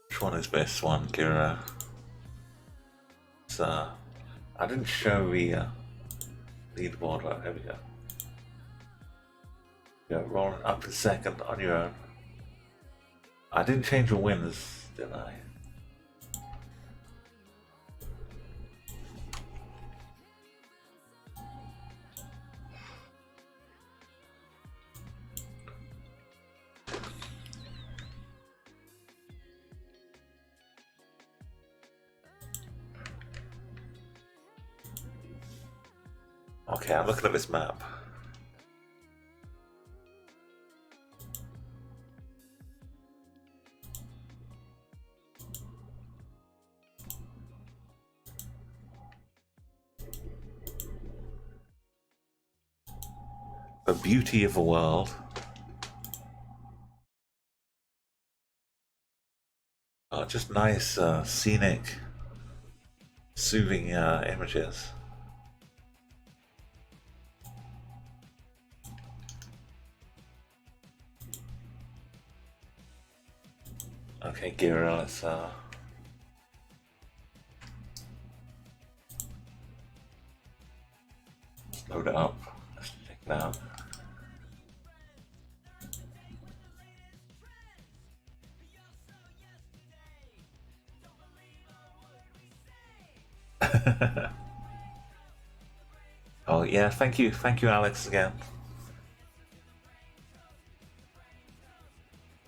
Which one is this one, Kira? I didn't show the leaderboard. Right, there we go. Go rolling up to second on your own. I didn't change the wins, did I? Okay, I'm looking at this map. The beauty of the world. Oh, just nice, scenic, soothing images. Okay, Gira, let's load it up. Let's check it out. Oh yeah, thank you, Alex, again.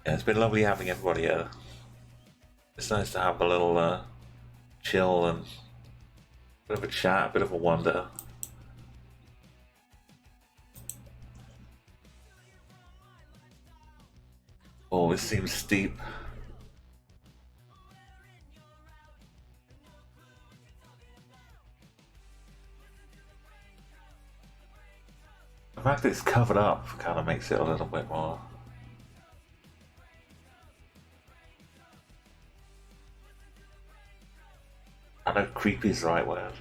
Yeah, it's been lovely having everybody here. It's nice to have a little chill and a bit of a chat, a bit of a wonder. Oh, this seems steep. The fact that it's covered up kind of makes it a little bit more. I know creepy is the right word.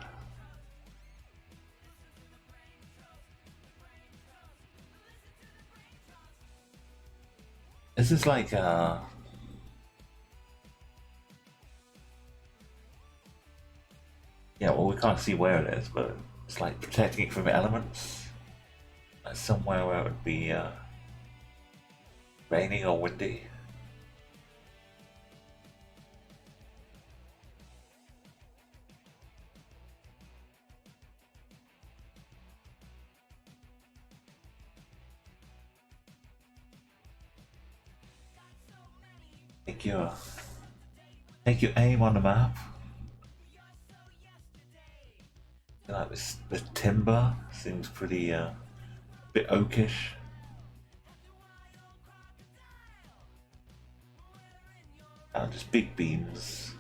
This is like Yeah, well, we can't see where it is, but it's like protecting it from elements. Like somewhere where it would be raining or windy. Take your aim on the map. Like this, the timber seems pretty a bit oakish. Just big beams.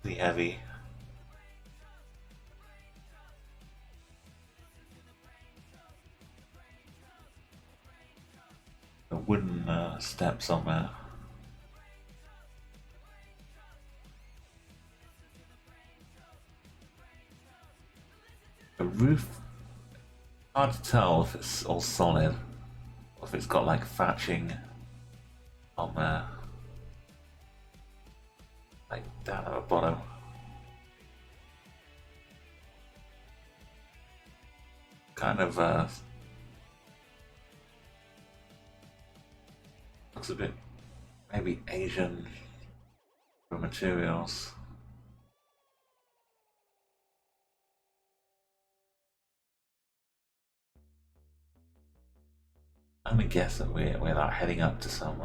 Pretty heavy. The wooden steps on there. The roof, hard to tell if it's all solid or if it's got like thatching on there. Like down at the bottom. Kind of looks a bit maybe Asian for materials. I'm gonna guess that we're like heading up to some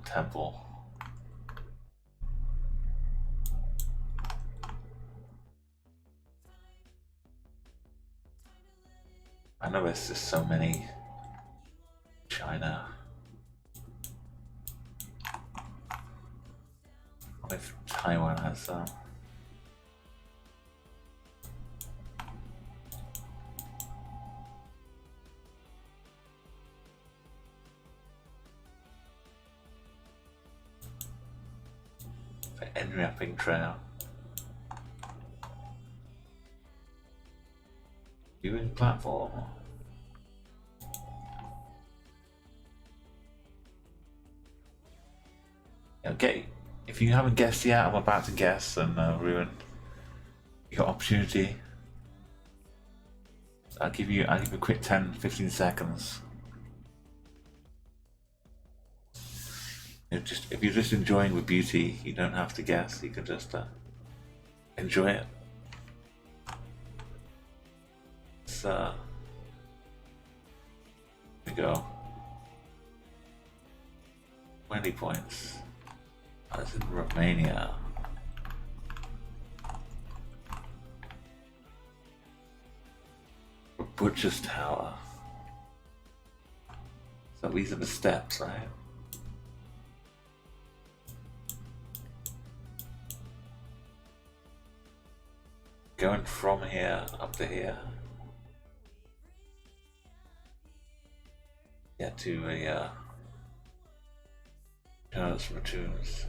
temple. I know there's just so many. China. What if Taiwan has some? The Enwrapping Trail. Viewing platform. Okay, if you haven't guessed yet, I'm about to guess and ruin your opportunity. I'll give you a quick 10-15 seconds. If you're just enjoying the beauty, you don't have to guess. You can just enjoy it. So here we go. 20 points. That's in Romania. Butcher's Tower. So these are the steps, right? Going from here up to here. Get to a Geoguessr Chat.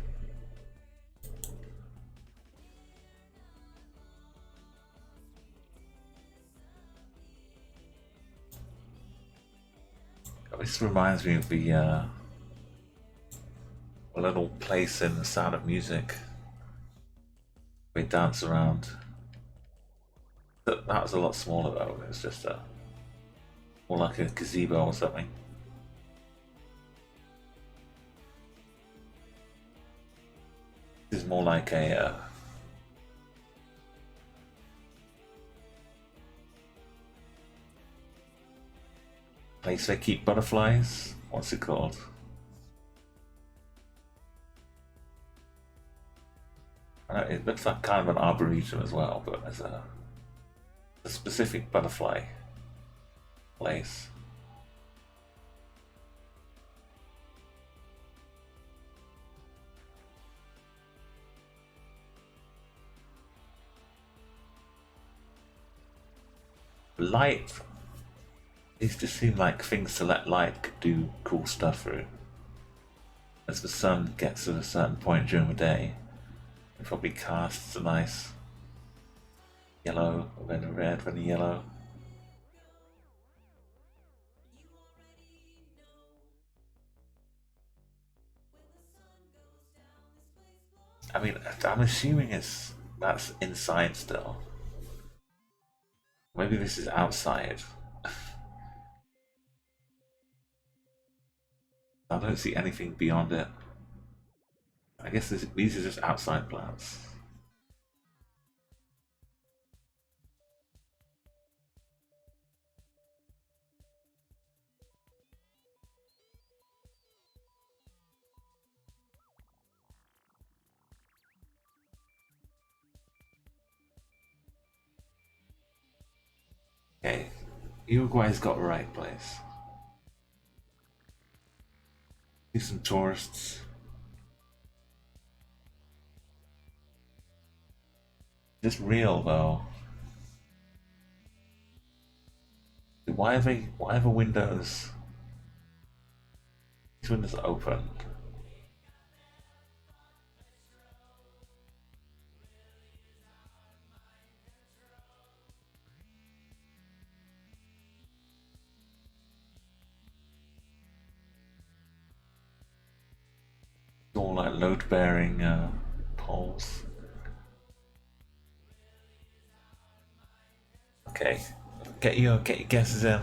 This reminds me of the a little place in The Sound of Music. We dance around. That was a lot smaller though. It was just more like a gazebo or something. This is more like a place they keep butterflies. What's it called? I know, it looks like kind of an arboretum as well, but there's a specific butterfly place. Light. These just seem like things to let light could do cool stuff through. As the sun gets to a certain point during the day, it probably casts a nice yellow, then a red, then a yellow. I mean, I'm assuming that's inside still. Maybe this is outside. I don't see anything beyond it. I guess these are just outside plants. Okay, Uruguay's got the right place. See some tourists. Is this real though? Why are the windows? These windows are open. All like load-bearing poles. Okay, get your guesses in.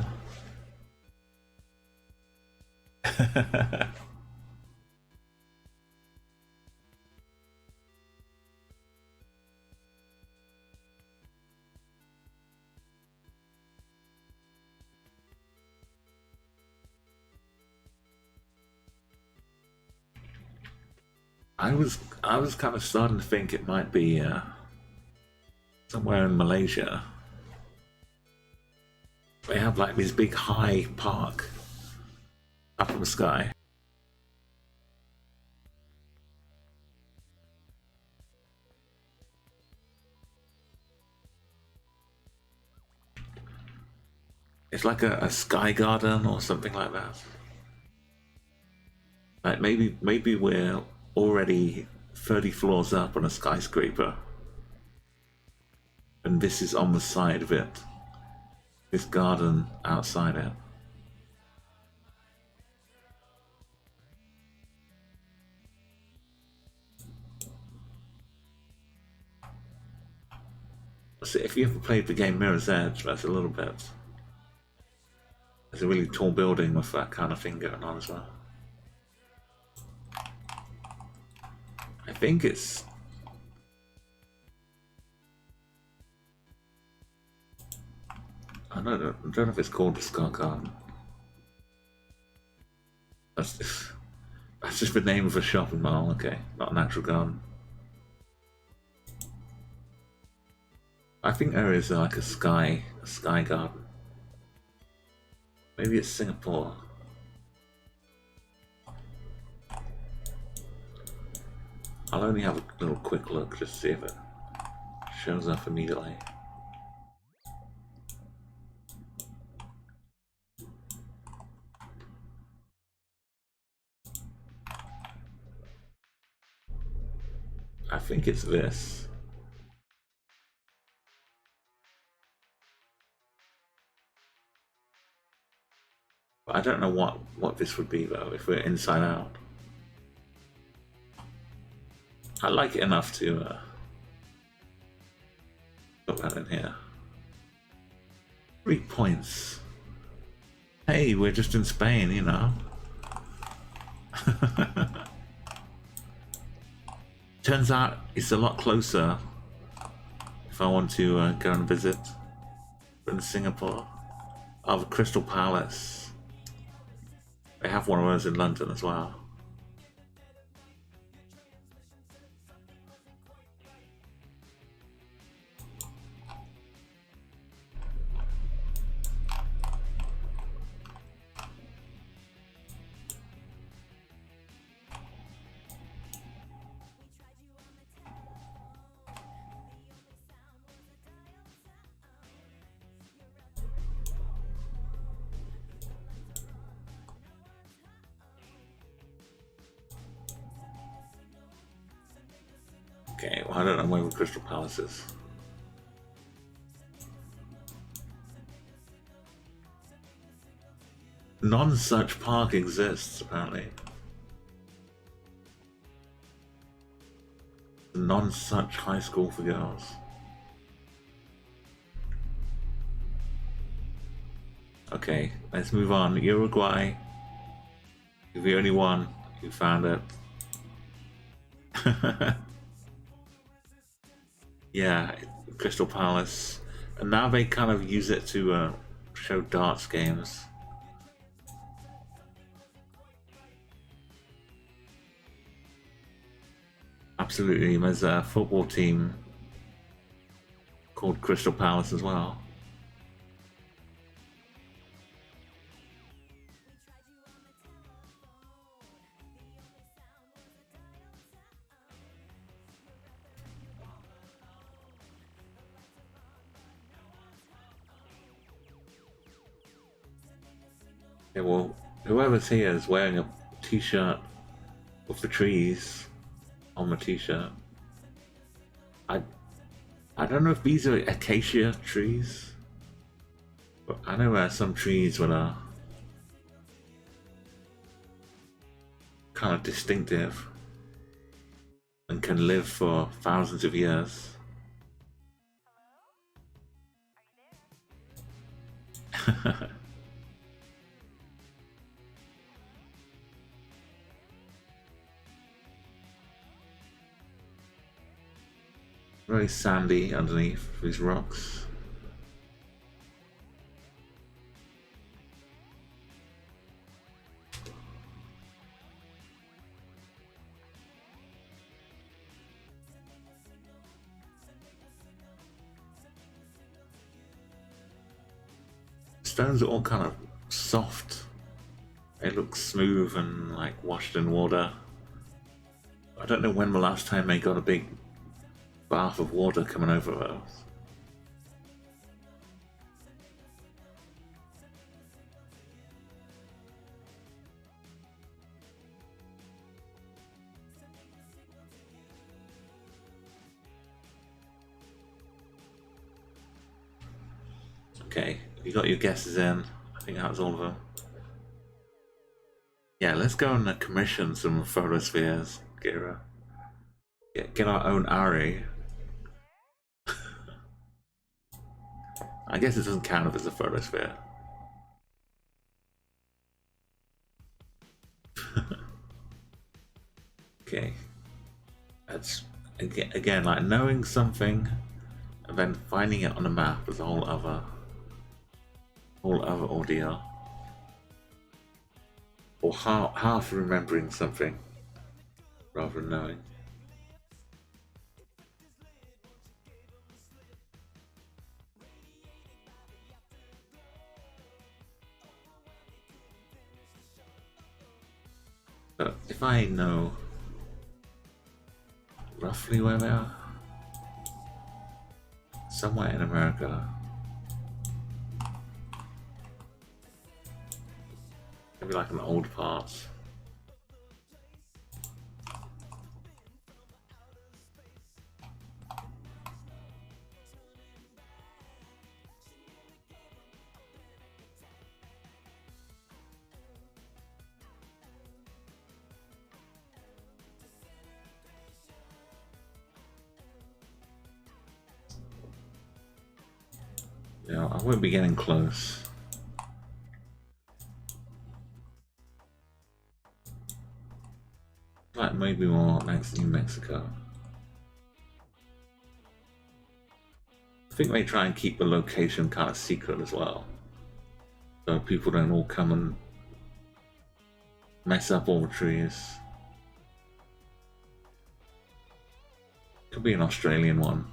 I was kind of starting to think it might be somewhere in Malaysia. They have like this big high park up in the sky. It's like a sky garden or something like that. Like maybe we're already 30 floors up on a skyscraper, and this is on the side of it. This garden outside it. So if you ever played the game Mirror's Edge, that's a little bit. There's a really tall building with that kind of thing going on as well. I think it's... I don't know if it's called the Scar Garden. That's just the name of a shopping mall, okay, not an actual garden. I think there is like a sky garden. Maybe it's Singapore. I'll only have a little quick look just to see if it shows up immediately. I think it's this. But I don't know what this would be though, if we're inside out. I like it enough to put that in here. 3 points. Hey, we're just in Spain, you know. Turns out it's a lot closer if I want to go and visit in Singapore. Oh, the Crystal Palace. They have one of those in London as well. Okay, well, I don't know where the Crystal Palace is. Non-such park exists, apparently. non-such high school for girls. Okay, let's move on. Uruguay. You're the only one who found it. Yeah, Crystal Palace. And now they kind of use it to show darts games. Absolutely, there's a football team called Crystal Palace as well. Yeah, well, whoever's here is wearing a t-shirt with the trees on the t-shirt. I don't know if these are acacia trees, but I know there are some trees that are kind of distinctive and can live for thousands of years. Very sandy underneath these rocks. Stones are all kind of soft. They look smooth and like washed in water. I don't know when the last time they got a big bath of water coming over those. Okay, you got your guesses in. I think that was all of them. Yeah, let's go and commission some photospheres, Gira. Get our own Ari. I guess it doesn't count if it's a photosphere. Okay. That's again like knowing something and then finding it on a map is a whole other ordeal. Or half remembering something rather than knowing. But if I know roughly where they are, somewhere in America, maybe like an old part. Yeah, I won't be getting close. Like maybe more next New Mexico. I think they try and keep the location kind of secret as well, so people don't all come and mess up all the trees. Could be an Australian one.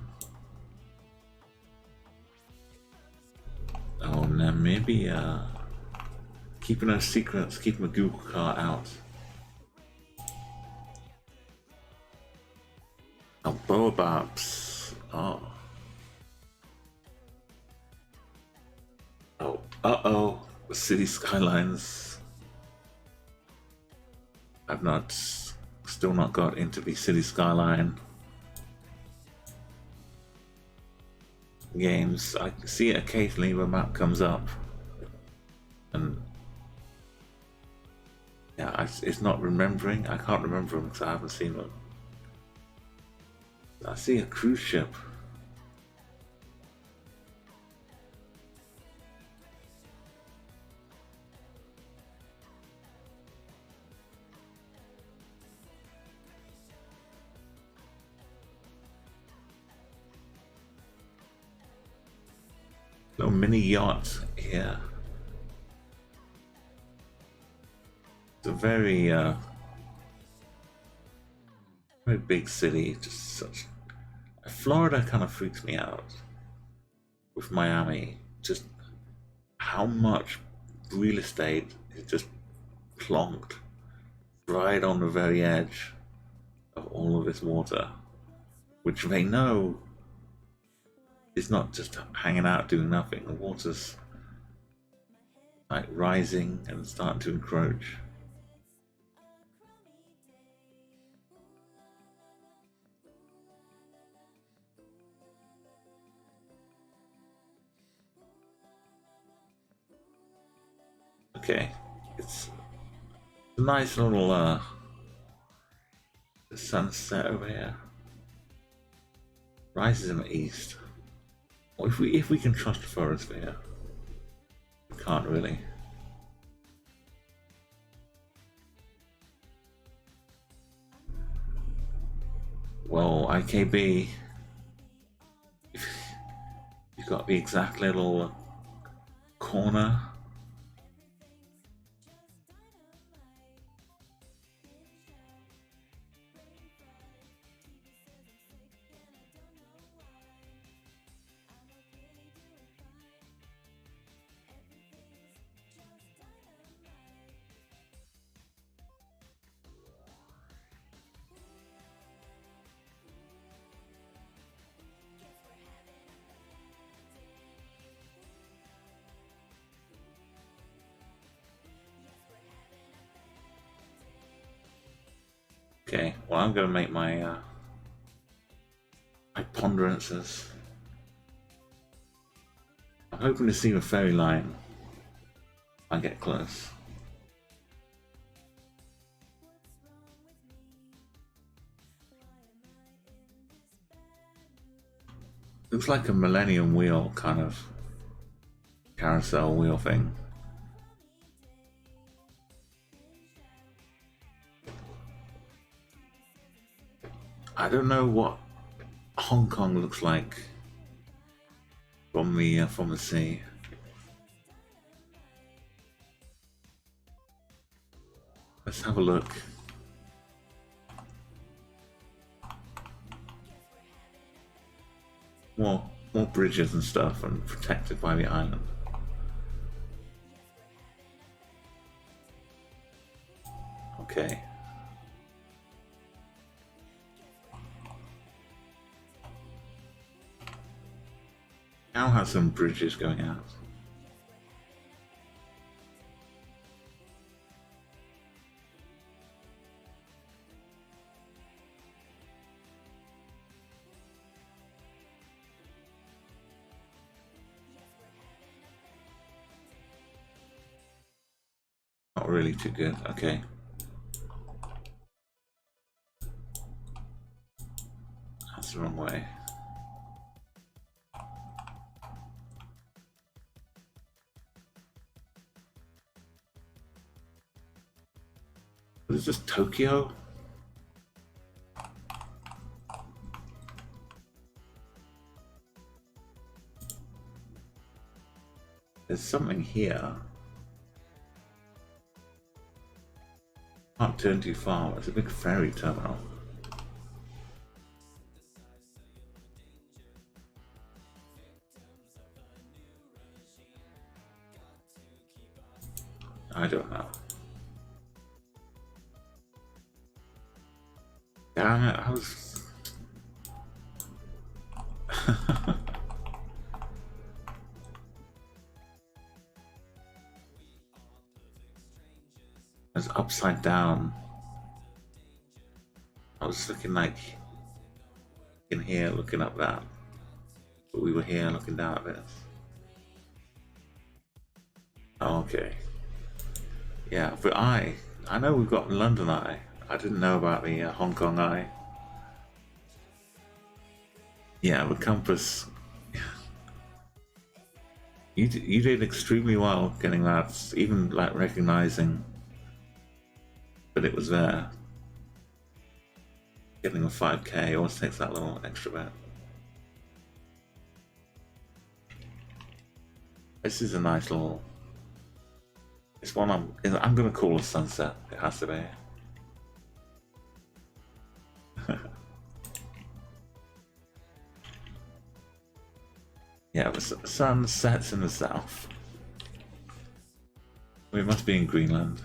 Oh, Namibia. Keeping those secrets, keeping the Google car out. Oh, baobabs. Oh. Oh, uh-oh. The city skylines. I've still not got into the city skyline games. I see it occasionally when a map comes up. And yeah, it's not remembering. I can't remember them because I haven't seen them. I see a cruise ship. Little mini yacht here. It's a very very big city. Just such. Florida kind of freaks me out with Miami. Just how much real estate is just plonked right on the very edge of all of this water, which they know is not just hanging out doing nothing. The water's like rising and starting to encroach. Okay, it's a nice little sunset over here. Rises in the east. Well, if we can trust the photosphere, we can't really. Well, IKB, you've got the exact little corner. Okay, well I'm gonna make my ponderances. I'm hoping to see the ferry line if I get close. Looks like a Millennium Wheel kind of carousel wheel thing. I don't know what Hong Kong looks like from the sea. Let's have a look. More bridges and stuff, and protected by the island. Okay. Now has some bridges going out. Not really too good. Okay. That's the wrong way. Is this Tokyo? There's something here. Can't turn too far. It's a big ferry terminal. I don't know. Damn it, I was... I was upside down. I was looking like in here looking up that. But we were here looking down at this. Oh, okay. Yeah, but I know we've got London Eye. I didn't know about the Hong Kong Eye. Yeah, the compass. You did extremely well getting that, even like recognizing that it was there. Getting a 5k always takes that little extra bit. This is a nice little. It's one I'm gonna call a sunset. It has to be. Yeah, the sun sets in the south. We must be in Greenland.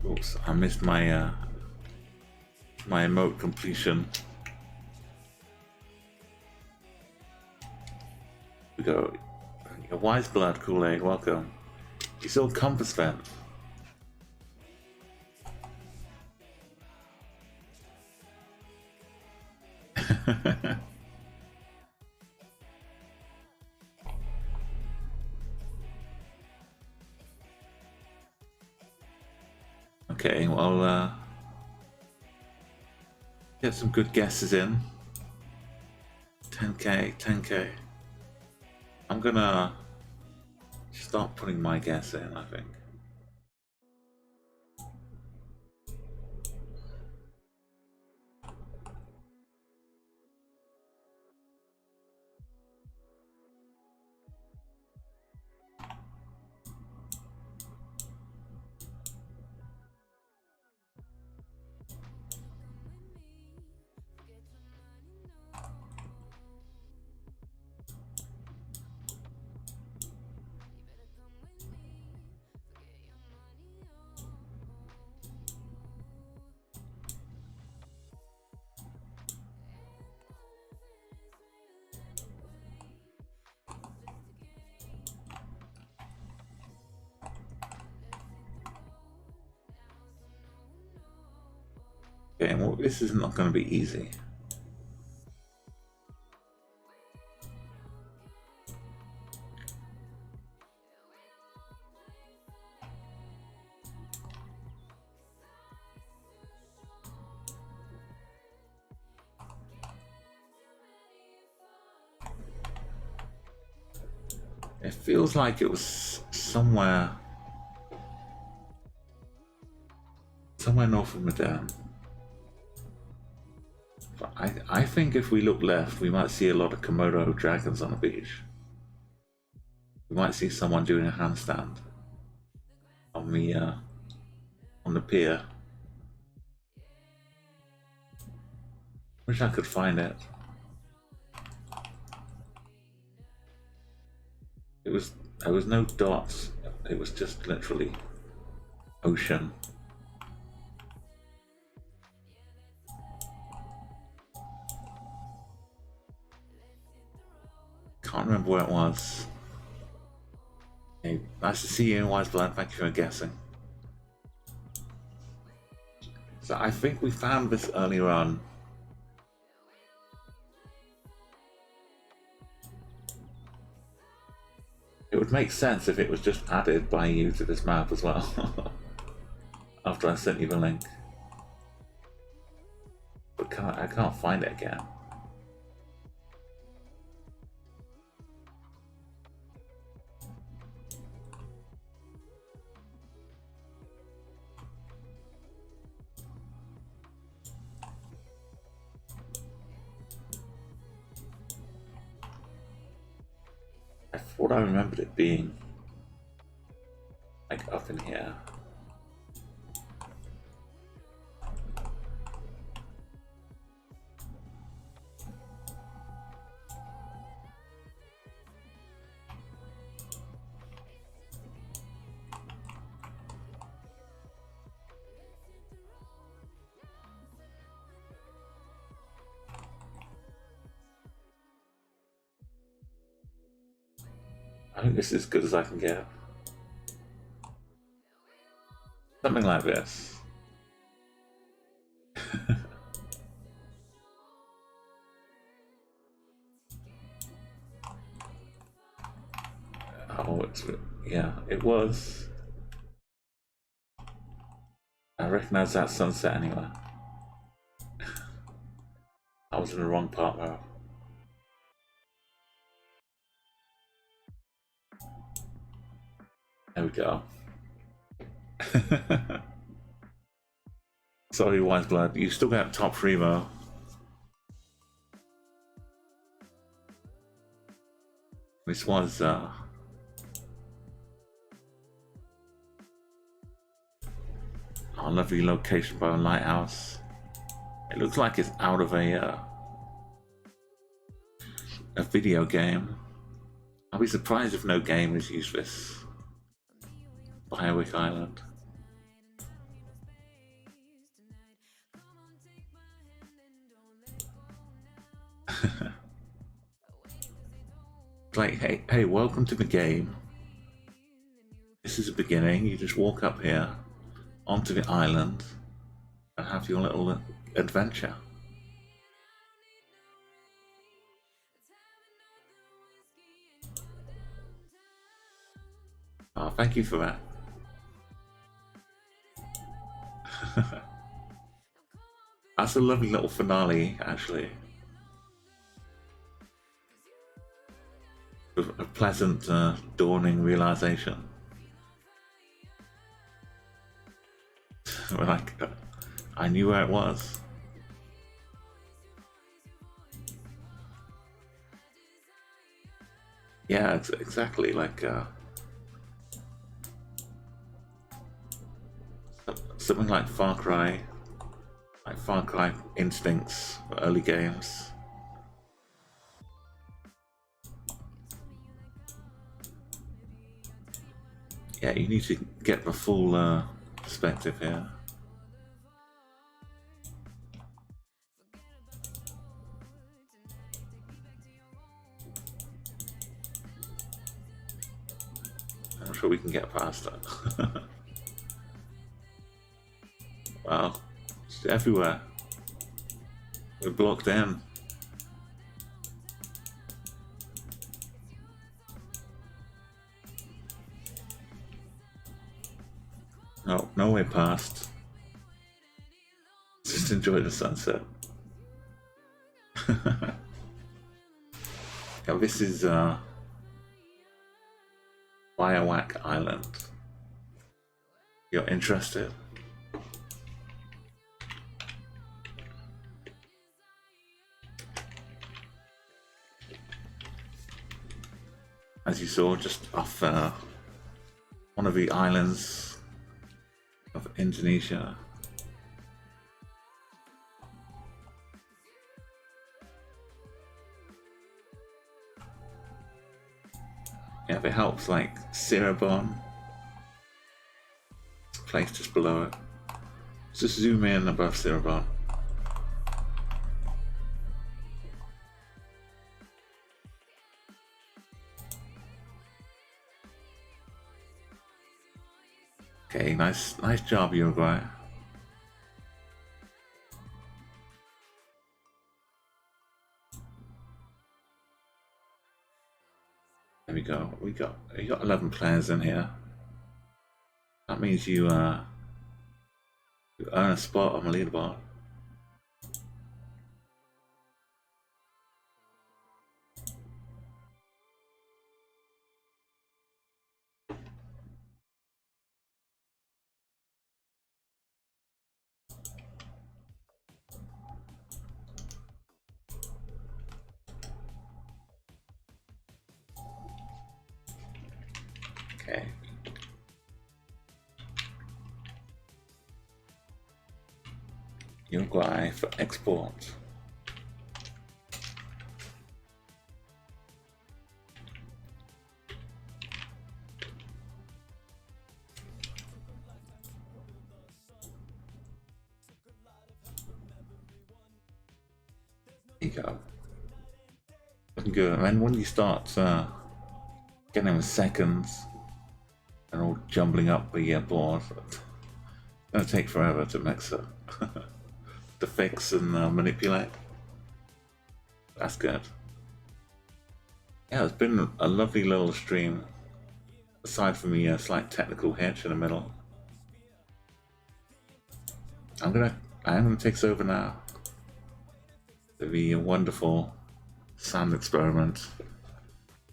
Oops, I missed my my emote completion. We go. Wise Blood Kool-Aid, welcome. You saw Compass Vent. Okay, well, get some good guesses in. 10k, 10k. I'm gonna start putting my guess in, I think. Okay, well, this is not going to be easy. It feels like it was somewhere north of Medan. But I think if we look left, we might see a lot of Komodo dragons on the beach. We might see someone doing a handstand on the pier. Wish I could find it. There was no dots. It was just literally ocean. Can't remember where it was. Hey, nice to see you in Wise Blood. Thank you for guessing. So I think we found this earlier on. It would make sense if it was just added by you to this map as well. After I sent you the link. But I can't find it again. I thought I remembered it being like up in here. I think this is as good as I can get. Something like this. Oh, yeah, it was. I recognize that sunset anyway. I was in the wrong part though. There we go. Sorry, Wise Blood. You still got top 3 though. This was a lovely location by a lighthouse. It looks like it's out of a video game. I'll be surprised if no game has used this. Biowick Island. Like, hey, welcome to the game. This is the beginning. You just walk up here onto the island and have your little adventure. Oh, thank you for that. That's a lovely little finale, actually. With a pleasant, dawning realization. Like, I knew where it was. Yeah, exactly. Like, something like Far Cry instincts for early games. Yeah, you need to get the full perspective here. I'm sure we can get past that. Wow, it's everywhere. We're blocked in. No, no way past. Just enjoy the sunset. Yeah, this is Biowick Island. You're interested? As you saw, just off one of the islands of Indonesia. Yeah, if it helps, like Cirebon, it's a place just below it. Just zoom in above Cirebon. Okay, nice job, Uruguay. There we go. We got 11 players in here. That means you earn a spot on the leaderboard. Okay. Uruguay for export. There you go. Looking good. And then when you start Getting them seconds and all jumbling up the board. It's gonna take forever to mix it. To fix and manipulate. That's good. Yeah, it's been a lovely little stream. Aside from the slight technical hitch in the middle. I'm gonna take this over now. The wonderful sand experiment.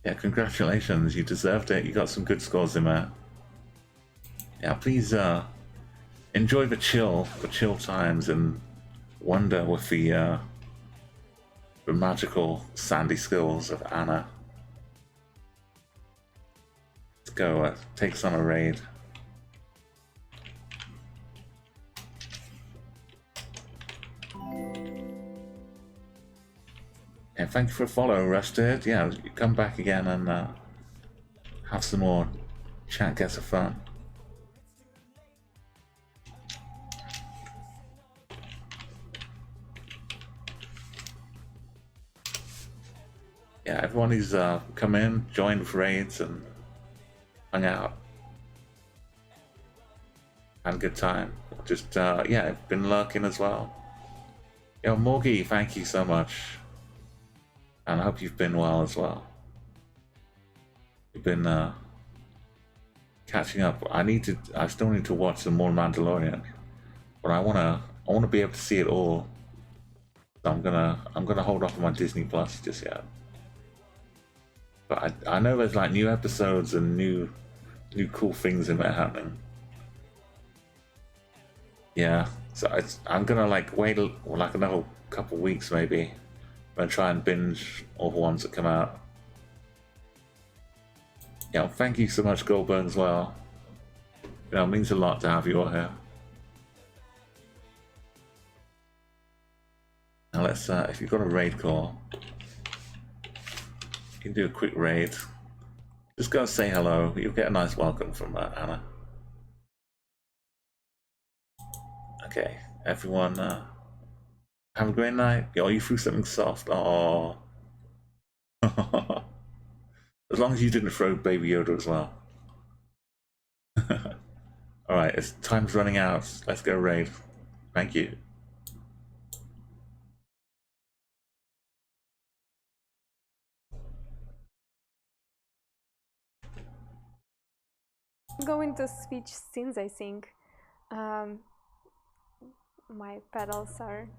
Yeah, congratulations, you deserved it. You got some good scores in there. Yeah, please enjoy the chill times and wonder with the magical sandy skills of Anna. Let's go take us on a raid. And thank you for a follow, Rusted. Yeah, you come back again and have some more Chat Guesser fun. Yeah, everyone who's come in, joined with raids and hung out. Had a good time. Just, yeah, been lurking as well. Yo, Morgie, thank you so much. And I hope you've been well as well. You've been catching up. I still need to watch some more Mandalorian, but I wanna be able to see it all. So I'm gonna hold off on my Disney Plus just yet. But I know there's like new episodes and new cool things in there happening. Yeah, so I'm gonna like wait like another couple weeks maybe. I'm gonna try and binge all the ones that come out. Yeah, thank you so much, Goldberg, as well. You know, it means a lot to have you all here. Now let's, if you've got a raid call, you can do a quick raid. Just go say hello. You'll get a nice welcome from Anna. Okay, everyone, have a great night. Yo, you threw something soft. Oh. As long as you didn't throw Baby Yoda as well. Alright, time's running out. Let's go raid. Thank you. I'm going to switch scenes, I think. My pedals are